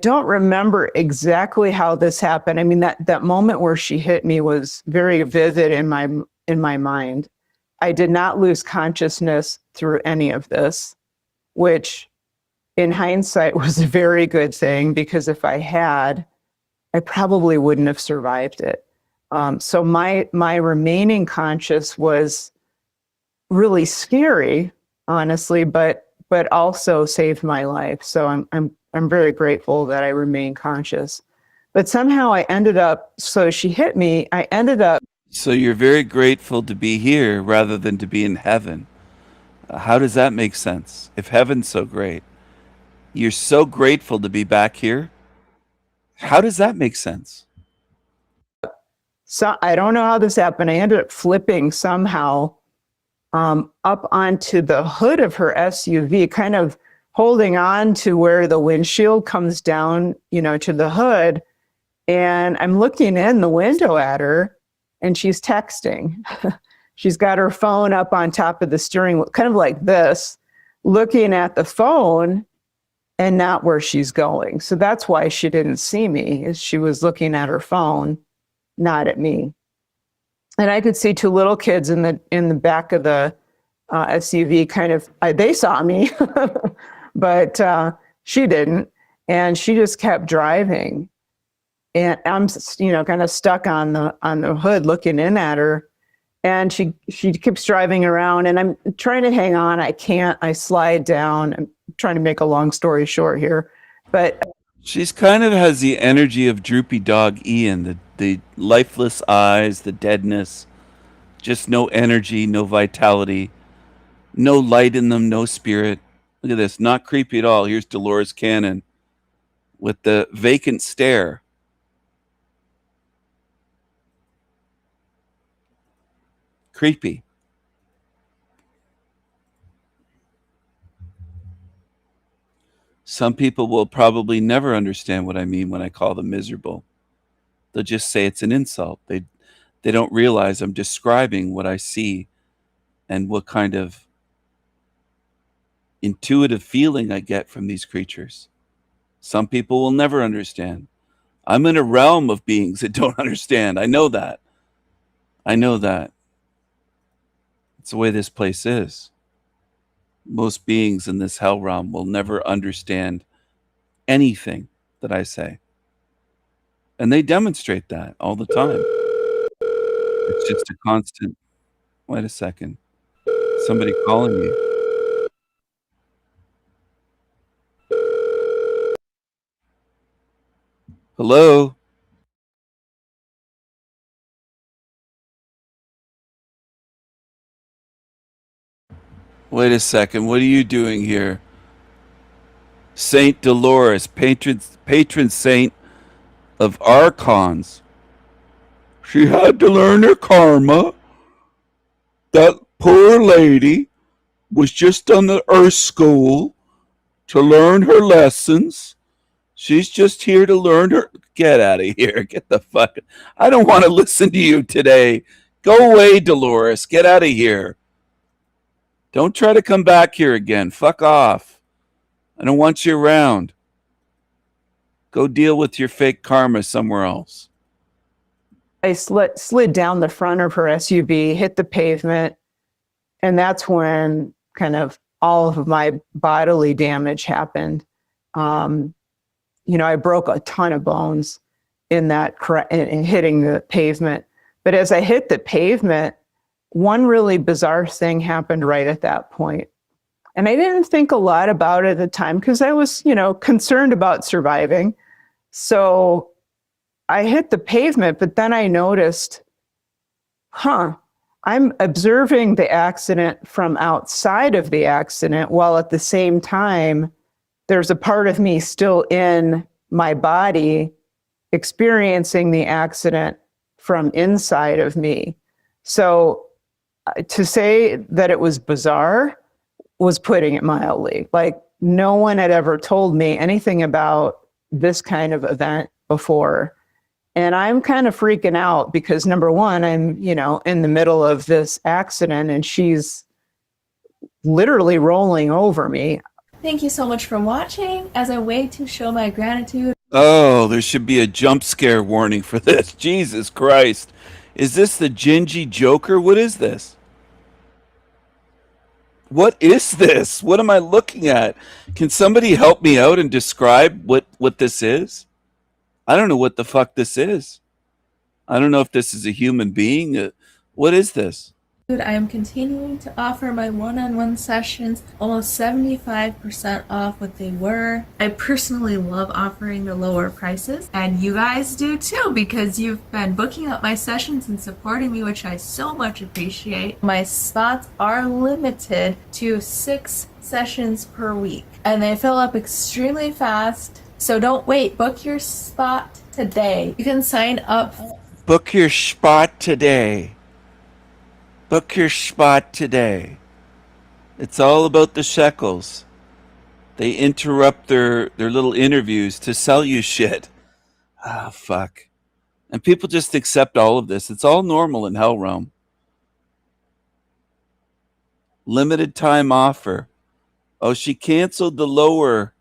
don't remember exactly how this happened. I mean, that moment where she hit me was very vivid in my mind. I did not lose consciousness through any of this, which in hindsight was a very good thing, because if I had, I probably wouldn't have survived it. So my remaining conscious was really scary, honestly, but also saved my life. So I'm very grateful that I remained conscious. But somehow I ended up, so she hit me, I ended up. So you're very grateful to be here rather than to be in heaven. How does that make sense? If heaven's so great, you're so grateful to be back here. How does that make sense? So I don't know how this happened. I ended up flipping somehow up onto the hood of her SUV, kind of holding on to where the windshield comes down, to the hood. And I'm looking in the window at her, and she's texting. She's got her phone up on top of the steering wheel, kind of like this, looking at the phone and not where she's going. So that's why she didn't see me, is she was looking at her phone, not at me. And I could see two little kids in the back of the SUV, kind of, they saw me, but she didn't. And she just kept driving. And I'm, kind of stuck on the hood looking in at her. And she keeps driving around, and I'm trying to hang on. I can't. I slide down. I'm trying to make a long story short here. But she's kind of has the energy of droopy dog Ian, the lifeless eyes, the deadness, just no energy, no vitality, no light in them, no spirit. Look at this, not creepy at all. Here's Dolores Cannon with the vacant stare. Creepy. Some people will probably never understand what I mean when I call them miserable. They'll just say it's an insult. They don't realize I'm describing what I see and what kind of intuitive feeling I get from these creatures. Some people will never understand. I'm in a realm of beings that don't understand. I know that. I know that. It's the way this place is. Most beings in this hell realm will never understand anything that I say. And they demonstrate that all the time. It's just a constant. Wait a second. Somebody calling me. Hello? Wait a second. What are you doing here? Saint Dolores, patron saint of archons. She had to learn her karma. That poor lady was just on the Earth School to learn her lessons. She's just here to learn her. Get out of here. Get the fuck. I don't want to listen to you today. Go away, Dolores. Get out of here. Don't try to come back here again. Fuck off. I don't want you around. Go deal with your fake karma somewhere else. I slid down the front of her SUV, hit the pavement, and that's when kind of all of my bodily damage happened. I broke a ton of bones in hitting the pavement. But as I hit the pavement, one really bizarre thing happened right at that point. And I didn't think a lot about it at the time because I was, concerned about surviving. So I hit the pavement, but then I noticed, I'm observing the accident from outside of the accident, while at the same time, there's a part of me still in my body experiencing the accident from inside of me. So to say that it was bizarre was putting it mildly. Like, no one had ever told me anything about this kind of event before. And I'm kind of freaking out because, number one, I'm, in the middle of this accident and she's literally rolling over me. Thank you so much for watching. As a way to show my gratitude. Oh, there should be a jump scare warning for this. Jesus Christ. Is this the Gingy Joker? What is this? What is this? What am I looking at? Can somebody help me out and describe what this is? I don't know what the fuck this is. I don't know if this is a human being. What is this? I am continuing to offer my one-on-one sessions almost 75% off what they were. I personally love offering the lower prices, and you guys do too, because you've been booking up my sessions and supporting me, which I so much appreciate. My spots are limited to 6 sessions per week, and they fill up extremely fast. So don't wait, book your spot today. You can sign up. Book your spot today. Book your spot today. It's all about the shekels. They interrupt their little interviews to sell you shit. Ah, fuck. And people just accept all of this. It's all normal in Hell Realm. Limited time offer. Oh, she canceled the lower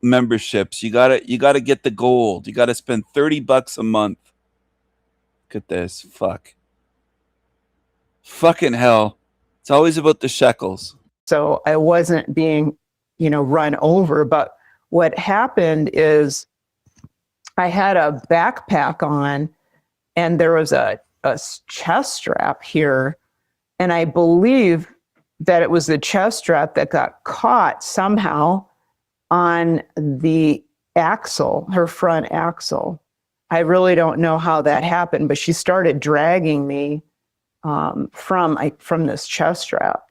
memberships. You gotta get the gold. You gotta spend $30 a month. Look at this. Fuck. Fucking hell. It's always about the shekels. So I wasn't being, run over. But what happened is I had a backpack on and there was a chest strap here. And I believe that it was the chest strap that got caught somehow on the axle, her front axle. I really don't know how that happened, but she started dragging me from this chest strap.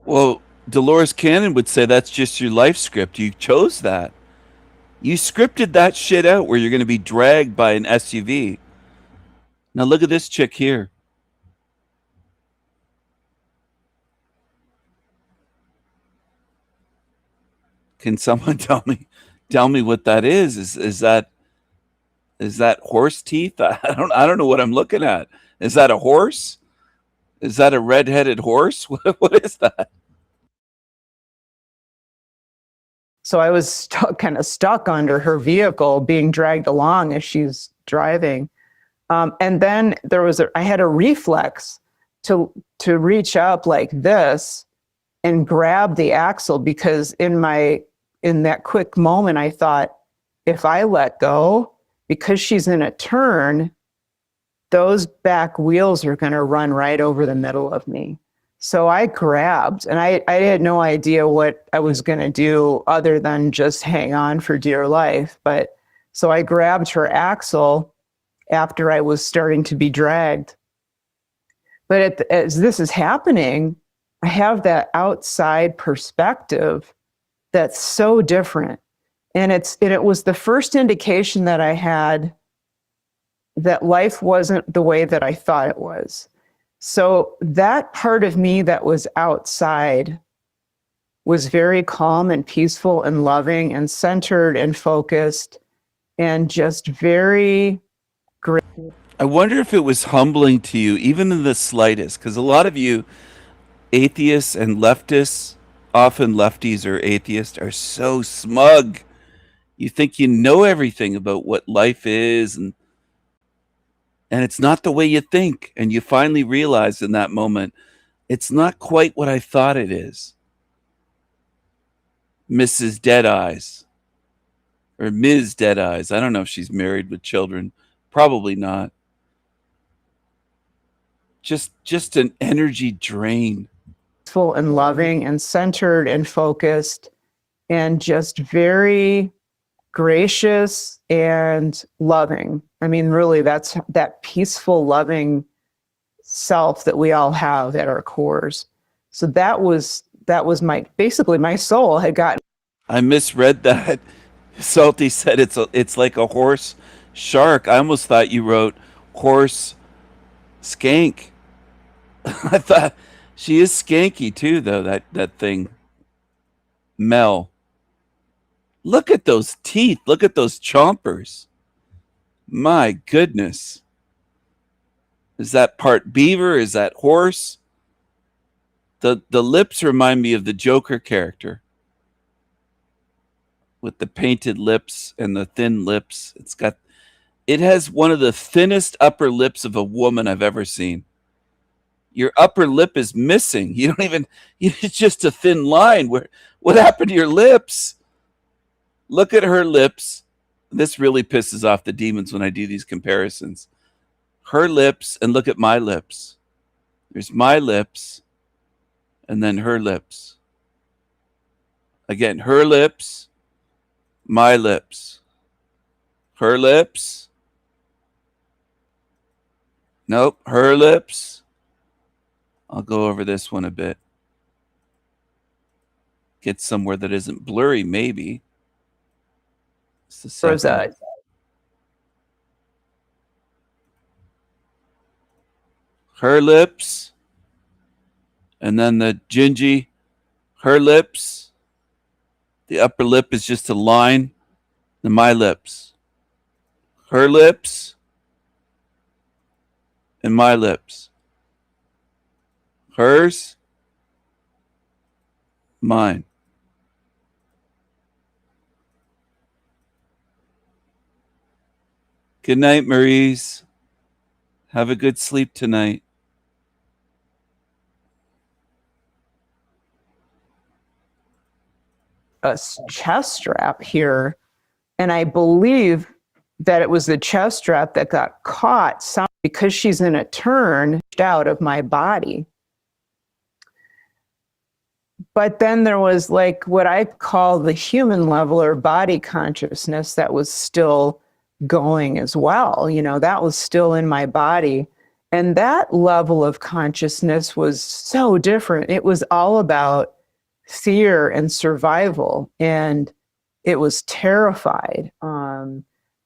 Well, Dolores Cannon would say that's just your life script. You chose that. You scripted that shit out where you're going to be dragged by an SUV. Now look at this chick here. Can someone tell me what that is? Is that horse teeth? I don't know what I'm looking at. Is that a horse? Is that a red-headed horse? What is that? So I was kind of stuck under her vehicle, being dragged along as she's driving. And then I had a reflex to reach up like this and grab the axle, because in that quick moment, I thought, if I let go, because she's in a turn, those back wheels are going to run right over the middle of me. So I grabbed, and I had no idea what I was going to do other than just hang on for dear life. But so I grabbed her axle after I was starting to be dragged. But as this is happening, I have that outside perspective that's so different. And it was the first indication that I had that life wasn't the way that I thought it was. So that part of me that was outside was very calm and peaceful and loving and centered and focused and just very great. I wonder if it was humbling to you, even in the slightest, because a lot of you atheists and leftists, often lefties or atheists, are so smug. You think you know everything about what life is, and it's not the way you think. And you finally realize in that moment, it's not quite what I thought it is. Mrs. Deadeyes. Or Ms. Deadeyes. I don't know if she's married with children. Probably not. Just an energy drain. Full and loving and centered and focused and just very gracious and loving. I mean, really, that's that peaceful, loving self that we all have at our cores. So that was basically my soul had gotten. I misread that. Salty said it's like a horse shark. I almost thought you wrote horse skank. I thought she is skanky too, though, that thing. Mel. Look at those teeth. Look at those chompers. My goodness. Is that part beaver? Is that horse? The lips remind me of the Joker character. With the painted lips and the thin lips. It has one of the thinnest upper lips of a woman I've ever seen. Your upper lip is missing. You don't even, it's just a thin line. What happened to your lips? Look at her lips. This really pisses off the demons when I do these comparisons. Her lips, and look at my lips. There's my lips, and then her lips. Again, her lips, my lips. Her lips. Nope, her lips. I'll go over this one a bit. Get somewhere that isn't blurry, maybe. It's the second. Her lips. And then the gingy, her lips. The upper lip is just a line. And my lips. Her lips. And my lips. Hers. Mine. Good night, Maurice. Have a good sleep tonight. A chest strap here, and I believe that it was the chest strap that got caught because she's in a turn out of my body. But then there was like what I call the human level or body consciousness that was still going as well. You know, that was still in my body. And that level of consciousness was so different. It was all about fear and survival. And it was terrified,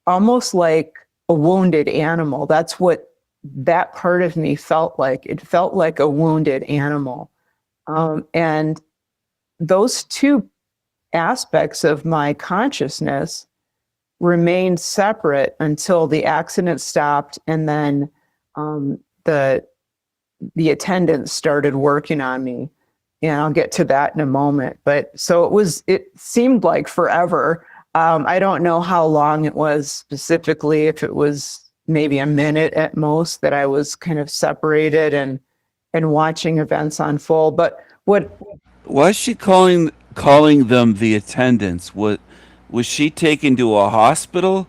almost like a wounded animal. That's what that part of me felt like. It felt like a wounded animal. And those two aspects of my consciousness remained separate until the accident stopped, and then the attendants started working on me. And I'll get to that in a moment. But so it seemed like forever. I don't know how long it was specifically, if it was maybe a minute at most that I was kind of separated and watching events unfold. But why is she calling them the attendants? Was she taken to a hospital,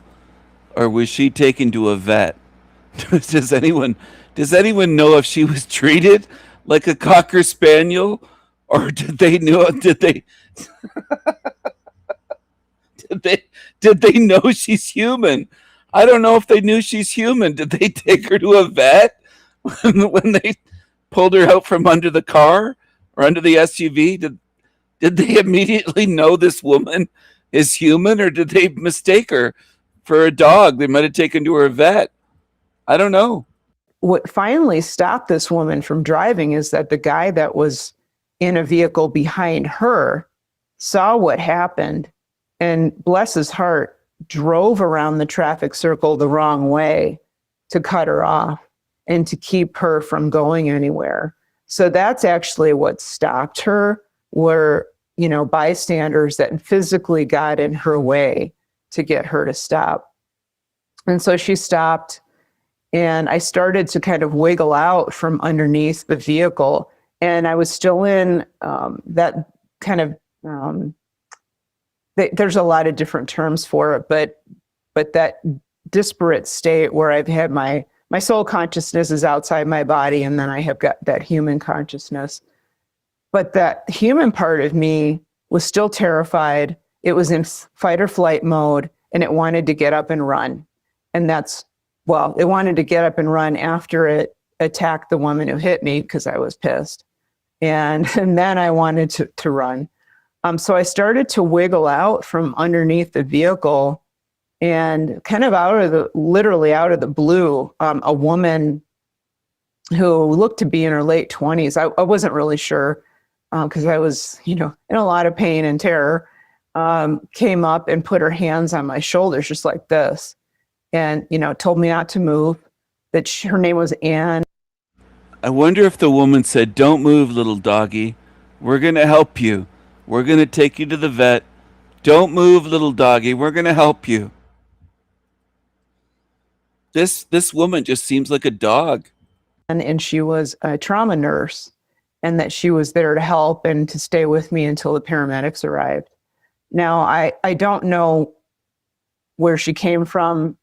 or was she taken to a vet? Does anyone know if she was treated like a cocker spaniel, or did they know she's human? I don't know if they knew she's human. Did they take her to a vet when they pulled her out from under the car or under the SUV? Did they immediately know this woman is human, or did they mistake her for a dog? They might have taken to her vet. I don't know. What finally stopped this woman from driving is that the guy that was in a vehicle behind her saw what happened and, bless his heart, drove around the traffic circle the wrong way to cut her off and to keep her from going anywhere. So that's actually what stopped her, were, you know, bystanders that physically got in her way to get her to stop. And so she stopped, and I started to kind of wiggle out from underneath the vehicle. And I was still in that kind of, there's a lot of different terms for it, but that disparate state where I've had my soul consciousness is outside my body, and then I have got that human consciousness. But that human part of me was still terrified. It was in fight or flight mode, and it wanted to get up and run. And it wanted to get up and run after it attacked the woman who hit me, because I was pissed. And then I wanted to run. So I started to wiggle out from underneath the vehicle, and kind of literally out of the blue, a woman who looked to be in her late 20s. I wasn't really sure, because I was, in a lot of pain and terror, came up and put her hands on my shoulders just like this, and, told me not to move, that her name was Anne. I wonder if the woman said, "Don't move, little doggy. We're going to help you. We're going to take you to the vet. Don't move, little doggy. We're going to help you." This woman just seems like a dog. and she was a trauma nurse, and that she was there to help and to stay with me until the paramedics arrived. Now, I don't know where she came from.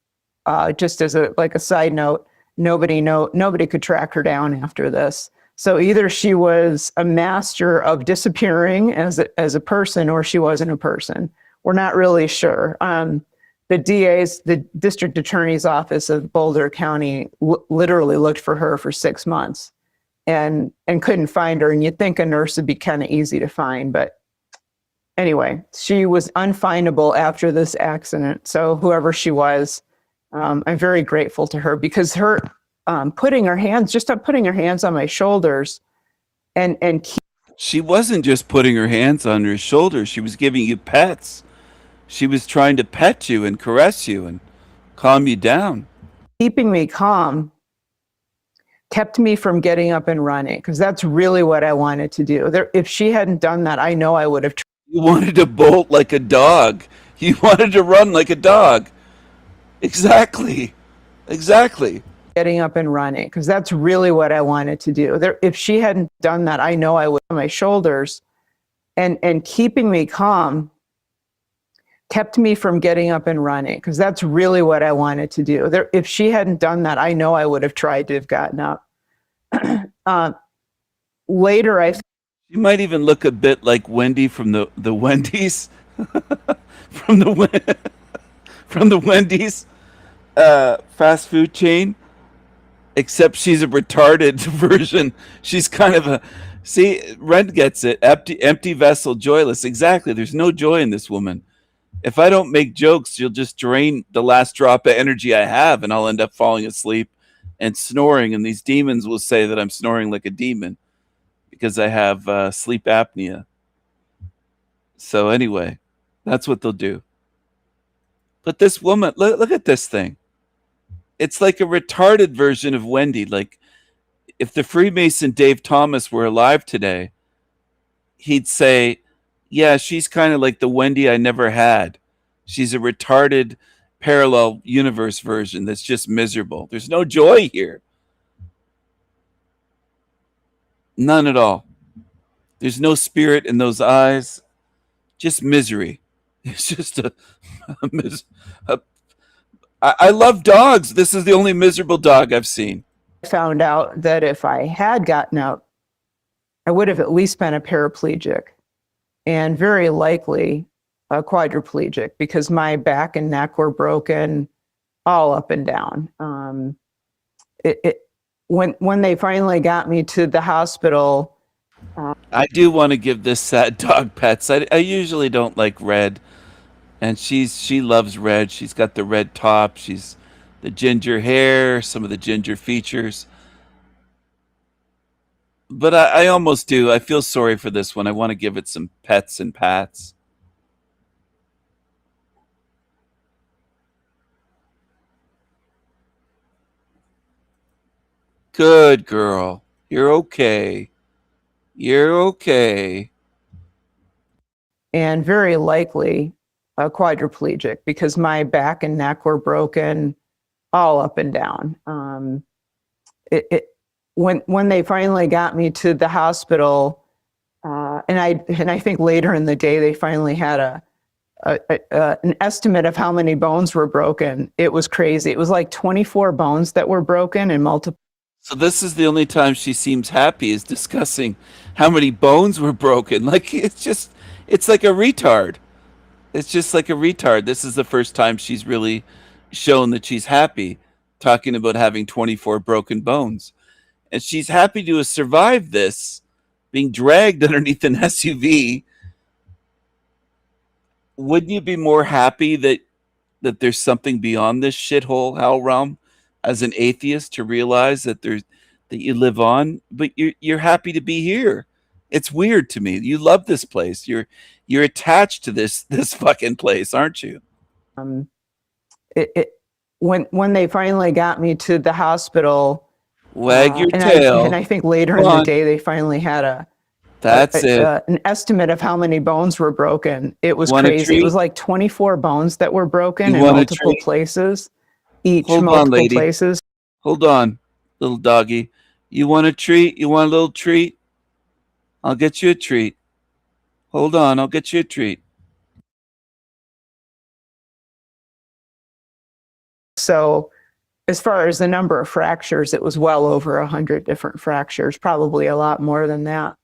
Just as a side note, nobody could track her down after this. So either she was a master of disappearing as a person, or she wasn't a person. We're not really sure. The district attorney's office of Boulder County literally looked for her for 6 months and couldn't find her. And you'd think a nurse would be kind of easy to find, but anyway, she was unfindable after this accident. So whoever she was, I'm very grateful to her, because her putting her hands on my shoulders and She wasn't just putting her hands on your shoulders. She was giving you pets. She was trying to pet you and caress you and calm you down. keeping me calm kept me from getting up and running, because that's really what I wanted to do. If she hadn't done that, I know I would have. You wanted to bolt like a dog. You wanted to run like a dog. Exactly. Getting up and running, because that's really what I wanted to do. If she hadn't done that, I know I would on my shoulders, and keeping me calm kept me from getting up and running, because that's really what I wanted to do. If she hadn't done that, I know I would have tried to have gotten up. Later, You might even look a bit like Wendy from the Wendy's, from the Wendy's fast food chain, except she's a retarded version. She's kind of a, see, Rent gets it. Empty vessel, joyless. Exactly. There's no joy in this woman. If I don't make jokes, you'll just drain the last drop of energy I have, and I'll end up falling asleep and snoring. And these demons will say that I'm snoring like a demon because I have sleep apnea. So anyway, that's what they'll do. But this woman, look at this thing. It's like a retarded version of Wendy. Like, if the Freemason Dave Thomas were alive today, he'd say, yeah, she's kind of like the Wendy I never had. She's a retarded parallel universe version that's just miserable. There's no joy here. None at all. There's no spirit in those eyes. Just misery. It's just I love dogs. This is the only miserable dog I've seen. found out that if I had gotten out, I would have at least been a paraplegic, and very likely a quadriplegic, because my back and neck were broken all up and down. When they finally got me to the hospital. I do want to give this sad dog pets. I usually don't like Red, and she loves Red. She's got the red top. She's the ginger hair, some of the ginger features. But I almost do. I feel sorry for this one. I want to give it some pets and pats. Good girl. You're okay. You're okay. And very likely a quadriplegic, because my back and neck were broken all up and down. When they finally got me to the hospital, and I think later in the day they finally had an estimate of how many bones were broken. It was crazy. It was like 24 bones that were broken and multiple. So this is the only time she seems happy, is discussing how many bones were broken. Like, it's like a retard. It's just like a retard. This is the first time she's really shown that she's happy, talking about having 24 broken bones. And she's happy to have survived this, being dragged underneath an SUV. Wouldn't you be more happy that there's something beyond this shithole hell realm, as an atheist, to realize that you live on, but you're happy to be here? It's weird to me. You love this place. You're attached to this fucking place, aren't you? When they finally got me to the hospital, wag your tail. And I think later in the day they finally had an estimate of how many bones were broken. It was crazy. It was like 24 bones that were broken in multiple places. Each multiple places. Hold on, little doggy. You want a treat? You want a little treat? I'll get you a treat. Hold on, I'll get you a treat. So as far as the number of fractures, it was well over 100 different fractures, probably a lot more than that.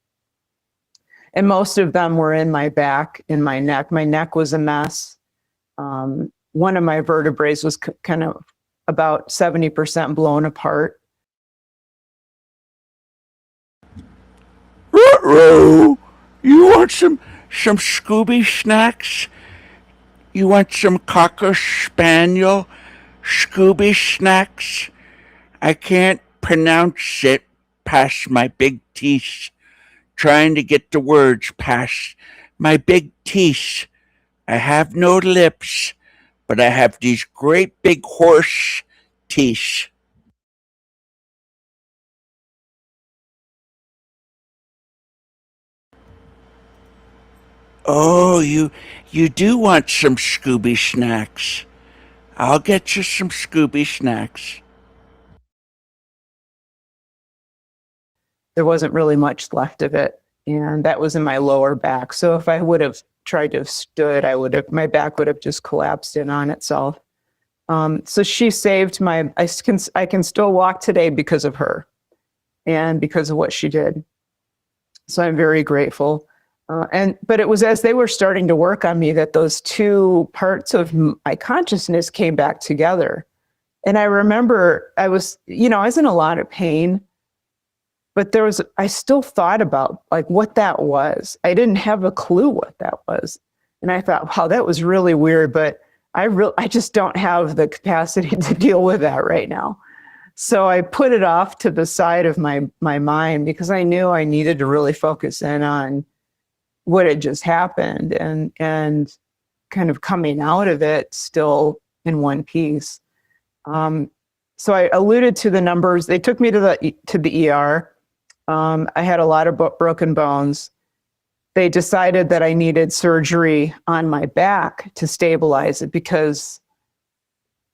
And most of them were in my back, in my neck. My neck was a mess. One of my vertebrae was kind of about 70% blown apart. Ruh-roh. You want some Scooby snacks? You want some Cocker Spaniel Scooby snacks? I can't pronounce it past my big teeth. Trying to get the words past my big teeth. I have no lips, but I have these great big horse teeth. Oh, you do want some Scooby snacks. I'll get you some Scooby snacks. There wasn't really much left of it, and that was in my lower back. So if I would have tried to have stood, my back would have just collapsed in on itself. So she saved I can still walk today because of her and because of what she did. So I'm very grateful. But it was as they were starting to work on me that those two parts of my consciousness came back together. And I remember I was in a lot of pain, but I still thought about like what that was. I didn't have a clue what that was. And I thought, wow, that was really weird, but I just don't have the capacity to deal with that right now. So I put it off to the side of my mind because I knew I needed to really focus in on what had just happened and kind of coming out of it still in one piece. So I alluded to the numbers. They took me to the ER. I had a lot of broken bones. They decided that I needed surgery on my back to stabilize it because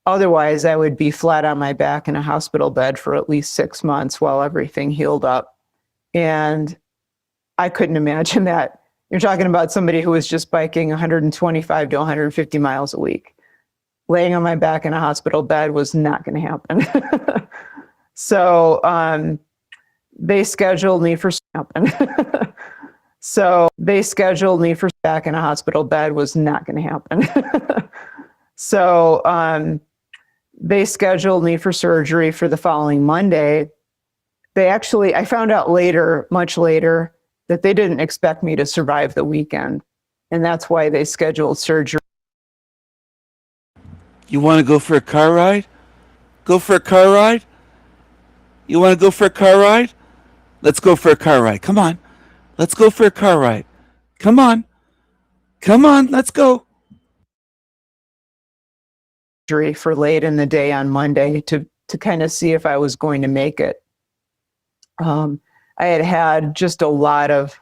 otherwise I would be flat on my back in a hospital bed for at least 6 months while everything healed up. And I couldn't imagine that. You're talking about somebody who was just biking 125 to 150 miles a week. Laying on my back in a hospital bed was not going to happen. So they scheduled me for back in a hospital bed was not going to happen. So they scheduled me for surgery for the following Monday. I found out much later, that they didn't expect me to survive the weekend. And that's why they scheduled surgery. You want to go for a car ride? Go for a car ride? You want to go for a car ride? Let's go for a car ride. Come on. Let's go for a car ride. Come on. Come on, let's go. For late in the day on Monday to kind of see if I was going to make it. I had just a lot of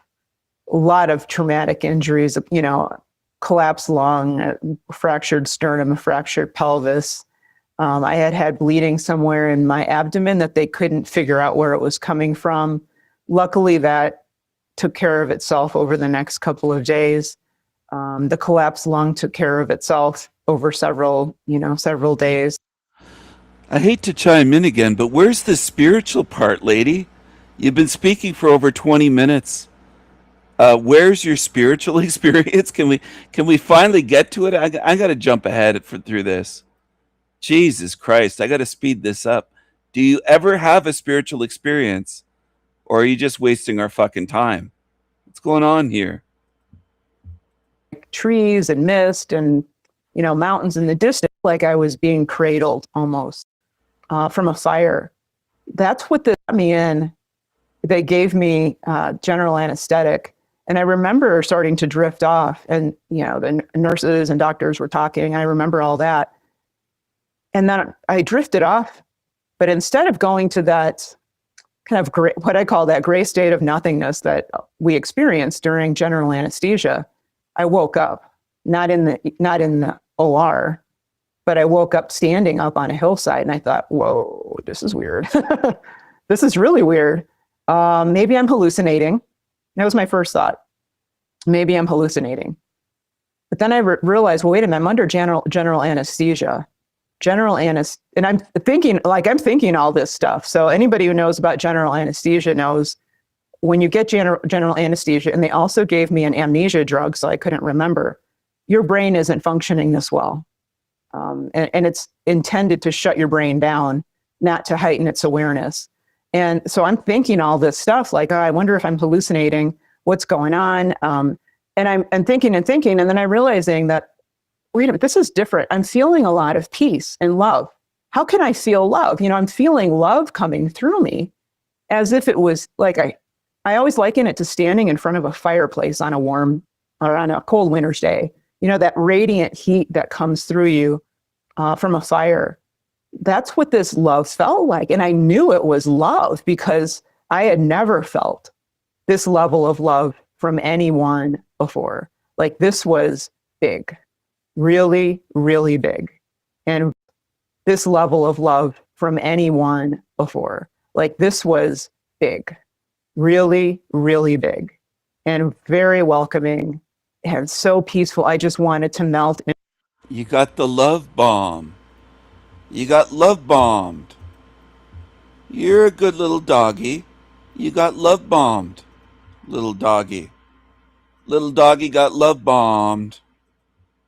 traumatic injuries, collapsed lung, fractured sternum, a fractured pelvis. I had bleeding somewhere in my abdomen that they couldn't figure out where it was coming from. Luckily, that took care of itself over the next couple of days. The collapsed lung took care of itself over several days. I hate to chime in again, but where's the spiritual part, lady? You've been speaking for over 20 minutes. Where's your spiritual experience? Can we finally get to it? I got to jump ahead through this. Jesus Christ, I got to speed this up. Do you ever have a spiritual experience, or are you just wasting our fucking time? What's going on here? Trees and mist and mountains in the distance, like I was being cradled almost from a fire. That's what they got me in. They gave me general anesthetic, and I remember starting to drift off, and the nurses and doctors were talking. I remember all that. And then I drifted off, but instead of going to that kind of what I call that gray state of nothingness that we experienced during general anesthesia, I woke up, not in the OR, but I woke up standing up on a hillside, and I thought, whoa, this is weird. this is really weird. Maybe I'm hallucinating. That was my first thought. Maybe I'm hallucinating. But then I realized, well, wait a minute, I'm under general anesthesia. And I'm thinking all this stuff. So anybody who knows about general anesthesia knows when you get general anesthesia, and they also gave me an amnesia drug, so I couldn't remember, your brain isn't functioning this well. And it's intended to shut your brain down, not to heighten its awareness. And so I'm thinking all this stuff like, oh, I wonder if I'm hallucinating, what's going on? And I'm thinking, and then I'm realizing that, wait a minute, this is different. I'm feeling a lot of peace and love. How can I feel love? I'm feeling love coming through me as if it was like, I always liken it to standing in front of a fireplace on a cold winter's day. That radiant heat that comes through you from a fire. That's what this love felt like. And I knew it was love because I had never felt this level of love from anyone before. Like, this was big, really, really big. And this level of love from anyone before. Like, this was big, really, really big, and very welcoming and so peaceful. I just wanted to melt. You got the love bomb. You got love bombed. You're a good little doggy. You got love bombed, little doggy. Little doggy got love bombed.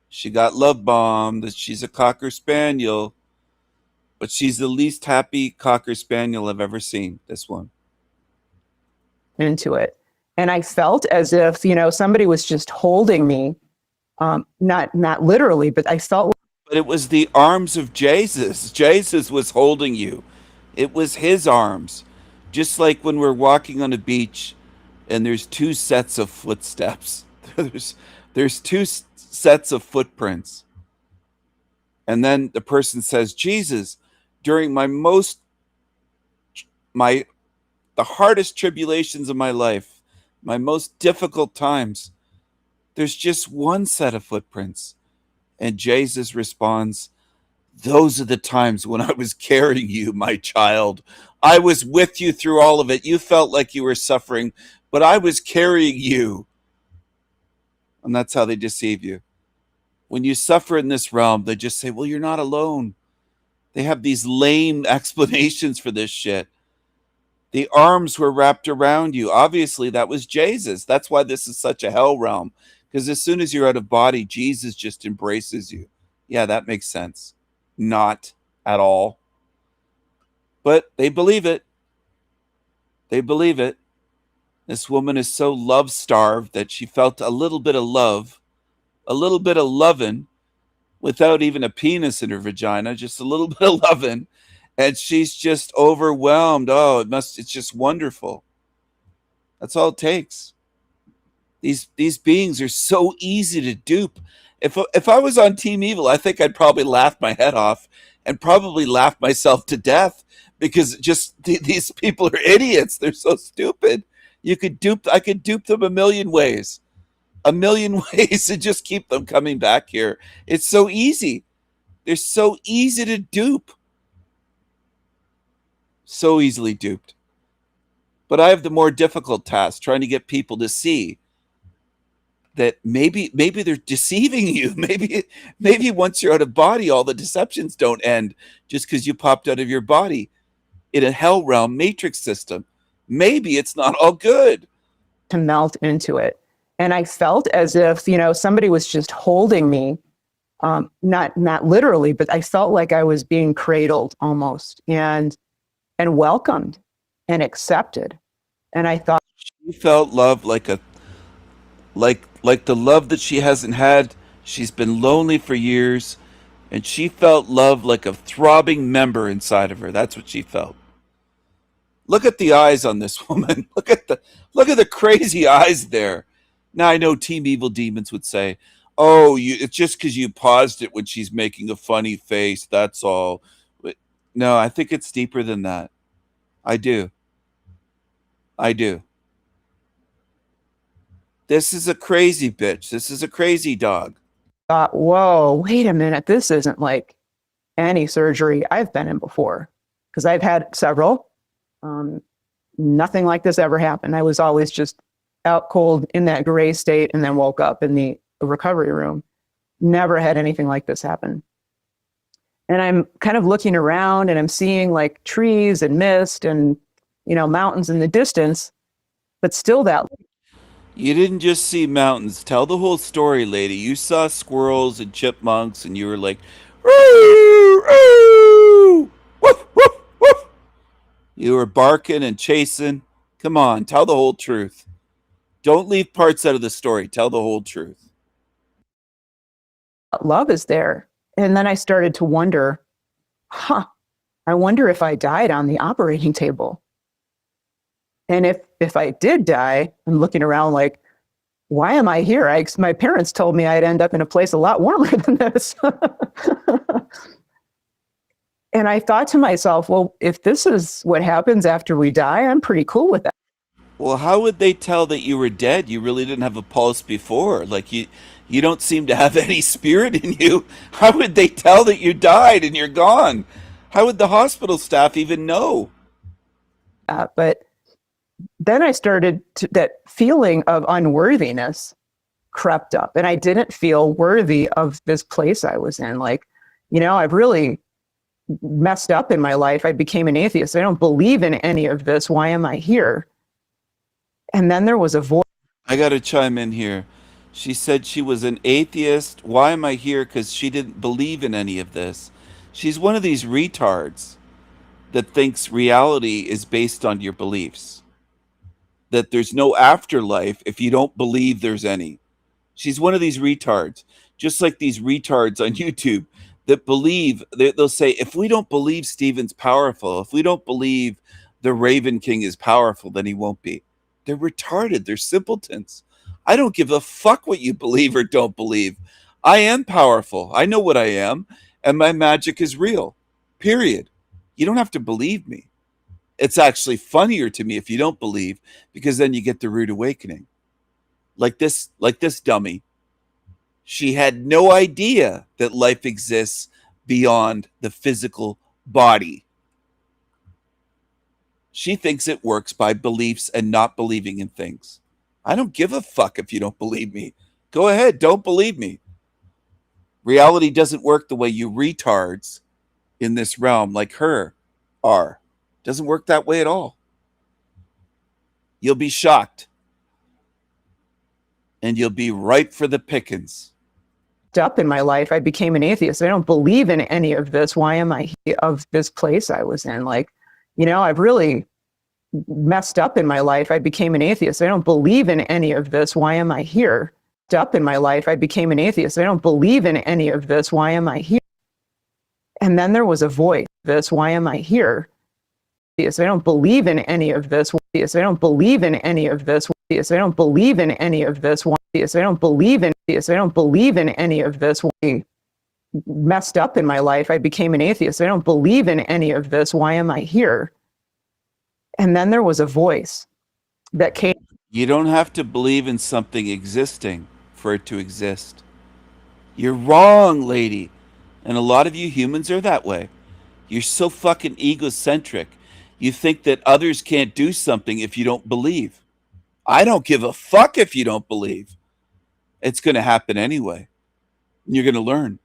She got love bombed. She's a Cocker Spaniel, but she's the least happy Cocker Spaniel I've ever seen, this one. Into it. And I felt as if, somebody was just holding me, not literally, but I felt. But it was the arms of Jesus. Jesus was holding you. It was his arms. Just like when we're walking on a beach and there's two sets of footsteps. There's two sets of footprints. And then the person says, Jesus, during the hardest tribulations of my life, my most difficult times, there's just one set of footprints. And Jesus responds, those are the times when I was carrying you, my child. I was with you through all of it. You felt like you were suffering, but I was carrying you. And that's how they deceive you. When you suffer in this realm, they just say, well, you're not alone. They have these lame explanations for this shit. The arms were wrapped around you. Obviously, that was Jesus. That's why this is such a hell realm. Because as soon as you're out of body, Jesus just embraces you. Yeah, that makes sense. Not at all. But they believe it. They believe it. This woman is so love-starved that she felt a little bit of love, a little bit of lovin', without even a penis in her vagina, just a little bit of lovin', and she's just overwhelmed. Oh, it's just wonderful. That's all it takes. These beings are so easy to dupe. If I was on Team Evil, I think I'd probably laugh my head off and probably laugh myself to death because these people are idiots. They're so stupid. I could dupe them a million ways to just keep them coming back here. It's so easy. They're so easy to dupe. So easily duped. But I have the more difficult task, trying to get people to see that maybe they're deceiving you. Maybe once you're out of body, all the deceptions don't end just because you popped out of your body in a hell realm matrix system. Maybe it's not all good. To melt into it. And I felt as if, somebody was just holding me, not literally, but I felt like I was being cradled almost and welcomed and accepted. And I thought she felt love like the love that she hasn't had. She's been lonely for years, and she felt love like a throbbing member inside of her. That's what she felt. Look at the eyes on this woman. Look at the crazy eyes there. Now I know Team Evil Demons would say, "Oh, it's just because you paused it when she's making a funny face. That's all." But no, I think it's deeper than that. I do. This is a crazy bitch. This is a crazy dog. Thought, whoa, wait a minute. This isn't like any surgery I've been in before, because I've had several. Nothing like this ever happened. I was always just out cold in that gray state and then woke up in the recovery room. Never had anything like this happen. And I'm kind of looking around and I'm seeing like trees and mist and, mountains in the distance, but still that. You didn't just see mountains. Tell the whole story, lady. You saw squirrels and chipmunks and you were like, "Roo, roo, woof, woof, woof." You were barking and chasing. Come on, tell the whole truth. Don't leave parts out of the story. Tell the whole truth. Love is there. And then I started to wonder, I wonder if I died on the operating table. And if I did die, I'm looking around like, why am I here? My parents told me I'd end up in a place a lot warmer than this. And I thought to myself, well, if this is what happens after we die, I'm pretty cool with that. Well, how would they tell that you were dead? You really didn't have a pulse before. Like you don't seem to have any spirit in you. How would they tell that you died and you're gone? How would the hospital staff even know? But then I started that feeling of unworthiness crept up, and I didn't feel worthy of this place I was in. Like, I've really messed up in my life. I became an atheist. I don't believe in any of this. Why am I here? And then there was a voice. I got to chime in here. She said she was an atheist. Why am I here? Because she didn't believe in any of this. She's one of these retards that thinks reality is based on your beliefs. That there's no afterlife if you don't believe there's any. She's one of these retards, just like these retards on YouTube that believe, they'll say, if we don't believe Stephen's powerful, if we don't believe the Raven King is powerful, then he won't be. They're retarded. They're simpletons. I don't give a fuck what you believe or don't believe. I am powerful. I know what I am, and my magic is real. Period. You don't have to believe me. It's actually funnier to me if you don't believe, because then you get the rude awakening. Like this dummy. She had no idea that life exists beyond the physical body. She thinks it works by beliefs and not believing in things. I don't give a fuck if you don't believe me. Go ahead, don't believe me. Reality doesn't work the way you retards in this realm like her are. Doesn't work that way at all. You'll be shocked. And you'll be ripe for the pickings. Up in my life, I became an atheist. I don't believe in any of this. Why am I here? Of this place I was in? Like, I've really messed up in my life. I became an atheist. I don't believe in any of this. Why am I here? Up in my life, I became an atheist. I don't believe in any of this. Why am I here? And then there was a voice. Why am I here? I don't believe in any of this. I don't believe in any of this. I don't believe in any of this. I don't believe in this. I don't believe in any of this. Messed up in my life. I became an atheist. I don't believe in any of this. Why am I here? And then there was a voice that came. You don't have to believe in something existing for it to exist. You're wrong, lady. And a lot of you humans are that way. You're so fucking egocentric. You think that others can't do something if you don't believe. I don't give a fuck if you don't believe. It's going to happen anyway. You're going to learn.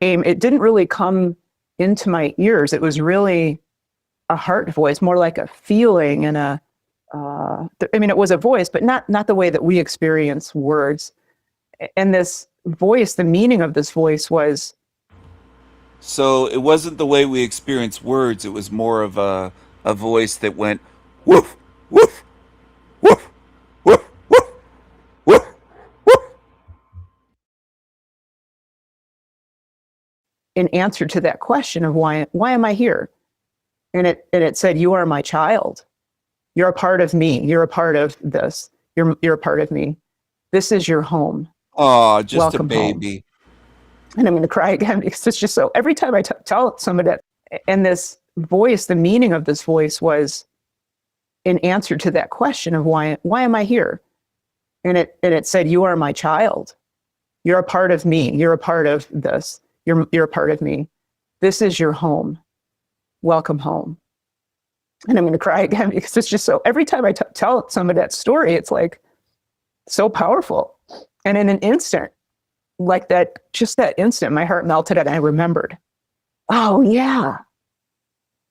It didn't really come into my ears. It was really a heart voice, more like a feeling and it was a voice, but not the way that we experience words. And this voice, the meaning of this voice was. So it wasn't the way we experience words. It was more of a voice that went, woof, woof, woof, woof, woof, woof, woof. In answer to that question of why am I here? And it said, you are my child. You're a part of me. You're a part of this. You're a part of me. This is your home. Oh, just Welcome a baby. Home. And I'm going to cry again because it's just so, every time I tell somebody that, and this voice, the meaning of this voice was in answer to that question of why am I here? And it said, you are my child. You're a part of me. You're a part of this. You're a part of me. This is your home. Welcome home. And I'm going to cry again because it's just so, every time I tell somebody that story, it's like so powerful. And in an instant, like that, just that instant, my heart melted and I remembered, oh yeah,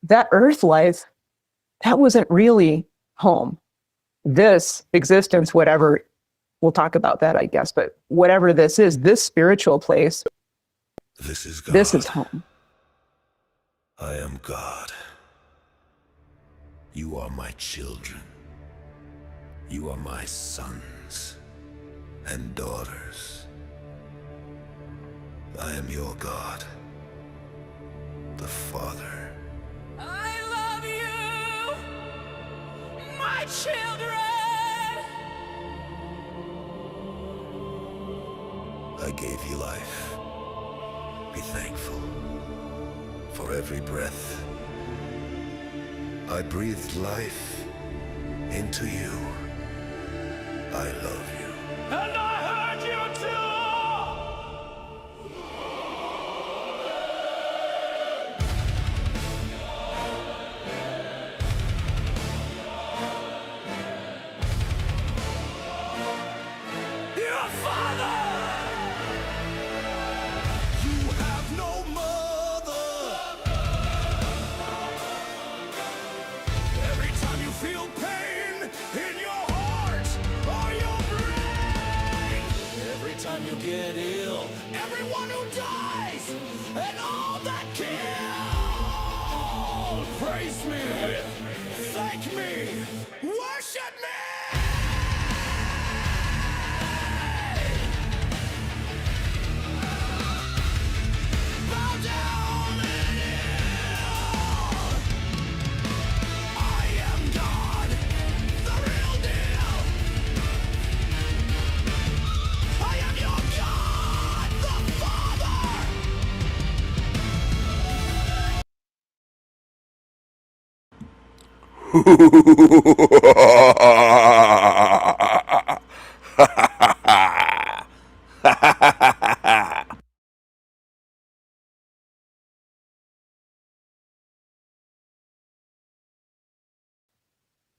that earth life, that wasn't really home. This existence, whatever, we'll talk about that, I guess, but whatever this is, this spiritual place, This is God. this is home. I am God. You are my children. You are my sons and daughters. I am your God, the Father. I love you, my children. I gave you life. Be thankful for every breath. I breathed life into you. I love you. And I heard you too. Your father. You have no mother. Every time you feel pain in your heart or your brain, every time you get ill, everyone who dies, and all that kill, praise me, thank me, worship me. Bow down and kneel. I am God, the real deal. I am your God, the Father.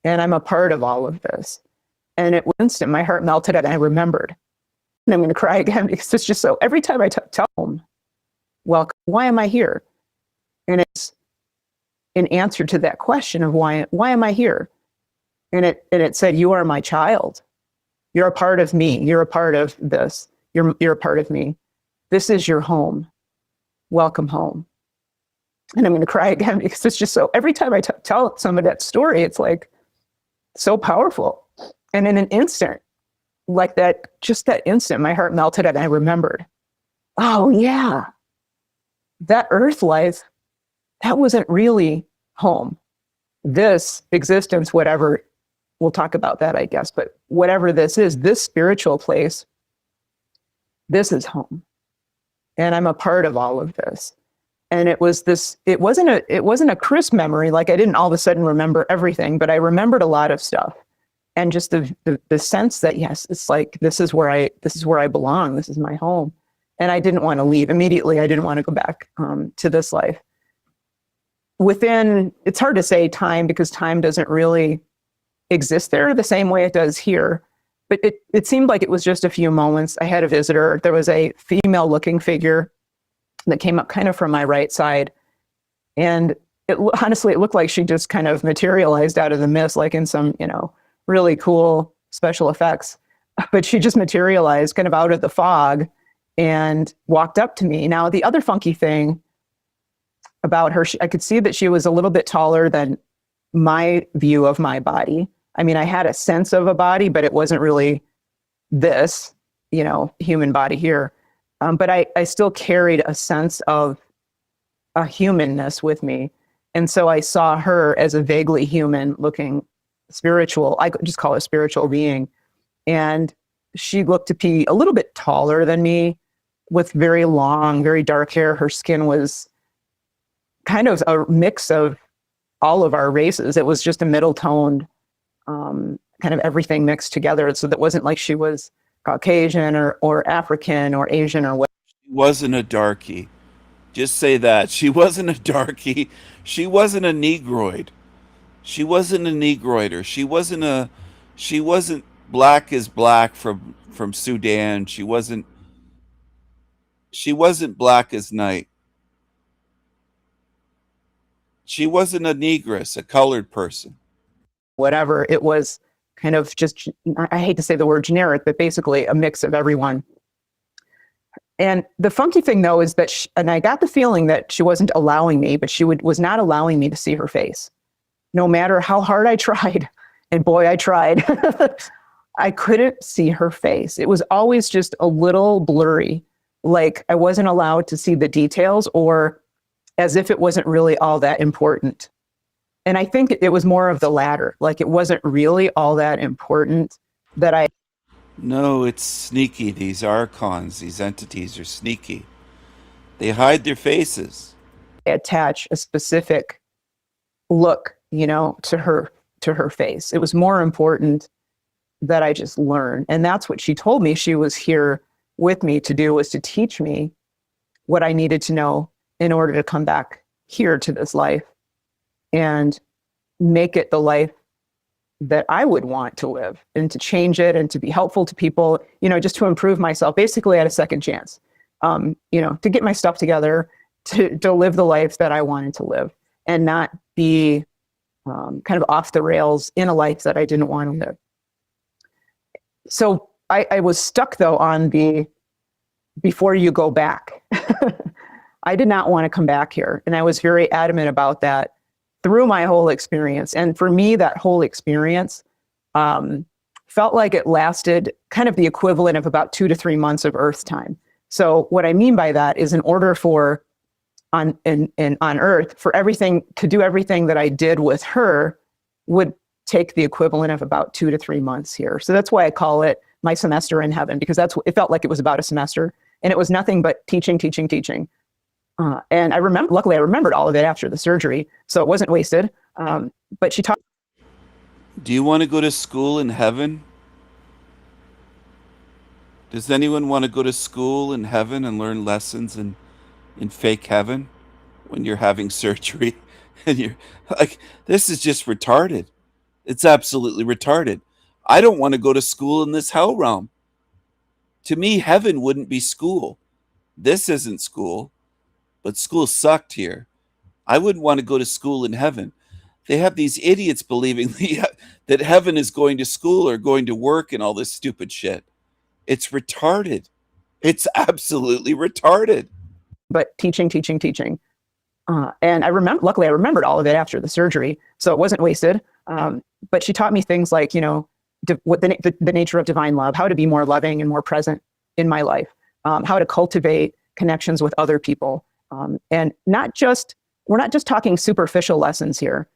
And I'm a part of all of this. And it was instant, my heart melted and I remembered. And I'm going to cry again because it's just so, every time I tell them, well, why am I here? And it's an answer to that question of why am I here? And it said, you are my child. You're a part of me. You're a part of this. You're a part of me. This is your home. Welcome home. And I'm going to cry again because it's just so, every time I tell somebody that story, it's like so powerful. And in an instant, like that, just that instant, my heart melted and I remembered, oh yeah, that earth life, that wasn't really home. This existence, whatever, we'll talk about that, I guess, but whatever this is, this spiritual place, this is home. And I'm a part of all of this. And it was this, it wasn't a crisp memory. Like I didn't all of a sudden remember everything, but I remembered a lot of stuff. And just the sense that, yes, it's like, this is where I belong. This is my home. And I didn't want to leave immediately. I didn't want to go back to this life. It's hard to say time because time doesn't really exist there the same way it does here. But it seemed like it was just a few moments. I had a visitor. There was a female looking figure that came up kind of from my right side. And honestly, it looked like she just kind of materialized out of the mist, like in some, really cool special effects. But she just materialized kind of out of the fog and walked up to me. Now, the other funky thing about her, I could see that she was a little bit taller than my view of my body. I mean, I had a sense of a body, but it wasn't really this, human body here. But I still carried a sense of a humanness with me. And so I saw her as a vaguely human looking spiritual, I could just call it a spiritual being. And she looked to be a little bit taller than me with very long, very dark hair. Her skin was kind of a mix of all of our races. It was just a middle toned, kind of everything mixed together. So that wasn't like she was Caucasian or African or Asian or what. She wasn't a darky. Just say that. She wasn't a darky. She wasn't a Negroid. She wasn't a Negroider. She wasn't black as black from Sudan. She wasn't black as night. She wasn't a negress, a colored person. Whatever. It was kind of just, I hate to say the word generic, but basically a mix of everyone. And the funky thing, though, is that, and I got the feeling that she wasn't allowing me, but she was not allowing me to see her face. No matter how hard I tried, and boy, I tried, I couldn't see her face. It was always just a little blurry, like I wasn't allowed to see the details, or as if it wasn't really all that important. And I think it was more of the latter, like it wasn't really all that important that I... No, it's sneaky. These archons, these entities are sneaky. They hide their faces. attach a specific look, to her face. It was more important that I just learn. And that's what she told me she was here with me to do, was to teach me what I needed to know in order to come back here to this life and make it the life that I would want to live, and to change it and to be helpful to people, just to improve myself, basically at a second chance, to get my stuff together, to live the life that I wanted to live and not be kind of off the rails in a life that I didn't want to live. So I was stuck, though, on the before you go back. I did not want to come back here. And I was very adamant about that through my whole experience. And for me, that whole experience felt like it lasted kind of the equivalent of about 2 to 3 months of Earth time. So what I mean by that is, in order for on Earth, for everything to do everything that I did with her would take the equivalent of about 2 to 3 months here. So that's why I call it my semester in heaven, because it felt like it was about a semester, and it was nothing but teaching. And luckily I remembered all of it after the surgery, so it wasn't wasted. But she taught. Do you want to go to school in heaven? Does anyone want to go to school in heaven and learn lessons in fake heaven when you're having surgery? And you're like, this is just retarded. It's absolutely retarded. I don't want to go to school in this hell realm. To me, heaven wouldn't be school. This isn't school, but school sucked here. I wouldn't want to go to school in heaven. They have these idiots believing that heaven is going to school or going to work and all this stupid shit. It's retarded. It's absolutely retarded. But teaching. And luckily I remembered all of it after the surgery, so it wasn't wasted. But she taught me things like, what the nature of divine love, how to be more loving and more present in my life, how to cultivate connections with other people. And we're not just talking superficial lessons here.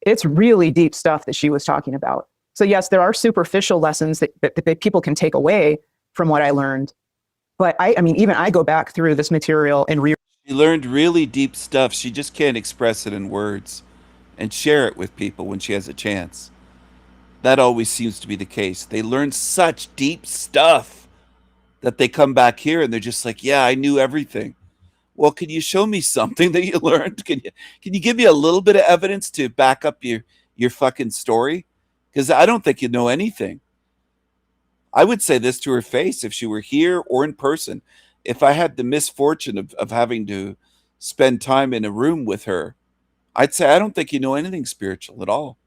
It's really deep stuff that she was talking about. So yes, there are superficial lessons that people can take away from what I learned. But even I go back through this material and She learned really deep stuff. She just can't express it in words and share it with people when she has a chance. That always seems to be the case. They learn such deep stuff that they come back here and they're just like, yeah, I knew everything. Well, can you show me something that you learned? Can you give me a little bit of evidence to back up your fucking story? Because I don't think you know anything. I would say this to her face if she were here or in person. If I had the misfortune of having to spend time in a room with her, I'd say, I don't think you know anything spiritual at all.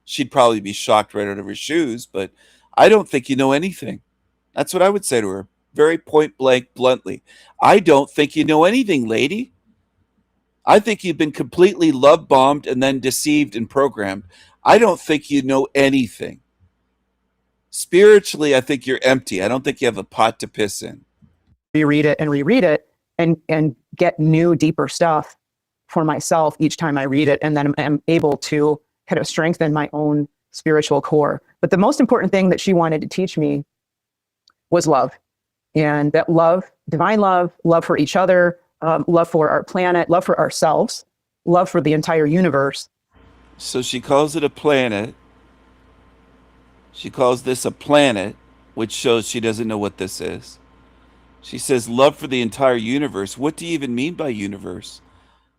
She'd probably be shocked right out of her shoes, but I don't think you know anything. That's what I would say to her, very point blank, bluntly. I don't think you know anything, lady. I think you've been completely love bombed and then deceived and programmed. I don't think you know anything. Spiritually, I think you're empty. I don't think you have a pot to piss in. Reread it and get new, deeper stuff for myself each time I read it. And then I'm able to kind of strengthen my own spiritual core. But the most important thing that she wanted to teach me was love. And that love, divine love for each other, love for our planet, love for ourselves, love for the entire universe. So she calls it a planet. She calls this a planet, which shows she doesn't know what this is. She says love for the entire universe. What do you even mean by universe?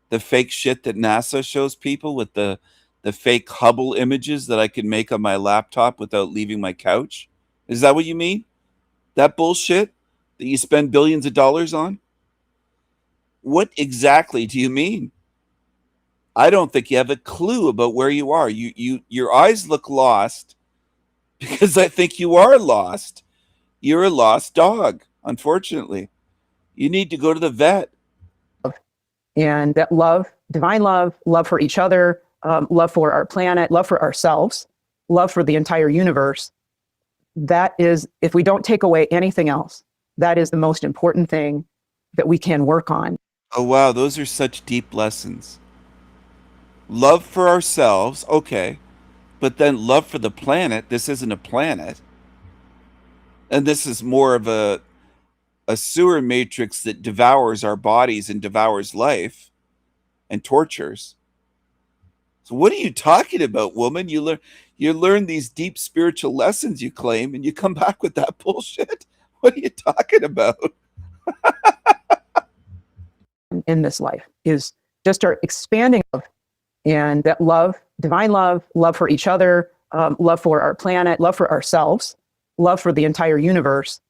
The fake shit that NASA shows people with the the fake Hubble images that I can make on my laptop without leaving my couch? Is that what you mean? That bullshit that you spend billions of dollars on? What exactly do you mean? I don't think you have a clue about where you are. Your eyes look lost because I think you are lost. You're a lost dog, unfortunately. You need to go to the vet. And that love, divine love, love for each other, love for our planet, love for ourselves, love for the entire universe. That is, if we don't take away anything else, that is the most important thing that we can work on. Oh, wow. Those are such deep lessons. Love for ourselves, okay. But then love for the planet. This isn't a planet. And this is more of a sewer matrix that devours our bodies and devours life and tortures. So what are you talking about, woman? You learn these deep spiritual lessons you claim, and you come back with that bullshit? What are you talking about? In this life is just start expanding love, and that love, divine love, love for each other, love for our planet, love for ourselves, love for the entire universe.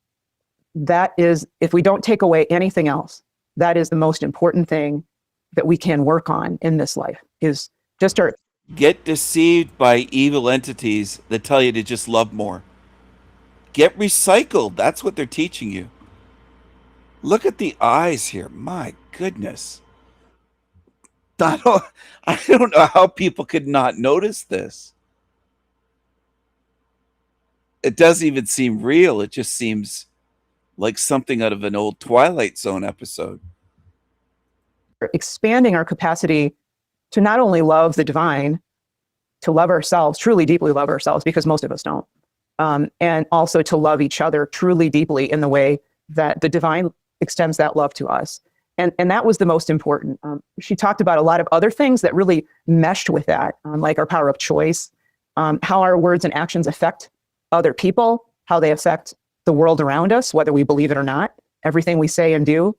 That is, if we don't take away anything else, that is the most important thing that we can work on in this life is just start. Get deceived by evil entities that tell you to just love more. Get recycled. That's what they're teaching you. Look at the eyes here. My goodness. I don't know how people could not notice this. It doesn't even seem real. It just seems like something out of an old Twilight Zone episode. Expanding our capacity to not only love the divine, to love ourselves, truly deeply love ourselves, because most of us don't. And also to love each other truly deeply in the way that the divine extends that love to us. And that was the most important. She talked about a lot of other things that really meshed with that, like our power of choice, how our words and actions affect other people, how they affect the world around us, whether we believe it or not. Everything we say and do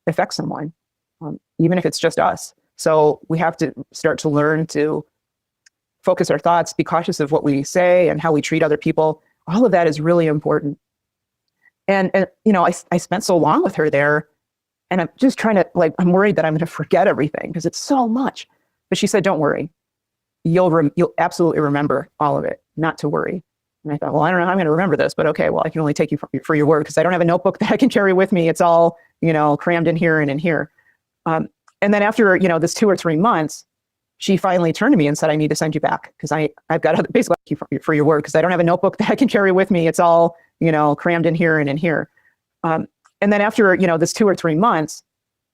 affects someone, even if it's just us. So we have to start to learn to focus our thoughts, be cautious of what we say and how we treat other people. All of that is really important. And you know, I spent so long with her there, and I'm just trying to, like, I'm worried that I'm going to forget everything because it's so much. But she said, don't worry. You'll absolutely remember all of it, not to worry. And I thought, well, I don't know how I'm going to remember this, but okay, well, I can only take you for your word because I don't have a notebook that I can carry with me. It's all, you know, crammed in here and in here. And then after, you know, this 2 or 3 months, she finally turned to me and said, I need to send you back because I've got other, basically for your word because I don't have a notebook that I can carry with me. It's all, you know, crammed in here and in here. And then after, you know, this 2 or 3 months,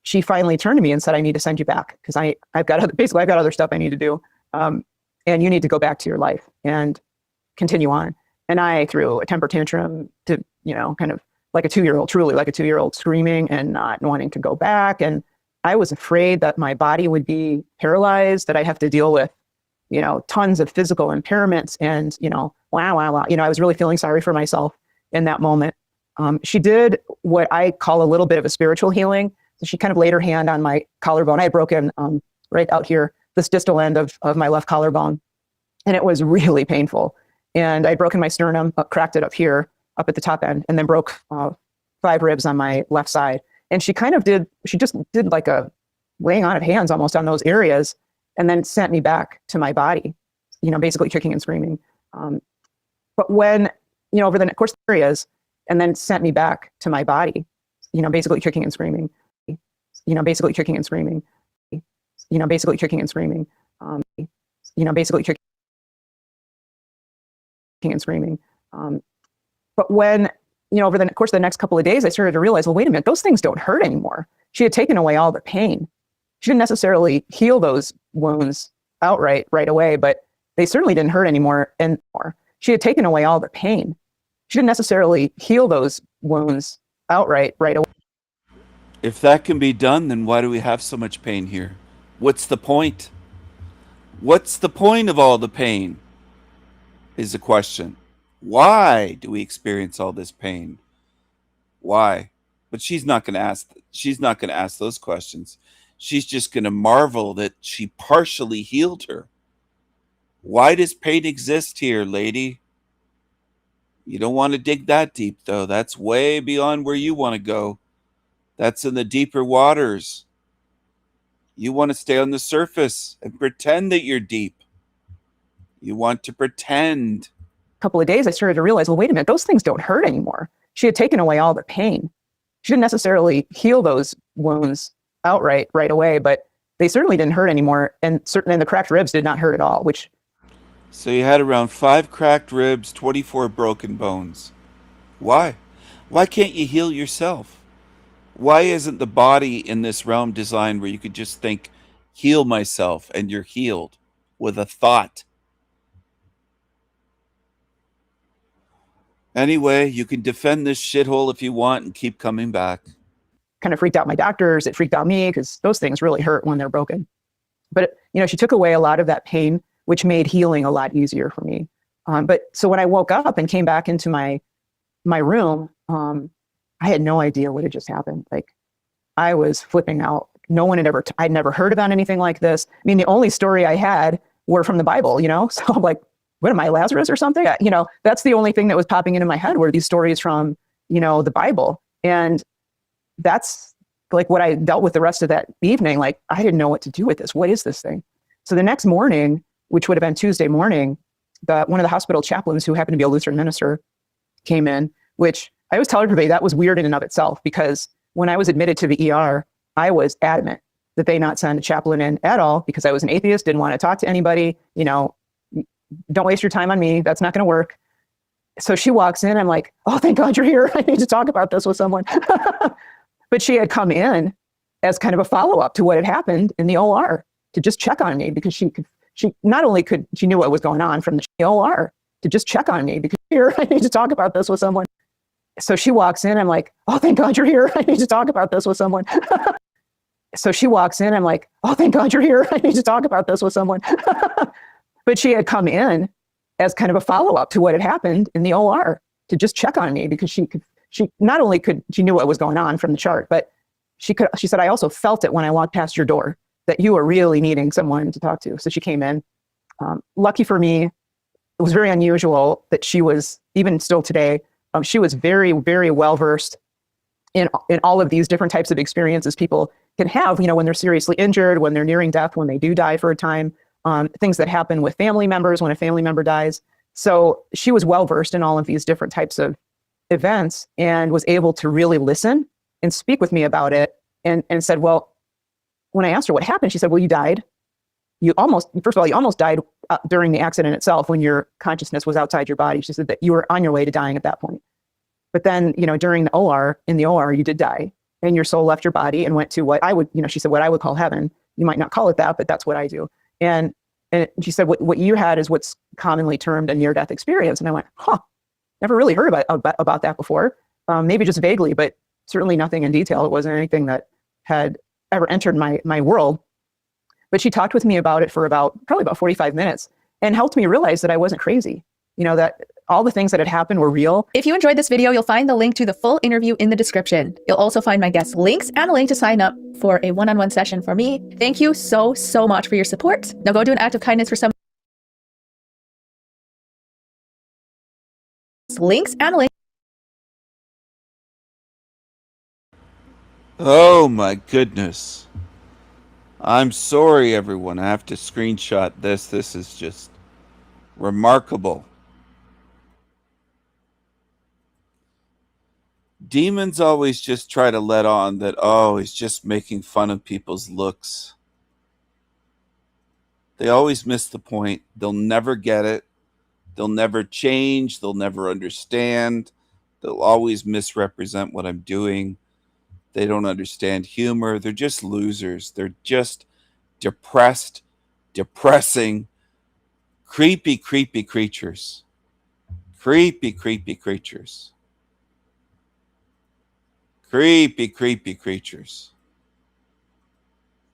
she finally turned to me and said, I need to send you back because I've got other stuff I need to do. And you need to go back to your life and continue on. And I threw a temper tantrum to, you know, kind of like a 2-year-old, truly like a 2-year-old, screaming and not wanting to go back. And I was afraid that my body would be paralyzed, that I have to deal with, you know, tons of physical impairments and, you know, wow. You know, I was really feeling sorry for myself in that moment. She did what I call a little bit of a spiritual healing. So she kind of laid her hand on my collarbone. I had broken right out here, this distal end of my left collarbone. And it was really painful. And I'd broken my sternum, cracked it up here, up at the top end, and then broke 5 ribs on my left side. And she just did like a laying on of hands almost on those areas, and then sent me back to my body, you know, basically kicking and screaming. But when, you know, over the course of areas, and then sent me back to my body, you know, basically kicking and screaming, you know, basically kicking and screaming, you know, basically kicking and screaming, you know, basically kicking and screaming. But when, you know, over the course of the next couple of days, I started to realize, well, wait a minute, those things don't hurt anymore. She had taken away all the pain. She didn't necessarily heal those wounds outright right away, but they certainly didn't hurt anymore. And she had taken away all the pain. She didn't necessarily heal those wounds outright right away. If that can be done, then why do we have so much pain here? What's the point? What's the point of all the pain? Is the question. Why do we experience all this pain? Why? But she's not going to ask those questions. She's just going to marvel that she partially healed her. Why does pain exist here, lady? You don't want to dig that deep, though. That's way beyond where you want to go. That's in the deeper waters. You want to stay on the surface and pretend that you're deep. You want to pretend. Couple of days, I started to realize, well, wait a minute, those things don't hurt anymore. She had taken away all the pain. She didn't necessarily heal those wounds outright right away, but they certainly didn't hurt anymore. And the cracked ribs did not hurt at all, which. So you had around 5 cracked ribs, 24 broken bones. Why? Why can't you heal yourself? Why isn't the body in this realm designed where you could just think, heal myself, and you're healed with a thought? Anyway, you can defend this shithole if you want and keep coming back. Kind of freaked out my doctors. It freaked out me because those things really hurt when they're broken. But, she took away a lot of that pain, which made healing a lot easier for me. But so when I woke up and came back into my room, I had no idea what had just happened. Like, I was flipping out. No one had I'd never heard about anything like this. I mean, the only story I had were from the Bible, So I'm like, what am I, Lazarus or something? That's the only thing that was popping into my head were these stories from, the Bible. And that's like what I dealt with the rest of that evening. Like, I didn't know what to do with this. What is this thing? So the next morning, which would have been Tuesday morning, one of the hospital chaplains, who happened to be a Lutheran minister, came in, which I always tell everybody that was weird in and of itself, because when I was admitted to the ER, I was adamant that they not send a chaplain in at all, because I was an atheist, didn't want to talk to anybody, don't waste your time on me. That's not going to work. So she walks in. I'm like, oh, thank God you're here. I need to talk about this with someone. But she had come in as kind of a follow-up to what had happened in the OR to just check on me, because she not only she knew what was going on from the OR, to just check on me, because here, I need to talk about this with someone. So she walks in. I'm like, oh, thank God you're here. I need to talk about this with someone. So she walks in. I'm like, oh, thank God you're here. I need to talk about this with someone. But she had come in as kind of a follow-up to what had happened in the OR to just check on me, because she not only she knew what was going on from the chart, but she said, I also felt it when I walked past your door that you were really needing someone to talk to. So she came in. Lucky for me, it was very unusual that she was, even still today, she was very, very well-versed in all of these different types of experiences people can have, when they're seriously injured, when they're nearing death, when they do die for a time. Things that happen with family members when a family member dies. So she was well-versed in all of these different types of events and was able to really listen and speak with me about it, and said, well, when I asked her what happened, she said, well, you died. First of all, you almost died during the accident itself when your consciousness was outside your body. She said that you were on your way to dying at that point. But then, during in the OR, you did die, and your soul left your body and went to what I would, she said, what I would call heaven. You might not call it that, but that's what I do. And she said, what you had is what's commonly termed a near-death experience. And I went, never really heard about that before. Maybe just vaguely, but certainly nothing in detail. It wasn't anything that had ever entered my world. But she talked with me about it for probably about 45 minutes and helped me realize that I wasn't crazy, that all the things that had happened were real. If you enjoyed this video, you'll find the link to the full interview in the description. You'll also find my guest links and a link to sign up for a one-on-one session for me. Thank you so, so much for your support. Now go do an act of kindness for someone. Links and a link. Oh my goodness. I'm sorry, everyone. I have to screenshot this. This is just remarkable. Demons always just try to let on that, oh, he's just making fun of people's looks. They always miss the point. They'll never get it. They'll never change. They'll never understand. They'll always misrepresent what I'm doing. They don't understand humor. They're just losers. They're just depressed, depressing, creepy, creepy creatures. Creepy, creepy creatures. Creepy, creepy creatures.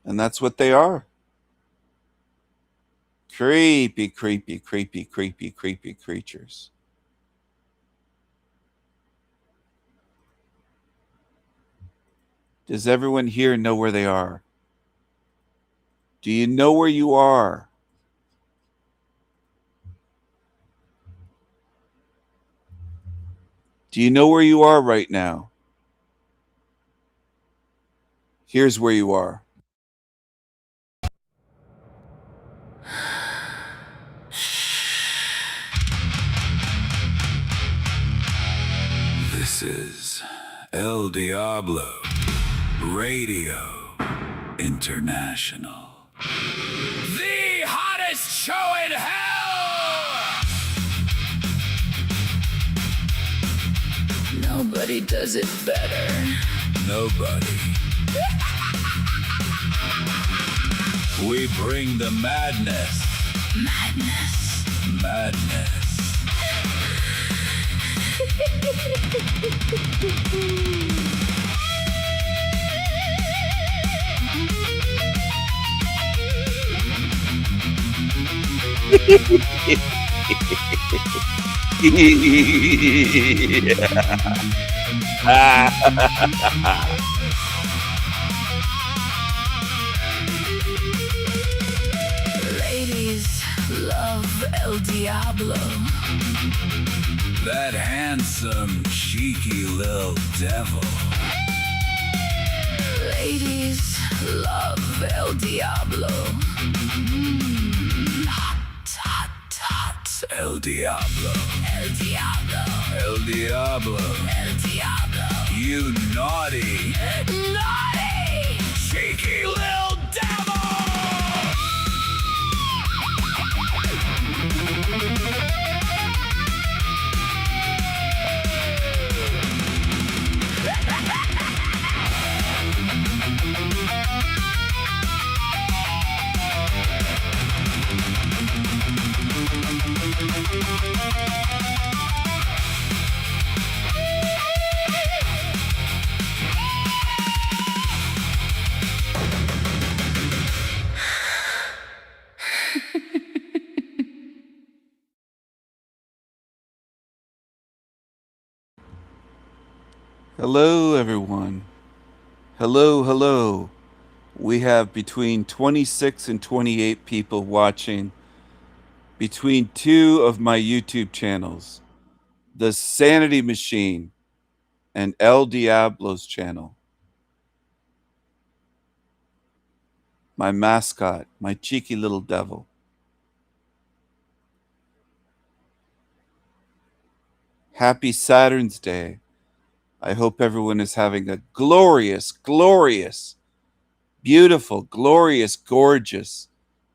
And that's what they are. Creepy, creepy, creepy, creepy, creepy creatures. Does everyone here know where they are? Do you know where you are? Do you know where you are right now? Here's where you are. This is El Diablo Radio International. The hottest show in hell! Nobody does it better. Nobody. We bring the madness. Madness. Madness. Ladies love El Diablo. That handsome, cheeky little devil. Ladies love El Diablo. Hot, hot, hot. El Diablo. El Diablo. El Diablo. El Diablo. You naughty, naughty, cheeky little devil. Hello, everyone. Hello, hello. We have between 26 and 28 people watching between two of my YouTube channels, The Sanity Machine and El Diablo's channel. My mascot, my cheeky little devil. Happy Saturn's Day. I hope everyone is having a glorious, glorious, beautiful, glorious, gorgeous,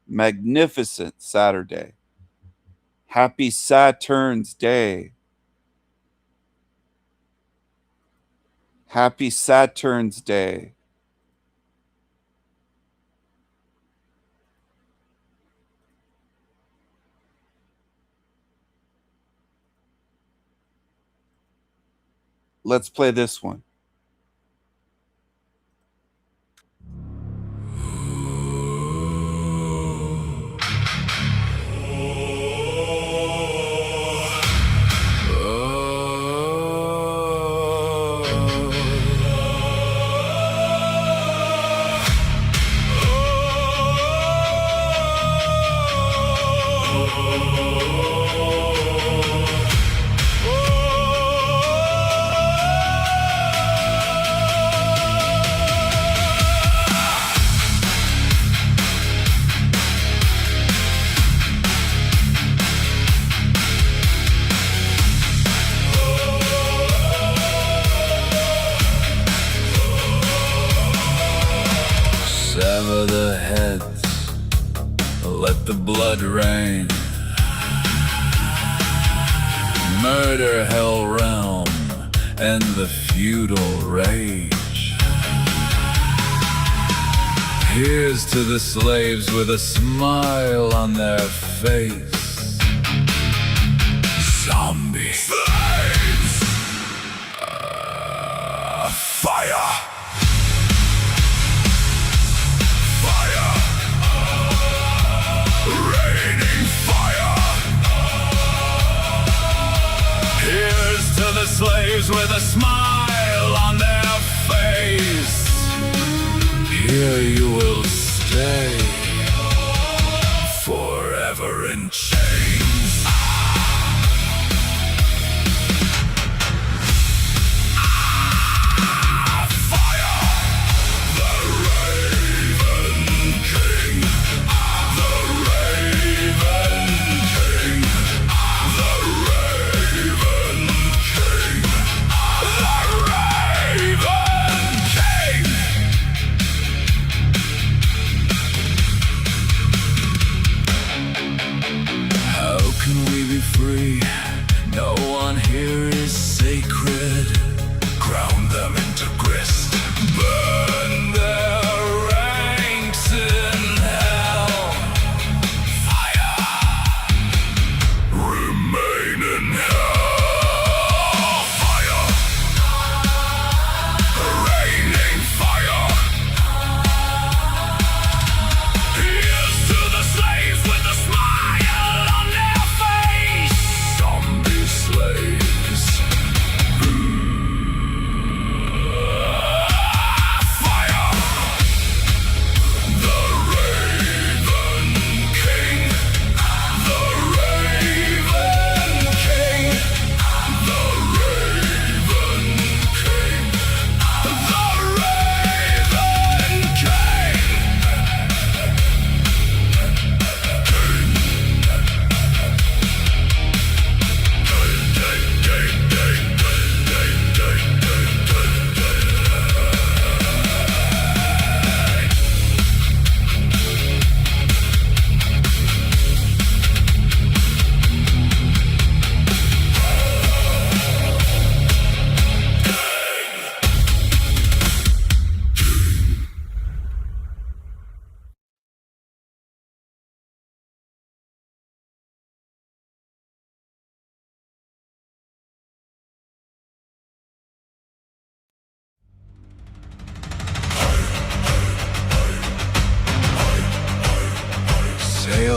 magnificent Saturday. Happy Saturn's Day. Happy Saturn's Day. Let's play this one. Sever the heads, let the blood rain. Murder hell realm and the feudal rage. Here's to the slaves with a smile on their face. Zombie slaves. Fire. Raining fire. Here's to the slaves with a smile on their face. Here you will stay forever in chains.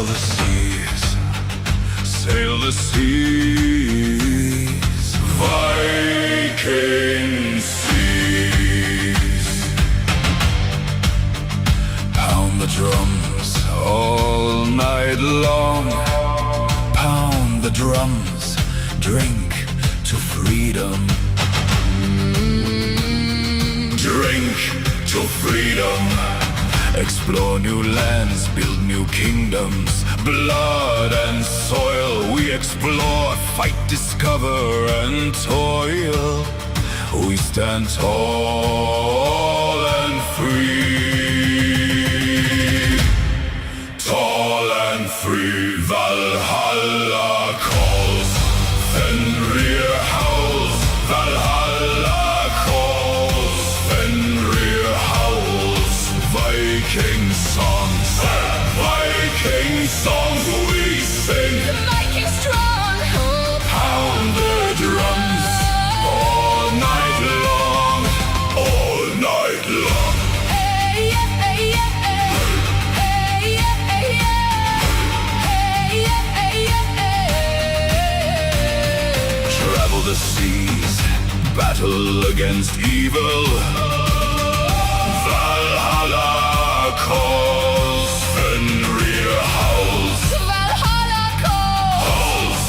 the seas, sail the seas, Viking seas. Pound the drums all night long, pound the drums, drink to freedom. Drink to freedom. Explore new lands, build new kingdoms. Blood and soil we explore, fight, discover and toil. We stand tall and free. Tall and free. Valhalla calls, Fenrir howls. Valhalla calls, Fenrir howls. Viking songs, Viking songs we sing. The Viking strong. Pound the drums all night long, all night long. Hey, yeah, hey, yeah, hey. Hey, yeah, hey, yeah. Hey, yeah, hey, yeah, hey. Travel the seas, battle against evil. Valhalla calls, Fenrir howls. Valhalla calls,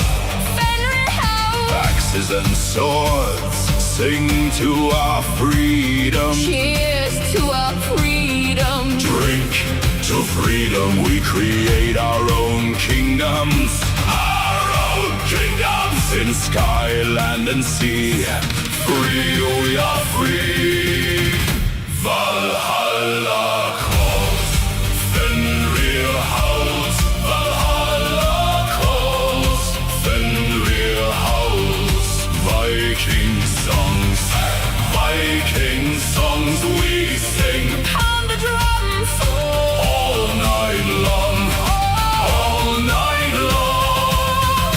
Fenrir howls. Axes and swords sing to our freedom. Cheers to our freedom. Drink to freedom. We create our own kingdoms. Our own kingdoms in sky, land and sea. Free, we are free. Valhalla calls, Fenrir howls. Valhalla calls, Fenrir howls. Viking songs, Viking songs we sing. Pound the drums All night long, all night long.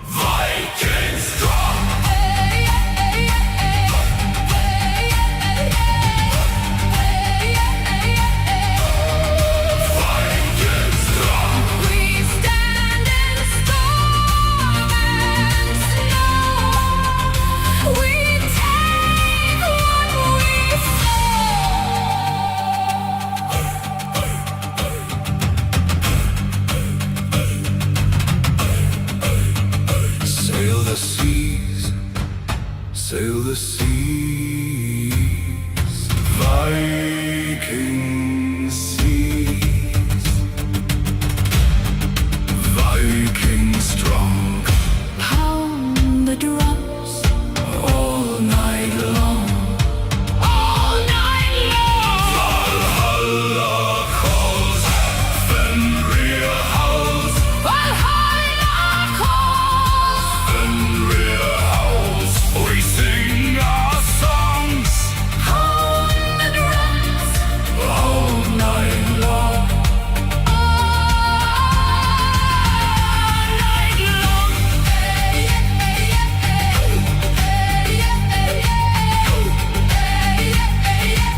Viking strong. Hey, yeah, hey, yeah, hey. Hey, yeah, hey, yeah. Hey, yeah, hey, yeah, hey. Viking strong. We stand in storm and snow. We take what we Sail the seas, sail the seas, Viking seas, Viking strong. pound the drums All night long, all night long. Valhalla calls, Fenrir howls. Valhalla calls. Fenrir howls. We sing our songs Pound the drums all night long. all night long. Hey, yeah, hey, yeah, hey. Hey, yeah, hey, yeah. Hey, yeah, hey, yeah,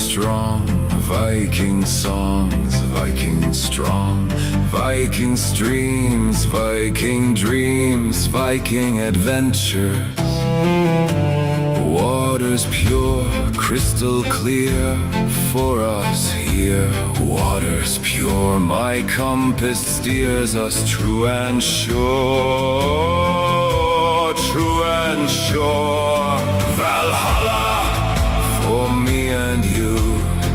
strong, Viking songs, Viking strong, Viking streams, Viking dreams, Viking adventures. Waters pure, crystal clear for us here. Waters pure, my compass steers us true and sure, true and sure. Valhalla for me and you,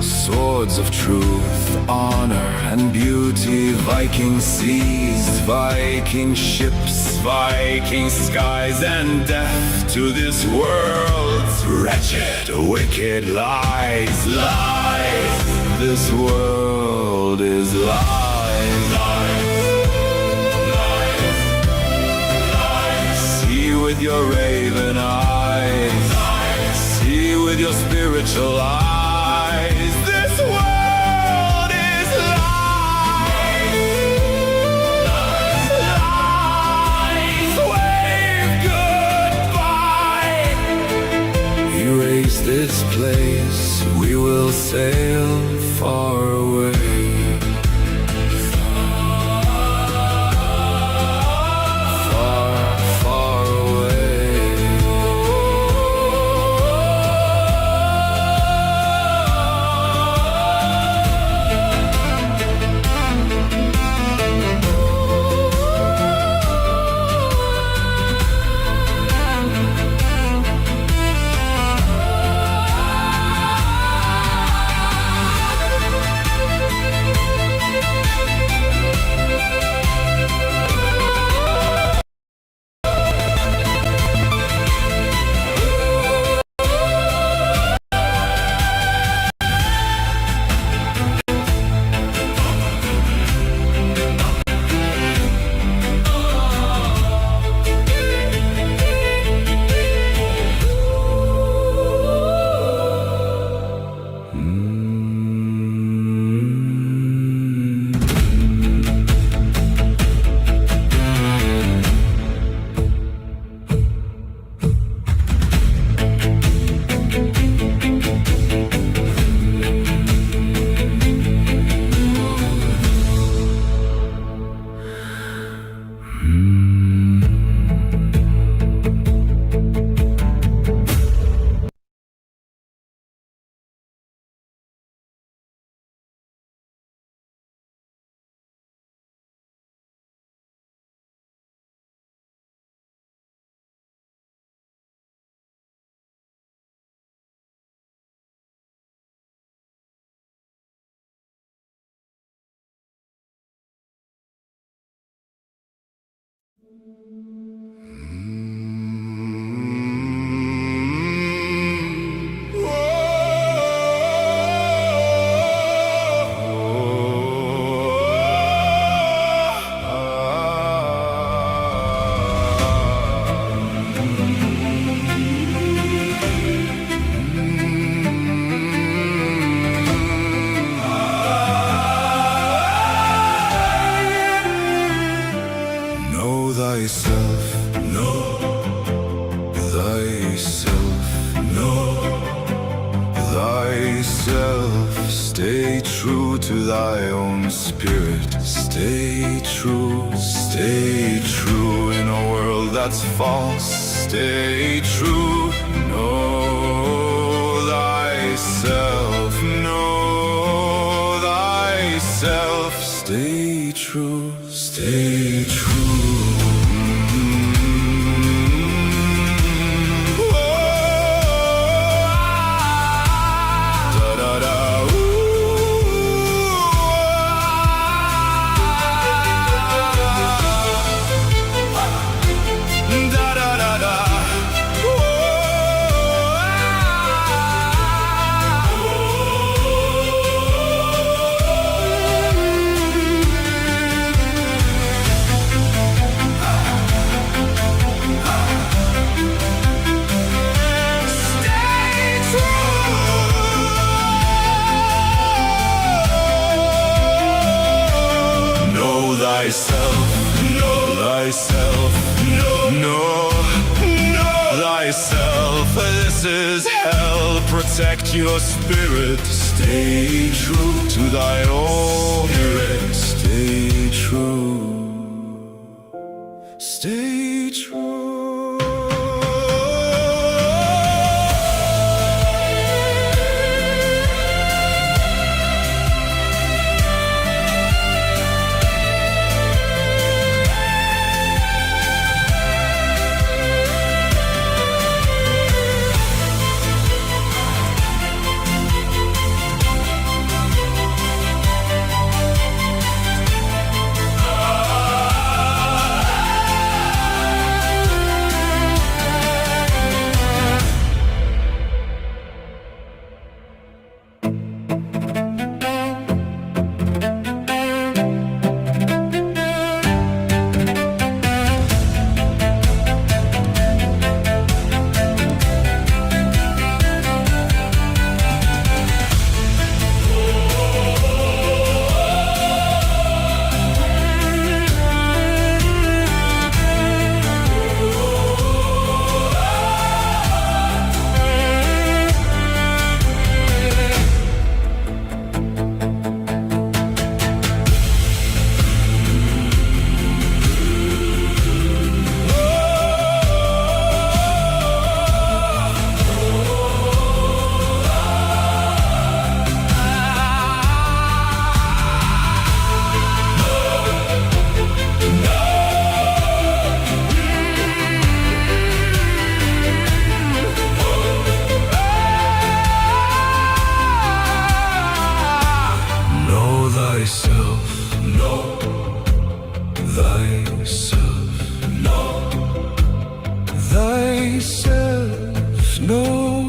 swords of truth, honor and beauty. Viking seas, Viking ships, Viking skies, and death to this world's wretched, wicked lies, lies. This world is lies, lies, lies, lies. See with your raven eyes, lies. See with your spiritual eyes. This world is lies, lies, lies. Wave goodbye. Erase this place, we will sail far away. Far, far away. thyself. Stay true to thy own spirit. Stay true in a world that's false. Stay true, know thyself, know thyself. Stay true, stay true. Thyself, know thyself, know thyself. For this is hell. Protect your spirit. Stay true to thy own spirit. Stay true. Stay true. Thyself, know thyself, know thyself, know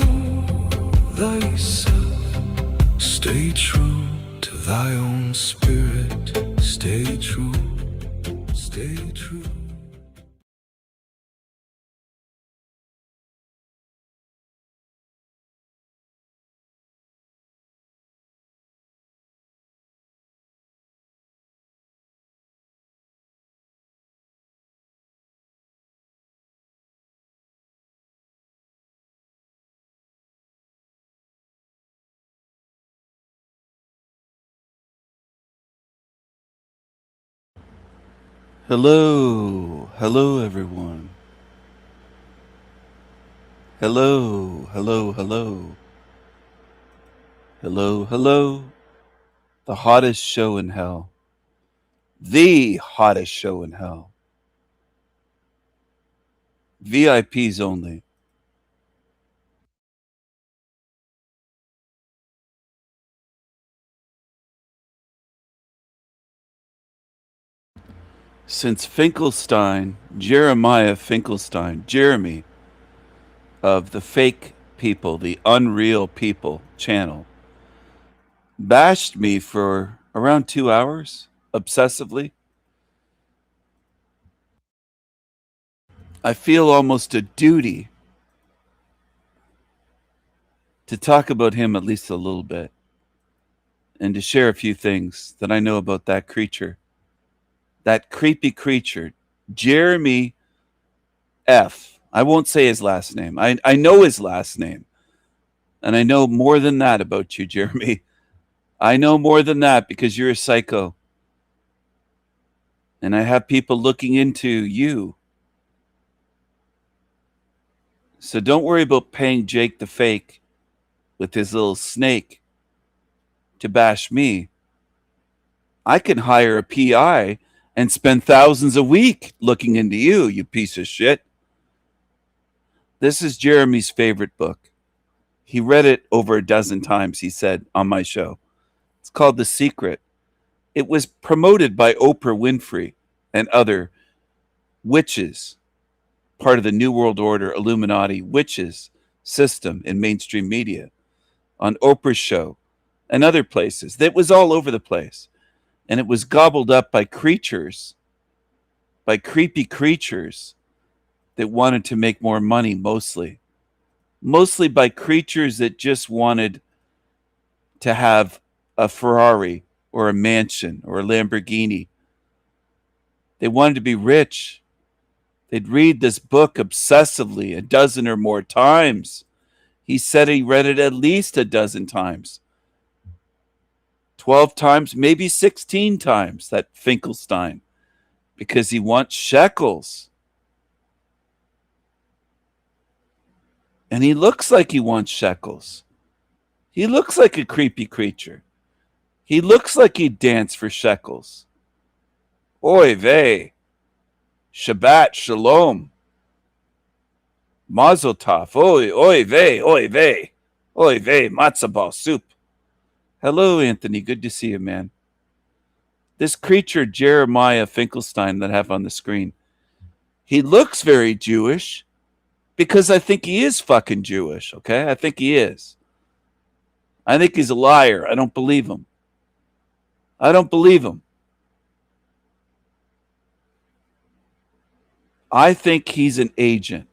thyself. Stay true to thy own spirit. Stay true, stay true. Hello, hello everyone. Hello, hello, hello. Hello, hello. The hottest show in hell. The hottest show in hell. VIPs only. Since Finkelstein, Jeremiah Finkelstein, Jeremy of the Fake People, the Unreal People channel, bashed me for around 2 hours obsessively, I feel almost a duty to talk about him at least a little bit and to share a few things that I know about that creature, that creepy creature, Jeremy F. I won't say his last name. I know his last name. And I know more than that about you, Jeremy. I know more than that because you're a psycho. And I have people looking into you. So don't worry about paying Jake the Fake with his little snake to bash me. I can hire a PI and spend thousands a week looking into you, you piece of shit. This is Jeremy's favorite book. He read it over a dozen times, he said, on my show. It's called The Secret. It was promoted by Oprah Winfrey and other witches, part of the New World Order Illuminati witches system in mainstream media, on Oprah's show and other places. That was all over the place. And it was gobbled up by creatures, by creepy creatures that wanted to make more money, mostly by creatures that just wanted to have a Ferrari or a mansion or a Lamborghini. They wanted to be rich. They'd read this book obsessively a dozen or more times. He said he read it at least a dozen times. 12 times, maybe 16 times, that Finkelstein, because he wants shekels. And he looks like he wants shekels. He looks like a creepy creature. He looks like he'd dance for shekels. Oy vey. Shabbat shalom. Mazel tov. Oy vey, oy vey. Oy vey, matzo ball soup. Hello, Anthony. Good to see you, man. This creature, Jeremiah Finkelstein, that I have on the screen, he looks very Jewish because I think he is fucking Jewish, okay? I think he is. I think he's a liar. I don't believe him. I don't believe him. I think he's an agent.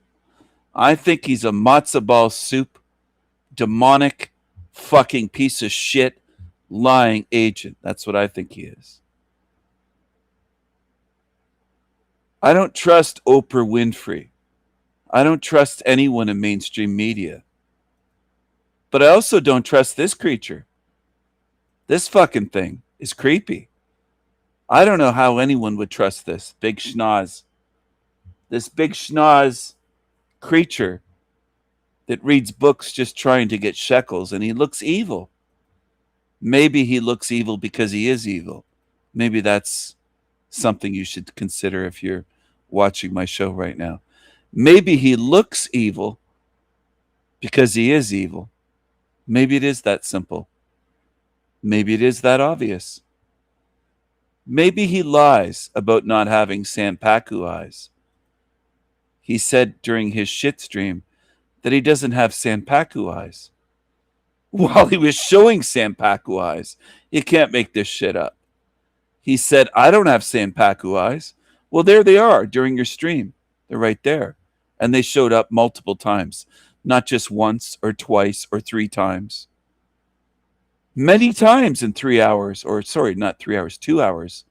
I think he's a matzo ball soup, demonic, fucking piece of shit, lying agent. That's what I think he is. I don't trust Oprah Winfrey. I don't trust anyone in mainstream media. But I also don't trust this creature. This fucking thing is creepy. I don't know how anyone would trust this big schnoz. This big schnoz creature that reads books just trying to get shekels, and he looks evil. Maybe he looks evil because he is evil. Maybe that's something you should consider if you're watching my show right now. Maybe he looks evil because he is evil. Maybe it is that simple. Maybe it is that obvious. Maybe he lies about not having Sanpaku eyes. He said during his shit stream that he doesn't have Sanpaku eyes. While he was showing Sanpaku eyes. You can't make this shit up. He said, I don't have Sanpaku eyes. Well, there they are during your stream. They're right there. And they showed up multiple times. Not just once or twice or 3 times. Many times in 3 hours, or sorry, not 3 hours, 2 hours.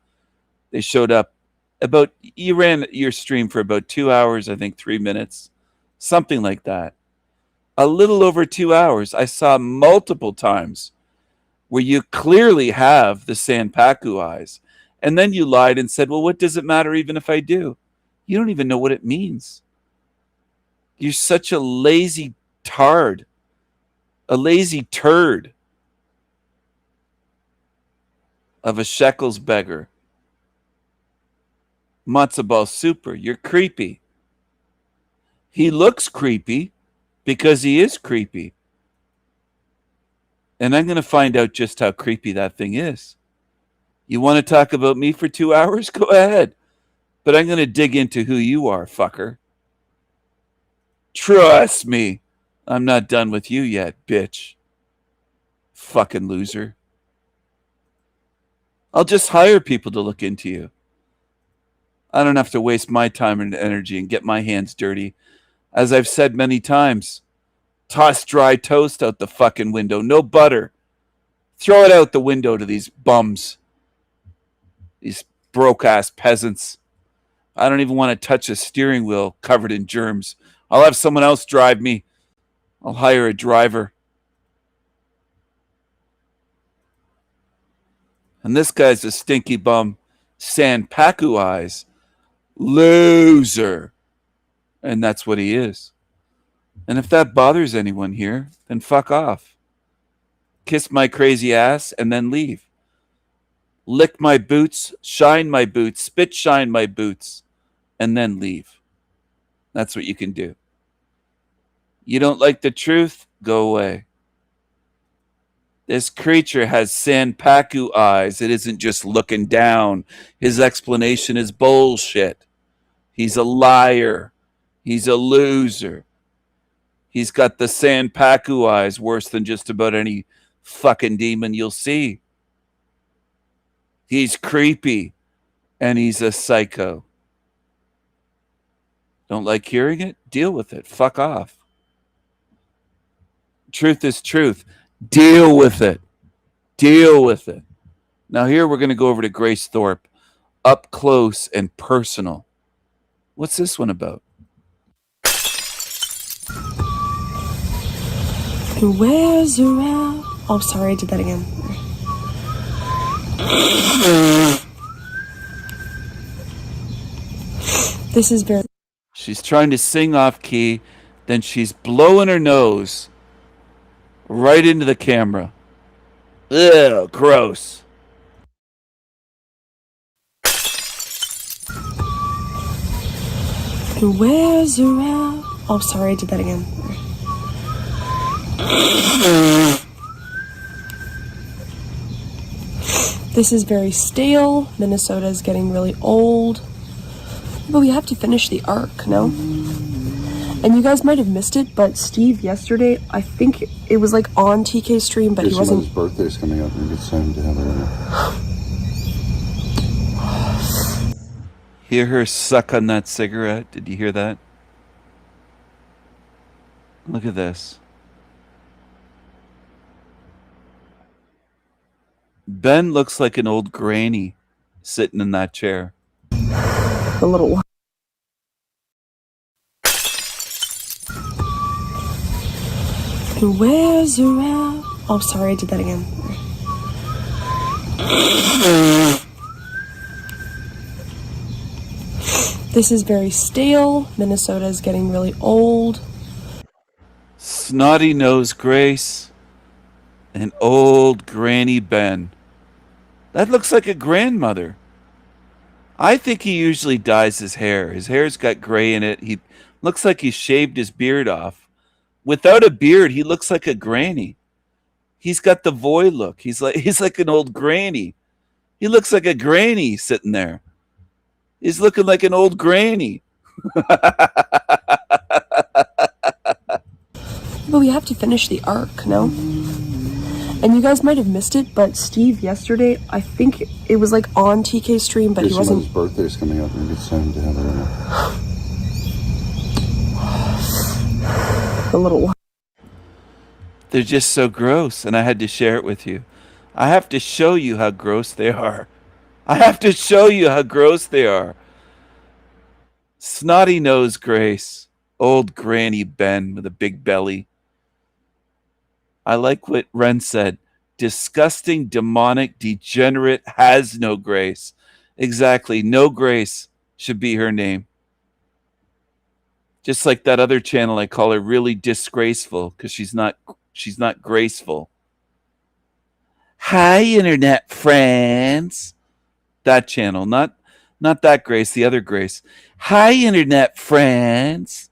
They showed up about, you ran your stream for about 2 hours, I think 3 minutes. Something like that. A little over 2 hours. I saw multiple times where you clearly have the Sanpaku eyes. And then you lied and said, well, what does it matter even if I do? You don't even know what it means. You're such a lazy tard. A lazy turd of a shekels beggar. Matzo ball super. You're creepy. He looks creepy because he is creepy. And I'm going to find out just how creepy that thing is. You want to talk about me for 2 hours? Go ahead. But I'm going to dig into who you are, fucker. Trust me. I'm not done with you yet, bitch. Fucking loser. I'll just hire people to look into you. I don't have to waste my time and energy and get my hands dirty. As I've said many times, toss dry toast out the fucking window. No butter. Throw it out the window to these bums. These broke-ass peasants. I don't even want to touch a steering wheel covered in germs. I'll have someone else drive me. I'll hire a driver. And this guy's a stinky bum. Sanpaku eyes. Loser. And that's what he is. And if that bothers anyone here, then fuck off. Kiss my crazy ass and then leave. Lick my boots, shine my boots, spit shine my boots, and then leave. That's what you can do. You don't like the truth? Go away. This creature has Sanpaku eyes. It isn't just looking down. His explanation is bullshit. He's a liar. He's a loser. He's got the Sanpaku eyes worse than just about any fucking demon you'll see. He's creepy. And he's a psycho. Don't like hearing it? Deal with it. Fuck off. Truth is truth. Deal with it. Deal with it. Now here we're going to go over to Grace Thorpe. Up close and personal. What's this one about? Where's around? Oh, sorry, I did that again. This is very... She's trying to sing off key, then she's blowing her nose right into the camera. Ugh, gross. Where's around? Oh, sorry, I did that again. This is very stale. Minnesota is getting really old. But we have to finish the arc, no? And you guys might have missed it, but Steve yesterday, I think it was like on TK's stream, but he wasn't... His birthday's coming up. Maybe it's time to have a... Hear her suck on that cigarette? Did you hear that? Look at this. Ben looks like an old granny sitting in that chair. A little... Where's around? Oh, sorry, I did that again. This is very stale. Minnesota is getting really old. Snotty Nose Grace and old Granny Ben. That looks like a grandmother. I think he usually dyes his hair. His hair's got gray in it. He looks like he shaved his beard off. Without a beard, he looks like a granny. He's got the voy look. He's like an old granny. He looks like a granny sitting there. He's looking like an old granny. But we have to finish the arc, no? And you guys might have missed it, but Steve yesterday, I think it was like on TK's stream, but he wasn't... His birthday's coming up. Maybe it's time to have a little... They're just so gross, and I had to share it with you. I have to show you how gross they are. I have to show you how gross they are. Snotty Nose Grace. Old Granny Ben with a big belly. I like what Ren said. Disgusting, demonic, degenerate, has no grace. Exactly. No grace should be her name. Just like that other channel I call her really disgraceful because she's not graceful. Hi, internet friends. That channel, not that Grace, the other Grace. Hi, internet friends.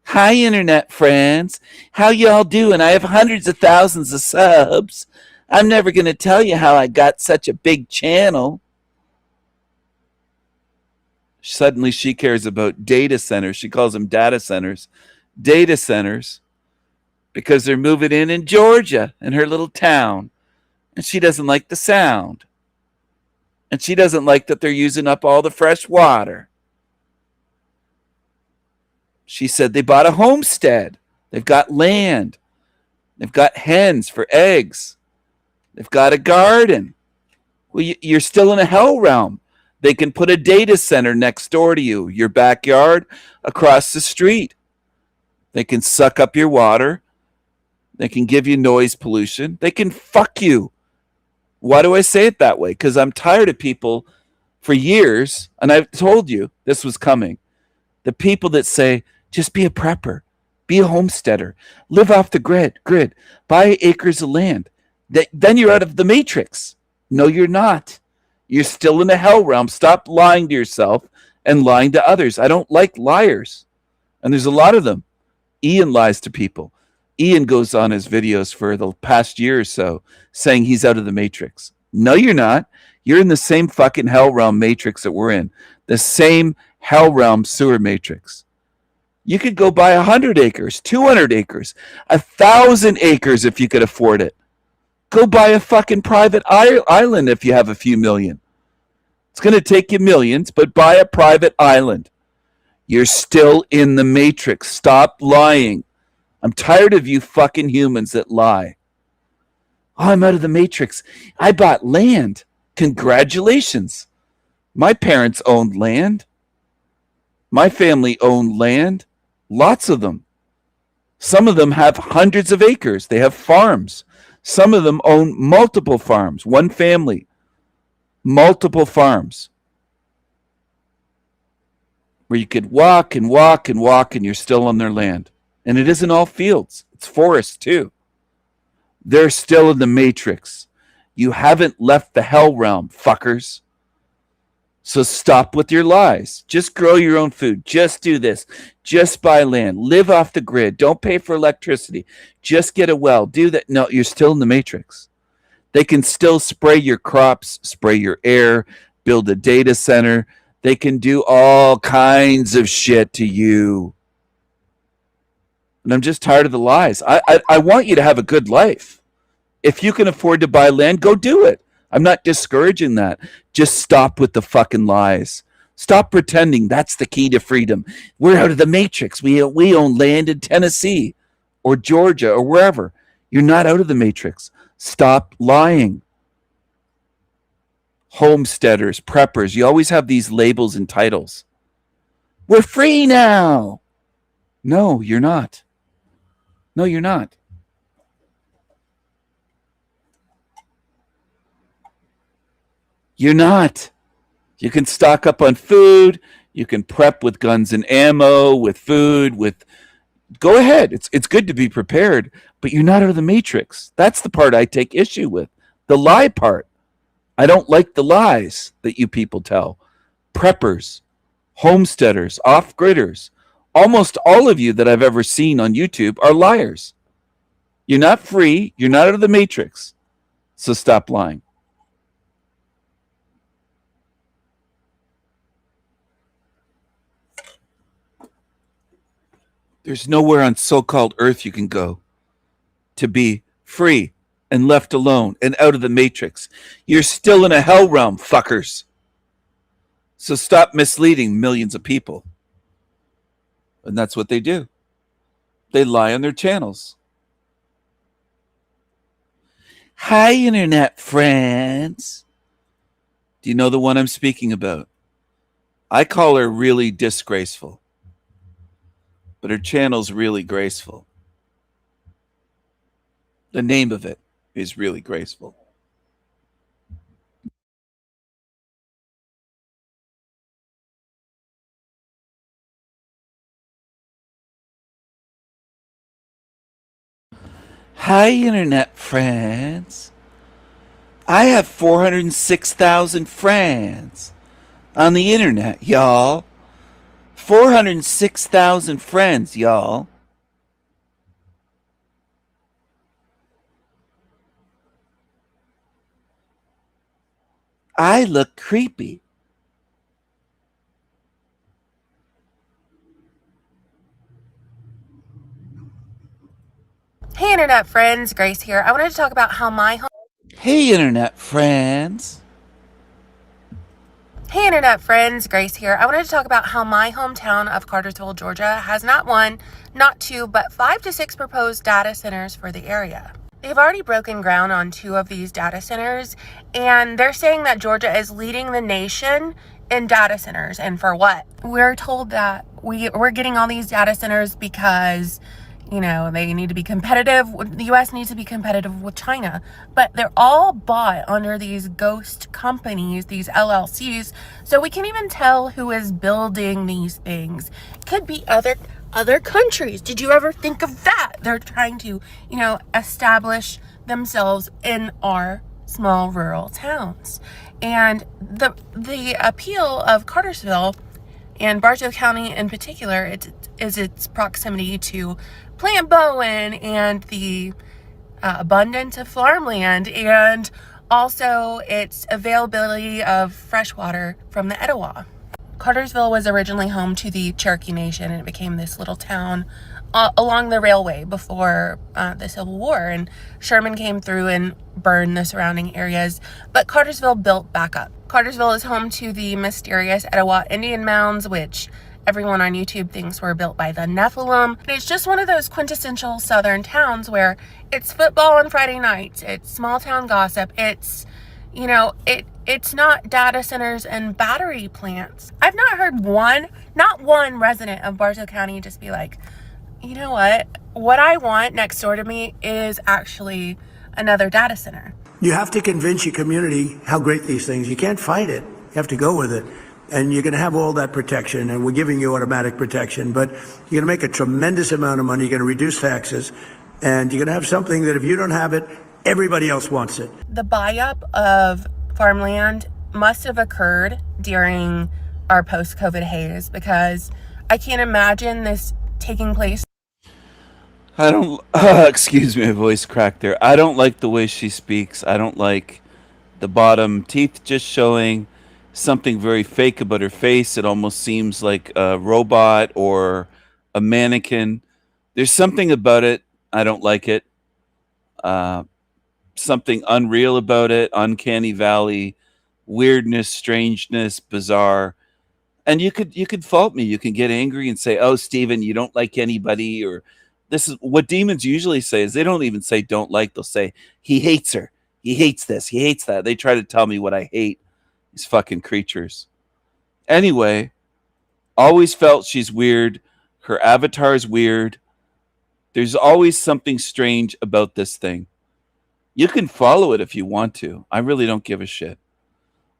Hi, internet friends. How y'all doing? I have hundreds of thousands of subs. I'm never going to tell you how I got such a big channel. Suddenly she cares about data centers. She calls them data centers. Data centers. Because they're moving in Georgia, in her little town. And she doesn't like the sound. And she doesn't like that they're using up all the fresh water. She said they bought a homestead. They've got land. They've got hens for eggs. They've got a garden. Well, you're still in a hell realm. They can put a data center next door to you, your backyard, across the street. They can suck up your water. They can give you noise pollution. They can fuck you. Why do I say it that way? Because I'm tired of people for years, and I've told you this was coming. The people that say, just be a prepper, be a homesteader, live off the grid, buy acres of land. Then you're out of the matrix. No, you're not. You're still in the hell realm. Stop lying to yourself and lying to others. I don't like liars. And there's a lot of them. Ian lies to people. Ian goes on his videos for the past year or so saying he's out of the matrix. No, you're not. You're in the same fucking hell realm matrix that we're in. The same hell realm sewer matrix. You could go buy 100 acres, 200 acres, 1,000 acres if you could afford it. Go buy a fucking private island if you have a few million. It's going to take you millions, but buy a private island. You're still in the matrix. Stop lying. I'm tired of you fucking humans that lie. Oh, I'm out of the matrix. I bought land. Congratulations. My parents owned land. My family owned land, lots of them. Some of them have hundreds of acres. They have farms. Some of them own multiple farms, one family, multiple farms, where you could walk and walk and walk and you're still on their land. And it isn't all fields, it's forests too. They're still in the matrix. You haven't left the hell realm, fuckers. So stop with your lies. Just grow your own food. Just do this. Just buy land. Live off the grid. Don't pay for electricity. Just get a well. Do that. No, you're still in the matrix. They can still spray your crops, spray your air, build a data center. They can do all kinds of shit to you. And I'm just tired of the lies. I want you to have a good life. If you can afford to buy land, go do it. I'm not discouraging that. Just stop with the fucking lies. Stop pretending that's the key to freedom. We're out of the matrix. We own land in Tennessee or Georgia or wherever. You're not out of the matrix. Stop lying. Homesteaders, preppers, you always have these labels and titles. We're free now. No, you're not. No, you're not. You're not. You can stock up on food. You can prep with guns and ammo, with food, with... Go ahead. It's good to be prepared, but you're not out of the matrix. That's the part I take issue with. The lie part. I don't like the lies that you people tell. Preppers, homesteaders, off-gridders. Almost all of you that I've ever seen on YouTube are liars. You're not free. You're not out of the matrix. So stop lying. There's nowhere on so-called Earth you can go to be free and left alone and out of the matrix. You're still in a hell realm, fuckers. So stop misleading millions of people. And that's what they do. They lie on their channels. Hi, Internet friends. Do you know the one I'm speaking about? I call her really disgraceful. But her channel's really graceful. The name of it is really graceful. Hi, Internet friends. I have 406,000 friends on the Internet, y'all. 406,000 friends, y'all. I look creepy. Hey Internet friends, Grace here. I wanted to talk about how my home... Hey Internet friends. Hey Internet friends, Grace here. I wanted to talk about how my hometown of Cartersville, Georgia has not one, not two, but 5 to 6 proposed data centers for the area. They've already broken ground on 2 of these data centers, and they're saying that Georgia is leading the nation in data centers. And for what? We're told that we're getting all these data centers because, you know, they need to be competitive. The U.S. needs to be competitive with China. But they're all bought under these ghost companies, these LLCs. So we can't even tell who is building these things. Could be other countries. Did you ever think of that? They're trying to, you know, establish themselves in our small rural towns. And the appeal of Cartersville and Bartow County in particular is its proximity to Plant Bowen and the abundance of farmland, and also its availability of fresh water from the Etowah. Cartersville was originally home to the Cherokee Nation, and it became this little town along the railway before the Civil War, and Sherman came through and burned the surrounding areas, but Cartersville built back up. Cartersville is home to the mysterious Etowah Indian mounds, which everyone on YouTube thinks were built by the Nephilim. And it's just one of those quintessential southern towns where it's football on Friday nights, it's small town gossip, it's, You know, it's not data centers and battery plants. I've not heard not one resident of Bartow County just be like, you know what I want next door to me is actually another data center. You have to convince your community how great these things. You can't fight it. You have to go with it. And you're going to have all that protection, and we're giving you automatic protection, but you're going to make a tremendous amount of money. You're going to reduce taxes, and you're going to have something that if you don't have it, everybody else wants it. The buy-up of farmland must have occurred during our post-COVID haze, because I can't imagine this taking place. I don't, excuse me, my voice cracked there. I don't like the way she speaks. I don't like the bottom teeth just showing, something very fake about her face. It almost seems like a robot or a mannequin. There's something about it. I don't like it. Something unreal about it, uncanny valley, weirdness, strangeness, bizarre. And you could fault me. You can get angry and say, "Oh, Steven, you don't like anybody," or this is what demons usually say is they don't even say don't like, they'll say he hates her. He hates this, he hates that. They try to tell me what I hate. These fucking creatures. Anyway, always felt she's weird. Her avatar's weird. There's always something strange about this thing. You can follow it if you want to. I really don't give a shit.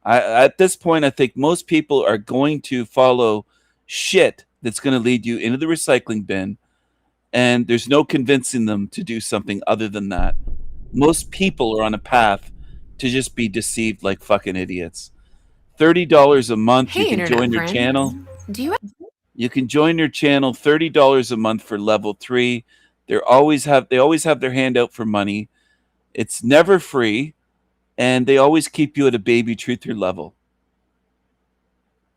At this point, I think most people are going to follow shit that's going to lead you into the recycling bin, and there's no convincing them to do something other than that. Most people are on a path to just be deceived like fucking idiots. $30 a month, Hey, you can internet join your friends. channel. Do you You can join your channel, $30 a month for level 3. They always have their hand out for money. It's never free, and they always keep you at a baby truther level.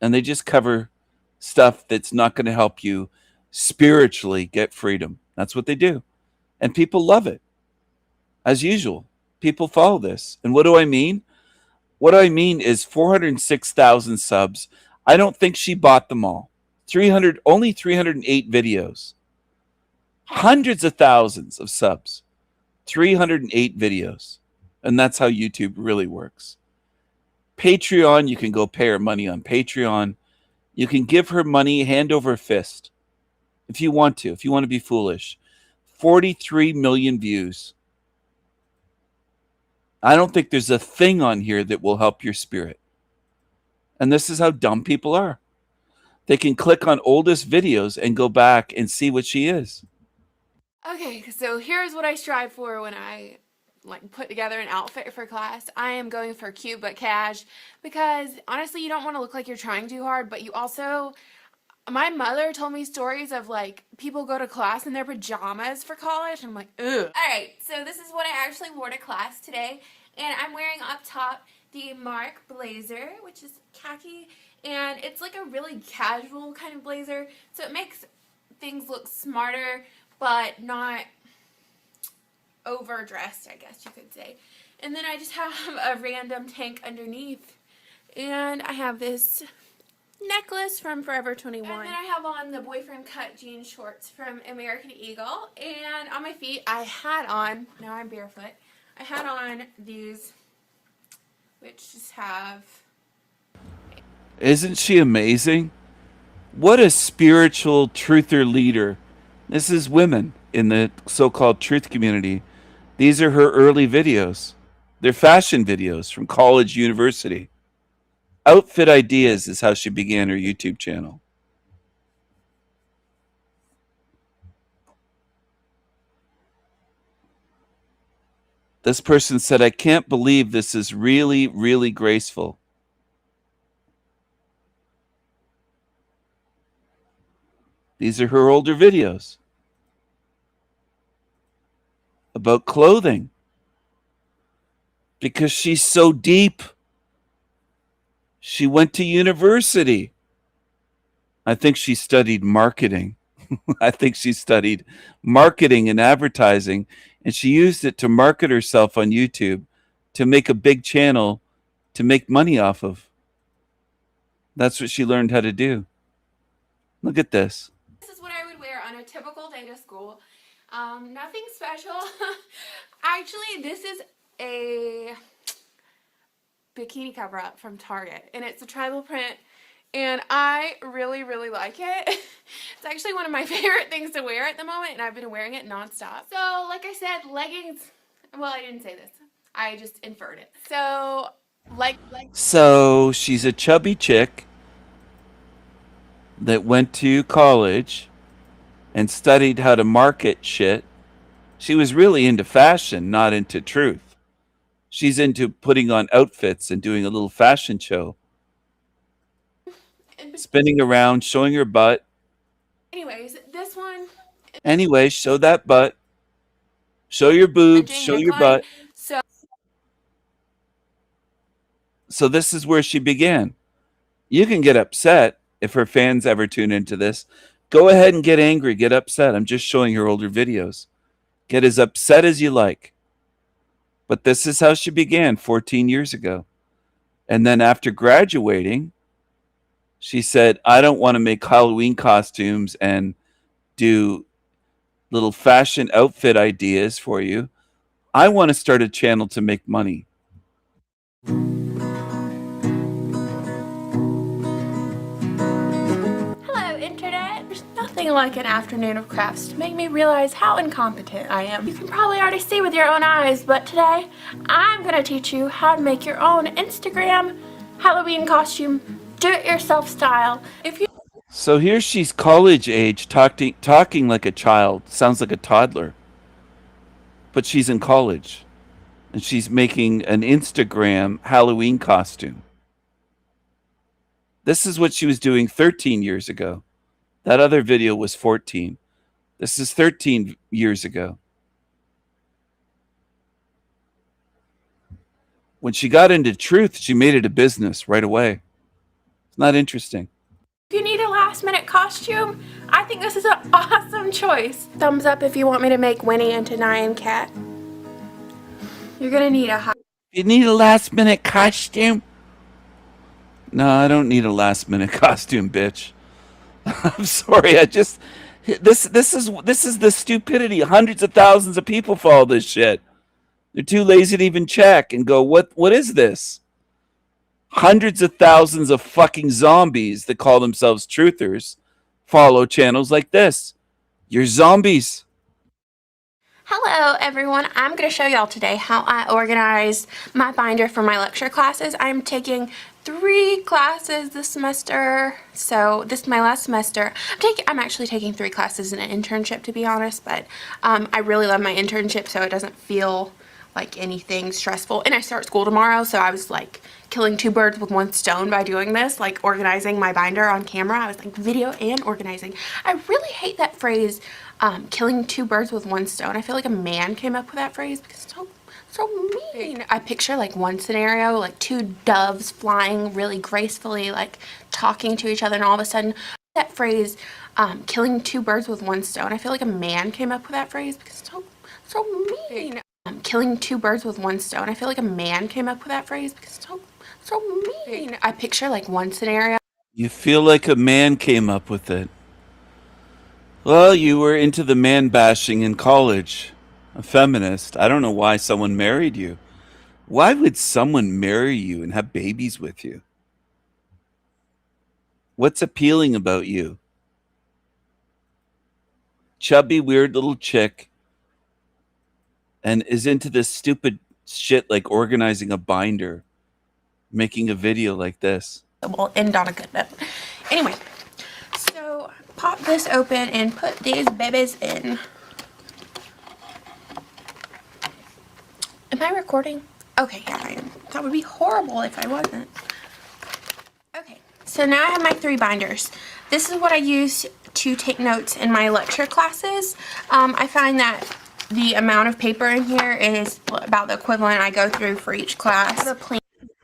And they just cover stuff that's not going to help you spiritually get freedom. That's what they do. And people love it. As usual, people follow this. And what do I mean? What I mean is 406,000 subs. I don't think she bought them all. Only 308 videos. Hundreds of thousands of subs. 308 videos. And that's how YouTube really works. Patreon, you can go pay her money on Patreon. You can give her money hand over fist if you want to, be foolish. 43 million views. I don't think there's a thing on here that will help your spirit. And this is how dumb people are. They can click on oldest videos and go back and see what she is. Okay, so here's what I strive for when I put together an outfit for class. I am going for cute but cash, because honestly you don't want to look like you're trying too hard, but you also, my mother told me stories of people go to class in their pajamas for college, and I'm like, ugh. Alright, so this is what I actually wore to class today, and I'm wearing up top the Mark blazer, which is khaki, and it's like a really casual kind of blazer, so it makes things look smarter but not overdressed, I guess you could say. And then I just have a random tank underneath, and I have this necklace from Forever 21. And then I have on the boyfriend cut jean shorts from American Eagle, and on my feet I had on, now I'm barefoot, I had on these, which just have... Isn't she amazing? What a spiritual truther leader. This is women in the so-called truth community. These are her early videos. They're fashion videos from college, university. Outfit Ideas is how she began her YouTube channel. This person said, I can't believe this is really, really graceful. These are her older videos about clothing, because she's so deep. She went to university. I think she studied marketing. I think she studied marketing and advertising, and she used it to market herself on YouTube to make a big channel to make money off of. That's what she learned how to do. Look at this. This is what I would wear on a typical day to school. Nothing special. Actually, this is a bikini cover up from Target, and it's a tribal print, and I really, really like it. It's actually one of my favorite things to wear at the moment, and I've been wearing it nonstop. So, like I said, leggings, well, I didn't say this. I just inferred it. So, So she's a chubby chick that went to college and studied how to market shit. She was really into fashion, not into truth. She's into putting on outfits and doing a little fashion show, spinning around, showing her butt. anyways, this one, Anyway, show that butt. Show your boobs, Jane show your neckline. butt. So, So this is where she began. You can get upset if her fans ever tune into this. Go ahead and get angry, get upset. I'm just showing her older videos. Get as upset as you like. But this is how she began 14 years ago. And then after graduating, she said, I don't want to make Halloween costumes and do little fashion outfit ideas for you. I want to start a channel to make money. hello, Internet. There's nothing like an afternoon of crafts to make me realize how incompetent I am. You can probably already see with your own eyes, but today I'm going to teach you how to make your own Instagram Halloween costume, do-it-yourself style. So here she's college age, talking like a child. Sounds like a toddler. But she's in college. And she's making an Instagram Halloween costume. This is what she was doing 13 years ago. That other video was 14. This is 13 years ago. When she got into truth, she made it a business right away. It's not interesting. If you need a last-minute costume, I think this is an awesome choice. Thumbs up if you want me to make Winnie into Nyan Cat. You're gonna need a You need a last minute costume? No, I don't need a last minute costume, bitch. I'm sorry. This is the stupidity. Hundreds of thousands of people follow this shit. They're too lazy to even check and go, what is this? Hundreds of thousands of fucking zombies that call themselves truthers follow channels like this. You're zombies. Hello everyone, I'm going to show y'all today how I organize my binder for my lecture classes. I'm taking 3 classes this semester, so this is my last semester. I'm actually taking 3 classes in an internship, to be honest, but I really love my internship, so it doesn't feel like anything stressful. And I start school tomorrow, so I was like killing 2 birds with 1 stone by doing this, like organizing my binder on camera. I was like video and organizing. I really hate that phrase, killing 2 birds with 1 stone. I feel like a man came up with that phrase because it's so mean. I picture like one scenario, like 2 doves flying really gracefully, like talking to each other, and all of a sudden that phrase, killing 2 birds with 1 stone. I feel like a man came up with that phrase because it's so mean. Killing 2 birds with 1 stone. I feel like a man came up with that phrase because it's so mean. I picture like one scenario. You feel like a man came up with it. Well, you were into the man bashing in college. A feminist. I don't know why someone married you. Why would someone marry you and have babies with you? What's appealing about you? Chubby, weird little chick, and is into this stupid shit like organizing a binder, making a video like this. We'll end on a good note. Anyway, so pop this open and put these babies in. Am I recording? Okay, yeah, I am. That would be horrible if I wasn't. Okay, so now I have my 3 binders. This is what I use to take notes in my lecture classes. I find that the amount of paper in here is about the equivalent I go through for each class.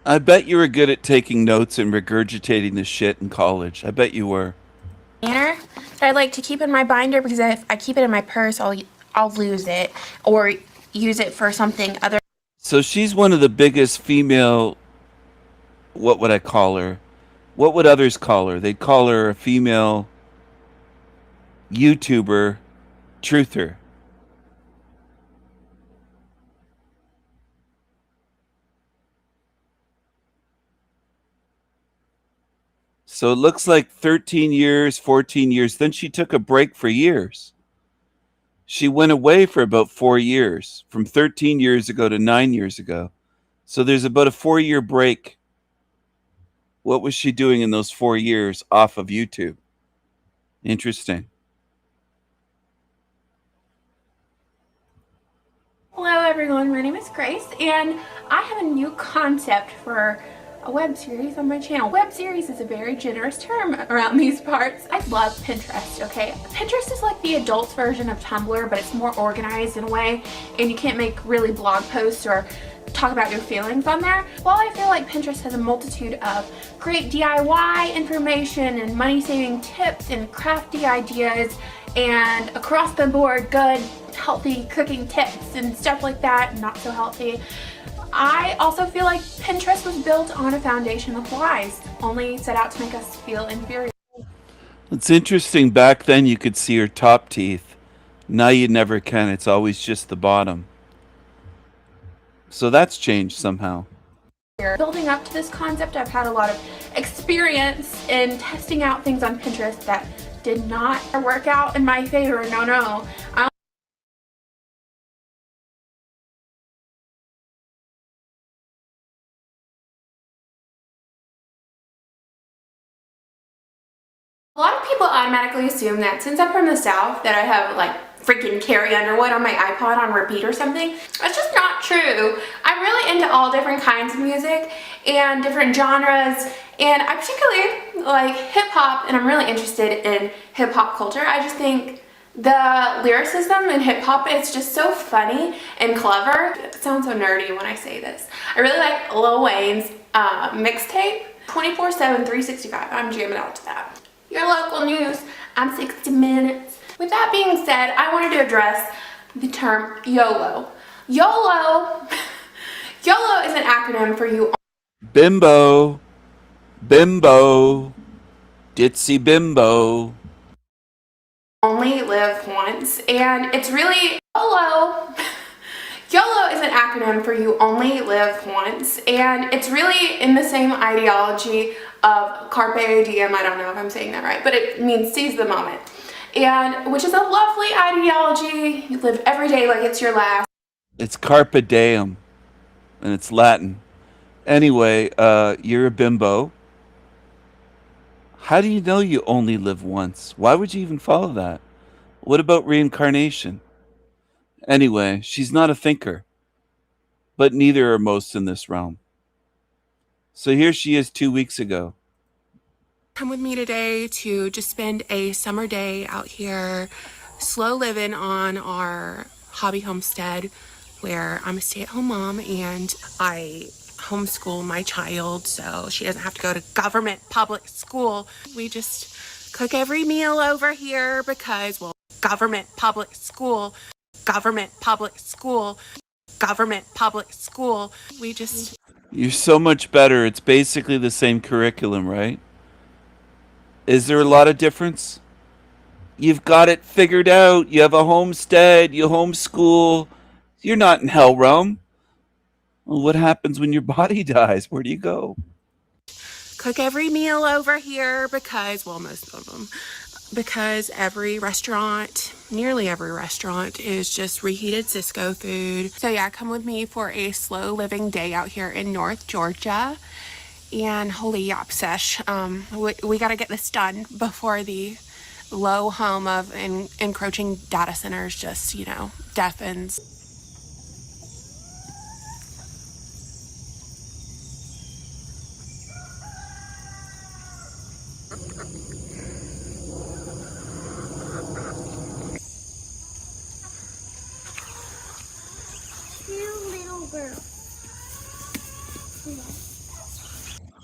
I bet you were good at taking notes and regurgitating the shit in college. I bet you were. That I like to keep in my binder because if I keep it in my purse, I'll lose it or use it for something other. So she's one of the biggest female, what would I call her? What would others call her? They'd call her a female YouTuber truther. So it looks like 13 years, 14 years. Then she took a break for years. She went away for about 4 years, from 13 years ago to 9 years ago. So there's about a 4-year break. What was she doing in those 4 years off of YouTube? Interesting. Hello everyone, my name is Grace and I have a new concept for a web series on my channel. Web series is a very generous term around these parts. I love Pinterest, okay? Pinterest is like the adults version of Tumblr, but it's more organized in a way, and you can't make really blog posts or talk about your feelings on there. While I feel like Pinterest has a multitude of great DIY information and money-saving tips and crafty ideas and across the board good healthy cooking tips and stuff like that, not so healthy, I also feel like Pinterest was built on a foundation of lies, only set out to make us feel inferior. It's interesting. Back then you could see her top teeth. Now you never can. It's always just the bottom. So that's changed somehow. Building up to this concept, I've had a lot of experience in testing out things on Pinterest that did not work out in my favor. No. A lot of people automatically assume that since I'm from the South that I have like freaking Carrie Underwood on my iPod on repeat or something. That's just not true. I'm really into all different kinds of music and different genres, and I particularly like hip-hop, and I'm really interested in hip-hop culture. I just think the lyricism in hip-hop is just so funny and clever. It sounds so nerdy when I say this. I really like Lil Wayne's mixtape, 24/7, 365. I'm jamming out to that. Your local news, I'm 60 Minutes. With that being said, I wanted to address the term YOLO. YOLO is an acronym for you. Bimbo. Bimbo. Ditzy bimbo. Only live once, and it's really YOLO is an acronym for you only live once, and it's really in the same ideology of Carpe Diem. I don't know if I'm saying that right, but it means seize the moment, and which is a lovely ideology. You live every day like it's your last. It's Carpe Diem, and it's Latin. Anyway, you're a bimbo. How do you know you only live once? Why would you even follow that? What about reincarnation? Anyway, she's not a thinker, but neither are most in this realm. So here she is 2 weeks ago. Come with me today to just spend a summer day out here, slow living on our hobby homestead, where I'm a stay-at-home mom and I homeschool my child so she doesn't have to go to government public school. We just cook every meal over here because, well, government public school, government public school, government public school. We just... You're so much better. It's basically the same curriculum, right? Is there a lot of difference? You've got it figured out. You have a homestead. You homeschool. You're not in hell realm. Well, what happens when your body dies? Where do you go? Cook every meal over here because, well, most of them, because every restaurant, nearly every restaurant, is just reheated Cisco food. So yeah, come with me for a slow living day out here in North Georgia. And holy yapsesh, we got to get this done before the low hum of encroaching data centers just, deafens.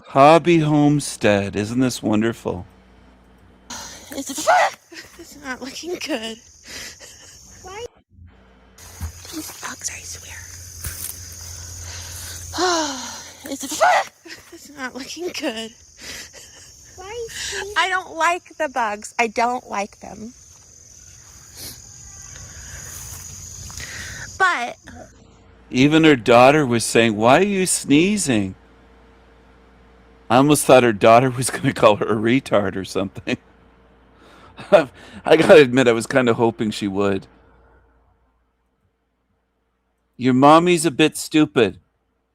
Hobby homestead. Isn't this wonderful? It's not looking good. Why? These bugs, I swear. It's not looking good. Why? I don't like the bugs. I don't like them. But Even her daughter was saying, "Why are you sneezing?" I almost thought her daughter was going to call her a retard or something. I gotta admit, I was kind of hoping she would. Your mommy's a bit stupid.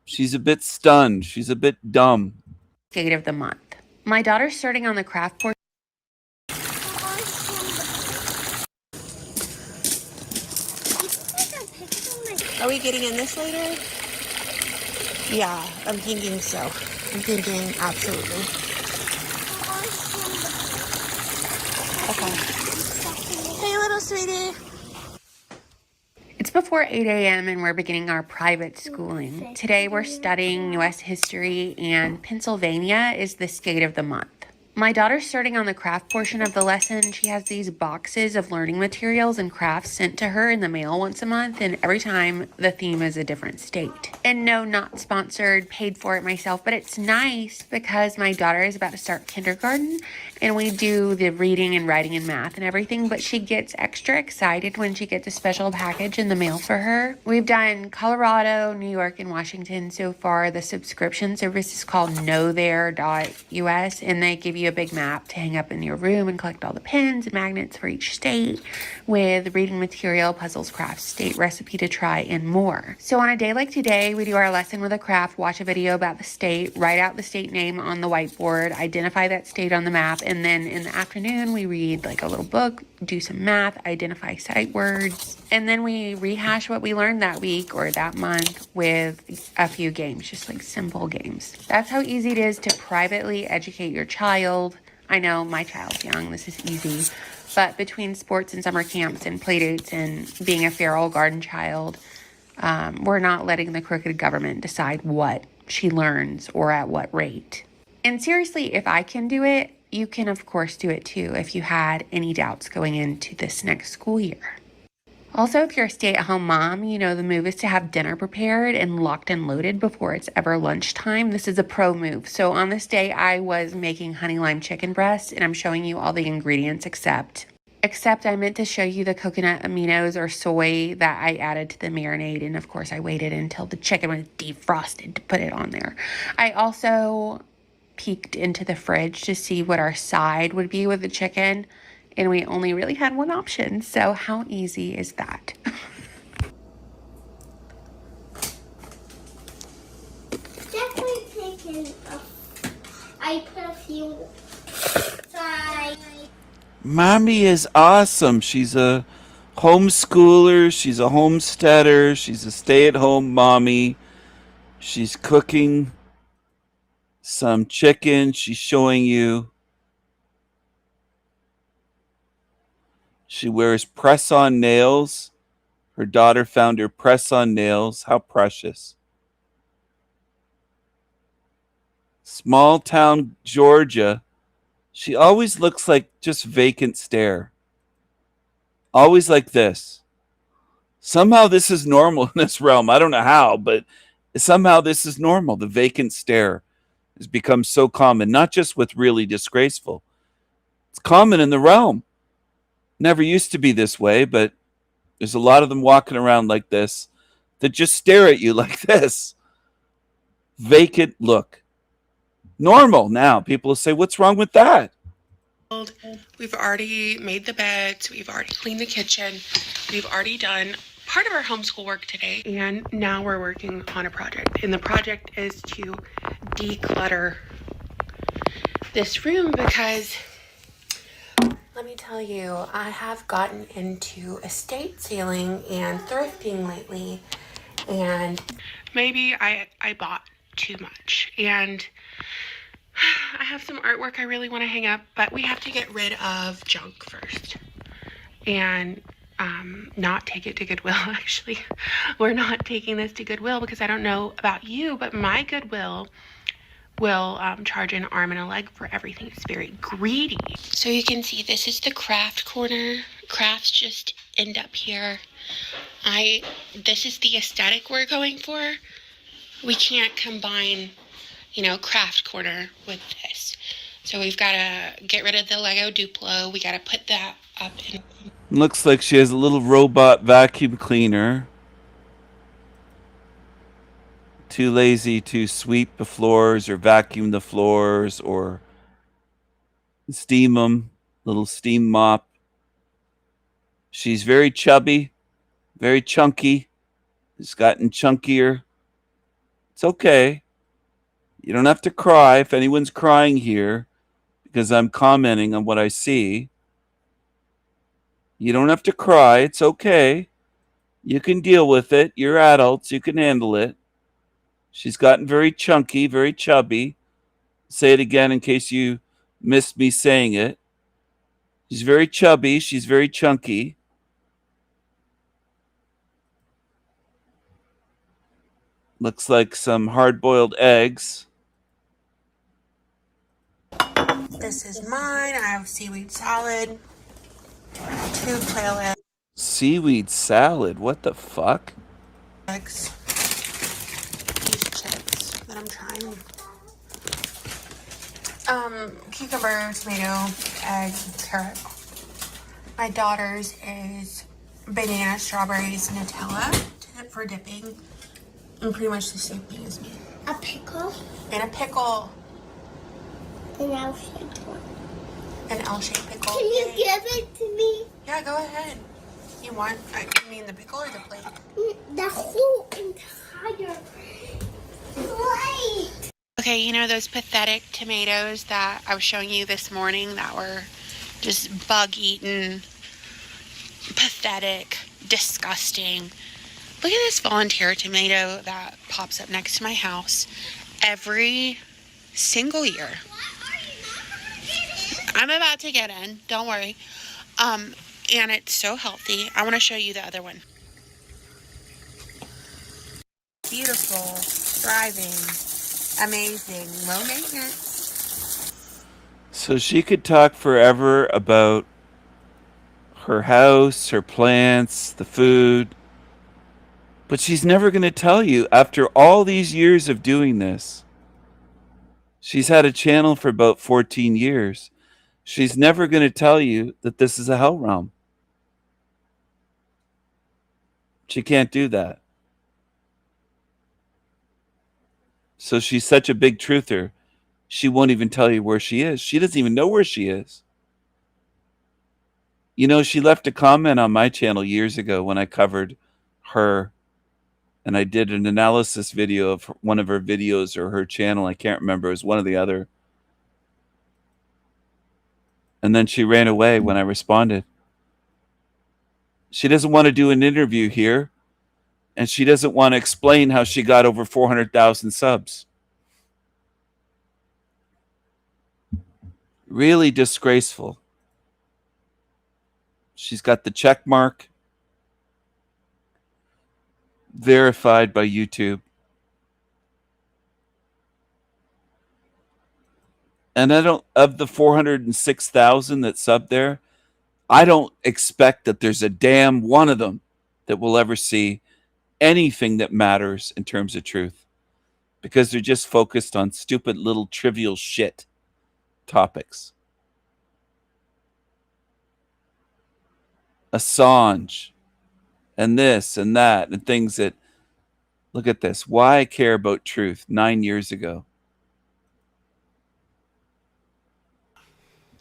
She's a bit stunned. She's a bit dumb. Skate of the month. My daughter's starting on the craft portion. Are we getting in this later? Yeah, I'm thinking so. I'm thinking absolutely. Okay. Hey, little sweetie. It's before 8 a.m. and we're beginning our private schooling. Today we're studying U.S. history, and Pennsylvania is the state of the month. My daughter's starting on the craft portion of the lesson. She has these boxes of learning materials and crafts sent to her in the mail once a month, and every time the theme is a different state. And no, not sponsored, paid for it myself, but it's nice because my daughter is about to start kindergarten, and we do the reading and writing and math and everything, but she gets extra excited when she gets a special package in the mail for her. We've done Colorado, New York, and Washington so far. The subscription service is called knowthere.us, and they give you a big map to hang up in your room and collect all the pins and magnets for each state with reading material, puzzles, crafts, state recipe to try, and more. So on a day like today, we do our lesson with a craft, watch a video about the state, write out the state name on the whiteboard, identify that state on the map, and then in the afternoon we read like a little book, do some math, identify sight words, and then we rehash what we learned that week or that month with a few games, just like simple games. That's how easy it is to privately educate your child. I know my child's young, this is easy, but between sports and summer camps and playdates and being a feral garden child, we're not letting the crooked government decide what she learns or at what rate. And seriously, if I can do it, you can of course do it too if you had any doubts going into this next school year. Also, if you're a stay-at-home mom, you know the move is to have dinner prepared and locked and loaded before it's ever lunchtime. This is a pro move. So on this day, I was making honey lime chicken breast, and I'm showing you all the ingredients except I meant to show you the coconut aminos or soy that I added to the marinade, and of course I waited until the chicken was defrosted to put it on there. I also peeked into the fridge to see what our side would be with the chicken, and we only really had one option. So how easy is that? Definitely picking up. I put a few side. Mommy is awesome. She's a homeschooler. She's a homesteader. She's a stay-at-home mommy. She's cooking some chicken. She's showing you. She wears press-on nails. Her daughter found her press-on nails. How precious. Small town Georgia. She always looks like just vacant stare. Always like this. Somehow this is normal in this realm. I don't know how, but somehow this is normal. The vacant stare has become so common, not just with really disgraceful. It's common in the realm. Never used to be this way, but there's a lot of them walking around like this that just stare at you like this. Vacant look. Normal now. People will say, what's wrong with that? We've already made the beds. We've already cleaned the kitchen. We've already done part of our homeschool work today. And now we're working on a project. And the project is to declutter this room because, let me tell you, I have gotten into estate sailing and thrifting lately. And maybe I bought too much. And I have some artwork I really want to hang up, but we have to get rid of junk first and not take it to Goodwill. Actually, we're not taking this to Goodwill because I don't know about you, but my Goodwill will charge an arm and a leg for everything. It's very greedy. So you can see this is the craft corner. Crafts just end up here. This is the aesthetic we're going for. We can't combine craft corner with this. So we've got to get rid of the Lego Duplo. We got to put that up in. Looks like she has a little robot vacuum cleaner too lazy to sweep the floors or vacuum the floors or steam them, little steam mop. She's very chubby, very chunky. It's gotten chunkier. It's okay. You don't have to cry if anyone's crying here because I'm commenting on what I see. You don't have to cry. It's okay. You can deal with it. You're adults. You can handle it. She's gotten very chunky, very chubby. Say it again in case you missed me saying it. She's very chubby. She's very chunky. Looks like some hard-boiled eggs. This is mine. I have seaweed salad, 2 quail Seaweed salad? What the fuck? eggs, these chips that I'm trying. Cucumber, tomato, egg, carrot. My daughter's is banana, strawberries, Nutella for dipping. And pretty much the same thing as me. A pickle. And a pickle. An L-shaped one. An L-shaped pickle. Can you give it to me? Yeah, go ahead. You want, I mean the pickle or the plate? The whole entire plate. Okay, you know those pathetic tomatoes that I was showing you this morning that were just bug-eaten, pathetic, disgusting. Look at this volunteer tomato that pops up next to my house every single year. I'm about to get in, don't worry. And it's so healthy. I want to show you the other one. Beautiful, thriving, amazing, low maintenance. So she could talk forever about her house, her plants, the food, but she's never going to tell you after all these years of doing this. She's had a channel for about 14 years. She's never going to tell you that this is a hell realm. She can't do that. So she's such a big truther, she won't even tell you where she is. She doesn't even know where she is. You know, she left a comment on my channel years ago when I covered her, and I did an analysis video of one of her videos or her channel. I can't remember. It was one or the other. And then she ran away when I responded. She doesn't want to do an interview here, and she doesn't want to explain how she got over 400,000 subs. Really disgraceful. She's got the check mark, verified by YouTube. And I don't, of the 406,000 that sub there, I don't expect that there's a damn one of them that will ever see anything that matters in terms of truth, because they're just focused on stupid little trivial shit topics. Assange and this and that and things that, look at this. Why I care about truth 9 years ago.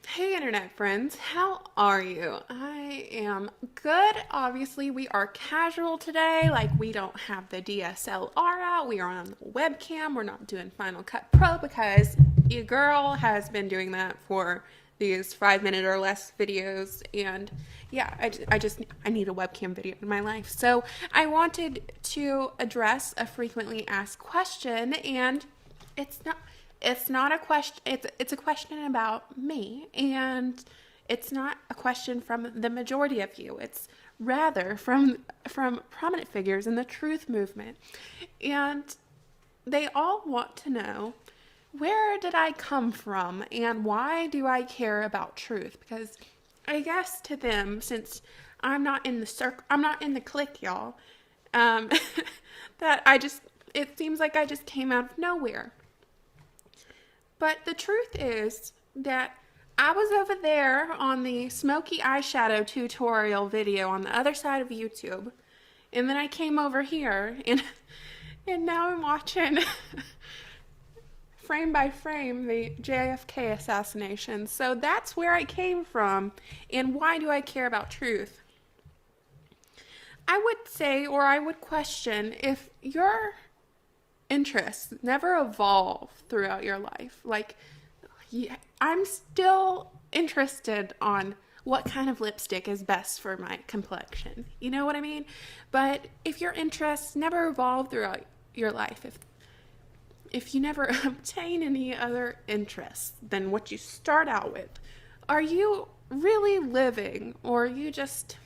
Hey internet friends, how are you? I am good. Obviously we are casual today, like we don't have the DSLR out, we are on the webcam, we're not doing Final Cut Pro because your girl has been doing that for these 5-minute or less videos, and yeah, I need a webcam video in my life. So I wanted to address a frequently asked question, and it's not a question, it's a question about me, and it's not a question from the majority of you. It's rather from prominent figures in the truth movement. And they all want to know, where did I come from and why do I care about truth? Because I guess to them, since I'm not in the circle, I'm not in the clique, y'all, that it seems like I just came out of nowhere. But the truth is that I was over there on the smoky eyeshadow tutorial video on the other side of YouTube, and then I came over here And now I'm watching frame by frame the JFK assassination. So that's where I came from. And why do I care about truth? I would say, or I would question, if your interests never evolve throughout your life. Like, I'm still interested on what kind of lipstick is best for my complexion. You know what I mean? But if your interests never evolve throughout your life, if you never obtain any other interests than what you start out with, are you really living, or are you just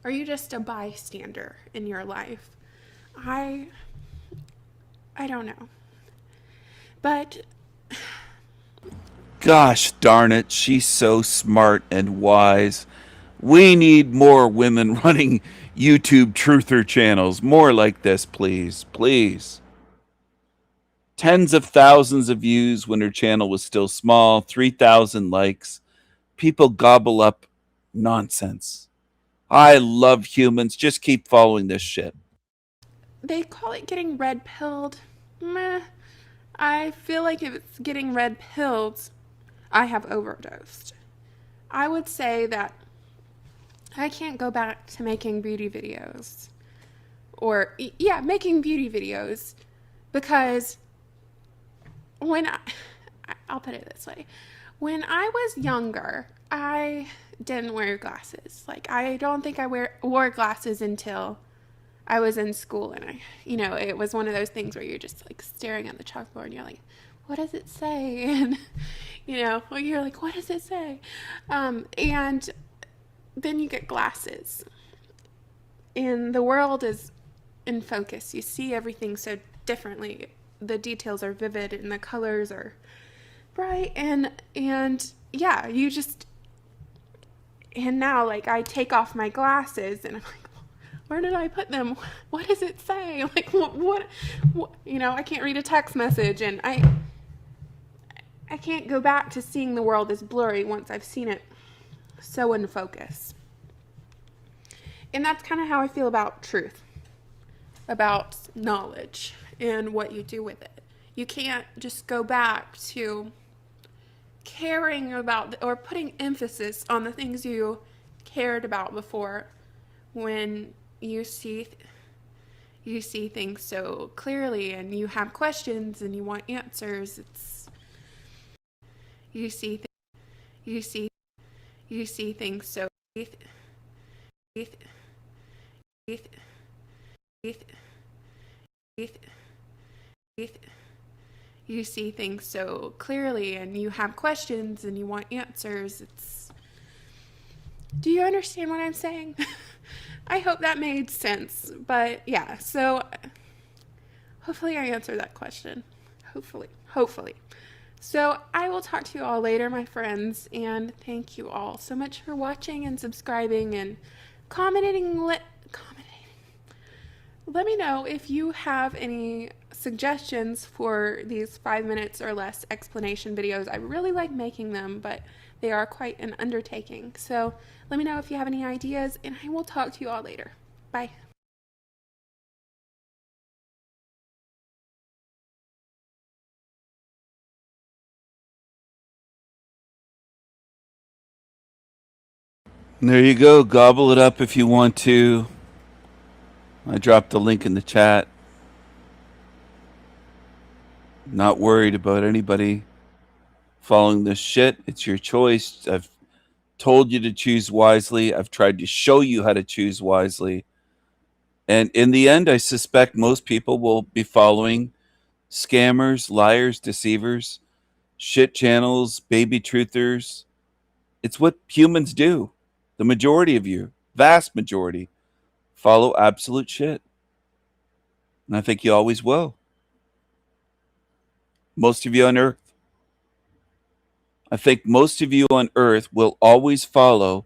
a bystander in your life? I don't know. But Gosh darn it, she's so smart and wise. We need more women running YouTube truther channels. More like this, please. Please. Tens of thousands of views when her channel was still small, 3,000 likes. People gobble up nonsense. I love humans. Just keep following this shit. they call it getting red pilled. Meh. I feel like if it's getting red pilled, I have overdosed. I would say that I can't go back to making beauty videos. Or, yeah, making beauty videos. Because when I'll put it this way. When I was younger, I didn't wear glasses. Like, I don't think I wore glasses until I was in school, and it was one of those things where you're just like staring at the chalkboard and you're like, what does it say? And, you're like, what does it say? And then you get glasses and the world is in focus. You see everything so differently. The details are vivid and the colors are bright, and yeah, and now, like, I take off my glasses and I'm like, where did I put them? What does it say? Like, what I can't read a text message, and I can't go back to seeing the world as blurry once I've seen it so in focus. And that's kind of how I feel about truth, about knowledge and what you do with it. You can't just go back to caring about or putting emphasis on the things you cared about before when you see things so clearly and you have questions and you want answers. You see things so you see things so clearly and you have questions and you want answers. Do you understand what I'm saying? I hope that made sense. But yeah, so hopefully I answered that question. Hopefully. So I will talk to you all later, my friends, and thank you all so much for watching and subscribing and commenting. Let me know if you have any suggestions for these 5 minutes or less explanation videos. I really like making them, but they are quite an undertaking. So let me know if you have any ideas, and I will talk to you all later. Bye. There you go. Gobble it up if you want to. I dropped the link in the chat. Not worried about anybody following this shit. It's your choice. I've told you to choose wisely. I've tried to show you how to choose wisely. And in the end, I suspect most people will be following scammers, liars, deceivers, shit channels, baby truthers. It's what humans do. The majority of you, vast majority, follow absolute shit. And I think you always will. Most of you on Earth. I think most of you on Earth will always follow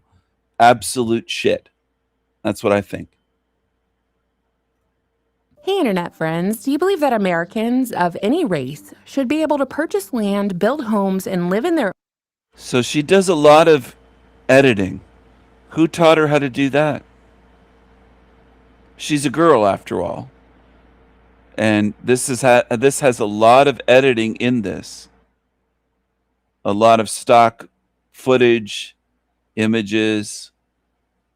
absolute shit. That's what I think. Hey, Internet friends, do you believe that Americans of any race should be able to purchase land, build homes, and live in their... So she does a lot of editing. Who taught her how to do that? She's a girl, after all. And this has a lot of editing in this. A lot of stock footage, images,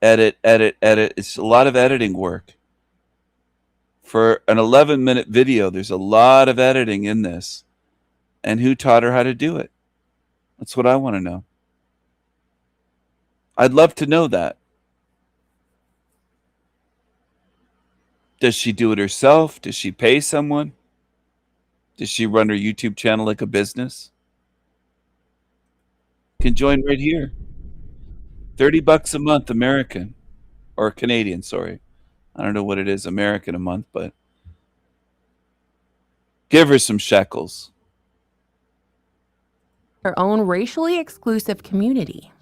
edit. It's a lot of editing work. For an 11-minute video, there's a lot of editing in this. And who taught her how to do it? That's what I want to know. I'd love to know that. Does she do it herself? Does she pay someone? Does she run her YouTube channel like a business? Can join right here. $30 a month, American. Or Canadian, sorry. I don't know what it is, American a month, but give her some shekels. Her own racially exclusive community.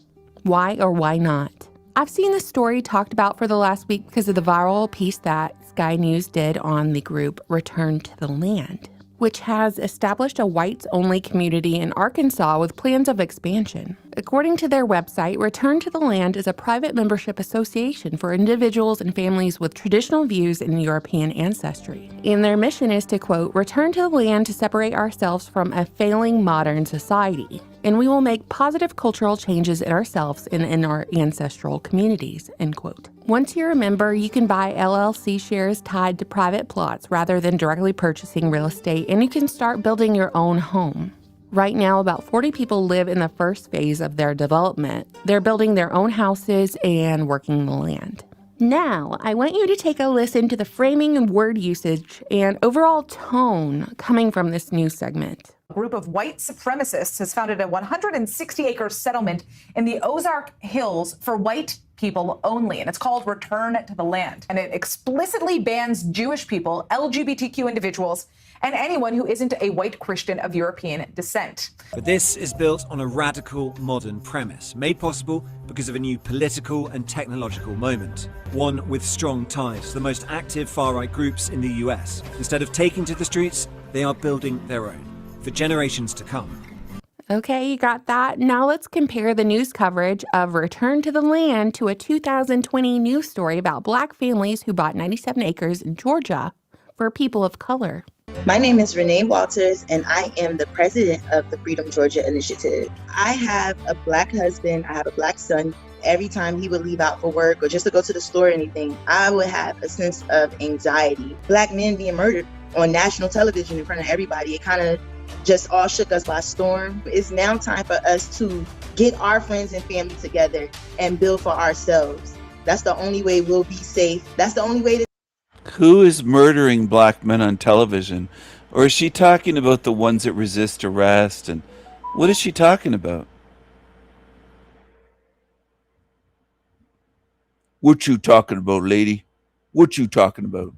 Why or why not? I've seen this story talked about for the last week because of the viral piece that Sky News did on the group Return to the Land, which has established a whites-only community in Arkansas with plans of expansion. According to their website, Return to the Land is a private membership association for individuals and families with traditional views in European ancestry. And their mission is to, quote, return to the land to separate ourselves from a failing modern society. And we will make positive cultural changes in ourselves and in our ancestral communities, end quote. Once you're a member, you can buy LLC shares tied to private plots rather than directly purchasing real estate, and you can start building your own home. Right now, about 40 people live in the first phase of their development. They're building their own houses and working the land. Now, I want you to take a listen to the framing and word usage and overall tone coming from this news segment. A group of white supremacists has founded a 160-acre settlement in the Ozark Hills for white people only, and it's called Return to the Land. And it explicitly bans Jewish people, LGBTQ individuals, and anyone who isn't a white Christian of European descent. But this is built on a radical modern premise, made possible because of a new political and technological moment. One with strong ties to the most active far-right groups in the US. Instead of taking to the streets, they are building their own, for generations to come. Okay, you got that? Now let's compare the news coverage of Return to the Land to a 2020 news story about Black families who bought 97 acres in Georgia for people of color. My name is Renee Walters, and I am the president of the Freedom Georgia Initiative. I have a Black husband, I have a Black son. Every time he would leave out for work or just to go to the store or anything, I would have a sense of anxiety. Black men being murdered on national television in front of everybody, it kind of just all shook us by storm. It's now time for us to get our friends and family together and build for ourselves. That's the only way we'll be safe. That's the only way to... Who is murdering black men on television? Or is she talking about the ones that resist arrest? And what is she talking about? What you talking about, lady? What you talking about?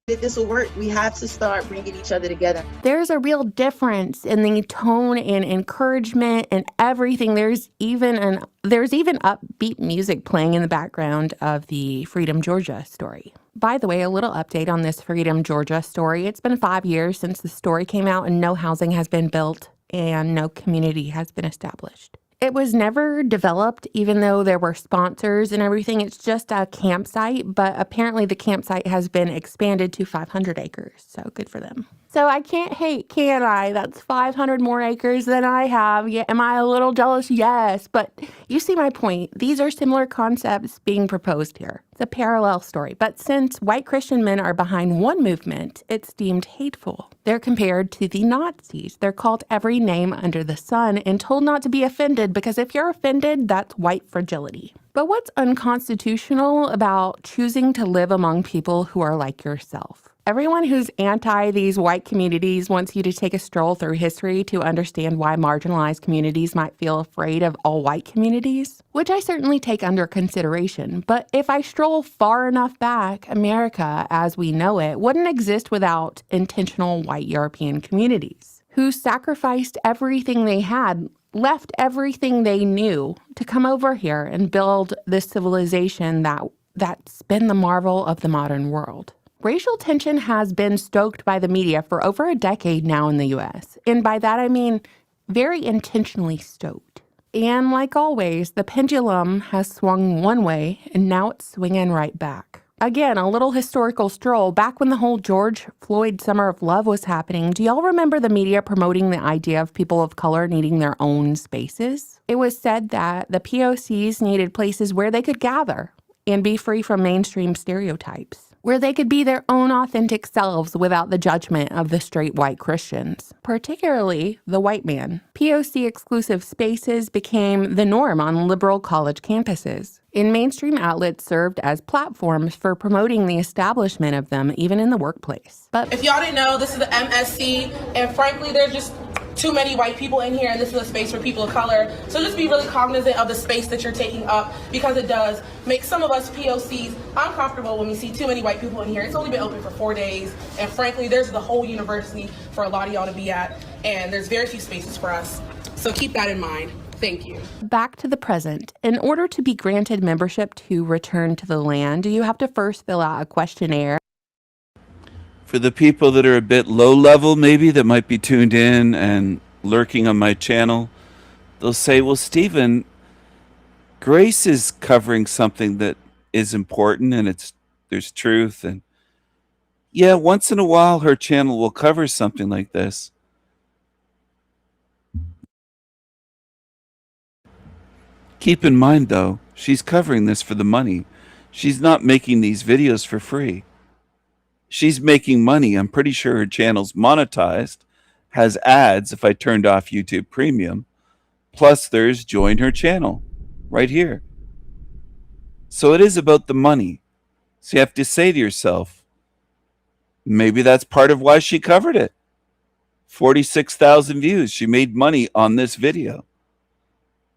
If this will work, we have to start bringing each other together. There's a real difference in the tone and encouragement and everything. There's even upbeat music playing in the background of the Freedom Georgia story. By the way, a little update on this Freedom Georgia story. It's been 5 years since the story came out and no housing has been built and no community has been established. It was never developed, even though there were sponsors and everything. It's just a campsite, but apparently the campsite has been expanded to 500 acres, so good for them. So I can't hate, can I? That's 500 more acres than I have. Yeah, am I a little jealous? Yes, but you see my point. These are similar concepts being proposed here. It's a parallel story, but since white Christian men are behind one movement, it's deemed hateful. They're compared to the Nazis. They're called every name under the sun and told not to be offended because if you're offended, that's white fragility. But what's unconstitutional about choosing to live among people who are like yourself? Everyone who's anti these white communities wants you to take a stroll through history to understand why marginalized communities might feel afraid of all white communities, which I certainly take under consideration. But if I stroll far enough back, America, as we know it, wouldn't exist without intentional white European communities who sacrificed everything they had, left everything they knew to come over here and build this civilization that's been the marvel of the modern world. Racial tension has been stoked by the media for over a decade now in the US, and by that I mean very intentionally stoked. And like always, the pendulum has swung one way, and now it's swinging right back. Again, a little historical stroll. Back when the whole George Floyd Summer of Love was happening, do y'all remember the media promoting the idea of people of color needing their own spaces? It was said that the POCs needed places where they could gather and be free from mainstream stereotypes, where they could be their own authentic selves without the judgment of the straight white Christians, particularly the white man. POC exclusive spaces became the norm on liberal college campuses, and mainstream outlets served as platforms for promoting the establishment of them, even in the workplace. But if y'all didn't know, this is the MSC, and frankly, there's just too many white people in here, and this is a space for people of color. So just be really cognizant of the space that you're taking up, because it does make some of us POCs uncomfortable when we see too many white people in here. It's only been open for 4 days, and frankly, there's the whole university for a lot of y'all to be at, and there's very few spaces for us. So keep that in mind. Thank you. Back to the present. In order to be granted membership to Return to the Land, you have to first fill out a questionnaire. For the people that are a bit low level, maybe, that might be tuned in and lurking on my channel, they'll say, well, Stephen, Grace is covering something that is important and there's truth. And yeah, once in a while, her channel will cover something like this. Keep in mind, though, she's covering this for the money. She's not making these videos for free. She's making money. I'm pretty sure her channel's monetized, has ads if I turned off YouTube Premium. Plus, there's join her channel right here. So it is about the money. So you have to say to yourself, maybe that's part of why she covered it. 46,000 views. She made money on this video.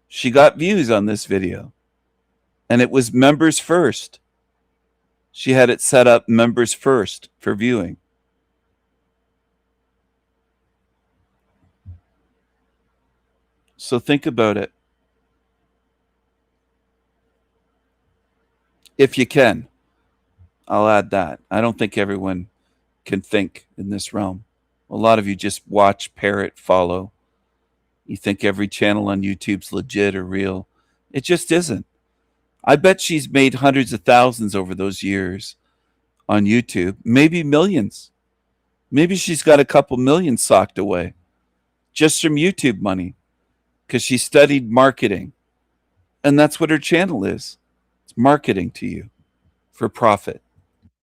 She got views on this video. And it was members first. She had it set up members first for viewing. So think about it. If you can. I'll add that. I don't think everyone can think in this realm. A lot of you just watch, parrot, follow. You think every channel on YouTube's legit or real. It just isn't. I bet she's made hundreds of thousands over those years on YouTube, maybe millions. Maybe she's got a couple million socked away just from YouTube money because she studied marketing. And that's what her channel is. It's marketing to you for profit.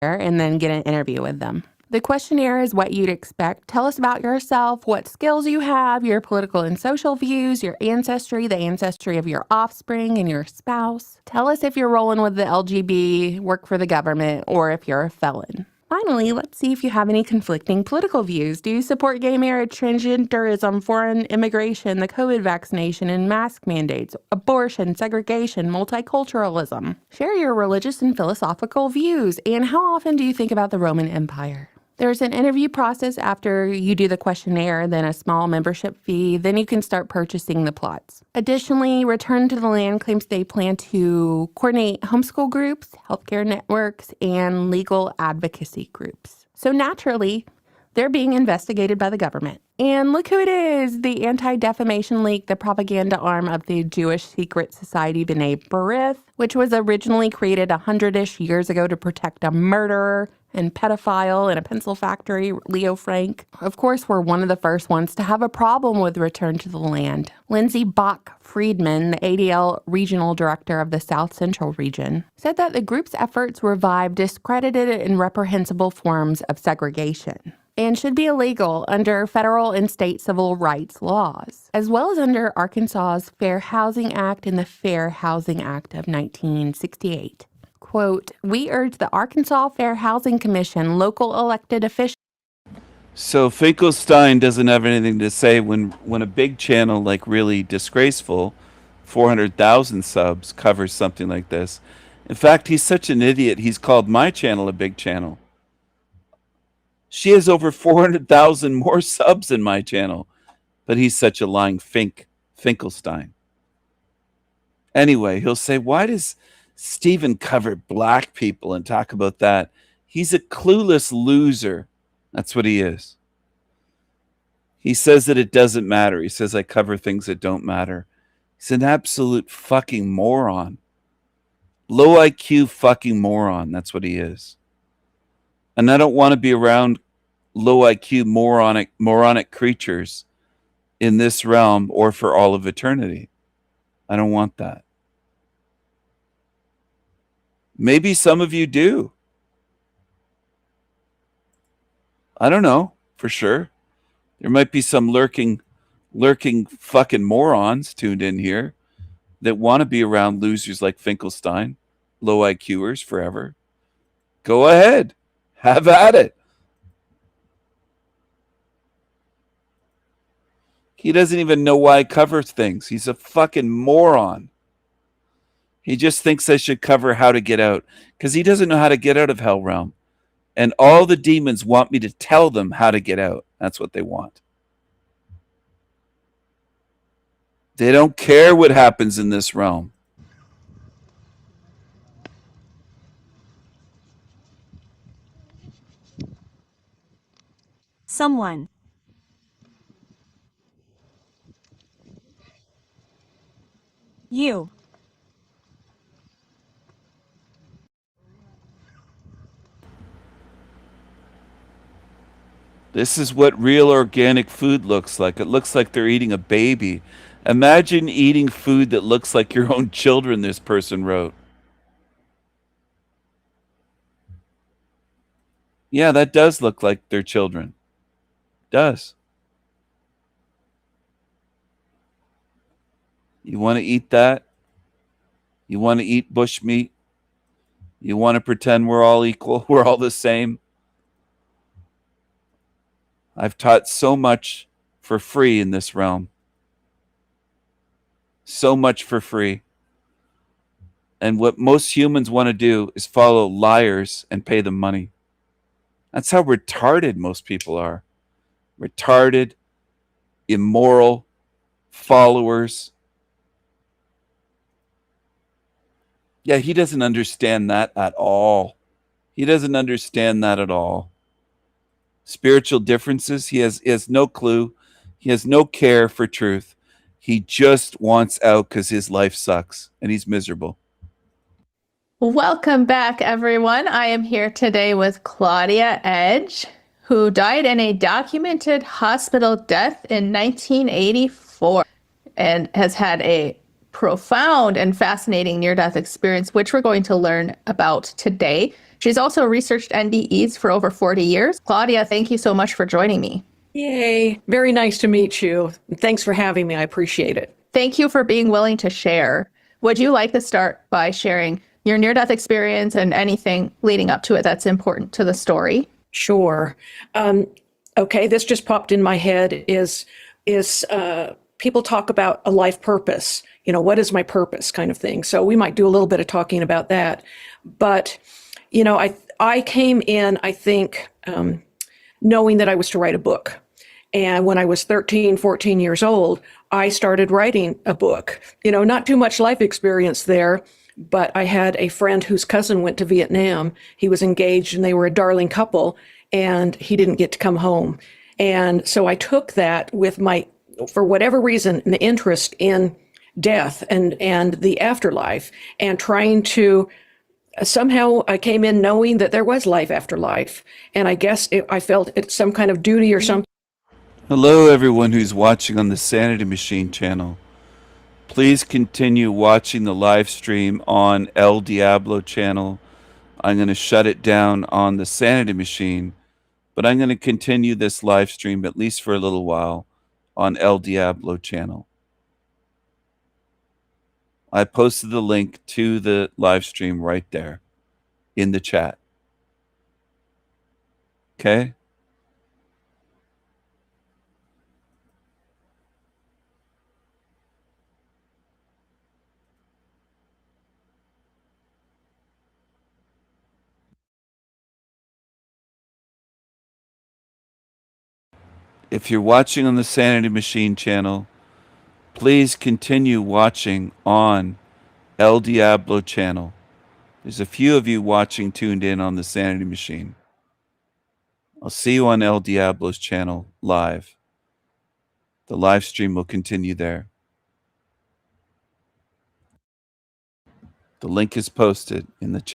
And then get an interview with them. The questionnaire is what you'd expect. Tell us about yourself, what skills you have, your political and social views, your ancestry, the ancestry of your offspring and your spouse. Tell us if you're rolling with the LGB, work for the government, or if you're a felon. Finally, let's see if you have any conflicting political views. Do you support gay marriage, transgenderism, foreign immigration, the COVID vaccination and mask mandates, abortion, segregation, multiculturalism? Share your religious and philosophical views. And how often do you think about the Roman Empire? There's an interview process after you do the questionnaire, then a small membership fee, then you can start purchasing the plots. Additionally, Return to the Land claims they plan to coordinate homeschool groups, healthcare networks, and legal advocacy groups. So naturally, they're being investigated by the government. And look who it is, the Anti-Defamation League, the propaganda arm of the Jewish secret society B'nai B'rith, which was originally created 100-ish years ago to protect a murderer and pedophile in a pencil factory, Leo Frank. Of course, we're one of the first ones to have a problem with Return to the Land. Lindsay Bach Friedman, the ADL regional director of the South Central region, said that the group's efforts revive discredited and reprehensible forms of segregation and should be illegal under federal and state civil rights laws, as well as under Arkansas's Fair Housing Act and the Fair Housing Act of 1968. Quote, we urge the Arkansas Fair Housing Commission, local elected officials. So Finkelstein doesn't have anything to say when a big channel like really disgraceful, 400,000 subs, covers something like this. In fact, he's such an idiot, he's called my channel a big channel. She has over 400,000 more subs than my channel, but he's such a lying Finkelstein. Anyway, he'll say, why does Stephen cover black people and talk about that? He's a clueless loser. That's what he is. He says that it doesn't matter. He says I cover things that don't matter. He's an absolute fucking moron. Low IQ fucking moron. That's what he is. And I don't want to be around low IQ moronic creatures in this realm or for all of eternity. I don't want that. Maybe some of you do. I don't know for sure. There might be some lurking fucking morons tuned in here that want to be around losers like Finkelstein, low IQers forever. Go ahead. Have at it. He doesn't even know why I cover things. He's a fucking moron. He just thinks I should cover how to get out because he doesn't know how to get out of Hell Realm. And all the demons want me to tell them how to get out. That's what they want. They don't care what happens in this realm. Someone. You. This is what real organic food looks like. It looks like they're eating a baby. Imagine eating food that looks like your own children, this person wrote. Yeah, that does look like their children. Does. You want to eat that? You want to eat bush meat? You want to pretend we're all equal? We're all the same? I've taught so much for free in this realm. So much for free. And what most humans want to do is follow liars and pay them money. That's how retarded most people are. Retarded, immoral, followers. Yeah, he doesn't understand that at all. He doesn't understand that at all. Spiritual differences, he has no clue. He has no care for truth. He just wants out because his life sucks and he's miserable. Welcome back, everyone. I am here today with Claudia Edge, who died in a documented hospital death in 1984 and has had a profound and fascinating near-death experience, which we're going to learn about today. She's also researched NDEs for over 40 years. Claudia, thank you so much for joining me. Yay. Very nice to meet you. Thanks for having me. I appreciate it. Thank you for being willing to share. Would you like to start by sharing your near-death experience and anything leading up to it that's important to the story? Sure. Okay, this just popped in my head is people talk about a life purpose. You know, what is my purpose kind of thing. So we might do a little bit of talking about that. But, you know, I came in, I think, knowing that I was to write a book. And when I was 13, 14 years old, I started writing a book. You know, not too much life experience there, but I had a friend whose cousin went to Vietnam. He was engaged and they were a darling couple, and he didn't get to come home. And so I took that with my, for whatever reason, an interest in death and the afterlife, and trying to, somehow I came in knowing that there was life after life. And I guess I felt it's some kind of duty or something. Hello, everyone who's watching on the Sanity Machine channel. Please continue watching the live stream on El Diablo channel. I'm going to shut it down on the Sanity Machine, but I'm going to continue this live stream at least for a little while on El Diablo channel. I posted the link to the live stream right there in the chat. Okay? If you're watching on the Sanity Machine channel, please continue watching on El Diablo channel. There's a few of you watching tuned in on the Sanity Machine. I'll see you on El Diablo's channel live. The live stream will continue there. The link is posted in the chat.